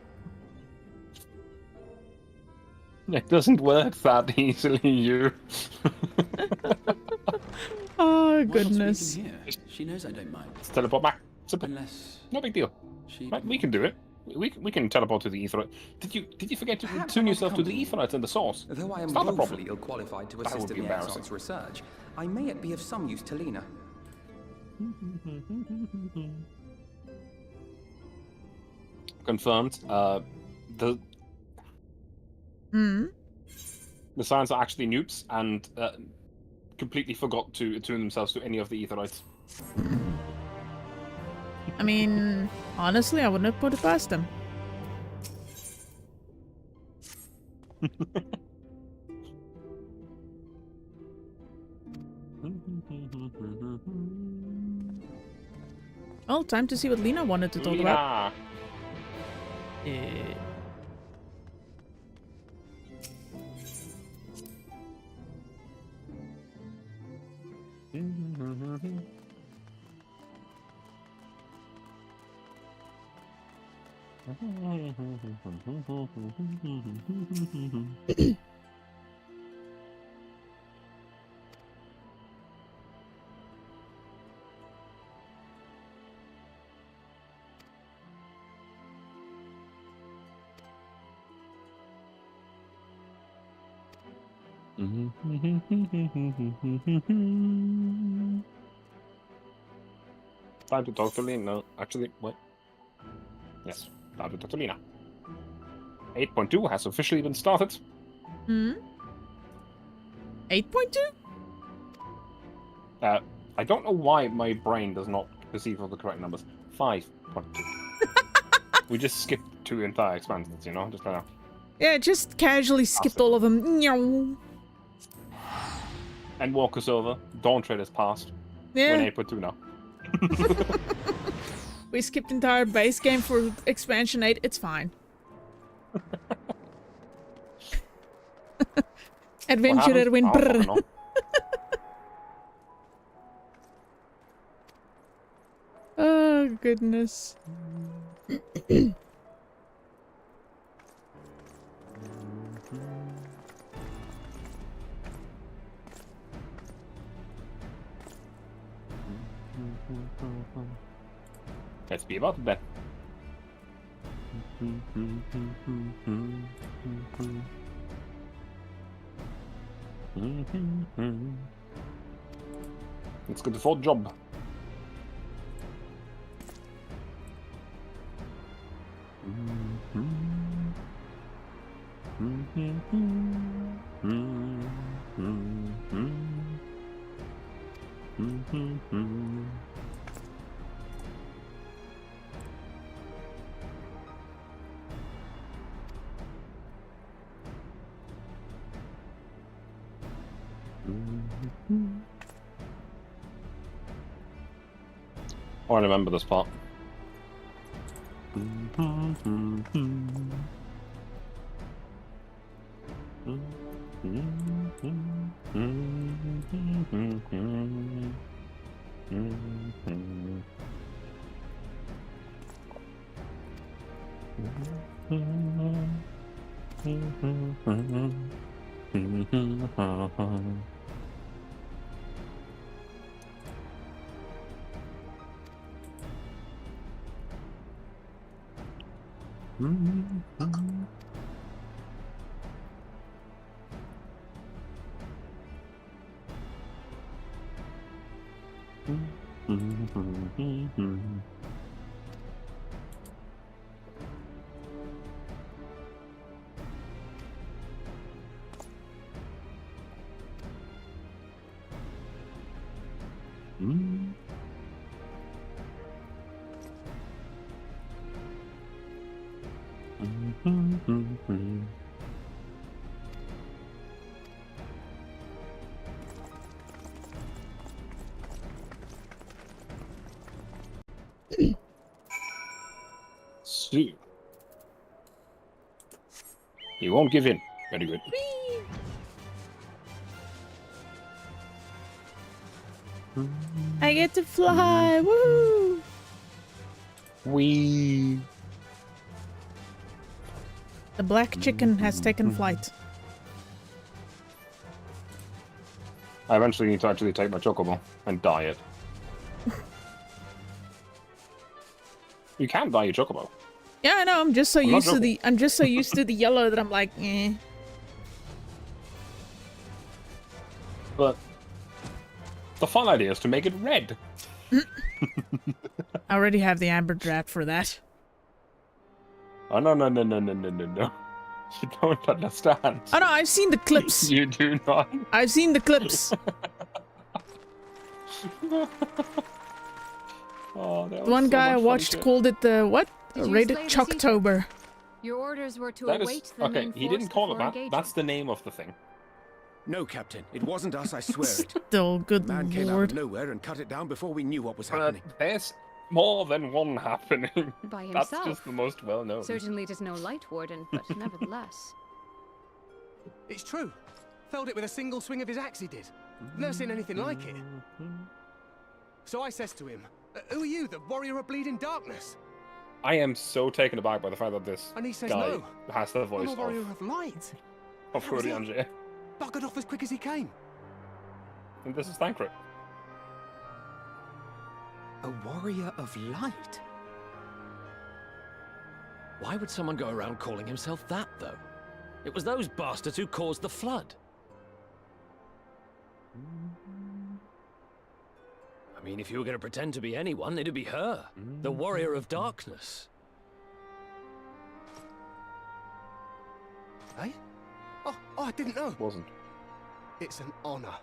It doesn't work that easily, you. Oh, Why not goodness. speak in here? She knows I don't mind. Let's teleport back. Unless no big deal. Right, we can do it. We can teleport to the ether. Did you forget to tune yourself to the Aetherites and the source? Though I am It's not a problem. woefully ill-qualified to That assist would in be the embarrassing. Exarch's research, I may yet be of some use to Lena. Confirmed. The Scions are actually noobs and completely forgot to attune themselves to any of the Aetherites. I mean, honestly, I wouldn't have put it past them. Well, time to see what Lena wanted to talk about. Time to talk to Lena. No, actually, wait. Yes, time to talk to Lena. 8.2 has officially been started. 8.2? I don't know why my brain does not perceive all the correct numbers. 5.2. We just skipped 2 entire expansions, you know? Just kind of... Yeah, just casually skipped all of them. Meow. And walk us over. Dawn Trader's passed. Yeah. We're in 8.2 now. We skipped entire base game for expansion 8. It's fine. Adventurer win. Brr. Oh, goodness. Let's be about it then. Let's go to full job. Oh, I remember this part. So, you won't give in. Very good. I get to fly! Woo! Wee. The black chicken has taken flight. I eventually need to actually take my chocobo and dye it. You can dye your chocobo. Yeah, I know. I'm just so I'm not used to joking. I'm just so used to the yellow that I'm like, eh. But the fun idea is to make it red. I already have the amber drat for that. Oh no. You don't understand. Oh no, I've seen the clips. You do not. I've seen the clips. Oh, The one guy I watched called it the what? Did you Rated slay the Chucktober. Your orders were to That await is the okay. main He force didn't call it before that. engaging. That's the name of the thing. No, Captain. It wasn't us, I swear it. Still, good Man came out lord. of nowhere and cut it down before we knew what was happening. There's more than one happening. By That's himself. just the most well-known. Certainly it is no light warden, but nevertheless. It's true. Felled it with a single swing of his axe, he did. Never seen anything like it. So I says to him, who are you, the warrior of bleeding darkness? I am so taken aback by the fact that this And he says guy no. has the I'm voice a warrior of of light. Rodianger. Buggered off as quick as he came. And this is Thancred. A warrior of light? Why would someone go around calling himself that, though? It was those bastards who caused the flood. I mean, if you were going to pretend to be anyone, it'd be her. The warrior of darkness. Eh? Oh, I didn't know. Wasn't. It's an honor.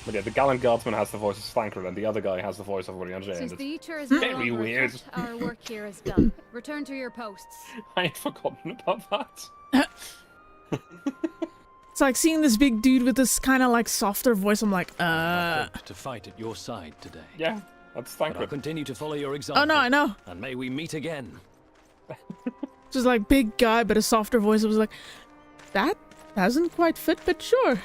But yeah, the gallant guardsman has the voice of Thancred, and the other guy has the voice of Rodianger. Since And the Eater is it's no very longer weird. afoot, our work here is done. Return to your posts. I had forgotten about that. It's like seeing this big dude with this kind of like softer voice. I'm like, To fight at your side today. Yeah, that's But I'll Thancred. continue to follow your example. Oh no, I know. And may we meet again. Just like big guy, but a softer voice. I was like, that doesn't quite fit, but sure.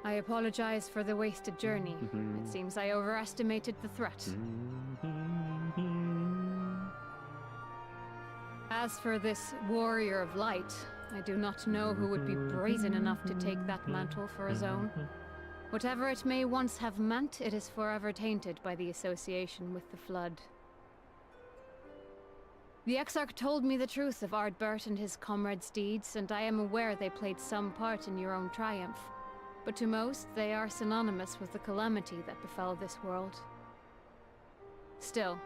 I apologize for the wasted journey. It seems I overestimated the threat. As for this warrior of light, I do not know who would be brazen enough to take that mantle for his own. Whatever it may once have meant, it is forever tainted by the association with the flood. The Exarch told me the truth of Ardbert and his comrades' deeds, and I am aware they played some part in your own triumph. But to most, they are synonymous with the calamity that befell this world. Still,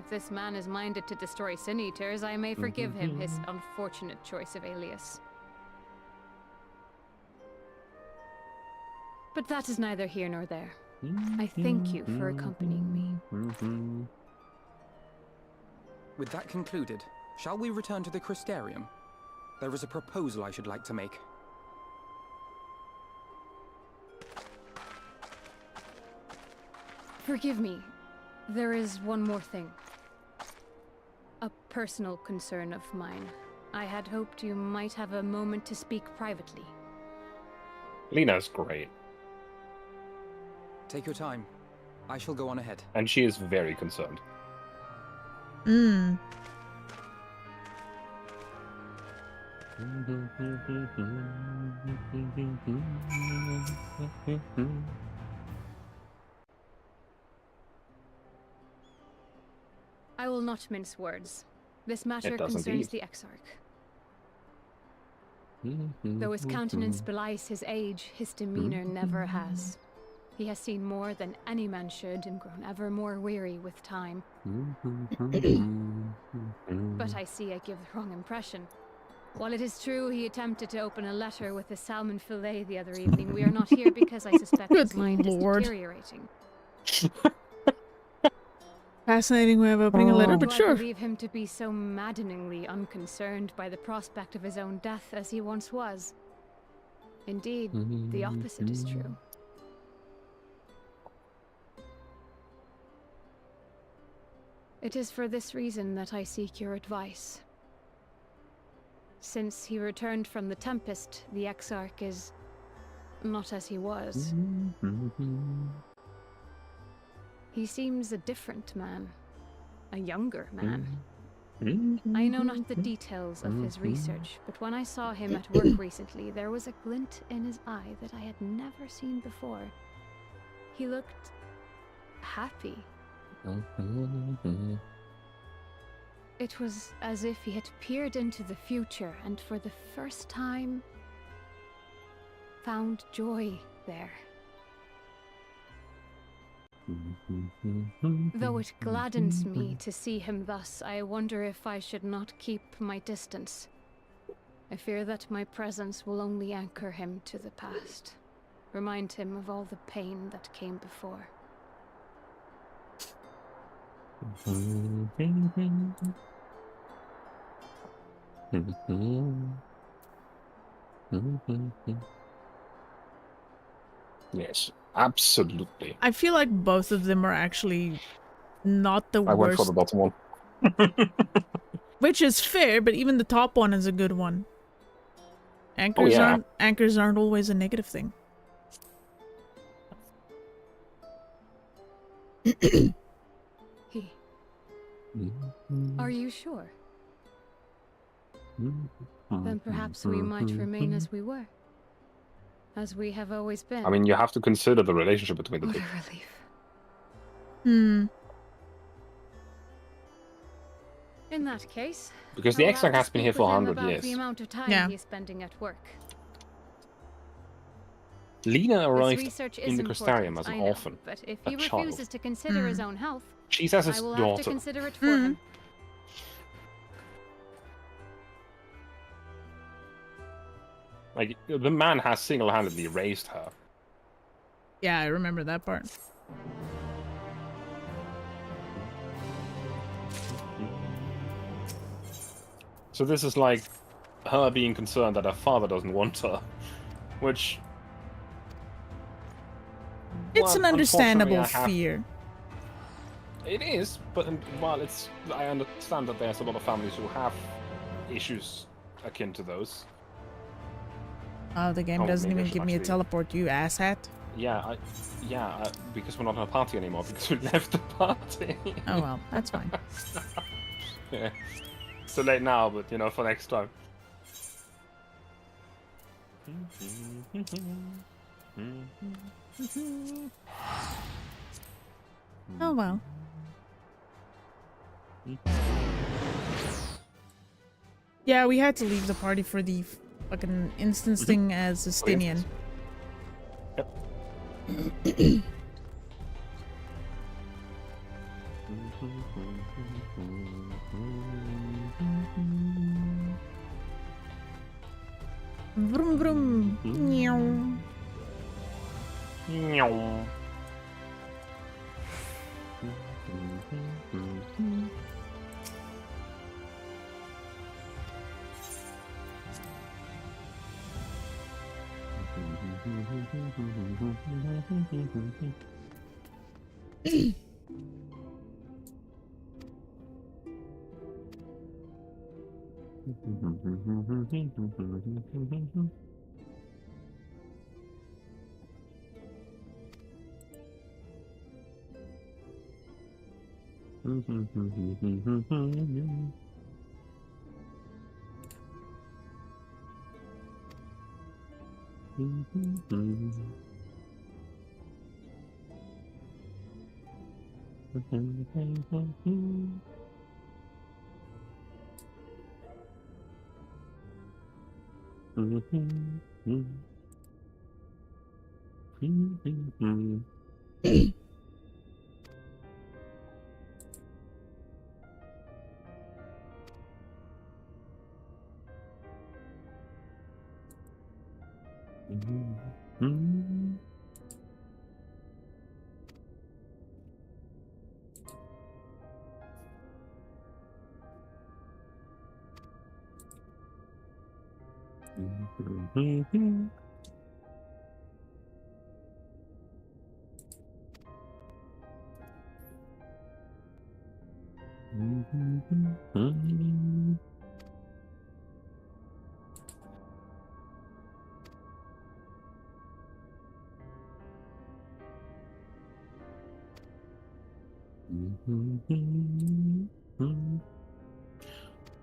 if this man is minded to destroy Sin Eaters, I may forgive him his unfortunate choice of alias. But that is neither here nor there. I thank you for accompanying me. With that concluded, shall we return to the Crystarium? There is a proposal I should like to make. Forgive me. There is one more thing. A personal concern of mine. I had hoped you might have a moment to speak privately. Lena's great. Take your time. I shall go on ahead. And she is very concerned. I will not mince words. This matter It does concerns indeed. the Exarch. Though his countenance belies his age, his demeanor never has. He has seen more than any man should and grown ever more weary with time. But I see I give the wrong impression. While it is true he attempted to open a letter with a salmon fillet the other evening, we are not here because I suspect his mind is deteriorating. Fascinating way of opening a letter, but I sure. believe him to be so maddeningly unconcerned by the prospect of his own death as he once was. Indeed, the opposite is true. It is for this reason that I seek your advice. Since he returned from the Tempest, the Exarch is not as he was. He seems a different man. A younger man. I know not the details of his research, but when I saw him at work recently, there was a glint in his eye that I had never seen before. He looked happy. It was as if he had peered into the future and for the first time found joy there. Though it gladdens me to see him thus, I wonder if I should not keep my distance. I fear that my presence will only anchor him to the past, remind him of all the pain that came before. Yes, absolutely. I feel like both of them are actually not the I went for worst. the bottom one. Which is fair, but even the top one is a good one. Anchors aren't always a negative thing. Are you sure? Then perhaps we might remain as we were. As we have always been. I mean, you have to consider the relationship between the two. What a relief. In that case, Because the I will Exarch have to has been speak here for with him 100 about years. the amount of time he is spending at work. Lena arrived research in is the Crystarium important, as an I know, orphan, but if a he child. refuses to consider his own health, She's as his I will daughter. have to consider it for him. Like, the man has single-handedly raised her. Yeah, I remember that part. So this is like her being concerned that her father doesn't want her, which... It's an understandable fear. It is, but while I understand that there's a lot of families who have issues akin to those. Oh, the game doesn't even give me a teleport, you asshat. Yeah, because we're not in a party anymore, because we left the party. Oh well, that's fine. Yeah. It's too late now, but you know, for next time. Oh well. Yeah, we had to leave the party for the fucking instance thing as Justinian. Yep. Vroom vroom. Meow. Meow.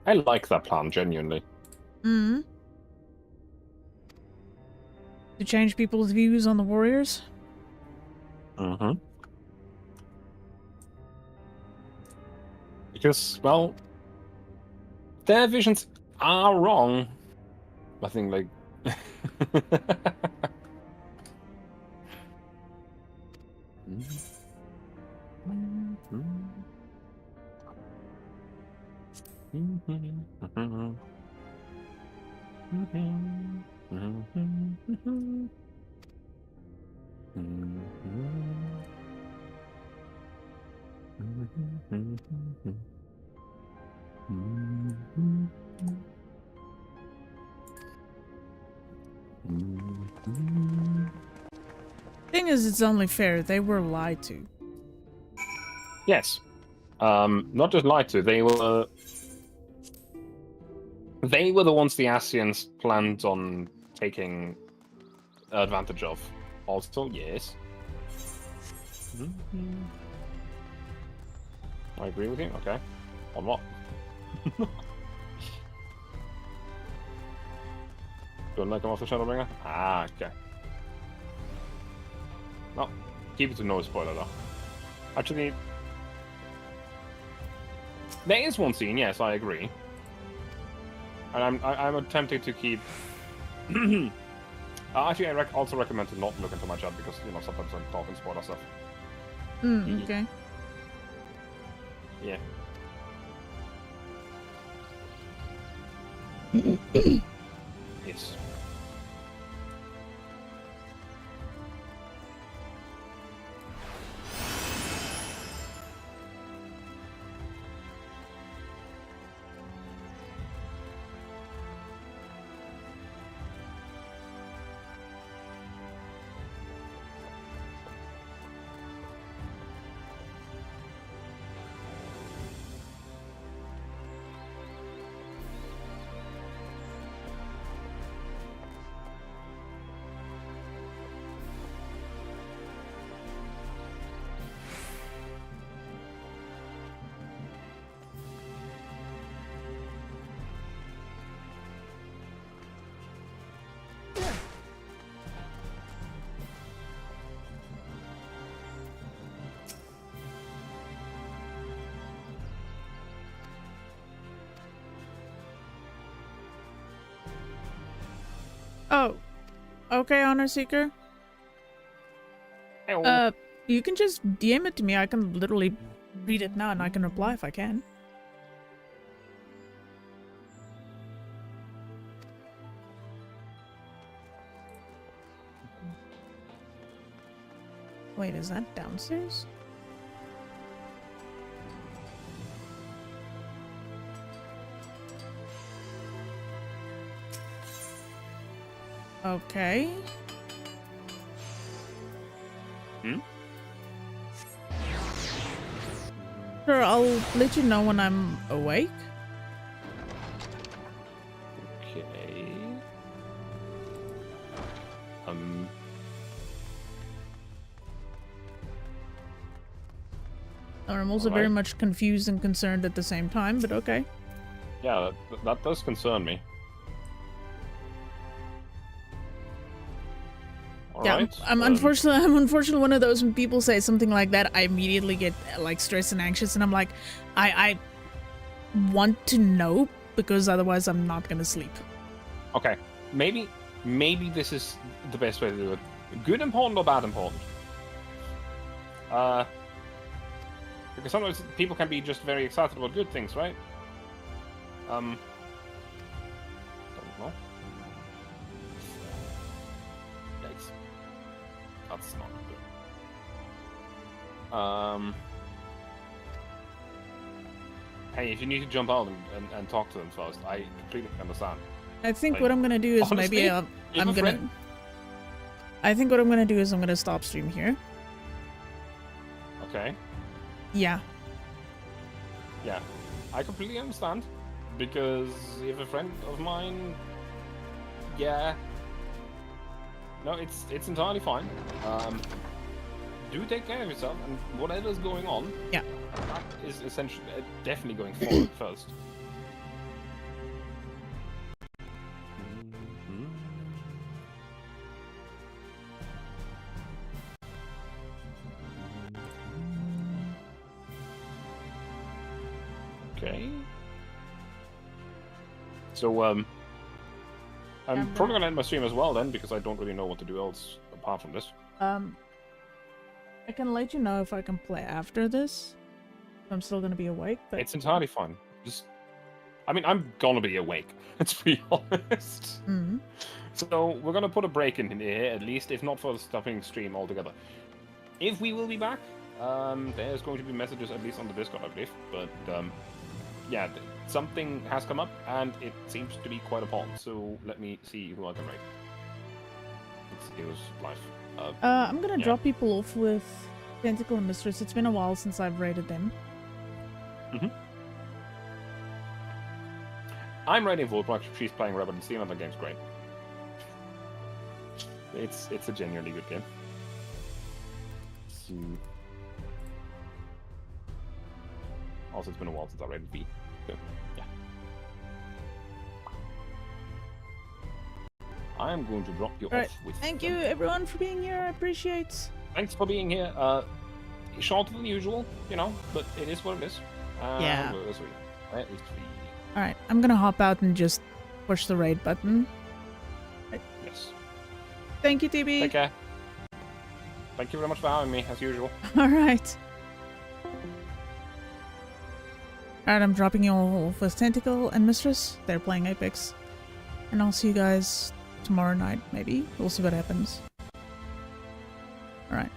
I like that plan, genuinely. To change people's views on the warriors? Because, well, their visions are wrong. I think, like... Thing is, it's only fair. They were lied to. Yes. Not just lied to, they were the ones the Asians planned on taking advantage of. Also, yes. I agree with you, okay. On what? Don't like him off the Shadowbringer? Ah, okay. Well, keep it to no spoiler though. Actually, there is one scene, yes, I agree. And I'm attempting to keep... actually, I also recommend to not look into my chat because, you know, sometimes I'm talking spoiler stuff. Okay. Yeah. Yes. Oh. Okay, Honor Seeker. You can just DM it to me. I can literally read it now and I can reply if I can. Wait, is that downstairs? Okay. Sure, I'll let you know when I'm awake. Okay. I'm also very much confused and concerned at the same time, but okay. Yeah, that does concern me. Yeah, Alright, I'm unfortunately one of those when people say something like that, I immediately get like stressed and anxious, and I'm like, I want to know because otherwise I'm not gonna sleep. Okay, maybe this is the best way to do it. Good important or bad important? Because sometimes people can be just very excited about good things, right? Don't know. Yikes. That's not good. Hey, if you need to jump out and talk to them first, I completely understand. I think Like, what I'm gonna do is honestly, maybe if a friend- I think what I'm gonna do is I'm gonna stop stream here. Okay. Yeah. Yeah, I completely understand. Because if a friend of mine, yeah, no, it's entirely fine. Do take care of yourself, and whatever's going on, yeah, that is essentially definitely going forward first. Okay. So, I'm probably gonna end my stream as well then, because I don't really know what to do else apart from this. I can let you know if I can play after this. I'm still gonna be awake, but It's entirely fine. Just, I mean, I'm gonna be awake. Let's be honest. Mhm. So we're gonna put a break in here, at least, if not for stopping stream altogether. If we will be back, there's going to be messages at least on the Discord, I believe. But yeah, something has come up, and it seems to be quite important. So let me see who I can raid. It's Heroes Life. I'm gonna yeah. drop people off with Tentacle and Mistress. It's been a while since I've raided them. I'm raiding Volbrock. She's playing Rebel and Steam, and the game's great. It's a genuinely good game. So... Also, it's been a while since I raided V. So, yeah. I am going to drop you Alright, off with... thank you everyone for being here. I appreciate. Thanks for being here. Shorter than usual, you know, but it is what it is. Yeah. At least three. Alright, I'm gonna hop out and just push the raid button. Yes. Thank you, TB. Take care. Thank you very much for having me, as usual. Alright. Alright, I'm dropping you all off with Tentacle and Mistress. They're playing Apex. And I'll see you guys tomorrow night, maybe. We'll see what happens. Alright.